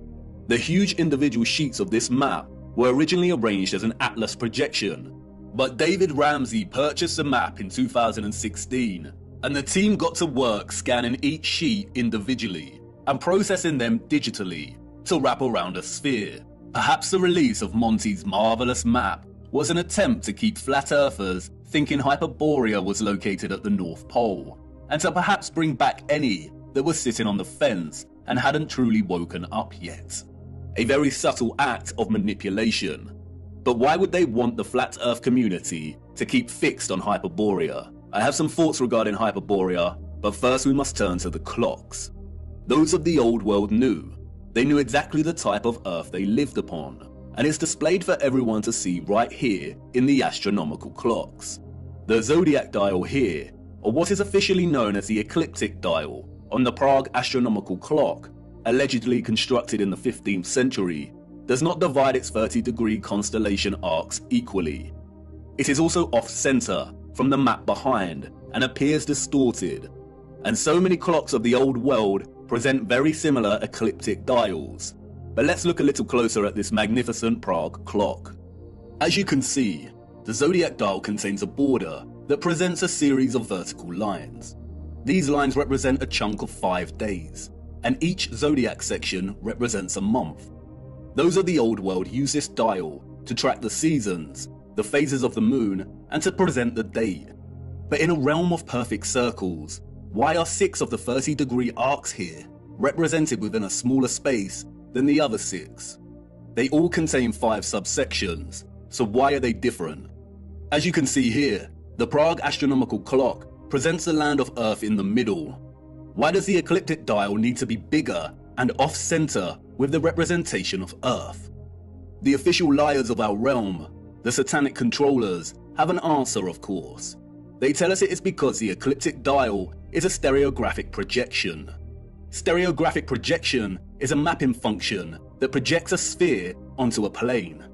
The huge individual sheets of this map were originally arranged as an atlas projection, but David Ramsey purchased the map in 2016, and the team got to work scanning each sheet individually and processing them digitally to wrap around a sphere. Perhaps the release of Monte's marvelous map was an attempt to keep flat earthers thinking Hyperborea was located at the North Pole, and to perhaps bring back any that were sitting on the fence and hadn't truly woken up yet. A very subtle act of manipulation. But why would they want the flat earth community to keep fixed on Hyperborea? I have some thoughts regarding Hyperborea, but first we must turn to the clocks. Those of the old world knew. They knew exactly the type of earth they lived upon, and it's displayed for everyone to see right here in the astronomical clocks. The zodiac dial here, or what is officially known as the ecliptic dial, on the Prague astronomical clock, allegedly constructed in the 15th century, does not divide its 30-degree constellation arcs equally. It is also off-center from the map behind and appears distorted, and so many clocks of the old world present very similar ecliptic dials. But let's look a little closer at this magnificent Prague clock. As you can see, the zodiac dial contains a border that presents a series of vertical lines. These lines represent a chunk of 5 days, and each zodiac section represents a month. Those of the old world use this dial to track the seasons, the phases of the moon, and to present the date. But in a realm of perfect circles, why are 6 of the 30-degree arcs here represented within a smaller space than the other 6? They all contain 5 subsections, so why are they different? As you can see here, the Prague astronomical clock presents the land of Earth in the middle. Why does the ecliptic dial need to be bigger and off-center with the representation of Earth? The official liars of our realm, the satanic controllers, have an answer, of course. They tell us it is because the ecliptic dial is a stereographic projection. Stereographic projection is a mapping function that projects a sphere onto a plane.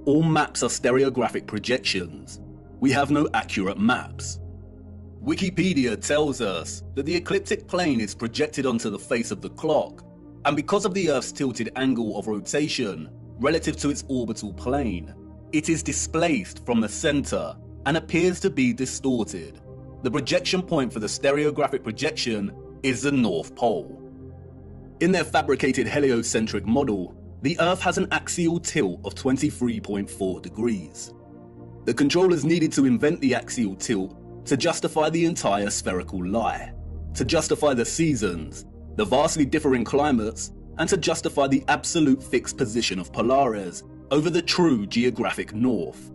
All maps are stereographic projections. We have no accurate maps. Wikipedia tells us that the ecliptic plane is projected onto the face of the clock, and because of the Earth's tilted angle of rotation relative to its orbital plane, it is displaced from the center and appears to be distorted. The projection point for the stereographic projection is the North Pole. In their fabricated heliocentric model, the Earth has an axial tilt of 23.4 degrees. The controllers needed to invent the axial tilt to justify the entire spherical lie, to justify the seasons, the vastly differing climates, and to justify the absolute fixed position of Polaris over the true geographic north.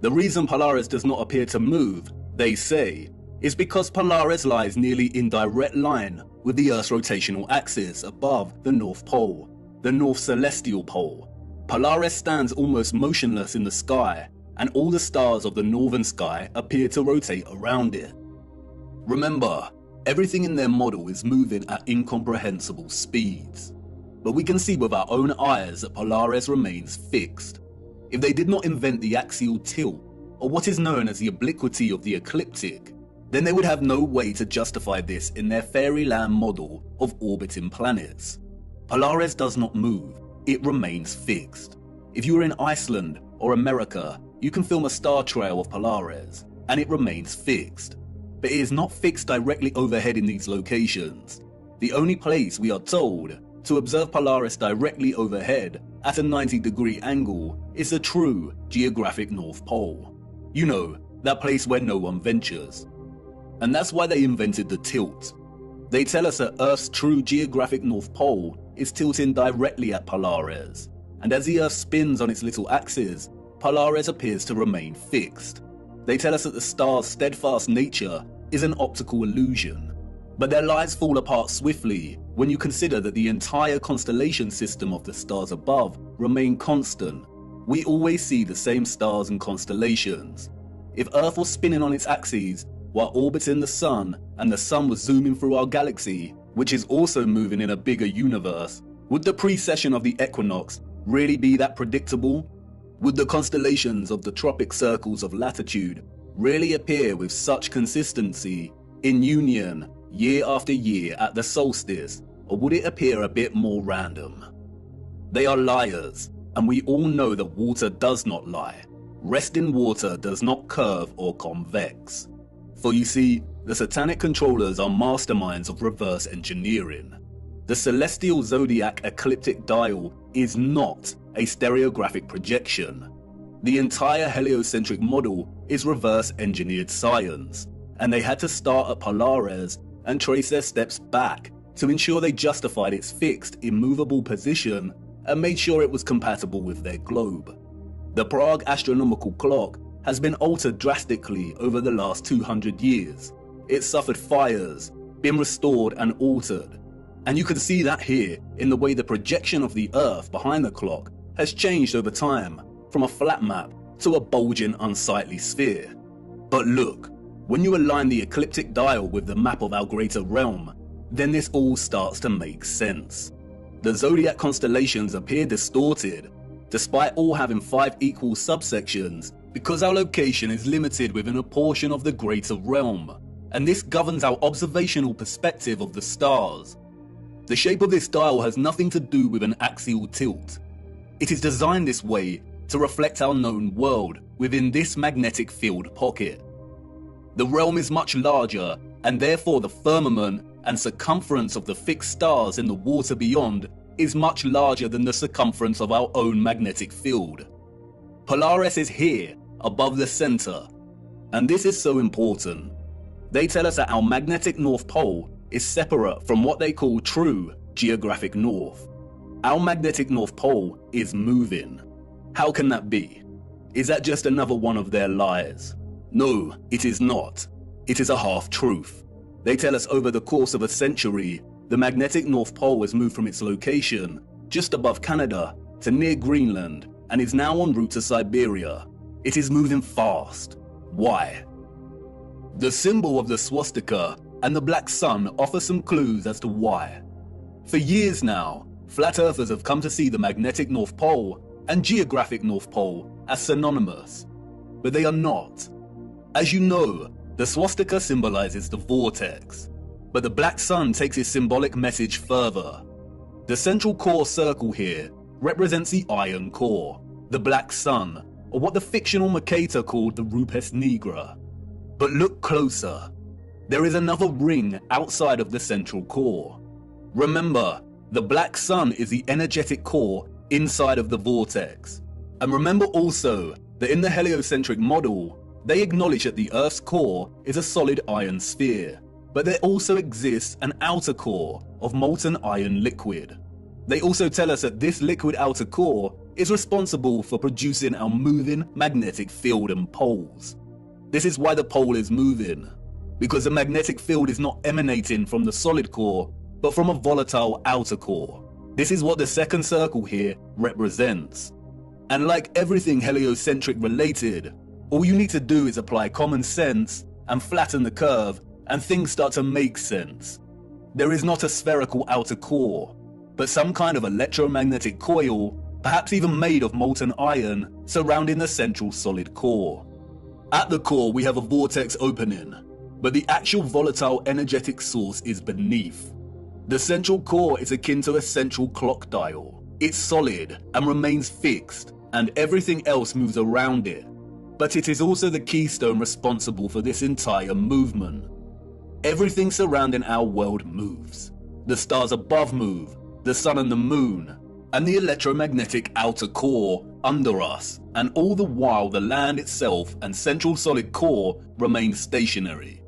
The reason Polaris does not appear to move, they say, is because Polaris lies nearly in direct line with the Earth's rotational axis above the North Pole, the North Celestial Pole. Polaris stands almost motionless in the sky, and all the stars of the northern sky appear to rotate around it. Remember, everything in their model is moving at incomprehensible speeds. But we can see with our own eyes that Polaris remains fixed. If they did not invent the axial tilt, or what is known as the obliquity of the ecliptic, then they would have no way to justify this in their fairyland model of orbiting planets. Polaris does not move, it remains fixed. If you are in Iceland or America, you can film a star trail of Polaris, and it remains fixed. But it is not fixed directly overhead in these locations. The only place we are told to observe Polaris directly overhead at a 90-degree angle is the true geographic North Pole. You know, that place where no one ventures. And that's why they invented the tilt. They tell us that Earth's true geographic North Pole is tilting directly at Polaris, and as the Earth spins on its little axis, Polaris appears to remain fixed. They tell us that the star's steadfast nature is an optical illusion, but their lies fall apart swiftly when you consider that the entire constellation system of the stars above remain constant. We always see the same stars and constellations. If Earth was spinning on its axis while orbiting the Sun, and the Sun was zooming through our galaxy, which is also moving in a bigger universe, would the precession of the equinox really be that predictable? Would the constellations of the tropic circles of latitude really appear with such consistency in union year after year at the solstice, or would it appear a bit more random? They are liars, and we all know that water does not lie. Resting water does not curve or convex. For you see, the satanic controllers are masterminds of reverse engineering. The celestial zodiac ecliptic dial is not a stereographic projection. The entire heliocentric model is reverse engineered science, and they had to start at Polaris and trace their steps back to ensure they justified its fixed, immovable position and made sure it was compatible with their globe. The Prague astronomical clock has been altered drastically over the last 200 years. It suffered fires, been restored and altered. And you can see that here in the way the projection of the Earth behind the clock has changed over time from a flat map to a bulging, unsightly sphere. But look, when you align the ecliptic dial with the map of our greater realm, then this all starts to make sense. The zodiac constellations appear distorted, despite all having 5 equal subsections, because our location is limited within a portion of the greater realm, and this governs our observational perspective of the stars. The shape of this dial has nothing to do with an axial tilt. It is designed this way to reflect our known world within this magnetic field pocket. The realm is much larger, and therefore the firmament and circumference of the fixed stars in the water beyond is much larger than the circumference of our own magnetic field. Polaris is here, above the center, and this is so important. They tell us that our magnetic North Pole is separate from what they call true geographic north. Our magnetic North Pole is moving. How can that be? Is that just another one of their lies? No, it is not. It is a half-truth. They tell us over the course of a century, the magnetic North Pole has moved from its location, just above Canada, to near Greenland, and is now en route to Siberia. It is moving fast. Why? The symbol of the swastika and the black sun offer some clues as to why. For years now, flat earthers have come to see the magnetic North Pole and geographic North Pole as synonymous, but they are not. As you know, the swastika symbolizes the vortex, but the black sun takes its symbolic message further. The central core circle here represents the iron core, the black sun, or what the fictional Mercator called the Rupes Nigra. But look closer. There is another ring outside of the central core. Remember, the black sun is the energetic core inside of the vortex. And remember also that in the heliocentric model, they acknowledge that the Earth's core is a solid iron sphere, but there also exists an outer core of molten iron liquid. They also tell us that this liquid outer core is responsible for producing our moving magnetic field and poles. This is why the pole is moving, because the magnetic field is not emanating from the solid core, but from a volatile outer core. This is what the second circle here represents. And like everything heliocentric related, all you need to do is apply common sense and flatten the curve, and things start to make sense. There is not a spherical outer core, but some kind of electromagnetic coil, perhaps even made of molten iron, surrounding the central solid core. At the core we have a vortex opening, but the actual volatile energetic source is beneath. The central core is akin to a central clock dial. It's solid and remains fixed, and everything else moves around it. But it is also the keystone responsible for this entire movement. Everything surrounding our world moves. The stars above move, the sun and the moon, and the electromagnetic outer core under us, and all the while the land itself and central solid core remain stationary.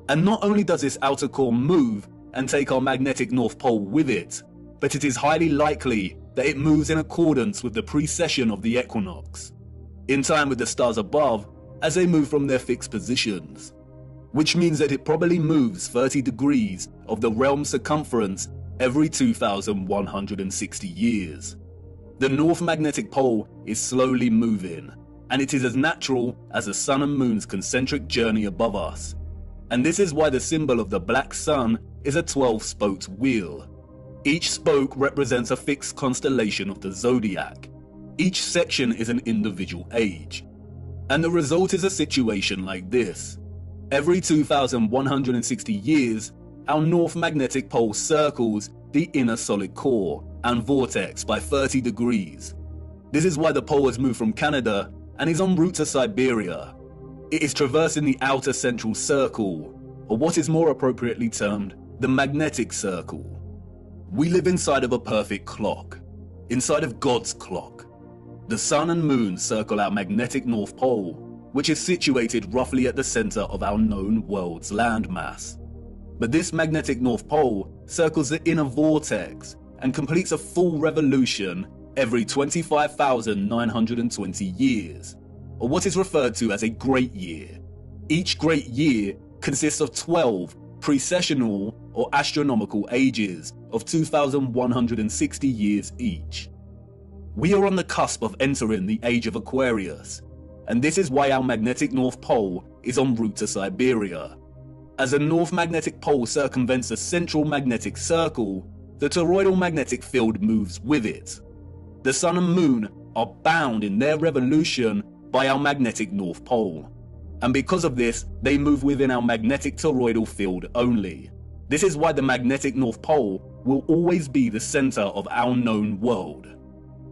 And not only does this outer core move and take our magnetic North Pole with it, but it is highly likely that it moves in accordance with the precession of the equinox, in time with the stars above as they move from their fixed positions, which means that it probably moves 30 degrees of the realm circumference every 2,160 years. The North Magnetic Pole is slowly moving, and it is as natural as the sun and moon's concentric journey above us. And this is why the symbol of the black sun is a 12-spoked wheel. Each spoke represents a fixed constellation of the zodiac. Each section is an individual age. And the result is a situation like this. Every 2,160 years, our North Magnetic Pole circles the inner solid core and vortex by 30 degrees. This is why the pole has moved from Canada and is en route to Siberia. It is traversing the outer central circle, or what is more appropriately termed the magnetic circle. We live inside of a perfect clock, inside of God's clock. The sun and moon circle our magnetic North Pole, which is situated roughly at the center of our known world's landmass. But this magnetic North Pole circles the inner vortex and completes a full revolution every 25,920 years, or what is referred to as a great year. Each great year consists of 12 precessional or astronomical ages of 2,160 years each. We are on the cusp of entering the age of Aquarius, and this is why our magnetic North Pole is en route to Siberia. As the North Magnetic Pole circumvents the central magnetic circle, the toroidal magnetic field moves with it. The sun and moon are bound in their revolution by our magnetic North Pole, and because of this, they move within our magnetic toroidal field only. This is why the magnetic North Pole will always be the center of our known world.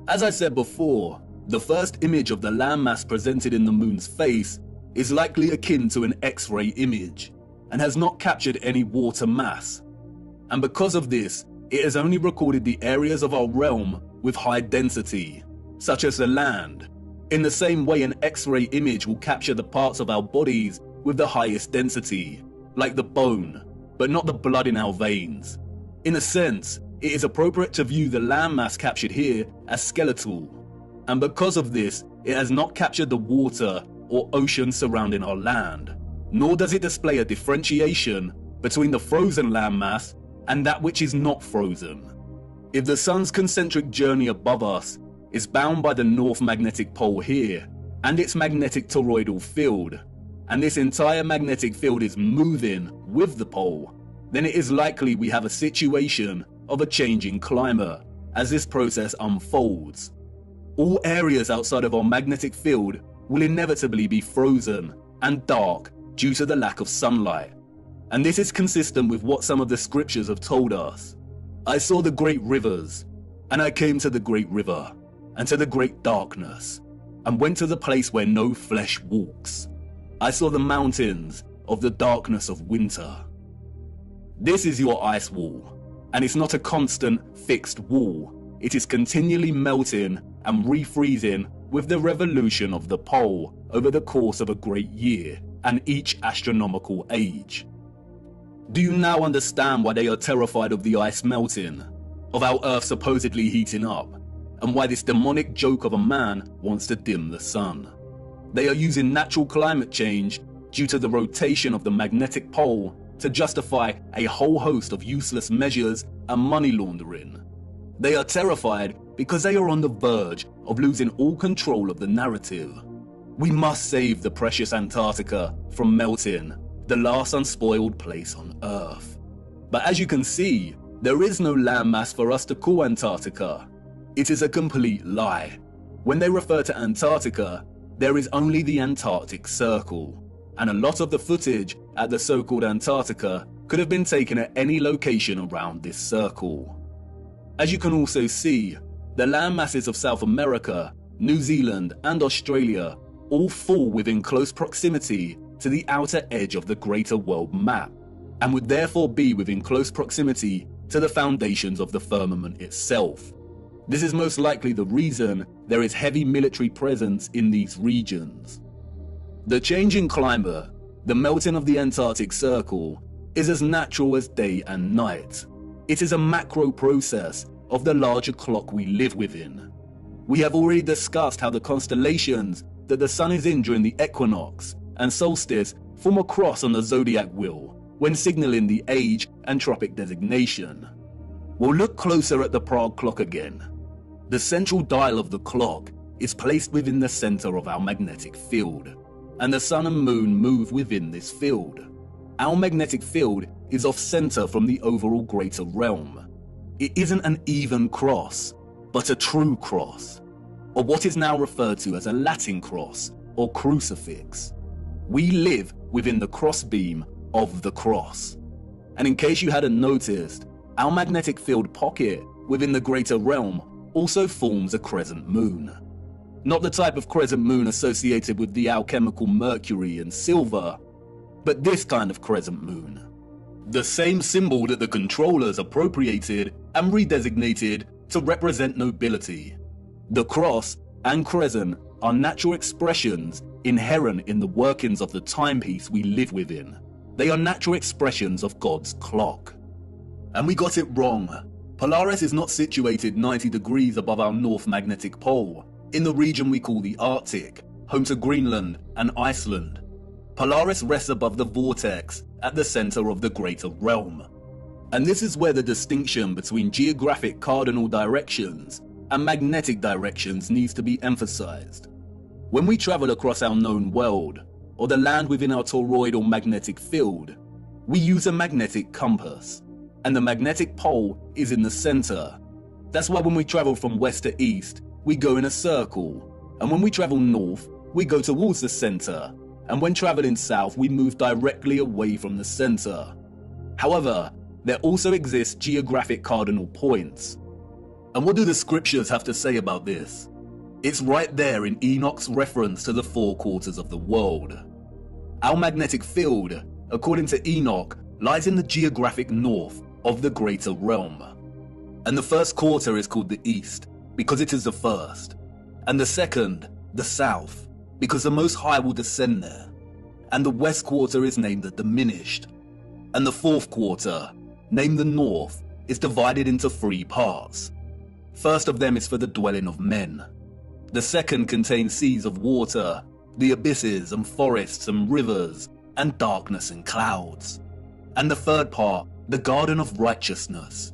As I said before, the first image of the landmass presented in the moon's face is likely akin to an X-ray image and has not captured any water mass. And because of this, it has only recorded the areas of our realm with high density, such as the land. In the same way, an X-ray image will capture the parts of our bodies with the highest density, like the bone, but not the blood in our veins. In a sense, it is appropriate to view the landmass captured here as skeletal. And because of this, it has not captured the water or ocean surrounding our land, nor does it display a differentiation between the frozen landmass and that which is not frozen. If the sun's concentric journey above us is bound by the North Magnetic Pole here and its magnetic toroidal field, and this entire magnetic field is moving with the pole, then it is likely we have a situation of a changing climate as this process unfolds. All areas outside of our magnetic field will inevitably be frozen and dark due to the lack of sunlight. And this is consistent with what some of the scriptures have told us. I saw the great rivers, and I came to the great river, and to the great darkness, and went to the place where no flesh walks. I saw the mountains of the darkness of winter. This is your ice wall, and it's not a constant, fixed wall. It is continually melting and refreezing with the revolution of the pole over the course of a great year and each astronomical age. Do you now understand why they are terrified of the ice melting, of our Earth supposedly heating up, and why this demonic joke of a man wants to dim the sun? They are using natural climate change due to the rotation of the magnetic pole to justify a whole host of useless measures and money laundering. They are terrified because they are on the verge of losing all control of the narrative. We must save the precious Antarctica from melting, the last unspoiled place on Earth. But as you can see, there is no landmass for us to call Antarctica. It is a complete lie. When they refer to Antarctica, there is only the Antarctic Circle, and a lot of the footage at the so-called Antarctica could have been taken at any location around this circle. As you can also see, the land masses of South America, New Zealand and Australia all fall within close proximity to the outer edge of the greater world map, and would therefore be within close proximity to the foundations of the firmament itself. This is most likely the reason there is heavy military presence in these regions. The changing climate, the melting of the Antarctic Circle, is as natural as day and night. It is a macro process of the larger clock we live within. We have already discussed how the constellations that the sun is in during the equinox and solstice form a cross on the zodiac wheel when signaling the age and tropic designation. We'll look closer at the Prague clock again. The central dial of the clock is placed within the center of our magnetic field, and the sun and moon move within this field. Our magnetic field is off center from the overall greater realm. It isn't an even cross, but a true cross, or what is now referred to as a Latin cross or crucifix. We live within the crossbeam of the cross. And in case you hadn't noticed, our magnetic field pocket within the greater realm also forms a crescent moon. Not the type of crescent moon associated with the alchemical mercury and silver, but this kind of crescent moon. The same symbol that the controllers appropriated and redesignated to represent nobility. The cross and crescent are natural expressions inherent in the workings of the timepiece we live within. They are natural expressions of God's clock. And we got it wrong. Polaris is not situated 90 degrees above our north magnetic pole, in the region we call the Arctic, home to Greenland and Iceland. Polaris rests above the vortex at the center of the greater realm. And this is where the distinction between geographic cardinal directions and magnetic directions needs to be emphasized. When we travel across our known world, or the land within our toroidal magnetic field, we use a magnetic compass, and the magnetic pole is in the center. That's why when we travel from west to east, we go in a circle, and when we travel north, we go towards the center, and when traveling south, we move directly away from the center. However, there also exist geographic cardinal points. And what do the scriptures have to say about this? It's right there in Enoch's reference to the four quarters of the world. Our magnetic field, according to Enoch, lies in the geographic north of the greater realm. And the first quarter is called the east, because it is the first, and the second, the south, because the Most High will descend there, and the west quarter is named the diminished, and the fourth quarter, named the north, is divided into three parts. First of them is for the dwelling of men. The second contains seas of water, the abysses and forests and rivers, and darkness and clouds. And the third part, the garden of righteousness.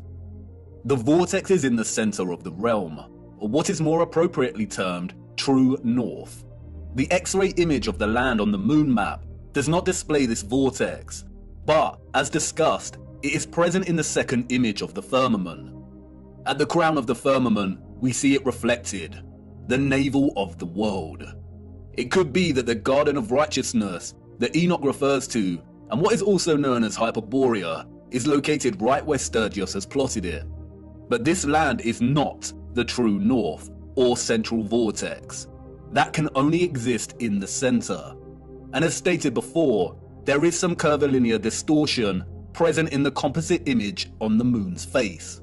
The vortex is in the center of the realm, or what is more appropriately termed true north. The X-ray image of the land on the moon map does not display this vortex, but, as discussed, it is present in the second image of the firmament. At the crown of the firmament, we see it reflected, the navel of the world. It could be that the garden of righteousness that Enoch refers to, and what is also known as Hyperborea, is located right where Sturgios has plotted it. But this land is not the true north or central vortex. That can only exist in the center. And as stated before, there is some curvilinear distortion present in the composite image on the moon's face.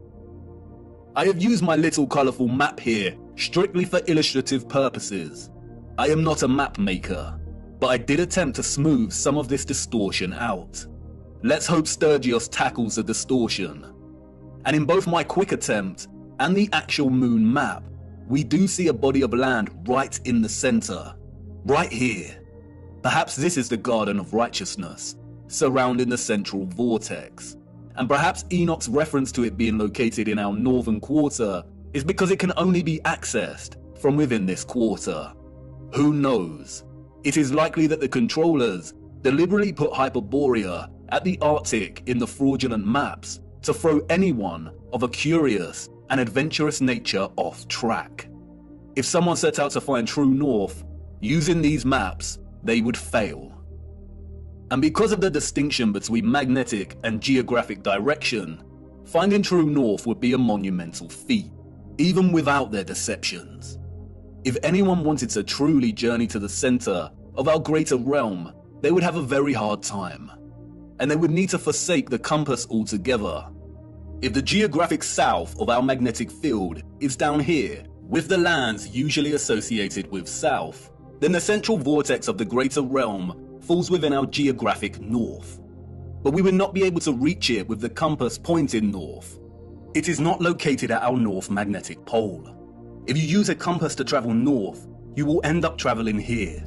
I have used my little colourful map here strictly for illustrative purposes. I am not a map maker, but I did attempt to smooth some of this distortion out. Let's hope Sturgios tackles the distortion. And in both my quick attempt and the actual moon map, we do see a body of land right in the center, right here. Perhaps this is the garden of righteousness, surrounding the central vortex. And perhaps Enoch's reference to it being located in our northern quarter is because it can only be accessed from within this quarter. Who knows? It is likely that the controllers deliberately put Hyperborea at the Arctic in the fraudulent maps to throw anyone of a curious and adventurous nature off track. If someone set out to find true north using these maps, they would fail. And because of the distinction between magnetic and geographic direction, finding true north would be a monumental feat, even without their deceptions. If anyone wanted to truly journey to the center of our greater realm, they would have a very hard time, and they would need to forsake the compass altogether. If the geographic south of our magnetic field is down here, with the lands usually associated with south, then the central vortex of the greater realm falls within our geographic north. But we would not be able to reach it with the compass pointing north. It is not located at our north magnetic pole. If you use a compass to travel north, you will end up traveling here.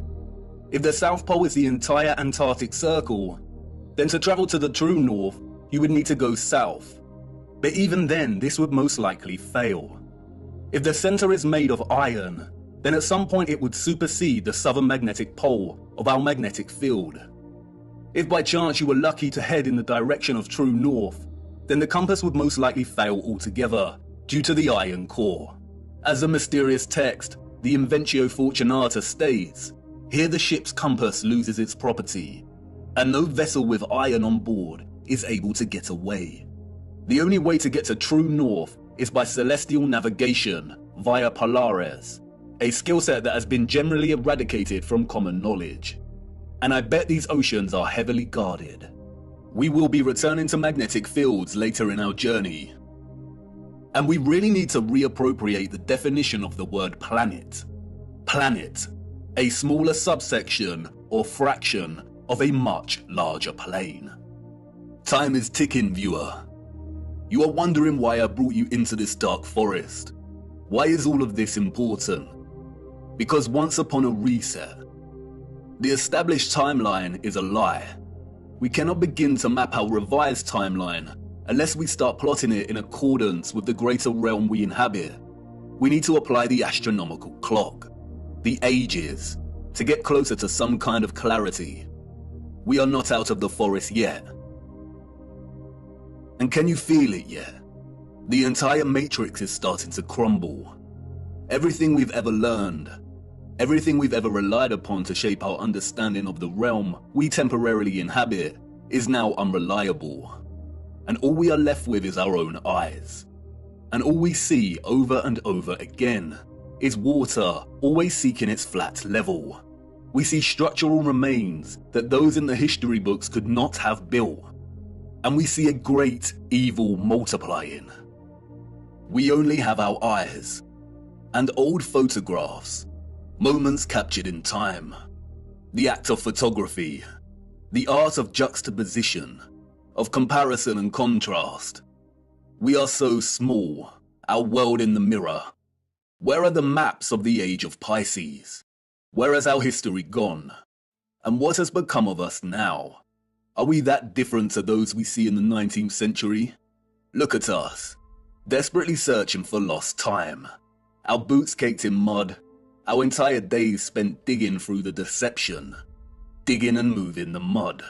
If the South Pole is the entire Antarctic Circle, then to travel to the true north, you would need to go south. But even then, this would most likely fail. If the center is made of iron, then at some point it would supersede the southern magnetic pole of our magnetic field. If by chance you were lucky to head in the direction of true north, then the compass would most likely fail altogether due to the iron core. As the mysterious text, the Inventio Fortunata, states, here the ship's compass loses its property, and no vessel with iron on board is able to get away. The only way to get to true north is by celestial navigation via Polaris, a skill set that has been generally eradicated from common knowledge. And I bet these oceans are heavily guarded. We will be returning to magnetic fields later in our journey. And we really need to reappropriate the definition of the word planet. Planet, a smaller subsection or fraction of a much larger plane. Time is ticking, viewer. You are wondering why I brought you into this dark forest. Why is all of this important? Because once upon a reset, the established timeline is a lie. We cannot begin to map our revised timeline unless we start plotting it in accordance with the greater realm we inhabit. We need to apply the astronomical clock, the ages, to get closer to some kind of clarity. We are not out of the forest yet. And can you feel it yet? The entire matrix is starting to crumble. Everything we've ever learned, everything we've ever relied upon to shape our understanding of the realm we temporarily inhabit is now unreliable. And all we are left with is our own eyes. And all we see over and over again is water always seeking its flat level. We see structural remains that those in the history books could not have built. And we see a great evil multiplying. We only have our eyes and old photographs, moments captured in time, the act of photography, the art of juxtaposition, of comparison and contrast. We are so small, our world in the mirror. Where are the maps of the age of Pisces? Where has our history gone? And what has become of us now? Are we that different to those we see in the 19th century? Look at us, desperately searching for lost time. Our boots caked in mud, our entire days spent digging through the deception. Digging and moving the mud.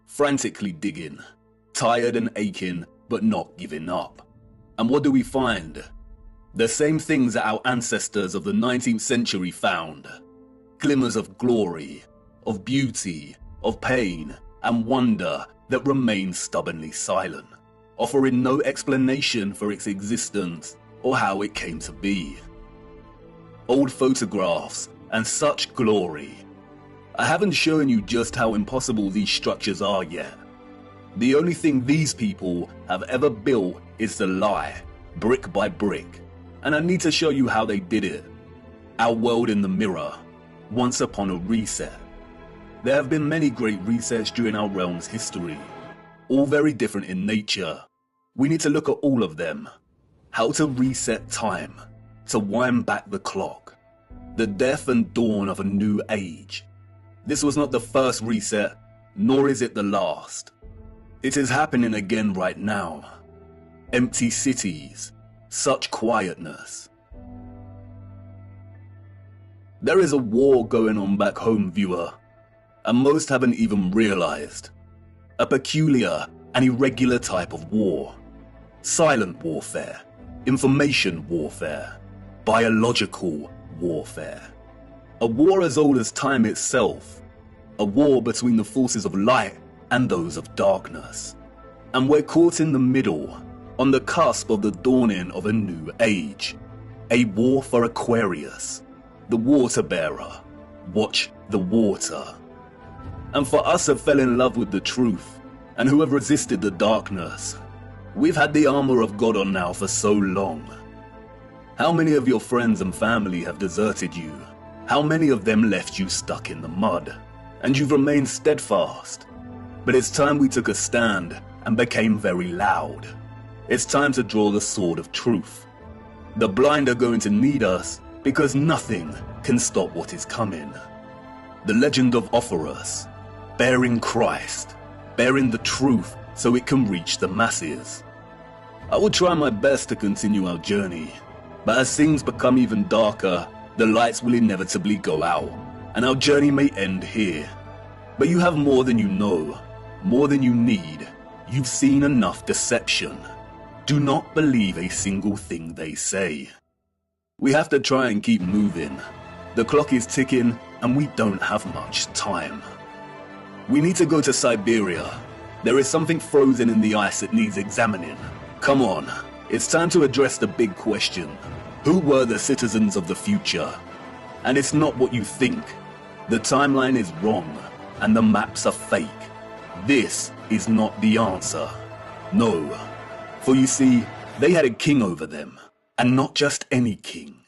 Frantically digging, tired and aching, but not giving up. And what do we find? The same things that our ancestors of the 19th century found. Glimmers of glory, of beauty, of pain, and wonder that remain stubbornly silent, offering no explanation for its existence or how it came to be. Old photographs and such glory. I haven't shown you just how impossible these structures are yet. The only thing these people have ever built is the lie, brick by brick, and I need to show you how they did it. Our world in the mirror, once upon a reset. There have been many great resets during our realm's history, all very different in nature. We need to look at all of them. How to reset time, to wind back the clock. The death and dawn of a new age. This was not the first reset, nor is it the last. It is happening again right now. Empty cities, such quietness. There is a war going on back home, viewer, and most haven't even realized. A peculiar and irregular type of war. Silent warfare, information warfare, biological warfare. A war as old as time itself. A war between the forces of light and those of darkness. And we're caught in the middle, on the cusp of the dawning of a new age. A war for Aquarius. the water bearer. Watch the water. And for us who fell in love with the truth, and who have resisted the darkness, we've had the armor of God on now for so long. How many of your friends and family have deserted you? How many of them left you stuck in the mud? And you've remained steadfast. But it's time we took a stand and became very loud. It's time to draw the sword of truth. The blind are going to need us because nothing can stop what is coming. The legend of Offerus, bearing Christ, bearing the truth so it can reach the masses. I will try my best to continue our journey, but as things become even darker, the lights will inevitably go out, and our journey may end here. But you have more than you know, more than you need. You've seen enough deception. Do not believe a single thing they say. We have to try and keep moving. The clock is ticking, and we don't have much time. We need to go to Siberia. There is something frozen in the ice that needs examining. Come on, it's time to address the big question. Who were the citizens of the future? And it's not what you think. The timeline is wrong, and the maps are fake. This is not the answer. No. For you see, they had a king over them, and not just any king.